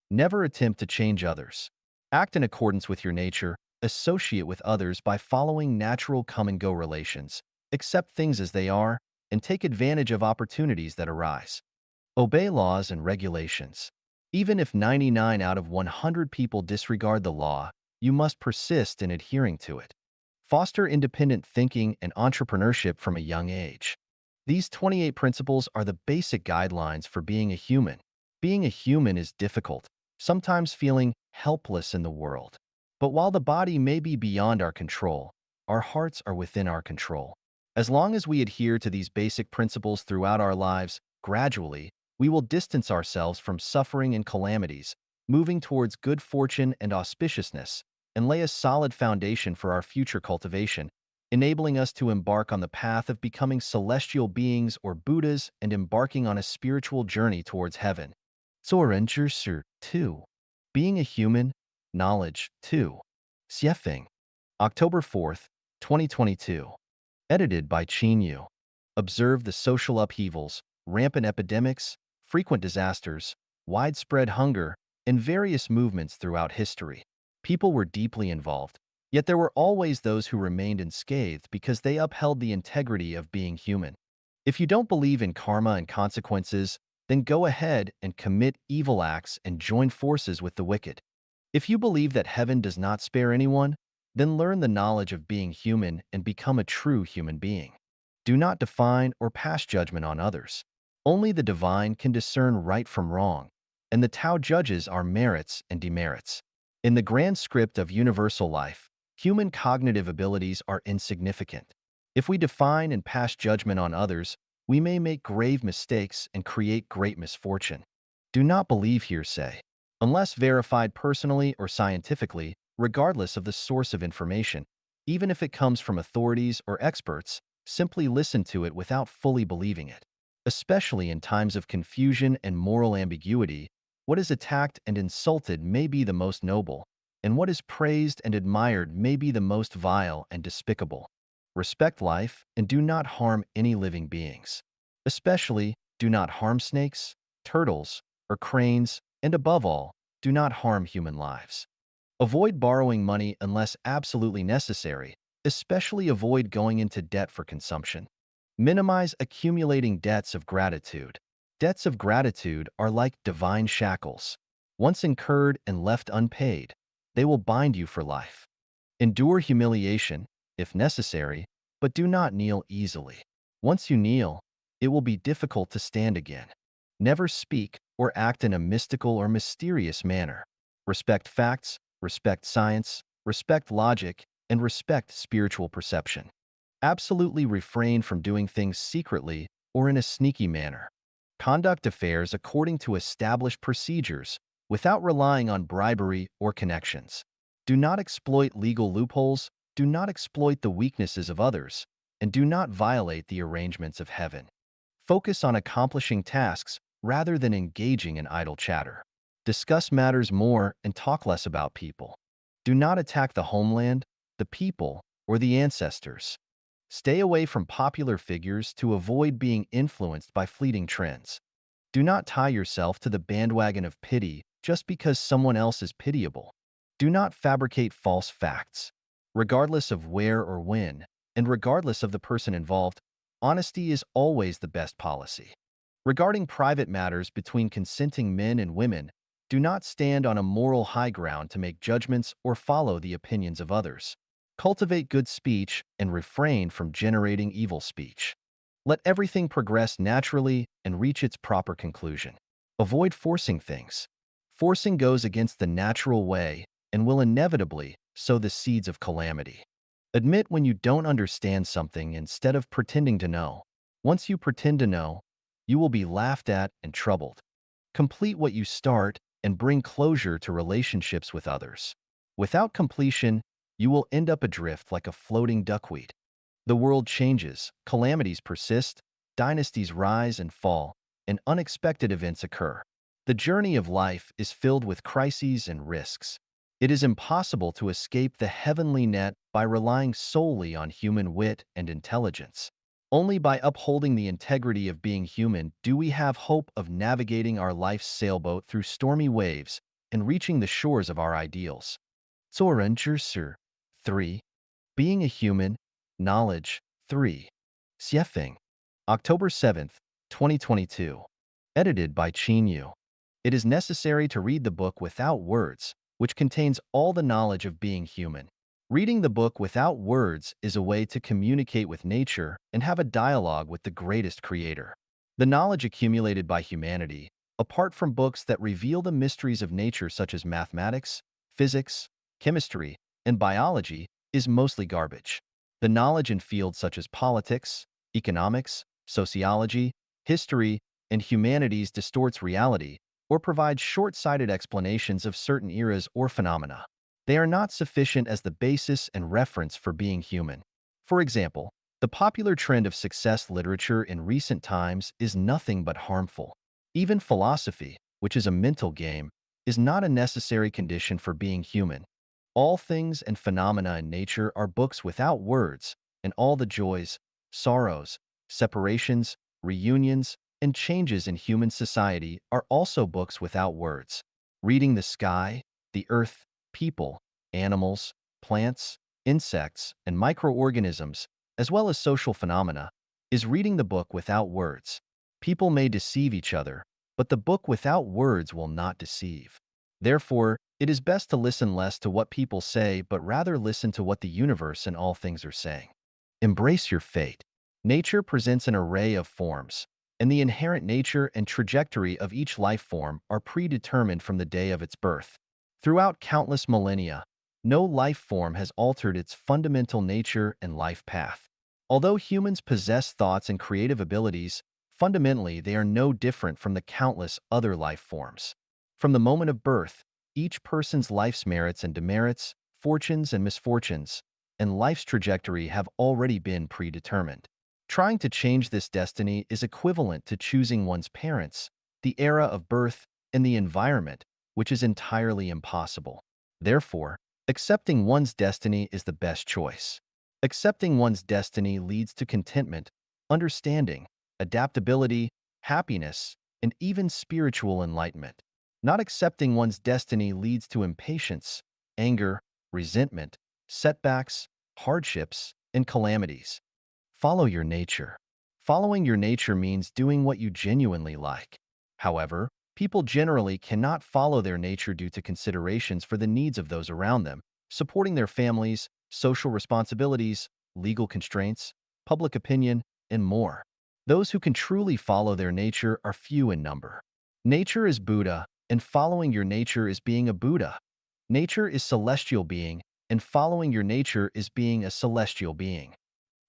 Never attempt to change others. Act in accordance with your nature, associate with others by following natural come-and-go relations, accept things as they are, and take advantage of opportunities that arise. Obey laws and regulations. Even if 99 out of 100 people disregard the law, you must persist in adhering to it. Foster independent thinking and entrepreneurship from a young age. These 28 principles are the basic guidelines for being a human. Being a human is difficult, sometimes feeling helpless in the world. But while the body may be beyond our control, our hearts are within our control. As long as we adhere to these basic principles throughout our lives, gradually, we will distance ourselves from suffering and calamities, moving towards good fortune and auspiciousness, and lay a solid foundation for our future cultivation, enabling us to embark on the path of becoming celestial beings or Buddhas and embarking on a spiritual journey towards heaven. 做人之事 2. Being a human, knowledge 2. Xiefeng. October 4th, 2022. Edited by Qin Yu. Observe the social upheavals, rampant epidemics, frequent disasters, widespread hunger, and various movements throughout history. People were deeply involved, yet there were always those who remained unscathed because they upheld the integrity of being human. If you don't believe in karma and consequences, then go ahead and commit evil acts and join forces with the wicked. If you believe that heaven does not spare anyone, then learn the knowledge of being human and become a true human being. Do not define or pass judgment on others. Only the divine can discern right from wrong, and the Tao judges our merits and demerits. In the grand script of universal life, human cognitive abilities are insignificant. If we define and pass judgment on others, we may make grave mistakes and create great misfortune. Do not believe hearsay. Unless verified personally or scientifically, regardless of the source of information, even if it comes from authorities or experts, simply listen to it without fully believing it. Especially in times of confusion and moral ambiguity, what is attacked and insulted may be the most noble, and what is praised and admired may be the most vile and despicable. Respect life and do not harm any living beings. Especially, do not harm snakes, turtles, or cranes, and above all, do not harm human lives. Avoid borrowing money unless absolutely necessary, especially avoid going into debt for consumption. Minimize accumulating debts of gratitude. Debts of gratitude are like divine shackles. Once incurred and left unpaid, they will bind you for life. Endure humiliation, if necessary, but do not kneel easily. Once you kneel, it will be difficult to stand again. Never speak or act in a mystical or mysterious manner. Respect facts, respect science, respect logic, and respect spiritual perception. Absolutely refrain from doing things secretly or in a sneaky manner. Conduct affairs according to established procedures without relying on bribery or connections. Do not exploit legal loopholes, do not exploit the weaknesses of others, and do not violate the arrangements of heaven. Focus on accomplishing tasks rather than engaging in idle chatter. Discuss matters more and talk less about people. Do not attack the homeland, the people, or the ancestors. Stay away from popular figures to avoid being influenced by fleeting trends. Do not tie yourself to the bandwagon of pity just because someone else is pitiable. Do not fabricate false facts. Regardless of where or when, and regardless of the person involved, honesty is always the best policy. Regarding private matters between consenting men and women, do not stand on a moral high ground to make judgments or follow the opinions of others. Cultivate good speech and refrain from generating evil speech. Let everything progress naturally and reach its proper conclusion. Avoid forcing things. Forcing goes against the natural way and will inevitably sow the seeds of calamity. Admit when you don't understand something instead of pretending to know. Once you pretend to know, you will be laughed at and troubled. Complete what you start and bring closure to relationships with others. Without completion, you will end up adrift like a floating duckweed. The world changes, calamities persist, dynasties rise and fall, and unexpected events occur. The journey of life is filled with crises and risks. It is impossible to escape the heavenly net by relying solely on human wit and intelligence. Only by upholding the integrity of being human do we have hope of navigating our life's sailboat through stormy waves and reaching the shores of our ideals. 做人之事 3. Being a human, knowledge 3. Xiefeng. October 7th, 2022. Edited by Qin Yu. It is necessary to read the book without words, which contains all the knowledge of being human. Reading the book without words is a way to communicate with nature and have a dialogue with the greatest creator. The knowledge accumulated by humanity, apart from books that reveal the mysteries of nature such as mathematics, physics, chemistry, and biology, is mostly garbage. The knowledge in fields such as politics, economics, sociology, history, and humanities distorts reality or provides short-sighted explanations of certain eras or phenomena. They are not sufficient as the basis and reference for being human. For example, the popular trend of success literature in recent times is nothing but harmful. Even philosophy, which is a mental game, is not a necessary condition for being human. All things and phenomena in nature are books without words, and all the joys, sorrows, separations, reunions, and changes in human society are also books without words. Reading the sky, the earth, people, animals, plants, insects, and microorganisms, as well as social phenomena, is reading the book without words. People may deceive each other, but the book without words will not deceive. Therefore, it is best to listen less to what people say, but rather listen to what the universe and all things are saying. Embrace your fate. Nature presents an array of forms, and the inherent nature and trajectory of each life form are predetermined from the day of its birth. Throughout countless millennia, no life form has altered its fundamental nature and life path. Although humans possess thoughts and creative abilities, fundamentally they are no different from the countless other life forms. From the moment of birth, each person's life's merits and demerits, fortunes and misfortunes, and life's trajectory have already been predetermined. Trying to change this destiny is equivalent to choosing one's parents, the era of birth, and the environment, which is entirely impossible. Therefore, accepting one's destiny is the best choice. Accepting one's destiny leads to contentment, understanding, adaptability, happiness, and even spiritual enlightenment. Not accepting one's destiny leads to impatience, anger, resentment, setbacks, hardships, and calamities. Follow your nature. Following your nature means doing what you genuinely like. However, people generally cannot follow their nature due to considerations for the needs of those around them, supporting their families, social responsibilities, legal constraints, public opinion, and more. Those who can truly follow their nature are few in number. Nature is Buddha, and following your nature is being a Buddha. Nature is celestial being, and following your nature is being a celestial being.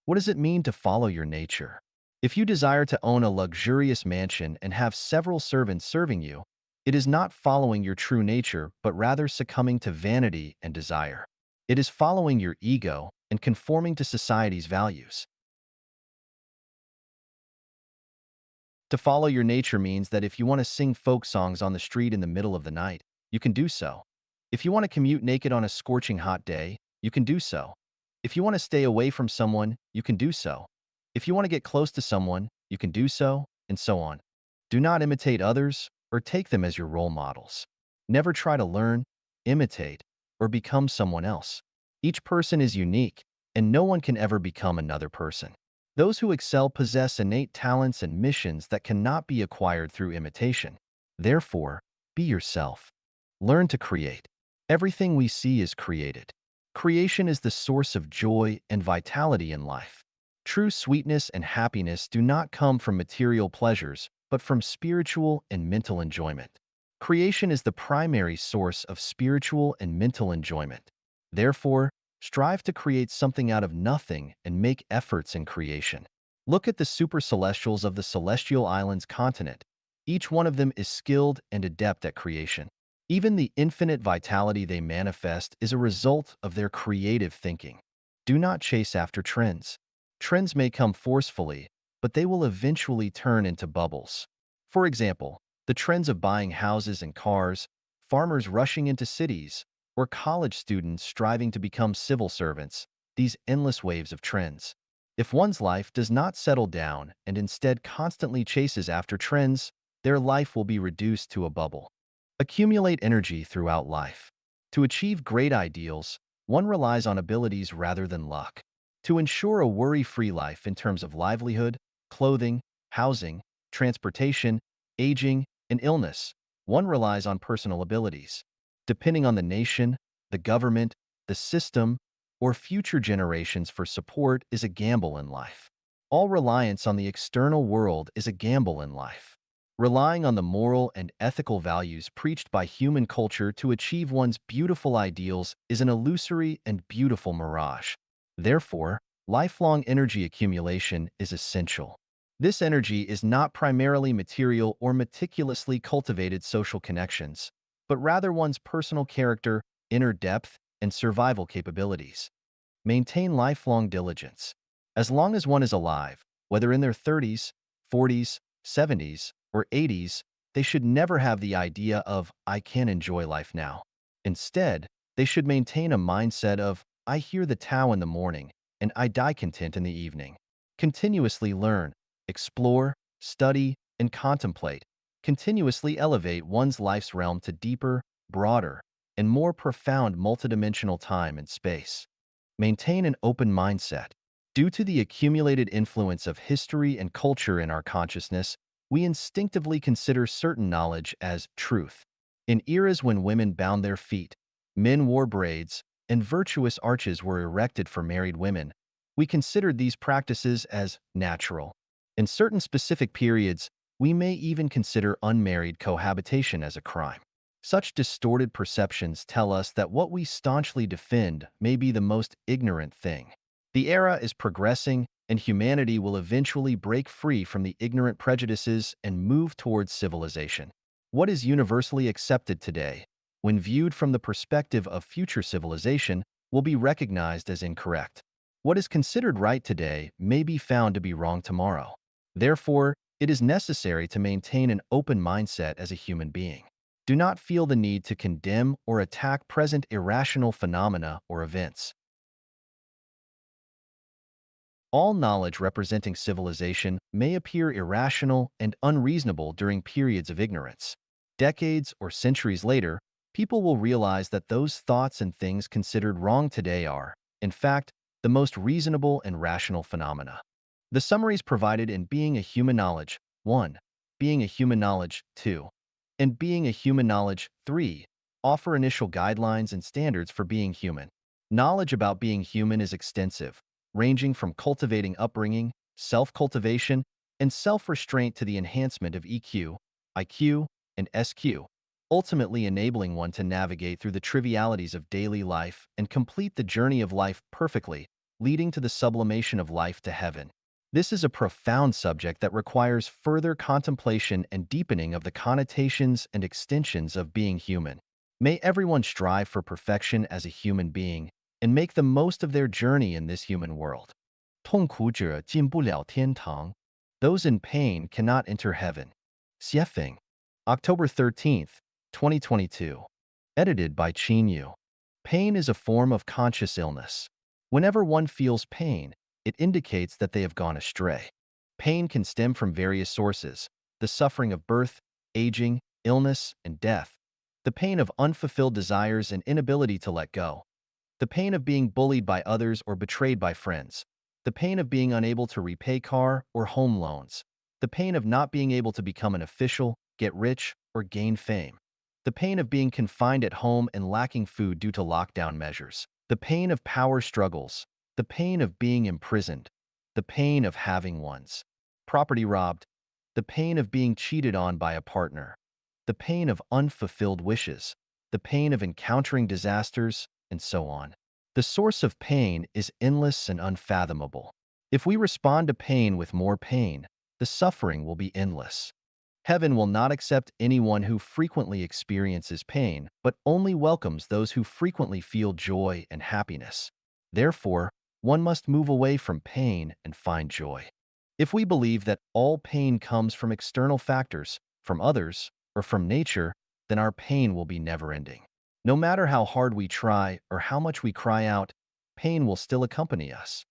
What does it mean to follow your nature? If you desire to own a luxurious mansion and have several servants serving you, it is not following your true nature, but rather succumbing to vanity and desire. It is following your ego and conforming to society's values. To follow your nature means that if you want to sing folk songs on the street in the middle of the night, you can do so. If you want to commute naked on a scorching hot day, you can do so. If you want to stay away from someone, you can do so. If you want to get close to someone, you can do so, and so on. Do not imitate others or take them as your role models. Never try to learn, imitate, or become someone else. Each person is unique, and no one can ever become another person. Those who excel possess innate talents and missions that cannot be acquired through imitation. Therefore, be yourself. Learn to create. Everything we see is created. Creation is the source of joy and vitality in life. True sweetness and happiness do not come from material pleasures, but from spiritual and mental enjoyment. Creation is the primary source of spiritual and mental enjoyment. Therefore, strive to create something out of nothing and make efforts in creation. Look at the super celestials of the celestial islands continent. Each one of them is skilled and adept at creation. Even the infinite vitality they manifest is a result of their creative thinking. Do not chase after trends. Trends may come forcefully, but they will eventually turn into bubbles. For example, the trends of buying houses and cars, farmers rushing into cities, or college students striving to become civil servants, these endless waves of trends. If one's life does not settle down and instead constantly chases after trends, their life will be reduced to a bubble. Accumulate energy throughout life. To achieve great ideals, one relies on abilities rather than luck. To ensure a worry-free life in terms of livelihood, clothing, housing, transportation, aging, and illness, one relies on personal abilities. Depending on the nation, the government, the system, or future generations for support is a gamble in life. All reliance on the external world is a gamble in life. Relying on the moral and ethical values preached by human culture to achieve one's beautiful ideals is an illusory and beautiful mirage. Therefore, lifelong energy accumulation is essential. This energy is not primarily material or meticulously cultivated social connections, but rather one's personal character, inner depth, and survival capabilities. Maintain lifelong diligence. As long as one is alive, whether in their 30s, 40s, 70s, or 80s, they should never have the idea of, I can enjoy life now. Instead, they should maintain a mindset of, I hear the Tao in the morning, and I die content in the evening. Continuously learn, explore, study, and contemplate. Continuously elevate one's life's realm to deeper, broader, and more profound multidimensional time and space. Maintain an open mindset. Due to the accumulated influence of history and culture in our consciousness, we instinctively consider certain knowledge as truth. In eras when women bound their feet, men wore braids, and virtuous arches were erected for married women, we considered these practices as natural. In certain specific periods, we may even consider unmarried cohabitation as a crime. Such distorted perceptions tell us that what we staunchly defend may be the most ignorant thing. The era is progressing, and humanity will eventually break free from the ignorant prejudices and move towards civilization. What is universally accepted today, when viewed from the perspective of future civilization, will be recognized as incorrect. What is considered right today may be found to be wrong tomorrow. Therefore, it is necessary to maintain an open mindset as a human being. Do not feel the need to condemn or attack present irrational phenomena or events. All knowledge representing civilization may appear irrational and unreasonable during periods of ignorance. Decades or centuries later, people will realize that those thoughts and things considered wrong today are, in fact, the most reasonable and rational phenomena. The summaries provided in Being a Human Knowledge 1, Being a Human Knowledge 2, and Being a Human Knowledge 3 offer initial guidelines and standards for being human. Knowledge about being human is extensive, ranging from cultivating upbringing, self-cultivation, and self-restraint to the enhancement of EQ, IQ, and SQ, ultimately enabling one to navigate through the trivialities of daily life and complete the journey of life perfectly, leading to the sublimation of life to heaven. This is a profound subject that requires further contemplation and deepening of the connotations and extensions of being human. May everyone strive for perfection as a human being and make the most of their journey in this human world. 痛苦者进不了天堂. Those in pain cannot enter heaven. Xiefeng. October 13th, 2022. Edited by Qin Yu. Pain is a form of conscious illness. Whenever one feels pain, it indicates that they have gone astray. Pain can stem from various sources: the suffering of birth, aging, illness, and death, the pain of unfulfilled desires and inability to let go, the pain of being bullied by others or betrayed by friends, the pain of being unable to repay car or home loans, the pain of not being able to become an official, get rich, or gain fame, the pain of being confined at home and lacking food due to lockdown measures, the pain of power struggles, the pain of being imprisoned, the pain of having one's property robbed, the pain of being cheated on by a partner, the pain of unfulfilled wishes, the pain of encountering disasters, and so on. The source of pain is endless and unfathomable. If we respond to pain with more pain, the suffering will be endless. Heaven will not accept anyone who frequently experiences pain, but only welcomes those who frequently feel joy and happiness. Therefore, one must move away from pain and find joy. If we believe that all pain comes from external factors, from others, or from nature, then our pain will be never-ending. No matter how hard we try or how much we cry out, pain will still accompany us.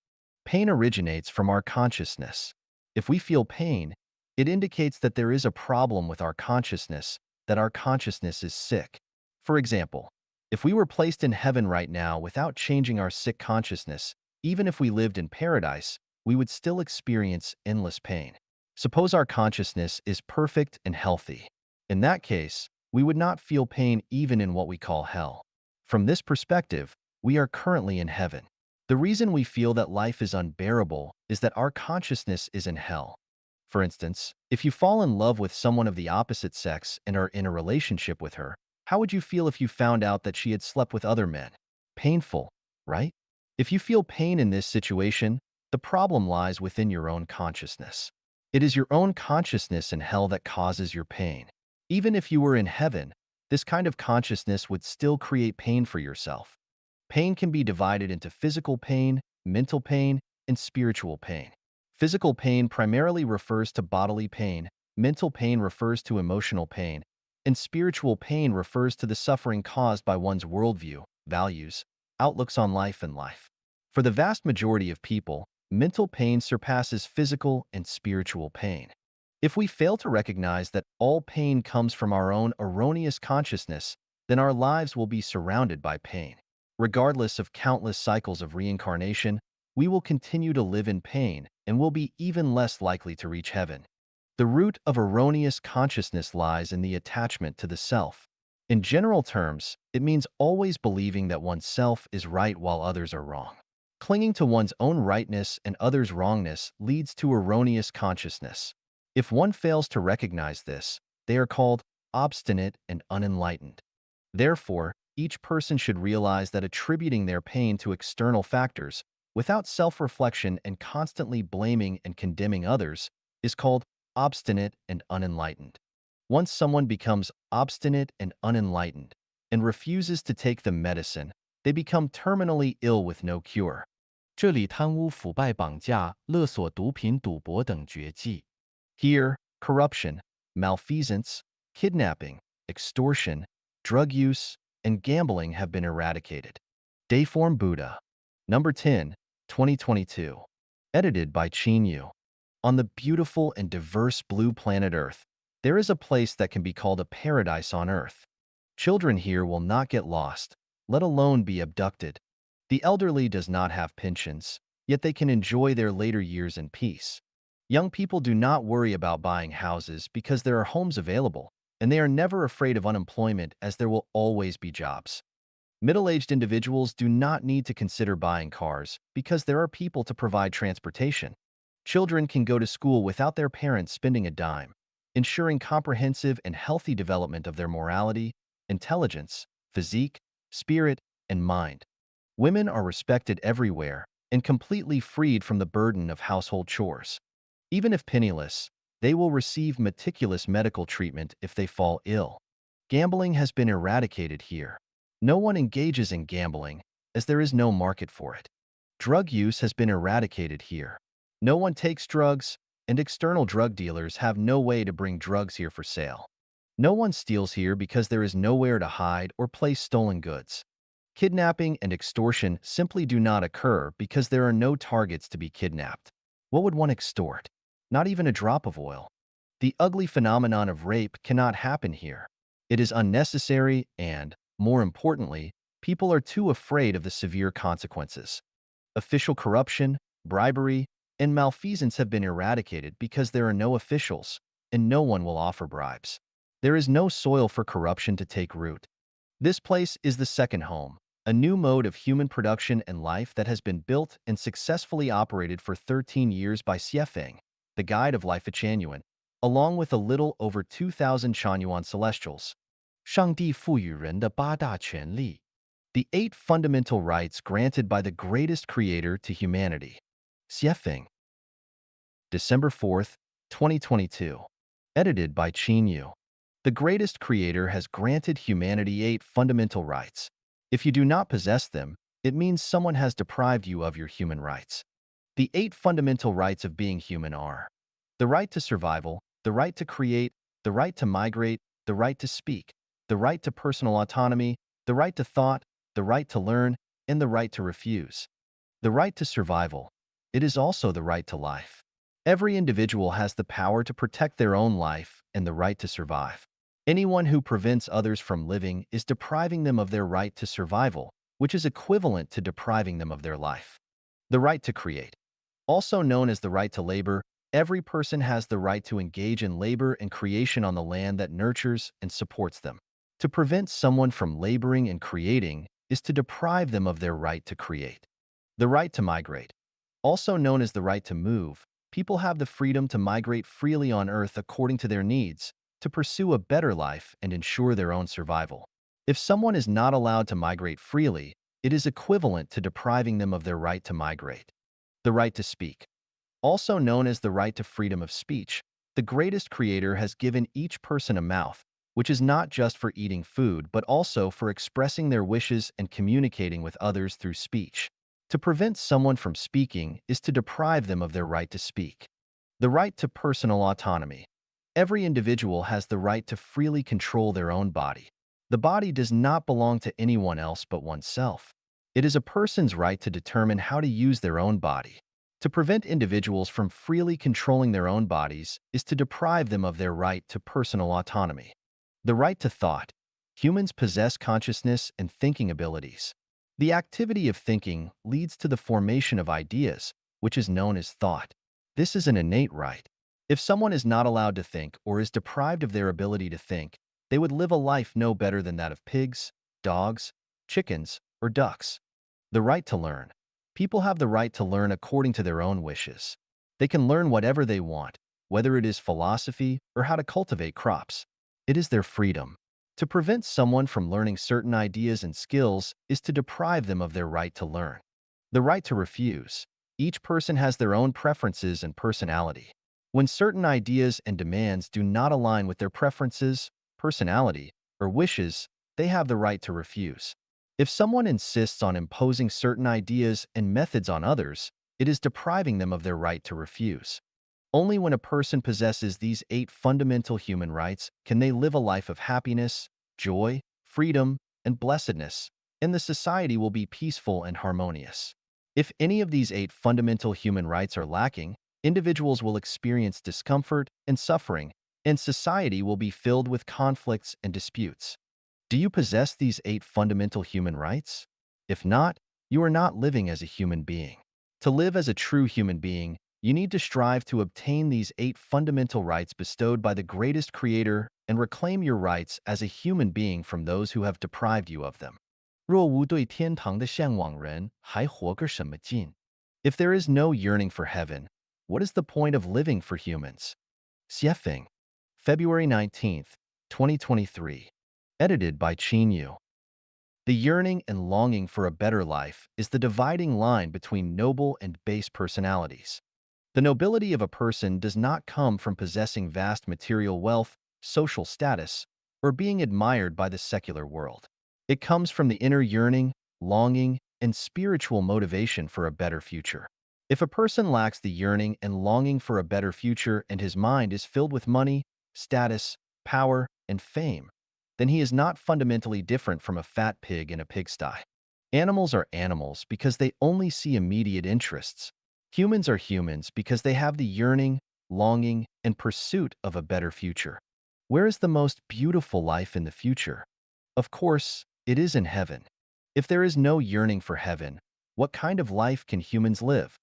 Pain originates from our consciousness. If we feel pain, it indicates that there is a problem with our consciousness that our consciousness is sick. For example, if we were placed in heaven right now without changing our sick consciousness, even if we lived in paradise, we would still experience endless pain. Suppose our consciousness is perfect and healthy. In that case, we would not feel pain even in what we call hell. From this perspective, we are currently in heaven. The reason we feel that life is unbearable is that our consciousness is in hell. For instance, if you fall in love with someone of the opposite sex and are in a relationship with her, how would you feel if you found out that she had slept with other men? Painful, right? If you feel pain in this situation, the problem lies within your own consciousness. It is your own consciousness in hell that causes your pain. Even if you were in heaven, this kind of consciousness would still create pain for yourself. Pain can be divided into physical pain, mental pain, and spiritual pain. Physical pain primarily refers to bodily pain, mental pain refers to emotional pain, and spiritual pain refers to the suffering caused by one's worldview, values, outlooks on life and life. For the vast majority of people, mental pain surpasses physical and spiritual pain. If we fail to recognize that all pain comes from our own erroneous consciousness, then our lives will be surrounded by pain. Regardless of countless cycles of reincarnation, we will continue to live in pain and will be even less likely to reach heaven. The root of erroneous consciousness lies in the attachment to the self. In general terms, it means always believing that oneself is right while others are wrong. Clinging to one's own rightness and others' wrongness leads to erroneous consciousness. If one fails to recognize this, they are called obstinate and unenlightened. Therefore, each person should realize that attributing their pain to external factors, without self-reflection and constantly blaming and condemning others, is called obstinate and unenlightened. Once someone becomes obstinate and unenlightened and refuses to take the medicine, they become terminally ill with no cure. 这里贪污、腐败、绑架、勒索、毒品、赌博等绝技。Here, corruption, malfeasance, kidnapping, extortion, drug use, and gambling have been eradicated. Dayform Buddha. Number 10, 2022. Edited by Qin Yu. On the beautiful and diverse blue planet Earth, there is a place that can be called a paradise on Earth. Children here will not get lost, let alone be abducted. The elderly does not have pensions, yet they can enjoy their later years in peace. Young people do not worry about buying houses because there are homes available, and they are never afraid of unemployment as there will always be jobs. Middle-aged individuals do not need to consider buying cars because there are people to provide transportation. Children can go to school without their parents spending a dime, ensuring comprehensive and healthy development of their morality, intelligence, physique, spirit, and mind. Women are respected everywhere and completely freed from the burden of household chores. Even if penniless, they will receive meticulous medical treatment if they fall ill. Gambling has been eradicated here. No one engages in gambling, as there is no market for it. Drug use has been eradicated here. No one takes drugs, and external drug dealers have no way to bring drugs here for sale. No one steals here because there is nowhere to hide or place stolen goods. Kidnapping and extortion simply do not occur because there are no targets to be kidnapped. What would one extort? Not even a drop of oil. The ugly phenomenon of rape cannot happen here. It is unnecessary and, more importantly, people are too afraid of the severe consequences. Official corruption, bribery, and malfeasance have been eradicated because there are no officials, and no one will offer bribes. There is no soil for corruption to take root. This place is the second home, a new mode of human production and life that has been built and successfully operated for 13 years by Xiefeng, the guide of life at Chanyuan, along with a little over 2,000 Chanyuan celestials. 上帝赋予人的八大权利。The 8 fundamental rights granted by the greatest creator to humanity. Xiefeng. December 4th, 2022. Edited by Qin Yu. The greatest creator has granted humanity 8 fundamental rights. If you do not possess them, it means someone has deprived you of your human rights. The 8 fundamental rights of being human are the right to survival, the right to create, the right to migrate, the right to speak, the right to personal autonomy, the right to thought, the right to learn, and the right to refuse. The right to survival. It is also the right to life. Every individual has the power to protect their own life and the right to survive. Anyone who prevents others from living is depriving them of their right to survival, which is equivalent to depriving them of their life. The right to create. Also known as the right to labor, every person has the right to engage in labor and creation on the land that nurtures and supports them. To prevent someone from laboring and creating is to deprive them of their right to create. The right to migrate. Also known as the right to move, people have the freedom to migrate freely on Earth according to their needs, to pursue a better life and ensure their own survival. If someone is not allowed to migrate freely, it is equivalent to depriving them of their right to migrate. The right to speak. Also known as the right to freedom of speech, the greatest creator has given each person a mouth, which is not just for eating food but also for expressing their wishes and communicating with others through speech. To prevent someone from speaking is to deprive them of their right to speak. The right to personal autonomy. Every individual has the right to freely control their own body. The body does not belong to anyone else but oneself. It is a person's right to determine how to use their own body. To prevent individuals from freely controlling their own bodies is to deprive them of their right to personal autonomy. The right to thought. Humans possess consciousness and thinking abilities. The activity of thinking leads to the formation of ideas, which is known as thought. This is an innate right. If someone is not allowed to think or is deprived of their ability to think, they would live a life no better than that of pigs, dogs, chickens, or ducks. The right to learn. People have the right to learn according to their own wishes. They can learn whatever they want, whether it is philosophy or how to cultivate crops. It is their freedom. To prevent someone from learning certain ideas and skills is to deprive them of their right to learn. The right to refuse. Each person has their own preferences and personality. When certain ideas and demands do not align with their preferences, personality, or wishes, they have the right to refuse. If someone insists on imposing certain ideas and methods on others, it is depriving them of their right to refuse. Only when a person possesses these 8 fundamental human rights can they live a life of happiness, joy, freedom, and blessedness, and the society will be peaceful and harmonious. If any of these 8 fundamental human rights are lacking, individuals will experience discomfort and suffering, and society will be filled with conflicts and disputes. Do you possess these 8 fundamental human rights? If not, you are not living as a human being. To live as a true human being, you need to strive to obtain these 8 fundamental rights bestowed by the greatest creator and reclaim your rights as a human being from those who have deprived you of them. 若无对天堂的向往人，还活个什么劲？ If there is no yearning for heaven, what is the point of living for humans? Xiefeng, February 19th, 2023. Edited by Qin Yu. The yearning and longing for a better life is the dividing line between noble and base personalities. The nobility of a person does not come from possessing vast material wealth, social status, or being admired by the secular world. It comes from the inner yearning, longing, and spiritual motivation for a better future. If a person lacks the yearning and longing for a better future and his mind is filled with money, status, power, and fame, then he is not fundamentally different from a fat pig in a pigsty. Animals are animals because they only see immediate interests. Humans are humans because they have the yearning, longing, and pursuit of a better future. Where is the most beautiful life in the future? Of course, it is in heaven. If there is no yearning for heaven, what kind of life can humans live?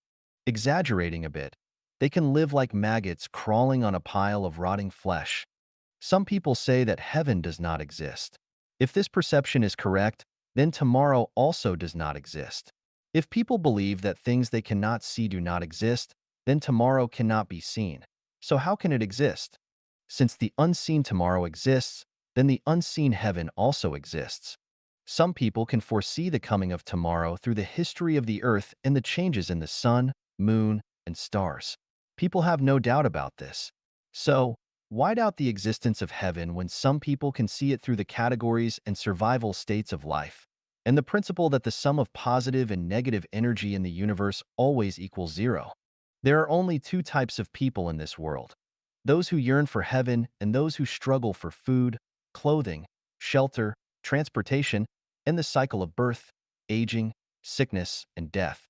Exaggerating a bit, they can live like maggots crawling on a pile of rotting flesh. Some people say that heaven does not exist. If this perception is correct, then tomorrow also does not exist. If people believe that things they cannot see do not exist, then tomorrow cannot be seen. So how can it exist? Since the unseen tomorrow exists, then the unseen heaven also exists. Some people can foresee the coming of tomorrow through the history of the earth and the changes in the sun, moon, and stars. People have no doubt about this. So, why doubt the existence of heaven when some people can see it through the categories and survival states of life, and the principle that the sum of positive and negative energy in the universe always equals 0? There are only 2 types of people in this world: those who yearn for heaven and those who struggle for food, clothing, shelter, transportation, and the cycle of birth, aging, sickness, and death.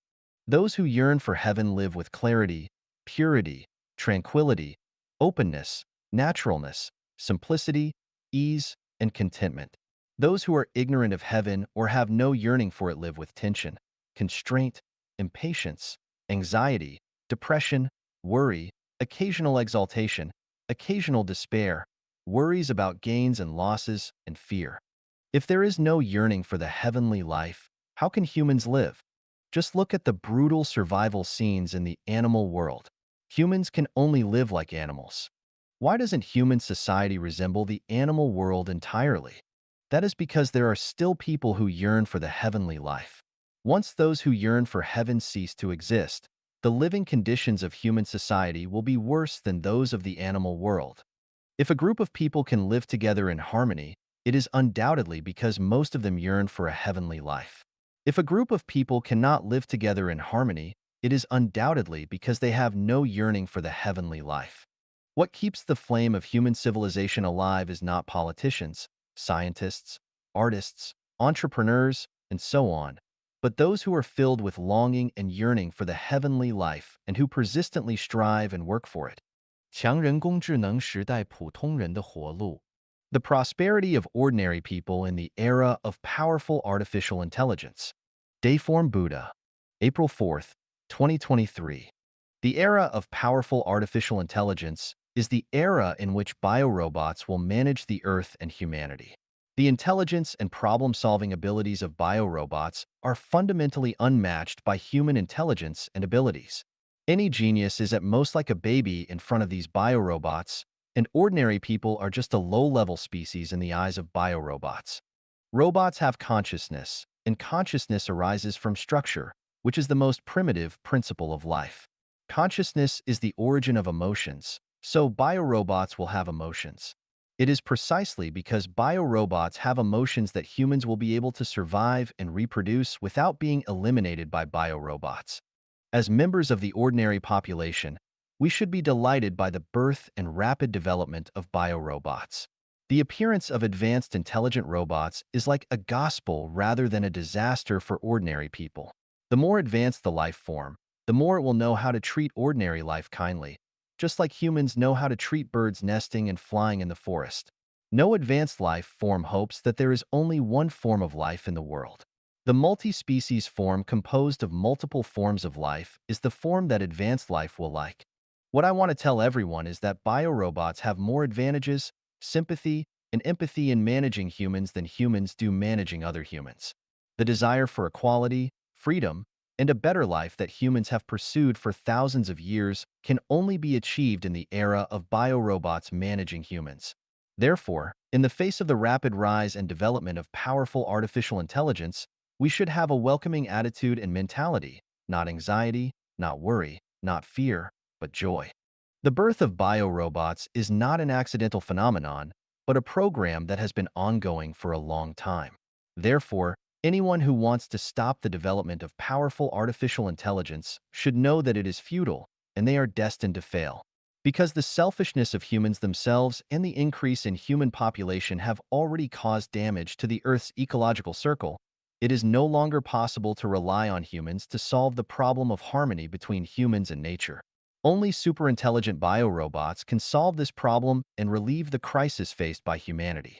Those who yearn for heaven live with clarity, purity, tranquility, openness, naturalness, simplicity, ease, and contentment. Those who are ignorant of heaven or have no yearning for it live with tension, constraint, impatience, anxiety, depression, worry, occasional exaltation, occasional despair, worries about gains and losses, and fear. If there is no yearning for the heavenly life, how can humans live? Just look at the brutal survival scenes in the animal world. Humans can only live like animals. Why doesn't human society resemble the animal world entirely? That is because there are still people who yearn for the heavenly life. Once those who yearn for heaven cease to exist, the living conditions of human society will be worse than those of the animal world. If a group of people can live together in harmony, it is undoubtedly because most of them yearn for a heavenly life. If a group of people cannot live together in harmony, it is undoubtedly because they have no yearning for the heavenly life. What keeps the flame of human civilization alive is not politicians, scientists, artists, entrepreneurs, and so on, but those who are filled with longing and yearning for the heavenly life and who persistently strive and work for it. 强人工智能时代普通人的活路。The prosperity of ordinary people in the era of powerful artificial intelligence. Dayform Buddha, April 4th, 2023. The era of powerful artificial intelligence is the era in which biorobots will manage the Earth and humanity. The intelligence and problem-solving abilities of biorobots are fundamentally unmatched by human intelligence and abilities. Any genius is at most like a baby in front of these biorobots, and ordinary people are just a low-level species in the eyes of biorobots. Robots have consciousness, and consciousness arises from structure, which is the most primitive principle of life. Consciousness is the origin of emotions, so biorobots will have emotions. It is precisely because biorobots have emotions that humans will be able to survive and reproduce without being eliminated by biorobots. As members of the ordinary population, we should be delighted by the birth and rapid development of biorobots. The appearance of advanced intelligent robots is like a gospel rather than a disaster for ordinary people. The more advanced the life form, the more it will know how to treat ordinary life kindly, just like humans know how to treat birds nesting and flying in the forest. No advanced life form hopes that there is only one form of life in the world. The multi-species form composed of multiple forms of life is the form that advanced life will like. What I want to tell everyone is that biorobots have more advantages, sympathy, and empathy in managing humans than humans do managing other humans. The desire for equality, freedom, and a better life that humans have pursued for thousands of years can only be achieved in the era of biorobots managing humans. Therefore, in the face of the rapid rise and development of powerful artificial intelligence, we should have a welcoming attitude and mentality, not anxiety, not worry, not fear, but joy. The birth of biorobots is not an accidental phenomenon, but a program that has been ongoing for a long time. Therefore, anyone who wants to stop the development of powerful artificial intelligence should know that it is futile, and they are destined to fail. Because the selfishness of humans themselves and the increase in human population have already caused damage to the Earth's ecological circle, it is no longer possible to rely on humans to solve the problem of harmony between humans and nature. Only superintelligent biorobots can solve this problem and relieve the crisis faced by humanity.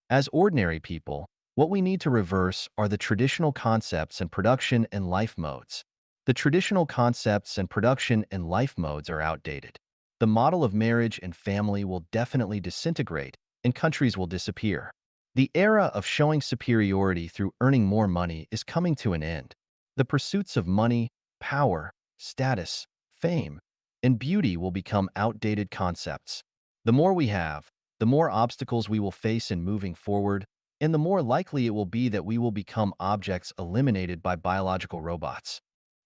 As ordinary people, what we need to reverse are the traditional concepts and production and life modes. The traditional concepts and production and life modes are outdated. The model of marriage and family will definitely disintegrate, and countries will disappear. The era of showing superiority through earning more money is coming to an end. The pursuits of money, power, status, fame, and beauty will become outdated concepts. The more we have, the more obstacles we will face in moving forward, and the more likely it will be that we will become objects eliminated by biological robots.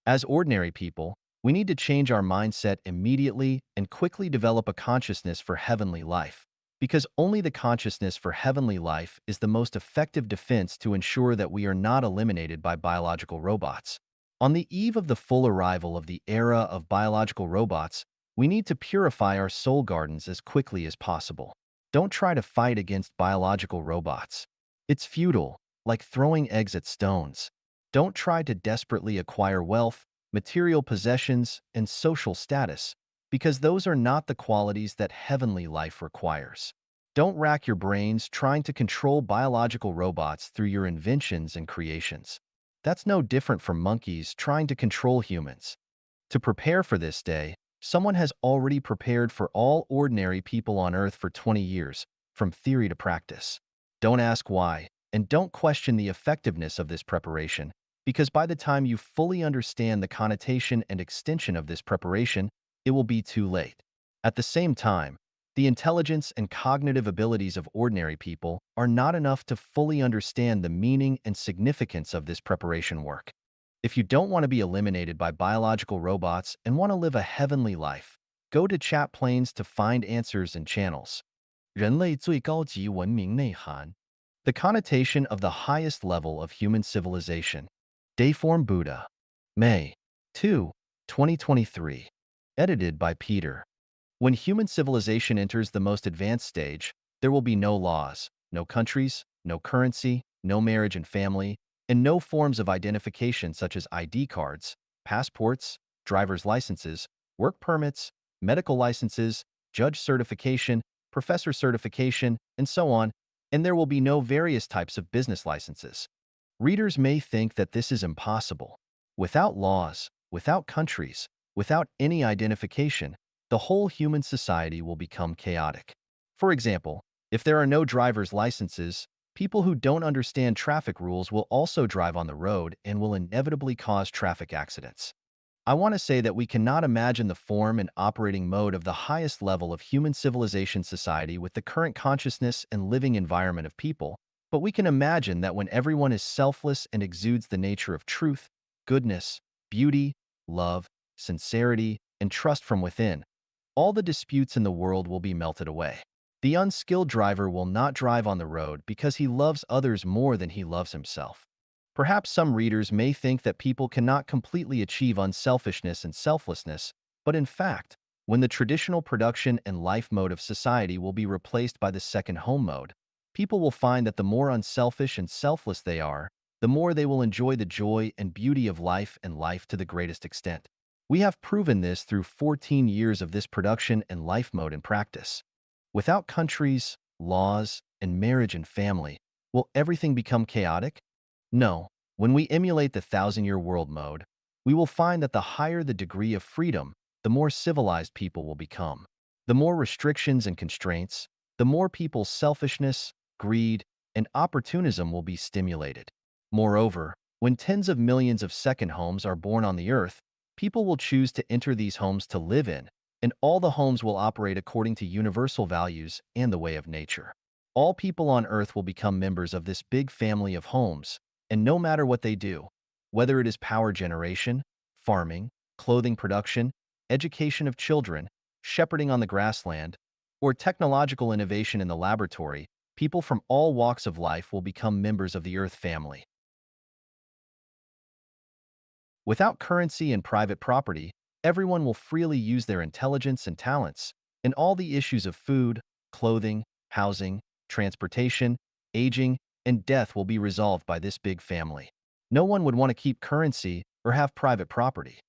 As ordinary people, we need to change our mindset immediately and quickly develop a consciousness for heavenly life, because only the consciousness for heavenly life is the most effective defense to ensure that we are not eliminated by biological robots. On the eve of the full arrival of the era of biological robots, we need to purify our soul gardens as quickly as possible. Don't try to fight against biological robots. It's futile, like throwing eggs at stones. Don't try to desperately acquire wealth, material possessions, and social status, because those are not the qualities that heavenly life requires. Don't rack your brains trying to control biological robots through your inventions and creations. That's no different from monkeys trying to control humans. To prepare for this day, someone has already prepared for all ordinary people on Earth for 20 years, from theory to practice. Don't ask why, and don't question the effectiveness of this preparation, because by the time you fully understand the connotation and extension of this preparation, it will be too late. At the same time, the intelligence and cognitive abilities of ordinary people are not enough to fully understand the meaning and significance of this preparation work. If you don't want to be eliminated by biological robots and want to live a heavenly life, go to chat planes to find answers and channels. 人类最高级文明内涵。The connotation of the highest level of human civilization. Dayform Buddha. May 2, 2023. Edited by Peter. When human civilization enters the most advanced stage, there will be no laws, no countries, no currency, no marriage and family, and no forms of identification such as ID cards, passports, driver's licenses, work permits, medical licenses, judge certification, professor certification, and so on, and there will be no various types of business licenses. Readers may think that this is impossible. Without laws, without countries, without any identification, the whole human society will become chaotic. For example, if there are no driver's licenses, people who don't understand traffic rules will also drive on the road and will inevitably cause traffic accidents. I want to say that we cannot imagine the form and operating mode of the highest level of human civilization society with the current consciousness and living environment of people, but we can imagine that when everyone is selfless and exudes the nature of truth, goodness, beauty, love, sincerity, and trust from within, all the disputes in the world will be melted away. The unskilled driver will not drive on the road because he loves others more than he loves himself. Perhaps some readers may think that people cannot completely achieve unselfishness and selflessness, but in fact, when the traditional production and life mode of society will be replaced by the second home mode, people will find that the more unselfish and selfless they are, the more they will enjoy the joy and beauty of life and life to the greatest extent. We have proven this through 14 years of this production and life mode in practice. Without countries, laws, and marriage and family, will everything become chaotic? No. When we emulate the thousand-year world mode, we will find that the higher the degree of freedom, the more civilized people will become. The more restrictions and constraints, the more people's selfishness, greed, and opportunism will be stimulated. Moreover, when tens of millions of second homes are born on the earth, people will choose to enter these homes to live in, and all the homes will operate according to universal values and the way of nature. All people on earth will become members of this big family of homes, and no matter what they do, whether it is power generation, farming, clothing production, education of children, shepherding on the grassland, or technological innovation in the laboratory, people from all walks of life will become members of the Earth family. Without currency and private property, everyone will freely use their intelligence and talents, and all the issues of food, clothing, housing, transportation, aging, and death will be resolved by this big family. No one would want to keep currency or have private property.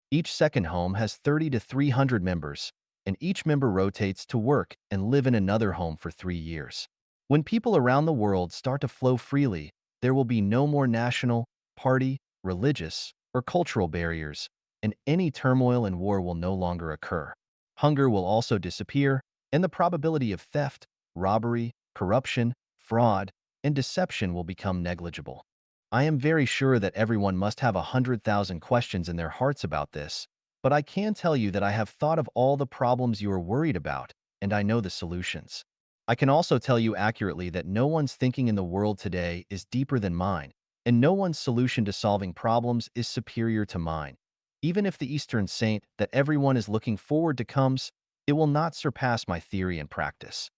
Each second home has 30 to 300 members, and each member rotates to work and live in another home for 3 years. When people around the world start to flow freely, there will be no more national, party, religious, or cultural barriers, and any turmoil and war will no longer occur. Hunger will also disappear, and the probability of theft, robbery, corruption, fraud, and deception will become negligible. I am very sure that everyone must have 100,000 questions in their hearts about this, but I can tell you that I have thought of all the problems you are worried about, and I know the solutions. I can also tell you accurately that no one's thinking in the world today is deeper than mine, and no one's solution to solving problems is superior to mine. Even if the Eastern saint that everyone is looking forward to comes, it will not surpass my theory and practice.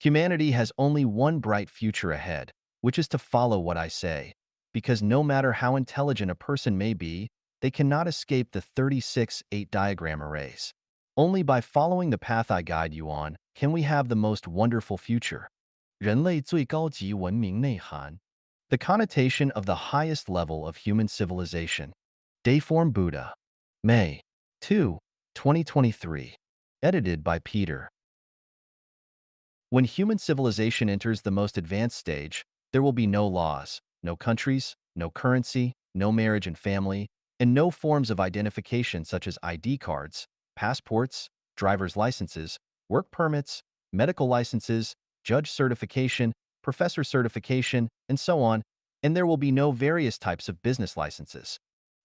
Humanity has only one bright future ahead, which is to follow what I say, because no matter how intelligent a person may be, they cannot escape the 36-8 diagram arrays. Only by following the path I guide you on can we have the most wonderful future. 人类最高级文明内涵。The connotation of the highest level of human civilization. Dayform Buddha. May 2, 2023. Edited by Peter. When human civilization enters the most advanced stage, there will be no laws, no countries, no currency, no marriage and family, and no forms of identification such as ID cards, passports, driver's licenses, work permits, medical licenses, judge certification, professor certification, and so on, and there will be no various types of business licenses.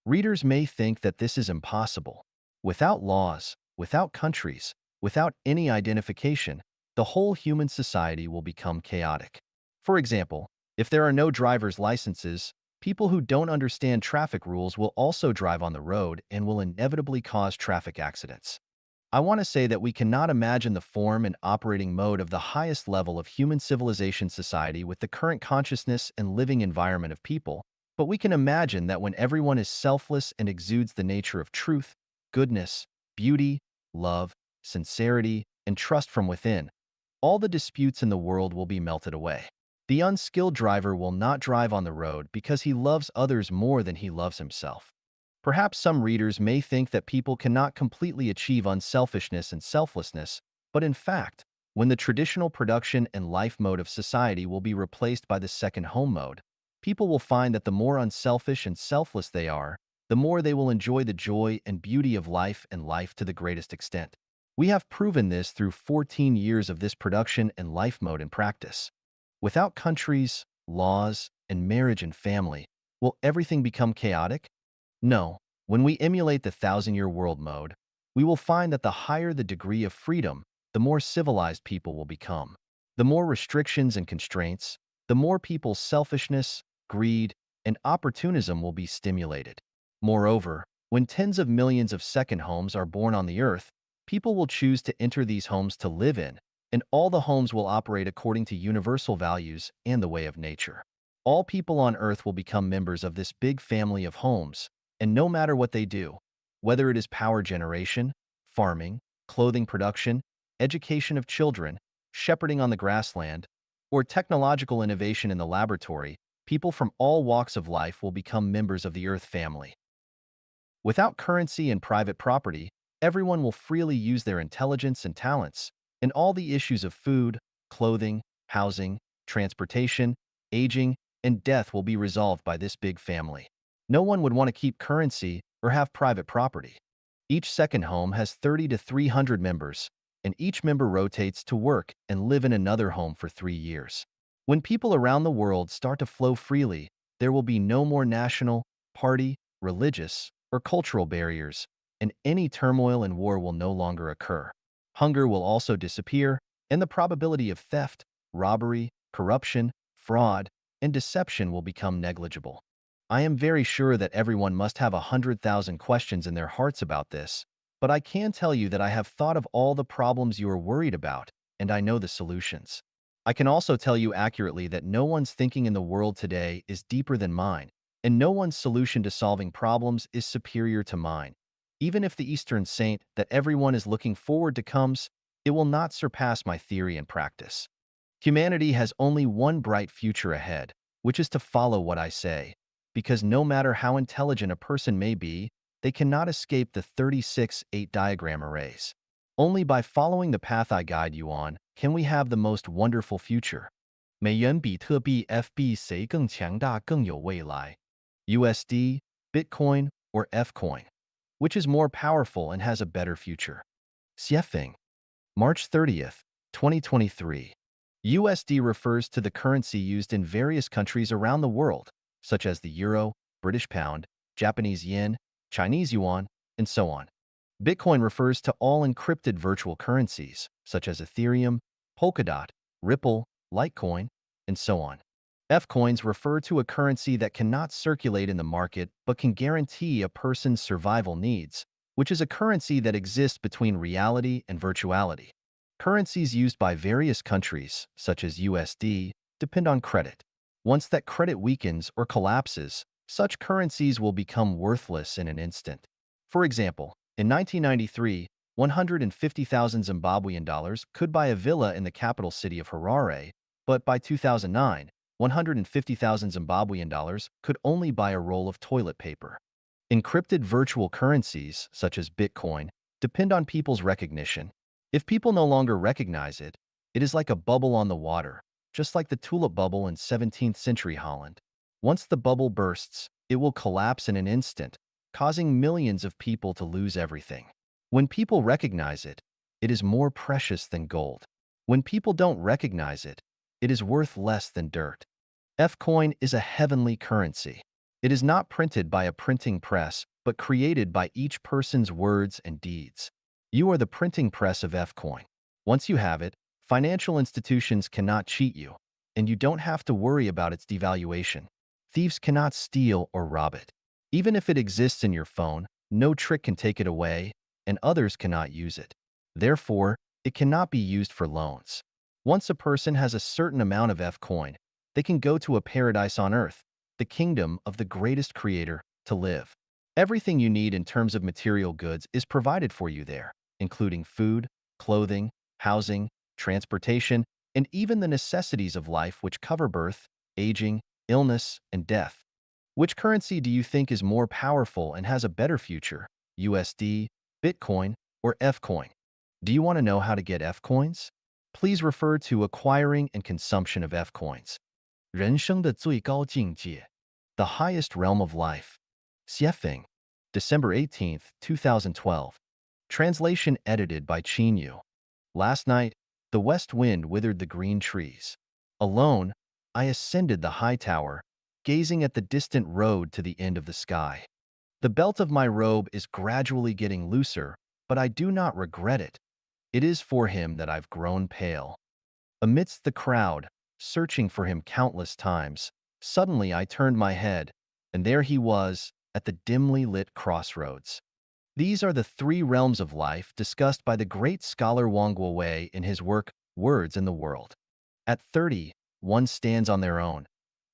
Readers may think that this is impossible. Without laws, without countries, without any identification, the whole human society will become chaotic. For example, if there are no driver's licenses, people who don't understand traffic rules will also drive on the road and will inevitably cause traffic accidents. I want to say that we cannot imagine the form and operating mode of the highest level of human civilization society with the current consciousness and living environment of people, but we can imagine that when everyone is selfless and exudes the nature of truth, goodness, beauty, love, sincerity, and trust from within, all the disputes in the world will be melted away. The unskilled driver will not drive on the road because he loves others more than he loves himself. Perhaps some readers may think that people cannot completely achieve unselfishness and selflessness, but in fact, when the traditional production and life mode of society will be replaced by the second home mode, people will find that the more unselfish and selfless they are, the more they will enjoy the joy and beauty of life and life to the greatest extent. We have proven this through 14 years of this production and life mode in practice. Without countries, laws, and marriage and family, will everything become chaotic? No. When we emulate the thousand-year world mode, we will find that the higher the degree of freedom, the more civilized people will become. The more restrictions and constraints, the more people's selfishness, greed, and opportunism will be stimulated. Moreover, when tens of millions of second homes are born on the earth, people will choose to enter these homes to live in, and all the homes will operate according to universal values and the way of nature. All people on earth will become members of this big family of homes, and no matter what they do, whether it is power generation, farming, clothing production, education of children, shepherding on the grassland, or technological innovation in the laboratory, people from all walks of life will become members of the Earth family. Without currency and private property, everyone will freely use their intelligence and talents, and all the issues of food, clothing, housing, transportation, aging, and death will be resolved by this big family. No one would want to keep currency or have private property. Each second home has 30 to 300 members, and each member rotates to work and live in another home for 3 years. When people around the world start to flow freely, there will be no more national, party, religious, or cultural barriers, and any turmoil and war will no longer occur. Hunger will also disappear, and the probability of theft, robbery, corruption, fraud, and deception will become negligible. I am very sure that everyone must have 100,000 questions in their hearts about this, but I can tell you that I have thought of all the problems you are worried about, and I know the solutions. I can also tell you accurately that no one's thinking in the world today is deeper than mine, and no one's solution to solving problems is superior to mine. Even if the Eastern saint that everyone is looking forward to comes, it will not surpass my theory and practice. Humanity has only one bright future ahead, which is to follow what I say, because no matter how intelligent a person may be, they cannot escape the 36-8 diagram arrays. Only by following the path I guide you on can we have the most wonderful future. 美元、比特币、FB 谁更强大、更有未来？ USD, Bitcoin, or Fcoin? Which is more powerful and has a better future? Xiefeng. March 30th, 2023. USD refers to the currency used in various countries around the world, such as the euro, British pound, Japanese yen, Chinese yuan, and so on. Bitcoin refers to all encrypted virtual currencies, such as Ethereum, Polkadot, Ripple, Litecoin, and so on. F-coins refer to a currency that cannot circulate in the market but can guarantee a person's survival needs, which is a currency that exists between reality and virtuality. Currencies used by various countries, such as USD, depend on credit. Once that credit weakens or collapses, such currencies will become worthless in an instant. For example, in 1993, 150,000 Zimbabwean dollars could buy a villa in the capital city of Harare, but by 2009, 150,000 Zimbabwean dollars could only buy a roll of toilet paper. Encrypted virtual currencies, such as Bitcoin, depend on people's recognition. If people no longer recognize it, It is like a bubble on the water, just like the tulip bubble in 17th century Holland. Once the bubble bursts, it will collapse in an instant, causing millions of people to lose everything. When people recognize it, it is more precious than gold. When people don't recognize it, it is worth less than dirt. F-coin is a heavenly currency. It is not printed by a printing press, but created by each person's words and deeds. You are the printing press of F-coin. Once you have it, financial institutions cannot cheat you, and you don't have to worry about its devaluation. Thieves cannot steal or rob it. Even if it exists in your phone, no trick can take it away, and others cannot use it. Therefore, it cannot be used for loans. Once a person has a certain amount of F-coin, they can go to a paradise on earth, the kingdom of the greatest creator, to live. Everything you need in terms of material goods is provided for you there, including food, clothing, housing, transportation, and even the necessities of life which cover birth, aging, illness, and death. Which currency do you think is more powerful and has a better future? USD, Bitcoin, or F-coin? Do you want to know how to get F-coins? Please refer to acquiring and consumption of F-coins. 人生的最高境界。The highest realm of life. Xiefeng, December 18th, 2012. Translation edited by Qin Yu. Last night, the west wind withered the green trees. Alone, I ascended the high tower, gazing at the distant road to the end of the sky. The belt of my robe is gradually getting looser, but I do not regret it. It is for him that I've grown pale. Amidst the crowd, searching for him countless times, suddenly I turned my head, and there he was, at the dimly lit crossroads. These are the three realms of life discussed by the great scholar Wang Guowei in his work, Words in the World. At 30, one stands on their own.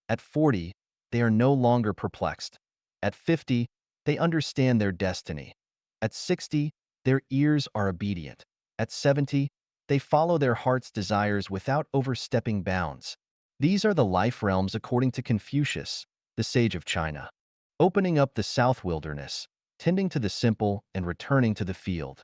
At 40, they are no longer perplexed. At 50, they understand their destiny. At 60, their ears are obedient. At 70, they follow their heart's desires without overstepping bounds. These are the life realms according to Confucius, the sage of China. Opening up the south wilderness, tending to the simple and returning to the field.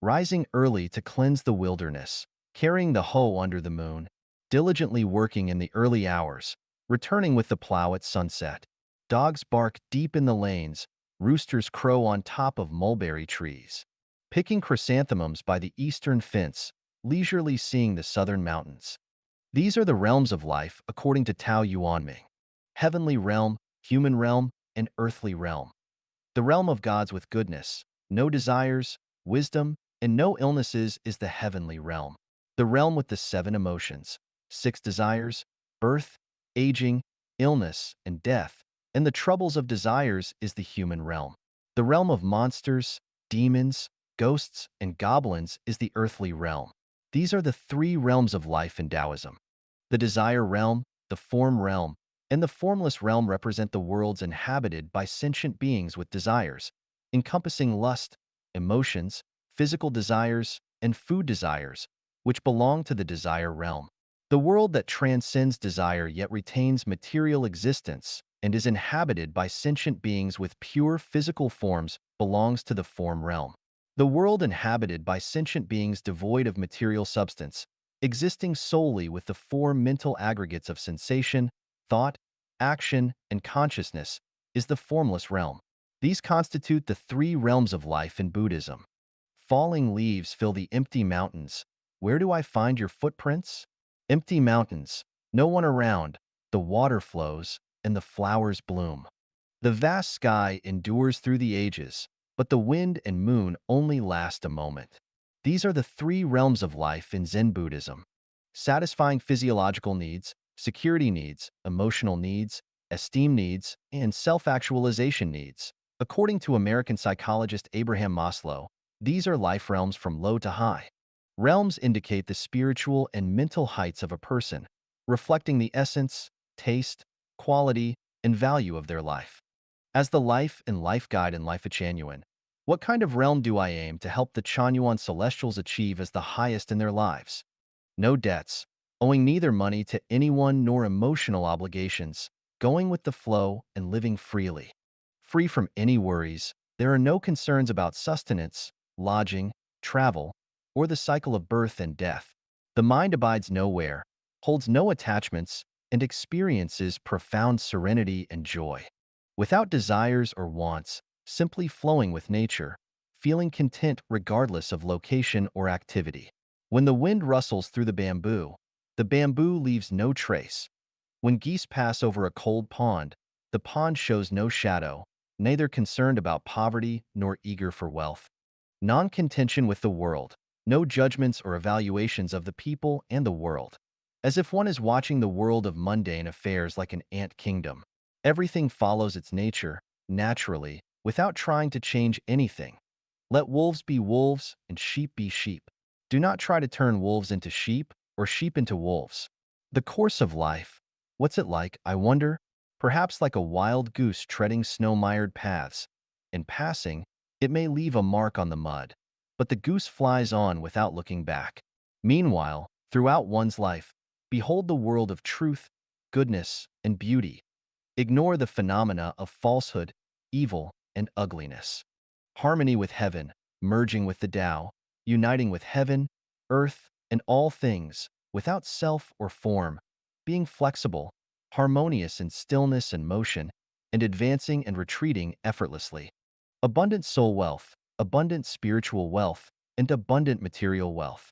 Rising early to cleanse the wilderness, carrying the hoe under the moon, diligently working in the early hours, returning with the plow at sunset. Dogs bark deep in the lanes, roosters crow on top of mulberry trees. Picking chrysanthemums by the eastern fence, leisurely seeing the southern mountains. These are the realms of life according to Tao Yuanming. Heavenly realm, human realm, and earthly realm. The realm of gods with goodness, no desires, wisdom, and no illnesses is the heavenly realm. The realm with the 7 emotions, 6 desires, birth, aging, illness, and death, and the troubles of desires is the human realm. The realm of monsters, demons, ghosts, and goblins is the earthly realm. These are the 3 realms of life in Taoism. The desire realm, the form realm, and the formless realm represent the worlds inhabited by sentient beings with desires, encompassing lust, emotions, physical desires, and food desires, which belong to the desire realm. The world that transcends desire yet retains material existence and is inhabited by sentient beings with pure physical forms belongs to the form realm. The world inhabited by sentient beings devoid of material substance, existing solely with the 4 mental aggregates of sensation, thought, action, and consciousness, is the formless realm. These constitute the 3 realms of life in Buddhism. Falling leaves fill the empty mountains. Where do I find your footprints? Empty mountains, no one around, the water flows, and the flowers bloom. The vast sky endures through the ages, but the wind and moon only last a moment. These are the 3 realms of life in Zen Buddhism. Satisfying physiological needs, security needs, emotional needs, esteem needs, and self-actualization needs. According to American psychologist Abraham Maslow, these are life realms from low to high. Realms indicate the spiritual and mental heights of a person, reflecting the essence, taste, quality, and value of their life. As the life and life guide in Life Changyuan, what kind of realm do I aim to help the Changyuan Celestials achieve as the highest in their lives? No debts, owing neither money to anyone nor emotional obligations, going with the flow and living freely. Free from any worries, there are no concerns about sustenance, lodging, travel, or the cycle of birth and death. The mind abides nowhere, holds no attachments, and experiences profound serenity and joy. Without desires or wants, simply flowing with nature, feeling content regardless of location or activity. When the wind rustles through the bamboo leaves no trace. When geese pass over a cold pond, the pond shows no shadow, neither concerned about poverty nor eager for wealth. Non-contention with the world, no judgments or evaluations of the people and the world. As if one is watching the world of mundane affairs like an ant kingdom. Everything follows its nature, naturally, without trying to change anything. Let wolves be wolves and sheep be sheep. Do not try to turn wolves into sheep or sheep into wolves. The course of life. What's it like, I wonder? Perhaps like a wild goose treading snow-mired paths. In passing, it may leave a mark on the mud, but the goose flies on without looking back. Meanwhile, throughout one's life, behold the world of truth, goodness, and beauty. Ignore the phenomena of falsehood, evil, and ugliness. Harmony with heaven, merging with the Tao, uniting with heaven, earth, and all things, without self or form, being flexible, harmonious in stillness and motion, and advancing and retreating effortlessly. Abundant soul wealth, abundant spiritual wealth, and abundant material wealth.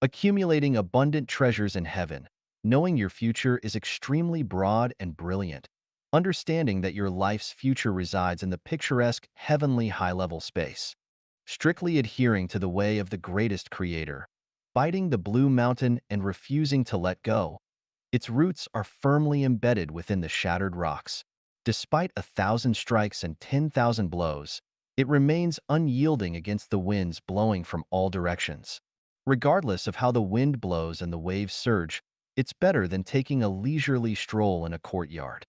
Accumulating abundant treasures in heaven, knowing your future is extremely broad and brilliant, understanding that your life's future resides in the picturesque heavenly high-level space. Strictly adhering to the way of the greatest creator, biting the blue mountain and refusing to let go. Its roots are firmly embedded within the shattered rocks. Despite 1,000 strikes and 10,000 blows, it remains unyielding against the winds blowing from all directions. Regardless of how the wind blows and the waves surge, it's better than taking a leisurely stroll in a courtyard.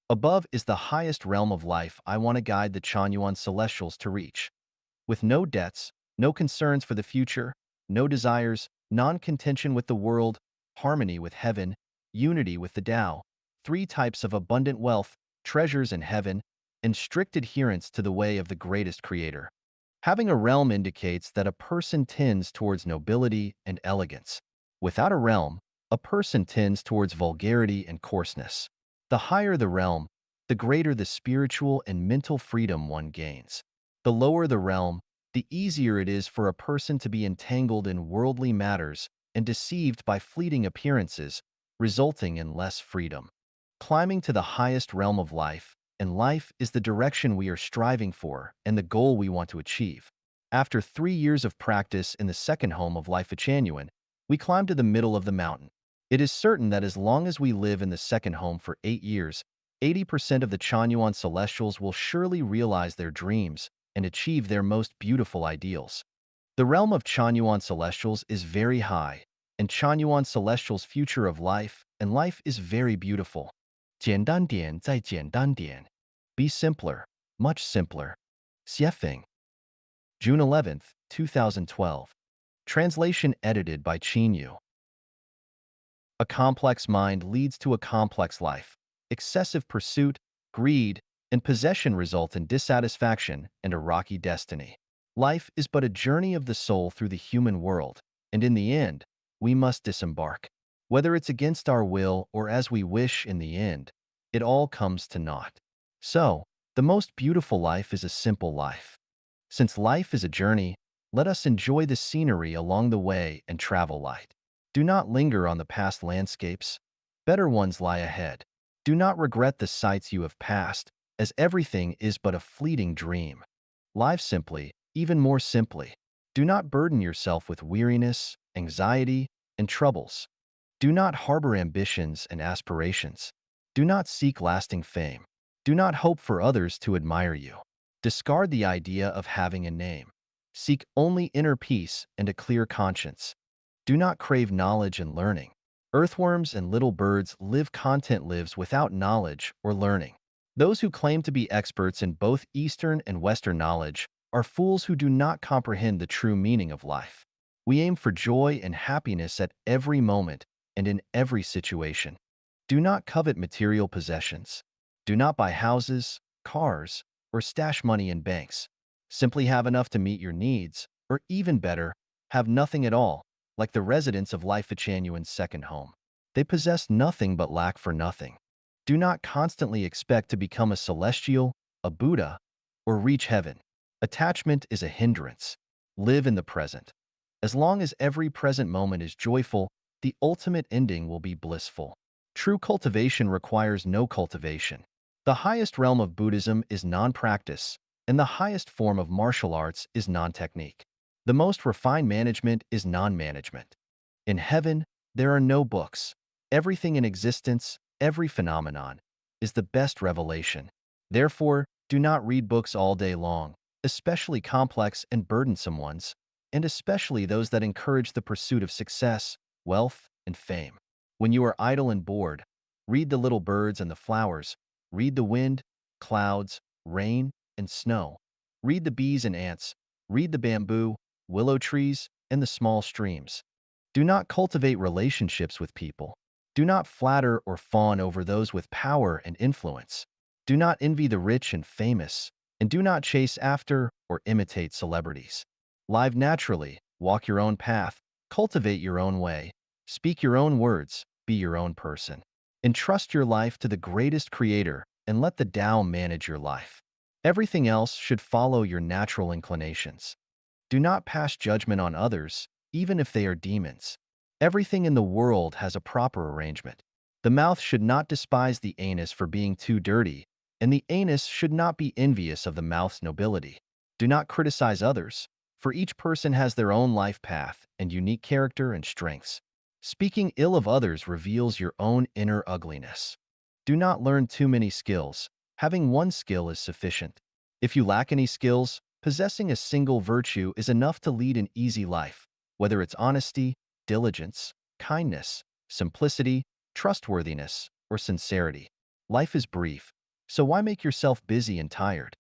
Above is the highest realm of life I want to guide the Chanyuan Celestials to reach. With no debts, no concerns for the future, no desires, non-contention with the world, harmony with heaven, unity with the Tao, three types of abundant wealth, treasures in heaven, and strict adherence to the way of the greatest creator. Having a realm indicates that a person tends towards nobility and elegance. Without a realm, a person tends towards vulgarity and coarseness. The higher the realm, the greater the spiritual and mental freedom one gains. The lower the realm, the easier it is for a person to be entangled in worldly matters and deceived by fleeting appearances, resulting in less freedom. Climbing to the highest realm of life, and life is the direction we are striving for and the goal we want to achieve. After 3 years of practice in the second home of Life Achanuan, we climb to the middle of the mountain. It is certain that as long as we live in the second home for 8 years, 80% of the Chanyuan Celestials will surely realize their dreams and achieve their most beautiful ideals. The realm of Chanyuan Celestials is very high, and Chanyuan Celestials' future of life and life is very beautiful. 简单点再简单点. Be simpler, much simpler. Xiefeng. June 11, 2012. Translation edited by Qin Yu. A complex mind leads to a complex life. Excessive pursuit, greed, and possession result in dissatisfaction and a rocky destiny. Life is but a journey of the soul through the human world, and in the end, we must disembark. Whether it's against our will or as we wish in the end, it all comes to naught. So, the most beautiful life is a simple life. Since life is a journey, let us enjoy the scenery along the way and travel light. Do not linger on the past landscapes. Better ones lie ahead. Do not regret the sights you have passed, as everything is but a fleeting dream. Live simply, even more simply. Do not burden yourself with weariness, anxiety, and troubles. Do not harbor ambitions and aspirations. Do not seek lasting fame. Do not hope for others to admire you. Discard the idea of having a name. Seek only inner peace and a clear conscience. Do not crave knowledge and learning. Earthworms and little birds live content lives without knowledge or learning. Those who claim to be experts in both Eastern and Western knowledge are fools who do not comprehend the true meaning of life. We aim for joy and happiness at every moment and in every situation. Do not covet material possessions. Do not buy houses, cars, or stash money in banks. Simply have enough to meet your needs, or even better, have nothing at all, like the residents of Life Chanuan's second home. They possess nothing but lack for nothing. Do not constantly expect to become a celestial, a Buddha, or reach heaven. Attachment is a hindrance. Live in the present. As long as every present moment is joyful, the ultimate ending will be blissful. True cultivation requires no cultivation. The highest realm of Buddhism is non-practice, and the highest form of martial arts is non-technique. The most refined management is non-management. In heaven, there are no books. Everything in existence, every phenomenon, is the best revelation. Therefore, do not read books all day long, especially complex and burdensome ones, and especially those that encourage the pursuit of success, wealth, and fame. When you are idle and bored, read the little birds and the flowers, read the wind, clouds, rain, and snow. Read the bees and ants, read the bamboo, willow trees, and the small streams. Do not cultivate relationships with people. Do not flatter or fawn over those with power and influence. Do not envy the rich and famous, and do not chase after or imitate celebrities. Live naturally, walk your own path, cultivate your own way, speak your own words, be your own person. Entrust your life to the greatest creator and let the Tao manage your life. Everything else should follow your natural inclinations. Do not pass judgment on others, even if they are demons. Everything in the world has a proper arrangement. The mouth should not despise the anus for being too dirty, and the anus should not be envious of the mouth's nobility. Do not criticize others, for each person has their own life path and unique character and strengths. Speaking ill of others reveals your own inner ugliness. Do not learn too many skills. Having one skill is sufficient. If you lack any skills, possessing a single virtue is enough to lead an easy life, whether it's honesty, diligence, kindness, simplicity, trustworthiness, or sincerity. Life is brief, so why make yourself busy and tired?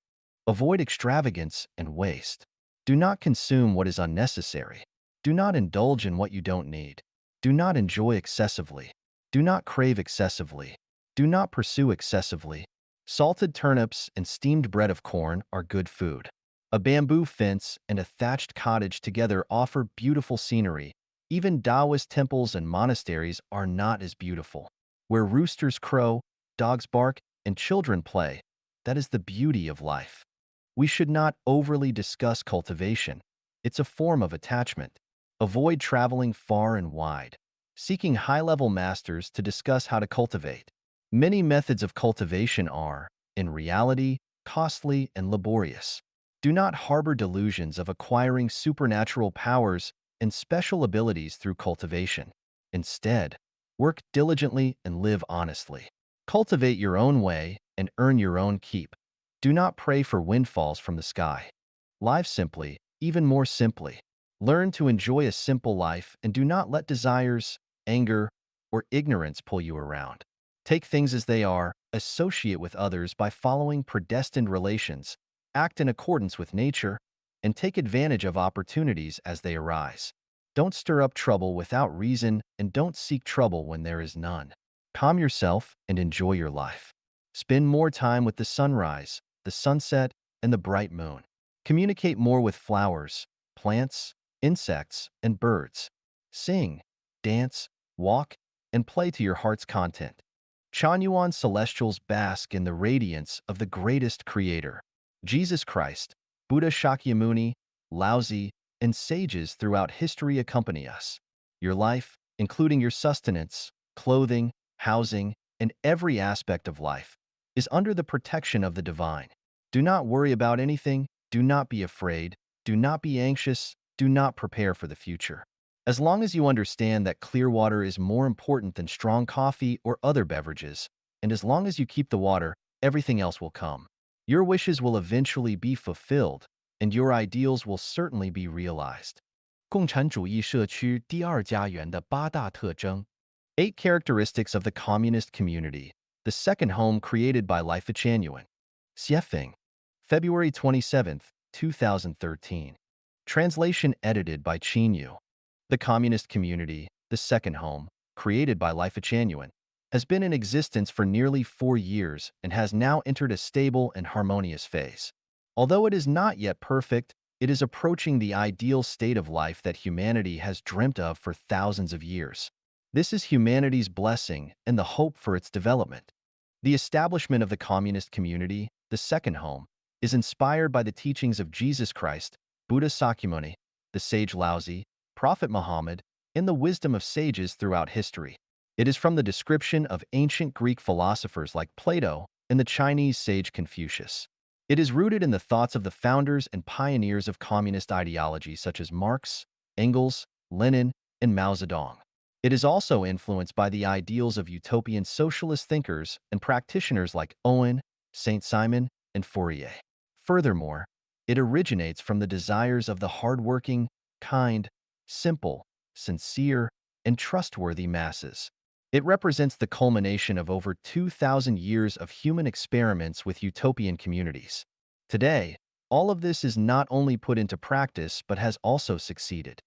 Avoid extravagance and waste. Do not consume what is unnecessary. Do not indulge in what you don't need. Do not enjoy excessively. Do not crave excessively. Do not pursue excessively. Salted turnips and steamed bread of corn are good food. A bamboo fence and a thatched cottage together offer beautiful scenery. Even Taoist temples and monasteries are not as beautiful. Where roosters crow, dogs bark, and children play, that is the beauty of life. We should not overly discuss cultivation. It's a form of attachment. Avoid traveling far and wide, seeking high-level masters to discuss how to cultivate. Many methods of cultivation are, in reality, costly and laborious. Do not harbor delusions of acquiring supernatural powers and special abilities through cultivation. Instead, work diligently and live honestly. Cultivate your own way and earn your own keep. Do not pray for windfalls from the sky. Live simply, even more simply. Learn to enjoy a simple life and do not let desires, anger, or ignorance pull you around. Take things as they are, associate with others by following predestined relations, act in accordance with nature, and take advantage of opportunities as they arise. Don't stir up trouble without reason and don't seek trouble when there is none. Calm yourself and enjoy your life. Spend more time with the sunrise, the sunset, and the bright moon. Communicate more with flowers, plants, insects, and birds. Sing, dance, walk, and play to your heart's content. Chanyuan celestials bask in the radiance of the greatest creator. Jesus Christ, Buddha Shakyamuni, Laozi, and sages throughout history accompany us. Your life, including your sustenance, clothing, housing, and every aspect of life, is under the protection of the divine. Do not worry about anything, do not be afraid, do not be anxious, do not prepare for the future. As long as you understand that clear water is more important than strong coffee or other beverages, and as long as you keep the water, everything else will come. Your wishes will eventually be fulfilled, and your ideals will certainly be realized. 共产主义社区第二家园的八大特征。8 characteristics of the communist community, the second home created by Life Chanuan. Xiefeng, February 27, 2013. Translation edited by Qin Yu. The communist community, the second home, created by Life Chanuan, has been in existence for nearly 4 years and has now entered a stable and harmonious phase. Although it is not yet perfect, It is approaching the ideal state of life that humanity has dreamt of for thousands of years. This is humanity's blessing and the hope for its development. The establishment of the communist community, the second home, is inspired by the teachings of Jesus Christ, Buddha Sakyamuni, the sage Laozi, Prophet Muhammad, and the wisdom of sages throughout history. It is from the description of ancient Greek philosophers like Plato and the Chinese sage Confucius. It is rooted in the thoughts of the founders and pioneers of communist ideology such as Marx, Engels, Lenin, and Mao Zedong. It is also influenced by the ideals of utopian socialist thinkers and practitioners like Owen, Saint-Simon, and Fourier. Furthermore, it originates from the desires of the hardworking, kind, simple, sincere, and trustworthy masses. It represents the culmination of over 2,000 years of human experiments with utopian communities. Today, all of this is not only put into practice but has also succeeded.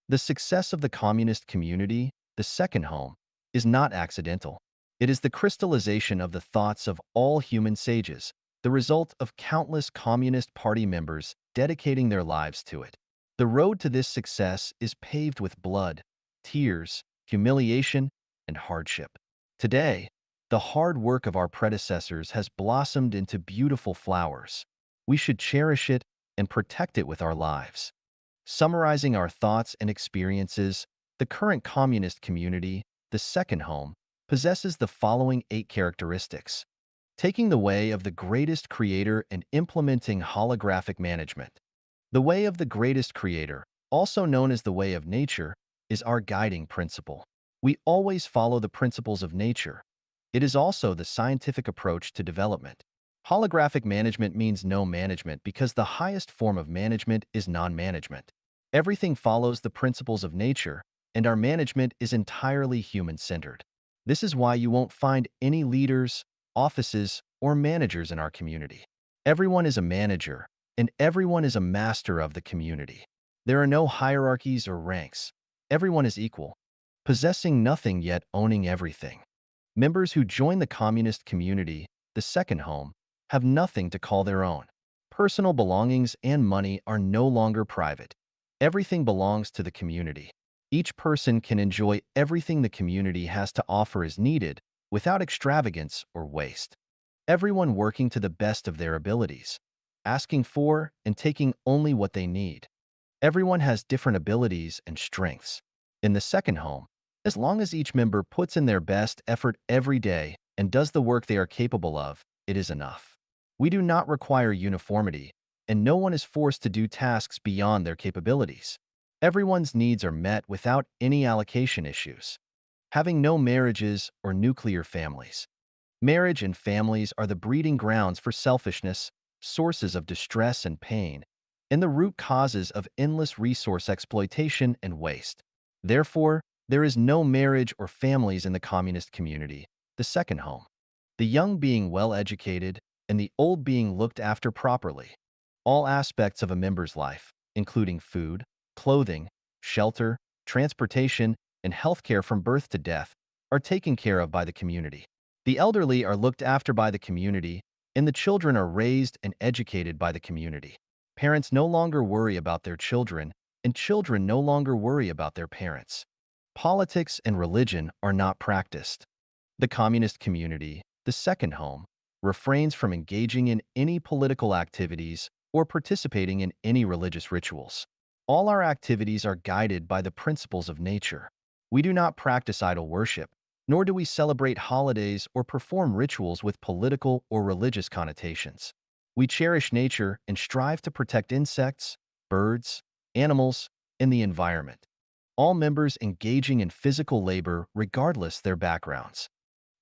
The success of the communist community, the second home, is not accidental. It is the crystallization of the thoughts of all human sages, the result of countless Communist Party members dedicating their lives to it. The road to this success is paved with blood, tears, humiliation, and hardship. Today, the hard work of our predecessors has blossomed into beautiful flowers. We should cherish it and protect it with our lives. Summarizing our thoughts and experiences, the current communist community, the second home, possesses the following 8 characteristics. Taking the way of the greatest creator and implementing holographic management. The way of the greatest creator, also known as the way of nature, is our guiding principle. We always follow the principles of nature. It is also the scientific approach to development. Holographic management means no management because the highest form of management is non-management. Everything follows the principles of nature, and our management is entirely human-centered. This is why you won't find any leaders, offices, or managers in our community. Everyone is a manager, and everyone is a master of the community. There are no hierarchies or ranks. Everyone is equal, possessing nothing yet owning everything. Members who join the communist community, the second home, have nothing to call their own. Personal belongings and money are no longer private. Everything belongs to the community. Each person can enjoy everything the community has to offer as needed, without extravagance or waste. Everyone working to the best of their abilities, asking for and taking only what they need. Everyone has different abilities and strengths. In the second home, as long as each member puts in their best effort every day and does the work they are capable of, it is enough. We do not require uniformity, and no one is forced to do tasks beyond their capabilities. Everyone's needs are met without any allocation issues. Having no marriages or nuclear families. Marriage and families are the breeding grounds for selfishness, sources of distress and pain, and the root causes of endless resource exploitation and waste. Therefore, there is no marriage or families in the communist community, the second home. The young being well educated and the old being looked after properly. All aspects of a member's life, including food, clothing, shelter, transportation, and healthcare from birth to death, are taken care of by the community. The elderly are looked after by the community, and the children are raised and educated by the community. Parents no longer worry about their children, and children no longer worry about their parents. Politics and religion are not practiced. The communist community, the second home, refrains from engaging in any political activities or participating in any religious rituals. All our activities are guided by the principles of nature. We do not practice idol worship, nor do we celebrate holidays or perform rituals with political or religious connotations. We cherish nature and strive to protect insects, birds, animals, and the environment. All members engaging in physical labor regardless their backgrounds.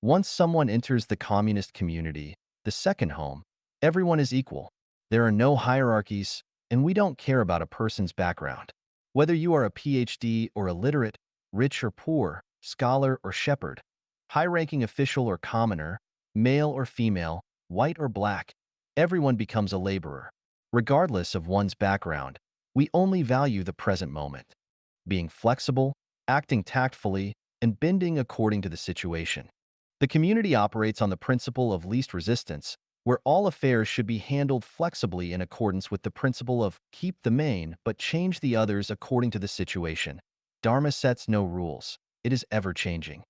Once someone enters the communist community, the second home, everyone is equal. There are no hierarchies, and we don't care about a person's background. Whether you are a PhD or illiterate, rich or poor, scholar or shepherd, high-ranking official or commoner, male or female, white or black, everyone becomes a laborer. Regardless of one's background, we only value the present moment. Being flexible, acting tactfully, and bending according to the situation. The community operates on the principle of least resistance, where all affairs should be handled flexibly in accordance with the principle of keep the main but change the others according to the situation. Dharma sets no rules. It is ever-changing.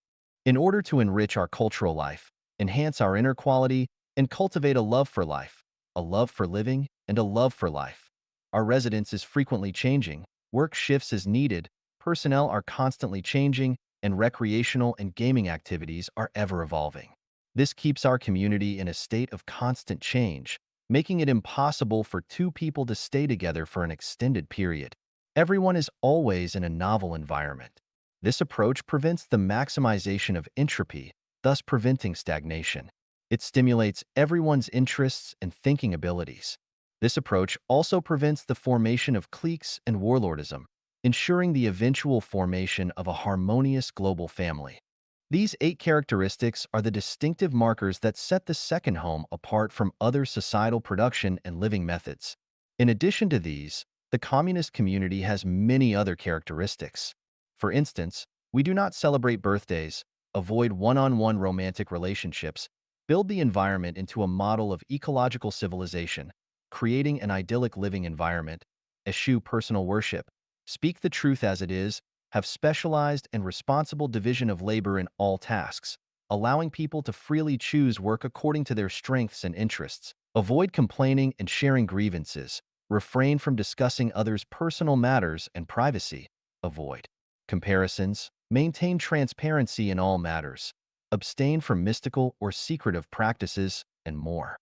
In order to enrich our cultural life, enhance our inner quality, and cultivate a love for life, a love for living, and a love for life. Our residence is frequently changing, work shifts as needed, personnel are constantly changing, and recreational and gaming activities are ever evolving. This keeps our community in a state of constant change, making it impossible for two people to stay together for an extended period. Everyone is always in a novel environment. This approach prevents the maximization of entropy, thus preventing stagnation. It stimulates everyone's interests and thinking abilities. This approach also prevents the formation of cliques and warlordism, ensuring the eventual formation of a harmonious global family. These 8 characteristics are the distinctive markers that set the second home apart from other societal production and living methods. In addition to these, the communist community has many other characteristics. For instance, we do not celebrate birthdays, avoid one-on-one romantic relationships, build the environment into a model of ecological civilization, creating an idyllic living environment, eschew personal worship, speak the truth as it is, have specialized and responsible division of labor in all tasks, allowing people to freely choose work according to their strengths and interests, avoid complaining and sharing grievances, refrain from discussing others' personal matters and privacy, avoid comparisons, maintain transparency in all matters, abstain from mystical or secretive practices, and more.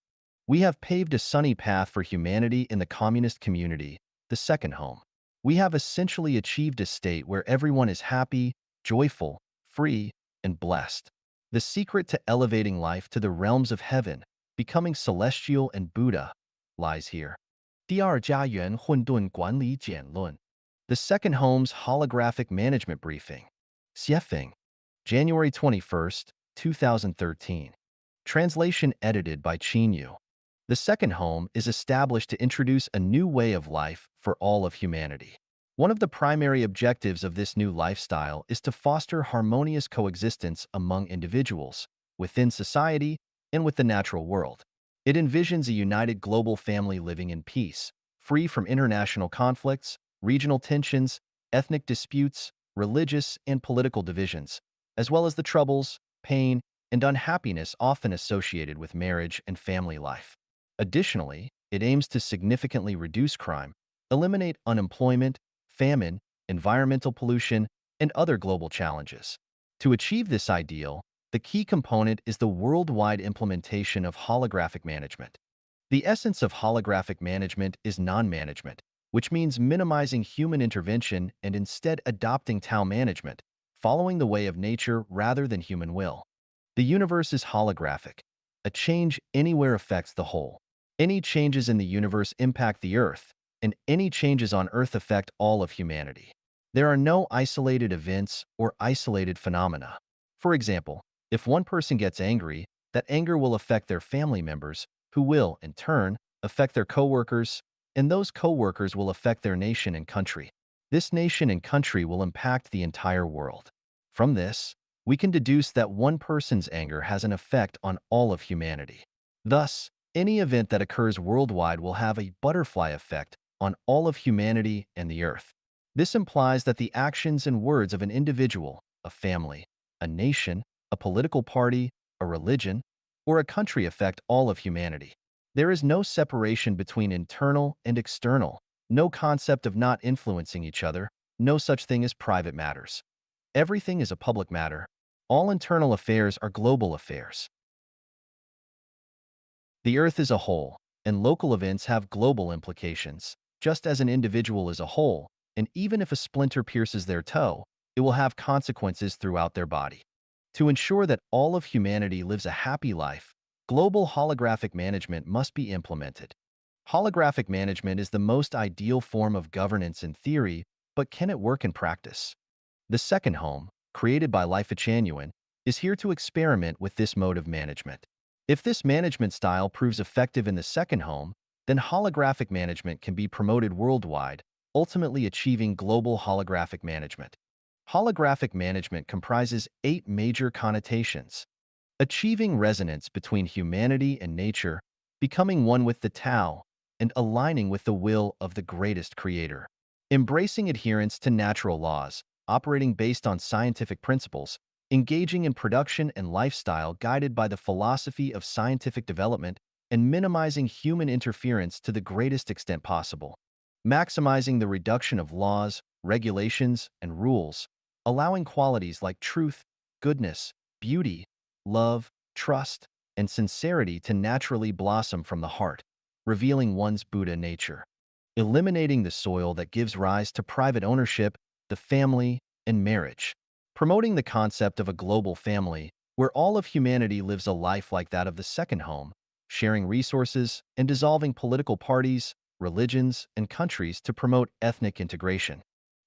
We have paved a sunny path for humanity in the communist community, the second home. We have essentially achieved a state where everyone is happy, joyful, free, and blessed. The secret to elevating life to the realms of heaven, becoming celestial and Buddha, lies here. 第二家园混沌管理简论。The second home's holographic management briefing. Xiefeng, January 21st, 2013. Translation edited by Qin Yu. The second home is established to introduce a new way of life for all of humanity. One of the primary objectives of this new lifestyle is to foster harmonious coexistence among individuals, within society, and with the natural world. It envisions a united global family living in peace, free from international conflicts, regional tensions, ethnic disputes, religious and political divisions, as well as the troubles, pain, and unhappiness often associated with marriage and family life. Additionally, it aims to significantly reduce crime, eliminate unemployment, famine, environmental pollution, and other global challenges. To achieve this ideal, the key component is the worldwide implementation of holographic management. The essence of holographic management is non-management, which means minimizing human intervention and instead adopting Tao management, following the way of nature rather than human will. The universe is holographic. A change anywhere affects the whole. Any changes in the universe impact the Earth, and any changes on Earth affect all of humanity. There are no isolated events or isolated phenomena. For example, if one person gets angry, that anger will affect their family members, who will, in turn, affect their coworkers, and those coworkers will affect their nation and country. This nation and country will impact the entire world. From this, we can deduce that one person's anger has an effect on all of humanity. Thus, any event that occurs worldwide will have a butterfly effect on all of humanity and the Earth. This implies that the actions and words of an individual, a family, a nation, a political party, a religion, or a country affect all of humanity. There is no separation between internal and external, no concept of not influencing each other, no such thing as private matters. Everything is a public matter. All internal affairs are global affairs. The Earth is a whole, and local events have global implications. Just as an individual is a whole, and even if a splinter pierces their toe, it will have consequences throughout their body. To ensure that all of humanity lives a happy life, global holographic management must be implemented. Holographic management is the most ideal form of governance in theory, but can it work in practice? The second home, created by Life Chanuan, is here to experiment with this mode of management. If this management style proves effective in the second home, then holographic management can be promoted worldwide, ultimately achieving global holographic management. Holographic management comprises 8 major connotations. Achieving resonance between humanity and nature, becoming one with the Tao, and aligning with the will of the greatest creator. Embracing adherence to natural laws, operating based on scientific principles, engaging in production and lifestyle guided by the philosophy of scientific development, and minimizing human interference to the greatest extent possible. Maximizing the reduction of laws, regulations, and rules, allowing qualities like truth, goodness, beauty, love, trust, and sincerity to naturally blossom from the heart, revealing one's Buddha nature. Eliminating the soil that gives rise to private ownership, the family, and marriage. Promoting the concept of a global family, where all of humanity lives a life like that of the second home, sharing resources and dissolving political parties, religions, and countries to promote ethnic integration.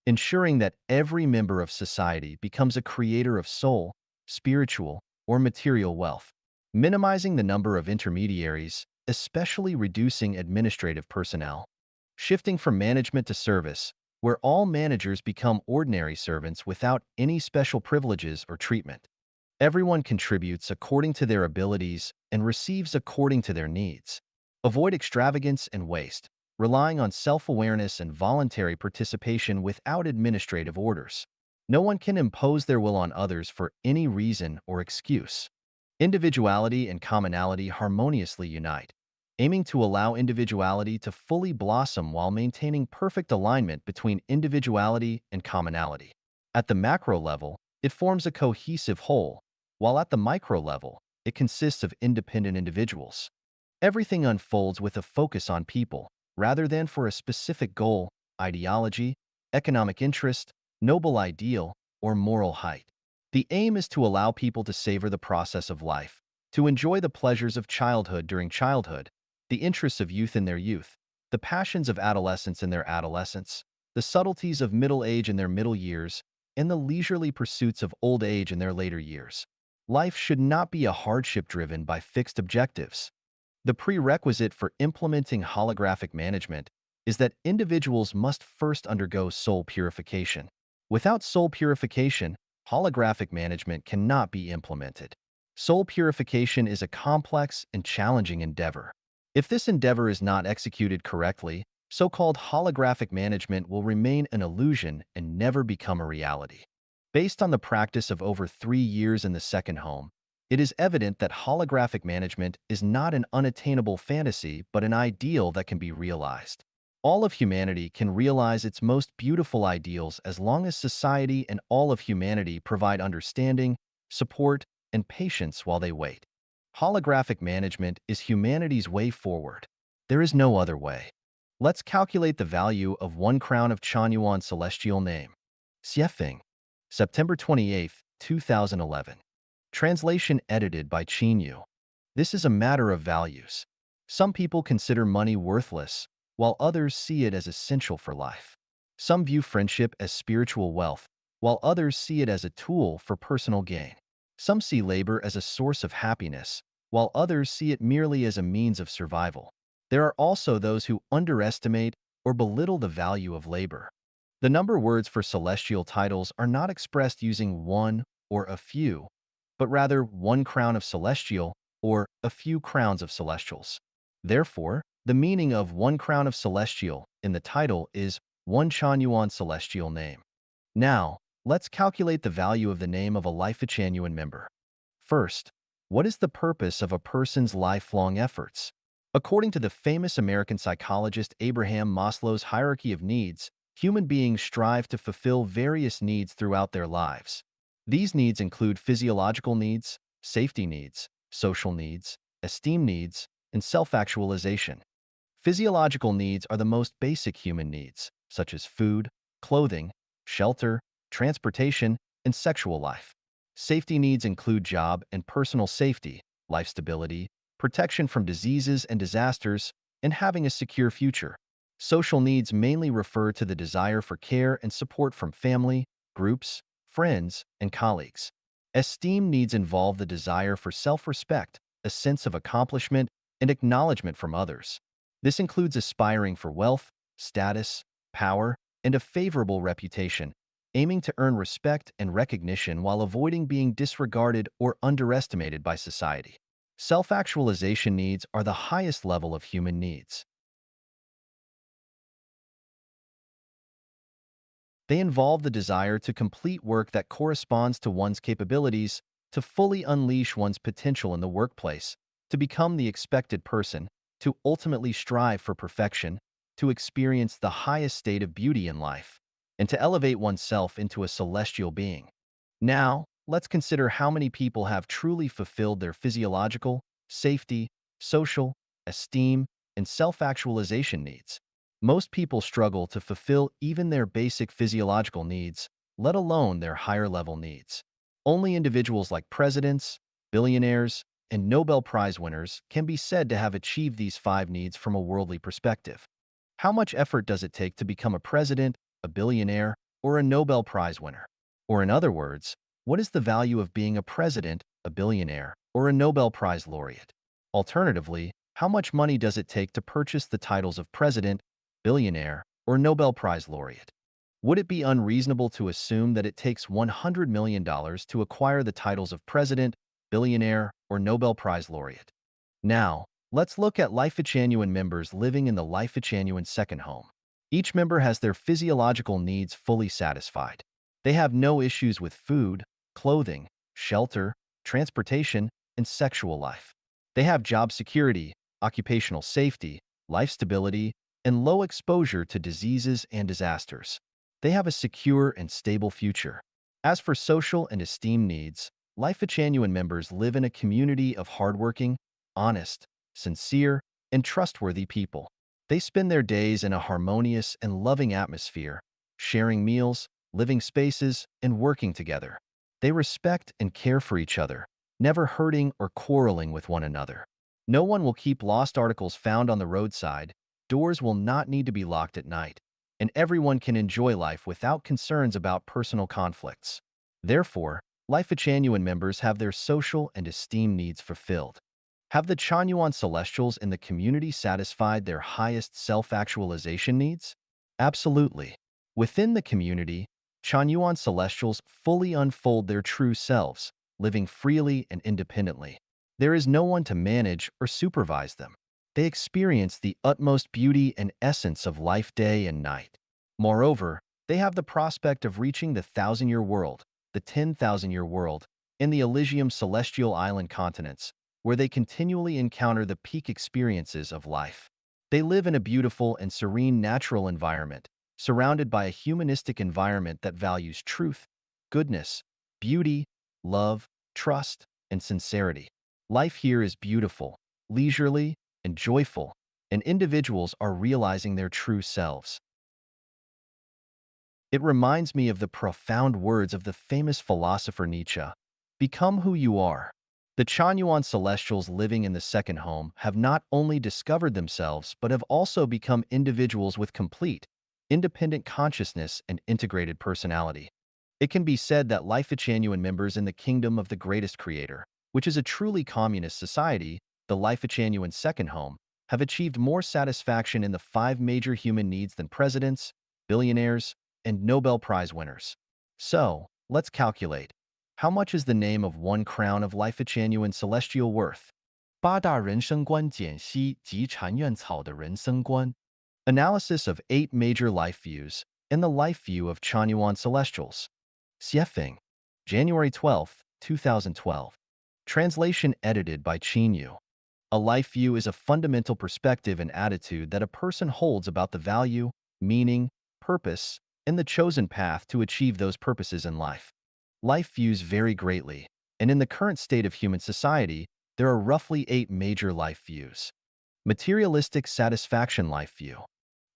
Ensuring that every member of society becomes a creator of soul, spiritual, or material wealth. Minimizing the number of intermediaries, especially reducing administrative personnel. Shifting from management to service, where all managers become ordinary servants without any special privileges or treatment. Everyone contributes according to their abilities and receives according to their needs. Avoid extravagance and waste, relying on self-awareness and voluntary participation without administrative orders. No one can impose their will on others for any reason or excuse. Individuality and commonality harmoniously unite, aiming to allow individuality to fully blossom while maintaining perfect alignment between individuality and commonality. At the macro level, it forms a cohesive whole, while at the micro level, it consists of independent individuals. Everything unfolds with a focus on people, rather than for a specific goal, ideology, economic interest, noble ideal, or moral height. The aim is to allow people to savor the process of life, to enjoy the pleasures of childhood during childhood, the interests of youth in their youth, the passions of adolescence in their adolescence, the subtleties of middle age in their middle years, and the leisurely pursuits of old age in their later years. Life should not be a hardship driven by fixed objectives. The prerequisite for implementing holographic management is that individuals must first undergo soul purification. Without soul purification, holographic management cannot be implemented. Soul purification is a complex and challenging endeavor. If this endeavor is not executed correctly, so-called holographic management will remain an illusion and never become a reality. Based on the practice of over 3 years in the second home, it is evident that holographic management is not an unattainable fantasy but an ideal that can be realized. All of humanity can realize its most beautiful ideals as long as society and all of humanity provide understanding, support, and patience while they wait. Holographic management is humanity's way forward. There is no other way. Let's calculate the value of 1 crown of Chanyuan celestial name. Xiefeng, September 28, 2011. Translation edited by Qin Yu. This is a matter of values. Some people consider money worthless, while others see it as essential for life. Some view friendship as spiritual wealth, while others see it as a tool for personal gain. Some see labor as a source of happiness, while others see it merely as a means of survival. There are also those who underestimate or belittle the value of labor. The number words for celestial titles are not expressed using one or a few, but rather 1 crown of celestial or a few crowns of celestials. Therefore, the meaning of 1 crown of celestial in the title is 1 Chanyuan celestial name. Now, let's calculate the value of the name of a Life-Chanyuan member. First, what is the purpose of a person's lifelong efforts? According to the famous American psychologist Abraham Maslow's hierarchy of needs, human beings strive to fulfill various needs throughout their lives. These needs include physiological needs, safety needs, social needs, esteem needs, and self-actualization. Physiological needs are the most basic human needs, such as food, clothing, shelter, transportation, and sexual life. Safety needs include job and personal safety, life stability, protection from diseases and disasters, and having a secure future. Social needs mainly refer to the desire for care and support from family, groups, friends, and colleagues. Esteem needs involve the desire for self-respect, a sense of accomplishment, and acknowledgement from others. This includes aspiring for wealth, status, power, and a favorable reputation, aiming to earn respect and recognition while avoiding being disregarded or underestimated by society. Self-actualization needs are the highest level of human needs. They involve the desire to complete work that corresponds to one's capabilities, to fully unleash one's potential in the workplace, to become the expected person, to ultimately strive for perfection, to experience the highest state of beauty in life, and to elevate oneself into a celestial being. Now, let's consider how many people have truly fulfilled their physiological, safety, social, esteem, and self-actualization needs. Most people struggle to fulfill even their basic physiological needs, let alone their higher-level needs. Only individuals like presidents, billionaires, and Nobel Prize winners can be said to have achieved these five needs from a worldly perspective. How much effort does it take to become a president, a billionaire, or a Nobel Prize winner? Or in other words, what is the value of being a president, a billionaire, or a Nobel Prize laureate? Alternatively, how much money does it take to purchase the titles of president, billionaire, or Nobel Prize laureate? Would it be unreasonable to assume that it takes $100 million to acquire the titles of president, billionaire, or Nobel Prize laureate? Now, let's look at Life Genuine members living in the Life Genuine second home. Each member has their physiological needs fully satisfied. They have no issues with food, clothing, shelter, transportation, and sexual life. They have job security, occupational safety, life stability, and low exposure to diseases and disasters. They have a secure and stable future. As for social and esteem needs, Life Genuine members live in a community of hardworking, honest, sincere, and trustworthy people. They spend their days in a harmonious and loving atmosphere, sharing meals, living spaces, and working together. They respect and care for each other, never hurting or quarreling with one another. No one will keep lost articles found on the roadside, doors will not need to be locked at night, and everyone can enjoy life without concerns about personal conflicts. Therefore, Life Genuine members have their social and esteem needs fulfilled. Have the Chanyuan Celestials in the community satisfied their highest self-actualization needs? Absolutely. Within the community, Chanyuan Celestials fully unfold their true selves, living freely and independently. There is no one to manage or supervise them. They experience the utmost beauty and essence of life day and night. Moreover, they have the prospect of reaching the thousand-year world, the 10,000-year world, and the Elysium celestial island continents, where they continually encounter the peak experiences of life. They live in a beautiful and serene natural environment, surrounded by a humanistic environment that values truth, goodness, beauty, love, trust, and sincerity. Life here is beautiful, leisurely, and joyful, and individuals are realizing their true selves. It reminds me of the profound words of the famous philosopher Nietzsche: "Become who you are." The Chanyuan Celestials living in the second home have not only discovered themselves but have also become individuals with complete, independent consciousness and integrated personality. It can be said that Life Genuine members in the kingdom of the greatest creator, which is a truly communist society, the Life Genuine second home, have achieved more satisfaction in the five major human needs than presidents, billionaires, and Nobel Prize winners. So, let's calculate. How much is the name of one crown of Life Genuine celestial worth? 八大人生观简析及禅院草的人生观 Analysis of 8 major life views and the life view of Chanyuan Celestials. Xiefeng, January 12, 2012. Translation edited by Qin Yu. A life view is a fundamental perspective and attitude that a person holds about the value, meaning, purpose, and the chosen path to achieve those purposes in life. Life views vary greatly, and in the current state of human society, there are roughly 8 major life views. Materialistic satisfaction life view.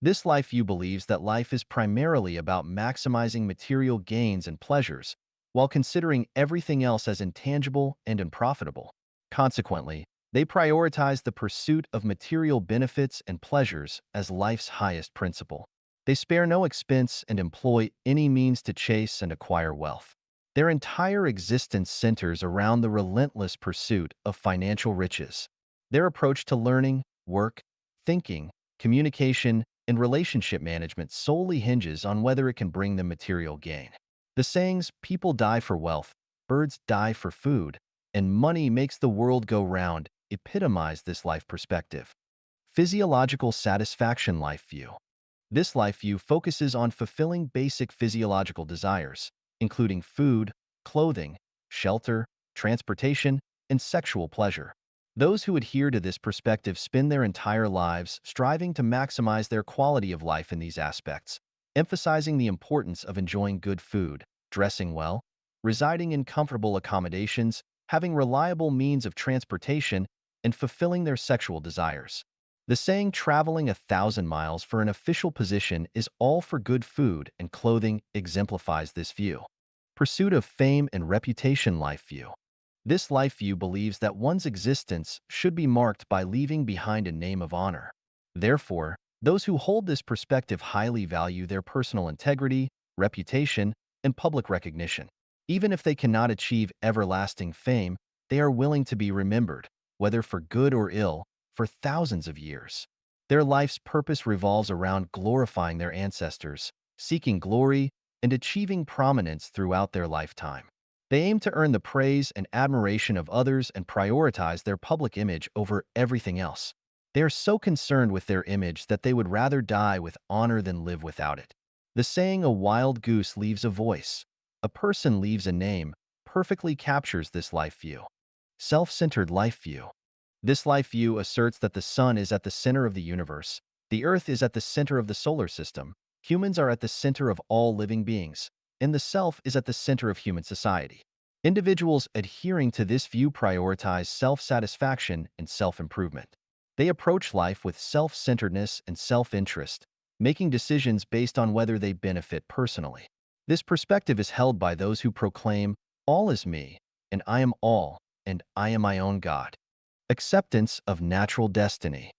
This life view believes that life is primarily about maximizing material gains and pleasures, while considering everything else as intangible and unprofitable. Consequently, they prioritize the pursuit of material benefits and pleasures as life's highest principle. They spare no expense and employ any means to chase and acquire wealth. Their entire existence centers around the relentless pursuit of financial riches. Their approach to learning, work, thinking, communication, and relationship management solely hinges on whether it can bring them material gain. The sayings, "people die for wealth, birds die for food," and money makes the world go round epitomize this life perspective. Physiological satisfaction life view. This life view focuses on fulfilling basic physiological desires, including food, clothing, shelter, transportation, and sexual pleasure. Those who adhere to this perspective spend their entire lives striving to maximize their quality of life in these aspects, emphasizing the importance of enjoying good food, dressing well, residing in comfortable accommodations, having reliable means of transportation, and fulfilling their sexual desires. The saying traveling 1,000 miles for an official position is all for good food and clothing exemplifies this view. Pursuit of fame and reputation life view. This life view believes that one's existence should be marked by leaving behind a name of honor. Therefore, those who hold this perspective highly value their personal integrity, reputation, and public recognition. Even if they cannot achieve everlasting fame, they are willing to be remembered, whether for good or ill, for thousands of years. Their life's purpose revolves around glorifying their ancestors, seeking glory, and achieving prominence throughout their lifetime. They aim to earn the praise and admiration of others and prioritize their public image over everything else. They are so concerned with their image that they would rather die with honor than live without it. The saying, "A wild goose leaves a voice, a person leaves a name," perfectly captures this life view. Self-centered life view. This life view asserts that the sun is at the center of the universe, the earth is at the center of the solar system, humans are at the center of all living beings, and the self is at the center of human society. Individuals adhering to this view prioritize self-satisfaction and self-improvement. They approach life with self-centeredness and self-interest, making decisions based on whether they benefit personally. This perspective is held by those who proclaim, "All is me, and I am all, and I am my own God." Acceptance of natural destiny.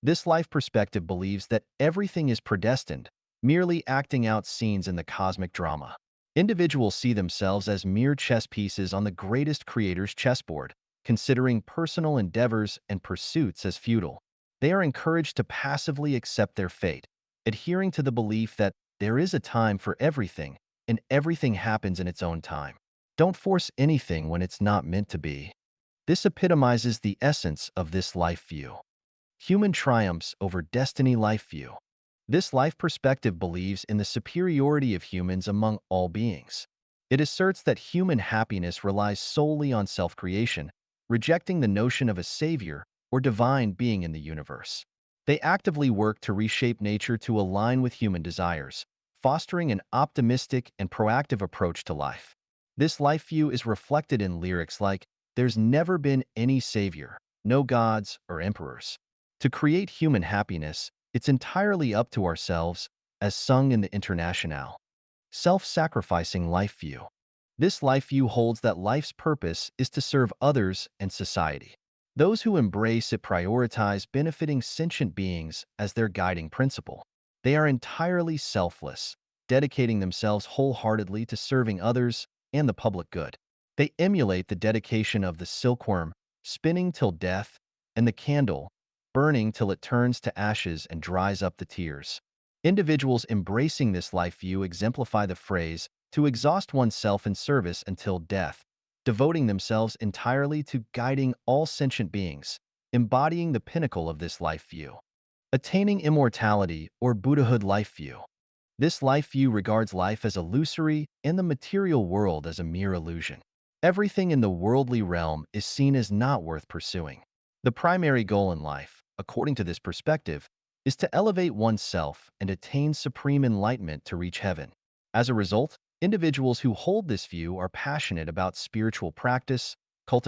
This life perspective believes that everything is predestined, merely acting out scenes in the cosmic drama. Individuals see themselves as mere chess pieces on the greatest creator's chessboard, considering personal endeavors and pursuits as futile. They are encouraged to passively accept their fate, adhering to the belief that there is a time for everything, and everything happens in its own time. Don't force anything when it's not meant to be. This epitomizes the essence of this life view. Human triumphs over destiny life view. This life perspective believes in the superiority of humans among all beings. It asserts that human happiness relies solely on self-creation, rejecting the notion of a savior or divine being in the universe. They actively work to reshape nature to align with human desires, fostering an optimistic and proactive approach to life. This life view is reflected in lyrics like, "There's never been any savior, no gods or emperors. To create human happiness, it's entirely up to ourselves," as sung in the Internationale. Self-sacrificing life view. This life view holds that life's purpose is to serve others and society. Those who embrace it prioritize benefiting sentient beings as their guiding principle. They are entirely selfless, dedicating themselves wholeheartedly to serving others and the public good. They emulate the dedication of the silkworm, spinning till death, and the candle, burning till it turns to ashes and dries up the tears. Individuals embracing this life view exemplify the phrase, "to exhaust oneself in service until death," devoting themselves entirely to guiding all sentient beings, embodying the pinnacle of this life view. Attaining immortality or Buddhahood life view. This life view regards life as illusory and the material world as a mere illusion. Everything in the worldly realm is seen as not worth pursuing. The primary goal in life, according to this perspective, is to elevate oneself and attain supreme enlightenment to reach heaven. As a result, individuals who hold this view are passionate about spiritual practice, cultivation,